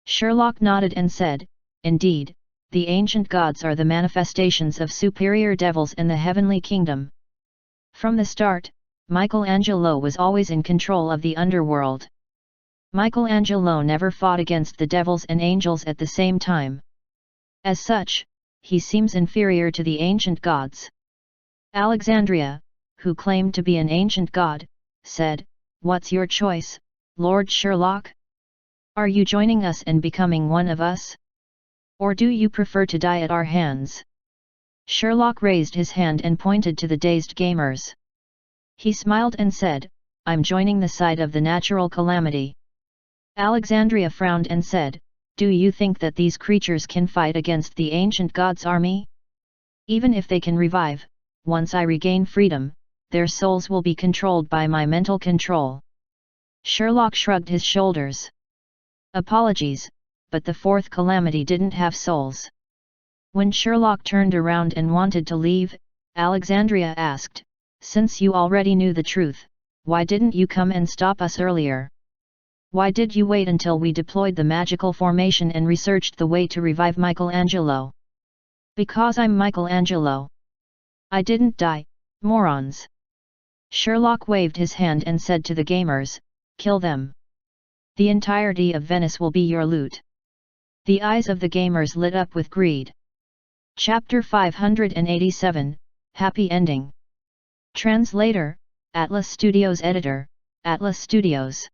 Sherlock nodded and said, "Indeed, the ancient gods are the manifestations of superior devils in the heavenly kingdom. From the start, Michelangelo was always in control of the underworld. Michelangelo never fought against the devils and angels at the same time. As such, he seems inferior to the ancient gods." Alexandria, who claimed to be an ancient god, said, "What's your choice, Lord Sherlock? Are you joining us and becoming one of us? Or do you prefer to die at our hands?" Sherlock raised his hand and pointed to the dazed gamers. He smiled and said, "I'm joining the side of the natural calamity." Alexandria frowned and said, "Do you think that these creatures can fight against the ancient gods' army? Even if they can revive, once I regain freedom, their souls will be controlled by my mental control." Sherlock shrugged his shoulders. "Apologies, but the fourth calamity didn't have souls." When Sherlock turned around and wanted to leave, Alexandria asked, "Since you already knew the truth, why didn't you come and stop us earlier? Why did you wait until we deployed the magical formation and researched the way to revive Michelangelo? Because I'm Michelangelo. I didn't die, morons. Sherlock waved his hand and said to the gamers, kill them. The entirety of Venice will be your loot. The eyes of the gamers lit up with greed. Chapter 587, Happy Ending. Translator, Atlas Studios Editor, Atlas Studios.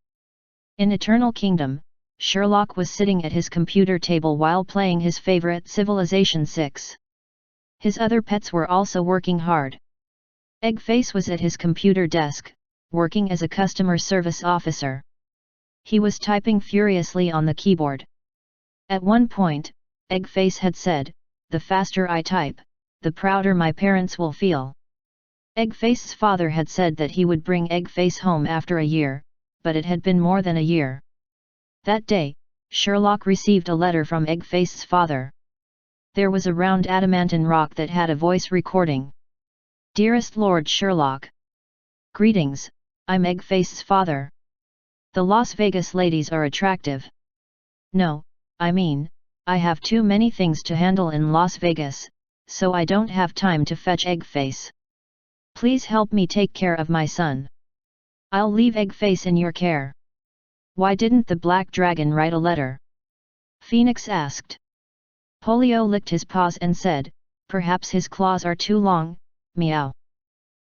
In Eternal Kingdom, Sherlock was sitting at his computer table while playing his favorite Civilization VI. His other pets were also working hard. Eggface was at his computer desk, working as a customer service officer. He was typing furiously on the keyboard. At one point, Eggface had said, "The faster I type, the prouder my parents will feel." Eggface's father had said that he would bring Eggface home after a year, but it had been more than a year. That day, Sherlock received a letter from Eggface's father. There was a round adamantine rock that had a voice recording. Dearest Lord Sherlock. Greetings, I'm Eggface's father. The Las Vegas ladies are attractive. No, I mean, I have too many things to handle in Las Vegas, so I don't have time to fetch Eggface. Please help me take care of my son. I'll leave Eggface in your care. Why didn't the Black Dragon write a letter? Phoenix asked. Polio licked his paws and said, perhaps his claws are too long, meow.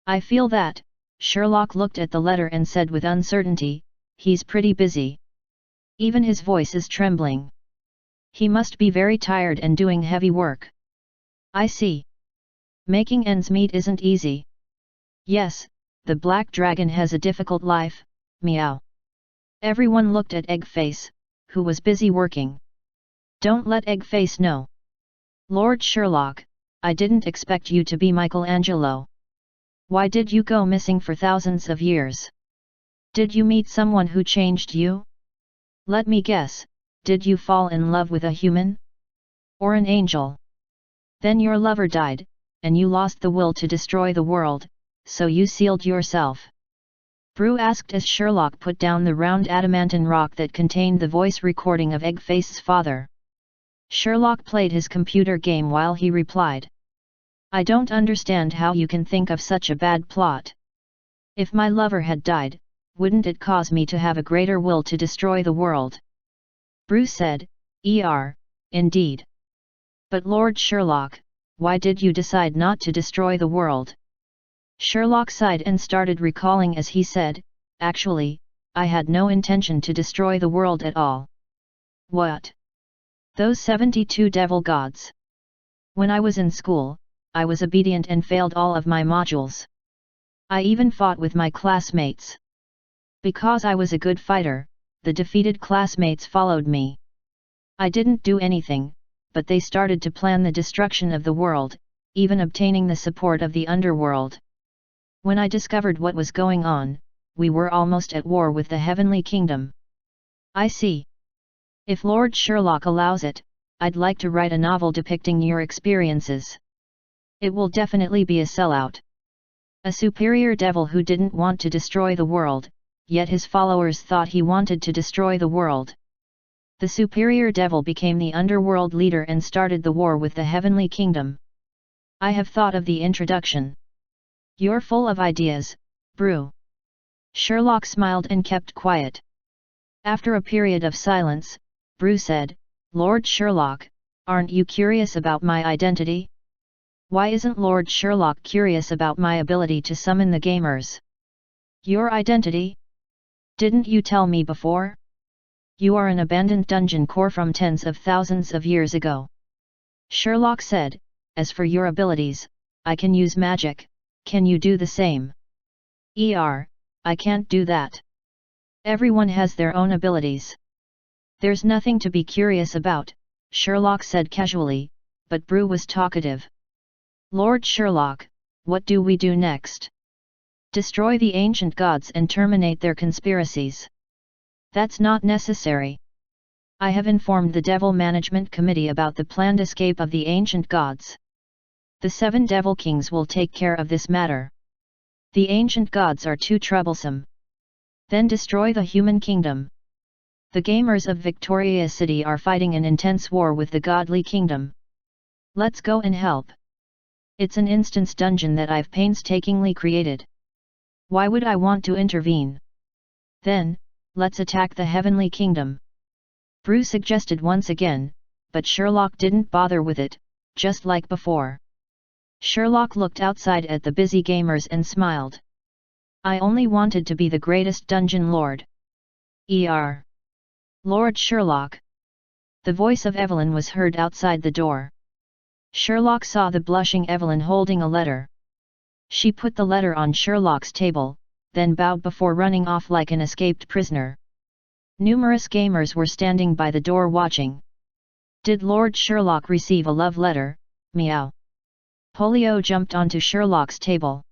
I feel that. Sherlock looked at the letter and said with uncertainty, he's pretty busy. Even his voice is trembling. He must be very tired and doing heavy work. I see. Making ends meet isn't easy. Yes, the Black Dragon has a difficult life, meow. Everyone looked at Eggface, who was busy working. Don't let Eggface know. Lord Sherlock, I didn't expect you to be Michelangelo. Why did you go missing for thousands of years? Did you meet someone who changed you? Let me guess, did you fall in love with a human? Or an angel? Then your lover died, and you lost the will to destroy the world, so you sealed yourself. Brew asked as Sherlock put down the round adamantine rock that contained the voice recording of Eggface's father. Sherlock played his computer game while he replied. I don't understand how you can think of such a bad plot. If my lover had died, wouldn't it cause me to have a greater will to destroy the world? Brew said, indeed. But Lord Sherlock, why did you decide not to destroy the world? Sherlock sighed and started recalling as he said, actually, I had no intention to destroy the world at all. What? Those 72 devil gods. When I was in school, I was obedient and failed all of my modules. I even fought with my classmates. Because I was a good fighter, the defeated classmates followed me. I didn't do anything, but they started to plan the destruction of the world, even obtaining the support of the Underworld. When I discovered what was going on, we were almost at war with the Heavenly Kingdom. I see. If Lord Sherlock allows it, I'd like to write a novel depicting your experiences. It will definitely be a sellout. A superior devil who didn't want to destroy the world, yet his followers thought he wanted to destroy the world. The superior devil became the underworld leader and started the war with the Heavenly Kingdom. I have thought of the introduction. You're full of ideas, Brew. Sherlock smiled and kept quiet. After a period of silence, Brew said, Lord Sherlock, aren't you curious about my identity? Why isn't Lord Sherlock curious about my ability to summon the gamers? Your identity? Didn't you tell me before? You are an abandoned dungeon core from tens of thousands of years ago. Sherlock said, as for your abilities, I can use magic. Can you do the same? I can't do that. Everyone has their own abilities. There's nothing to be curious about, Sherlock said casually, but Brew was talkative. Lord Sherlock, what do we do next? Destroy the ancient gods and terminate their conspiracies. That's not necessary. I have informed the Devil Management Committee about the planned escape of the ancient gods. The 7 Devil Kings will take care of this matter. The ancient gods are too troublesome. Then destroy the human kingdom. The gamers of Victoria City are fighting an intense war with the godly kingdom. Let's go and help. It's an instance dungeon that I've painstakingly created. Why would I want to intervene? Then, let's attack the heavenly kingdom. Brew suggested once again, but Sherlock didn't bother with it, just like before. Sherlock looked outside at the busy gamers and smiled. I only wanted to be the greatest dungeon lord. Lord Sherlock. The voice of Evelyn was heard outside the door. Sherlock saw the blushing Evelyn holding a letter. She put the letter on Sherlock's table, then bowed before running off like an escaped prisoner. Numerous gamers were standing by the door watching. Did Lord Sherlock receive a love letter? Meow. Polio jumped onto Sherlock's table.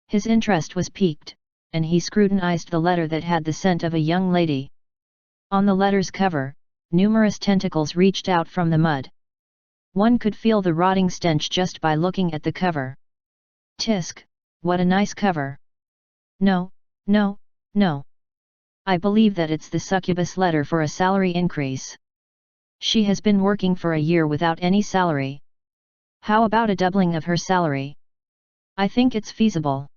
His interest was piqued, and he scrutinized the letter that had the scent of a young lady. On the letter's cover, numerous tentacles reached out from the mud. One could feel the rotting stench just by looking at the cover. Tisk, what a nice cover. No. I believe that it's the succubus letter for a salary increase. She has been working for a year without any salary. How about a doubling of her salary? I think it's feasible.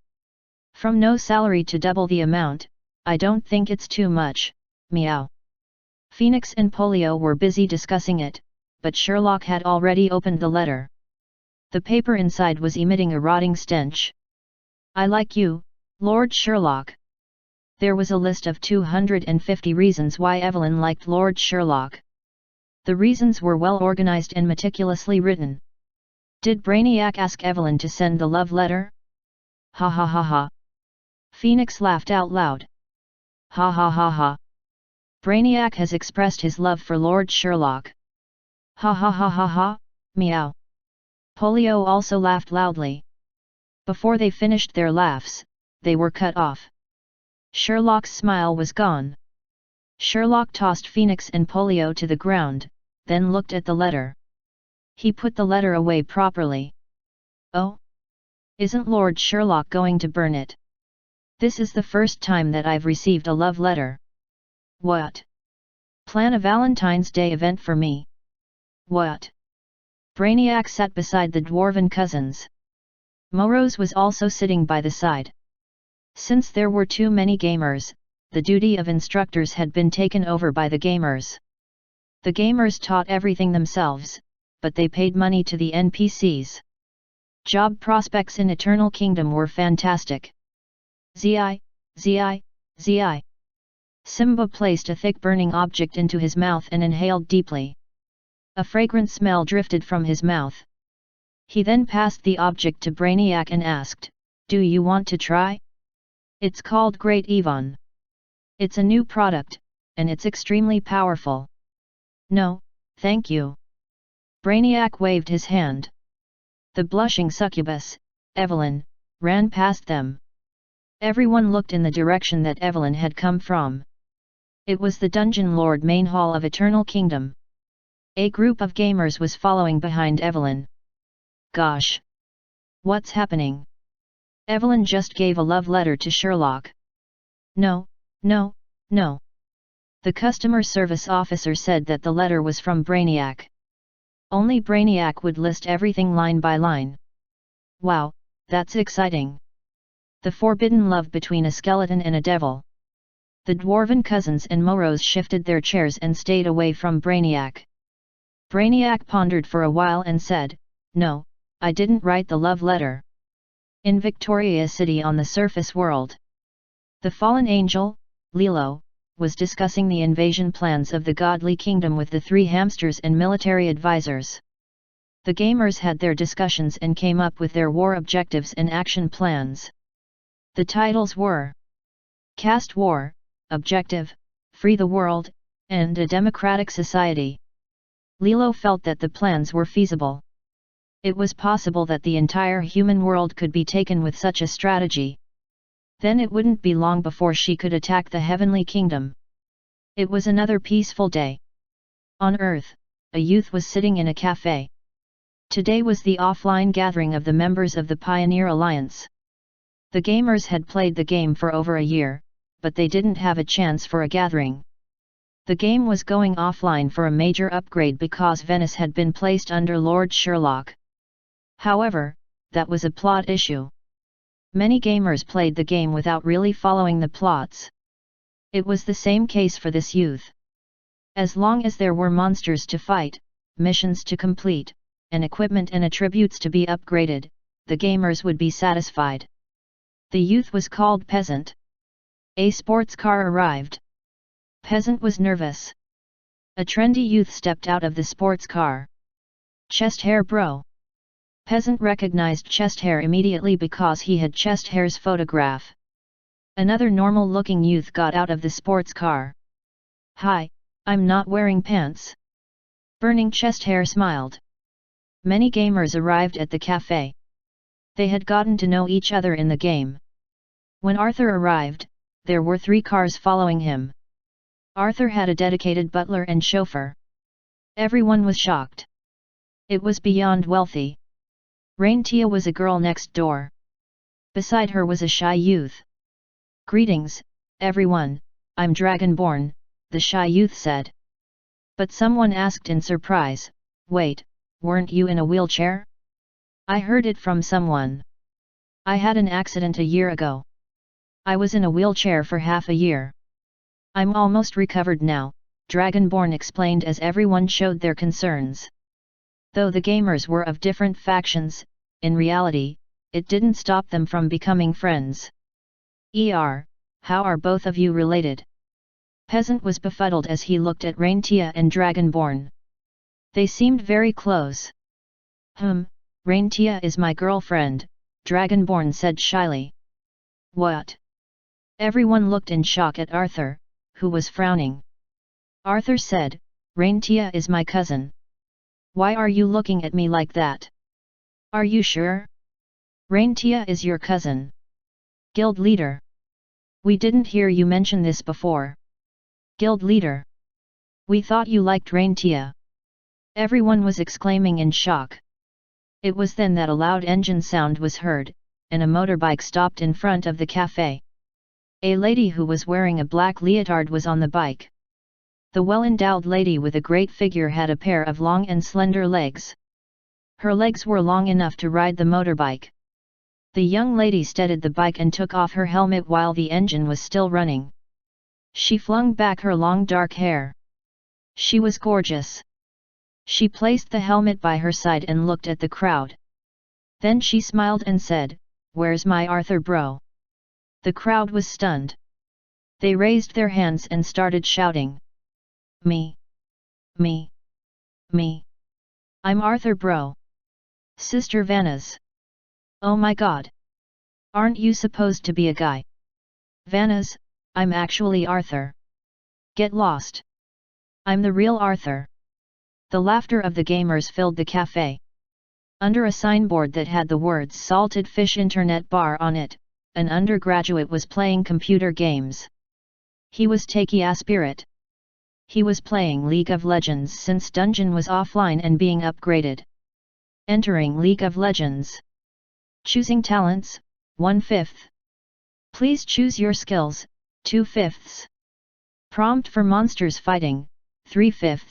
From no salary to double the amount, I don't think it's too much. Meow. Phoenix and Polio were busy discussing it, but Sherlock had already opened the letter. The paper inside was emitting a rotting stench. I like you, Lord Sherlock. There was a list of 250 reasons why Evelyn liked Lord Sherlock. The reasons were well organized and meticulously written. Did Brainiac ask Evelyn to send the love letter? Ha ha ha ha. Phoenix laughed out loud. Ha ha ha ha. Brainiac has expressed his love for Lord Sherlock. Ha ha ha ha ha, meow. Polio also laughed loudly. Before they finished their laughs, they were cut off. Sherlock's smile was gone. Sherlock tossed Phoenix and Polio to the ground, then looked at the letter. He put the letter away properly. Oh? Isn't Lord Sherlock going to burn it? This is the first time that I've received a love letter. What? Plan a Valentine's Day event for me. What? Brainiac sat beside the dwarven cousins. Morose was also sitting by the side. Since there were too many gamers, the duty of instructors had been taken over by the gamers. The gamers taught everything themselves, but they paid money to the NPCs. Job prospects in Eternal Kingdom were fantastic. Zi. Simba placed a thick burning object into his mouth and inhaled deeply. A fragrant smell drifted from his mouth. He then passed the object to Brainiac and asked, "Do you want to try? It's called Great Yvonne. It's a new product, and it's extremely powerful." "No, thank you." Brainiac waved his hand. The blushing succubus, Evelyn, ran past them. Everyone looked in the direction that Evelyn had come from. It was the Dungeon Lord main hall of Eternal Kingdom. A group of gamers was following behind Evelyn. Gosh! What's happening? Evelyn just gave a love letter to Sherlock. No. The customer service officer said that the letter was from Brainiac. Only Brainiac would list everything line by line. Wow, that's exciting. The forbidden love between a skeleton and a devil. The dwarven cousins and Morose shifted their chairs and stayed away from Brainiac. Brainiac pondered for a while and said, "No, I didn't write the love letter." In Victoria City on the surface world, the fallen angel, Lilo, was discussing the invasion plans of the godly kingdom with the three hamsters and military advisors. The gamers had their discussions and came up with their war objectives and action plans. The titles were Cast War, Objective, Free the World, and A Democratic Society. Lilo felt that the plans were feasible. It was possible that the entire human world could be taken with such a strategy. Then it wouldn't be long before she could attack the heavenly kingdom. It was another peaceful day. On Earth, a youth was sitting in a cafe. Today was the offline gathering of the members of the Pioneer Alliance. The gamers had played the game for over a year, but they didn't have a chance for a gathering. The game was going offline for a major upgrade because Venice had been placed under Lord Sherlock. However, that was a plot issue. Many gamers played the game without really following the plots. It was the same case for this youth. As long as there were monsters to fight, missions to complete, and equipment and attributes to be upgraded, the gamers would be satisfied. The youth was called Peasant. A sports car arrived. Peasant was nervous. A trendy youth stepped out of the sports car. Chest hair bro. Peasant recognized chest hair immediately because he had chest hair's photograph. Another normal-looking youth got out of the sports car. Hi, I'm not wearing pants. Burning chest hair smiled. Many gamers arrived at the cafe. They had gotten to know each other in the game. When Arthur arrived, there were 3 cars following him. Arthur had a dedicated butler and chauffeur. Everyone was shocked. It was beyond wealthy. Raintia was a girl next door. Beside her was a shy youth. Greetings, everyone, I'm Dragonborn, the shy youth said. But someone asked in surprise, wait, weren't you in a wheelchair? I heard it from someone. I had an accident a year ago. I was in a wheelchair for half a year. I'm almost recovered now, Dragonborn explained as everyone showed their concerns. Though the gamers were of different factions, in reality, it didn't stop them from becoming friends. How are both of you related? Peasant was befuddled as he looked at Raintia and Dragonborn. They seemed very close. Raintia is my girlfriend, Dragonborn said shyly. What? Everyone looked in shock at Arthur, who was frowning. Arthur said, Raintia is my cousin. Why are you looking at me like that? Are you sure? Raintia is your cousin. Guild leader. We didn't hear you mention this before. Guild leader. We thought you liked Raintia. Everyone was exclaiming in shock. It was then that a loud engine sound was heard, and a motorbike stopped in front of the cafe. A lady who was wearing a black leotard was on the bike. The well-endowed lady with a great figure had a pair of long and slender legs. Her legs were long enough to ride the motorbike. The young lady steadied the bike and took off her helmet while the engine was still running. She flung back her long dark hair. She was gorgeous. She placed the helmet by her side and looked at the crowd. Then she smiled and said, "Where's my Arthur bro?" The crowd was stunned. They raised their hands and started shouting. Me. Me. Me. I'm Arthur bro. Sister Vanna's. Oh my god. Aren't you supposed to be a guy? Vanna's, I'm actually Arthur. Get lost. I'm the real Arthur. The laughter of the gamers filled the cafe. Under a signboard that had the words Salted Fish Internet Bar on it, an undergraduate was playing computer games. He was Takia Spirit. He was playing League of Legends since Dungeon was offline and being upgraded. Entering League of Legends. Choosing talents, 1/5. Please choose your skills, 2/5. Prompt for monsters fighting, 3/5.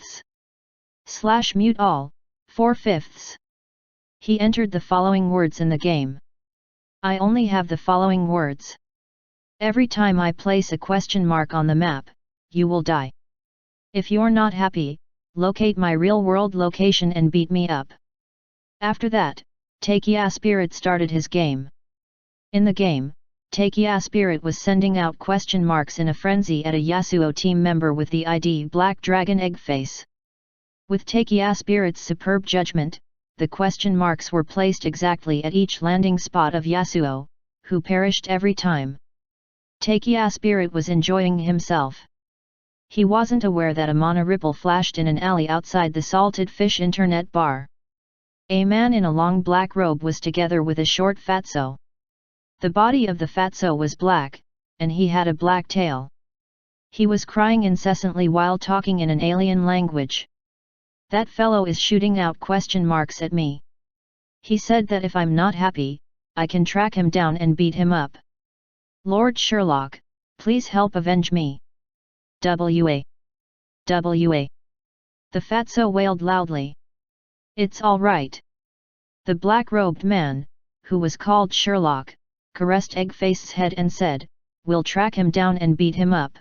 /mute all, 4/5. He entered the following words in the game. I only have the following words. Every time I place a question mark on the map, you will die. If you're not happy, locate my real-world location and beat me up. After that, Takia Spirit started his game. In the game, Takia Spirit was sending out question marks in a frenzy at a Yasuo team member with the ID Black Dragon Eggface. With Takia Spirit's superb judgment, the question marks were placed exactly at each landing spot of Yasuo, who perished every time. Takia Spirit was enjoying himself. He wasn't aware that a mana ripple flashed in an alley outside the Salted Fish Internet Bar. A man in a long black robe was together with a short fatso. The body of the fatso was black, and he had a black tail. He was crying incessantly while talking in an alien language. That fellow is shooting out question marks at me. He said that if I'm not happy, I can track him down and beat him up. Lord Sherlock, please help avenge me. W.A. W.A. The fatso wailed loudly. It's all right. The black-robed man, who was called Sherlock, caressed Eggface's head and said, we'll track him down and beat him up.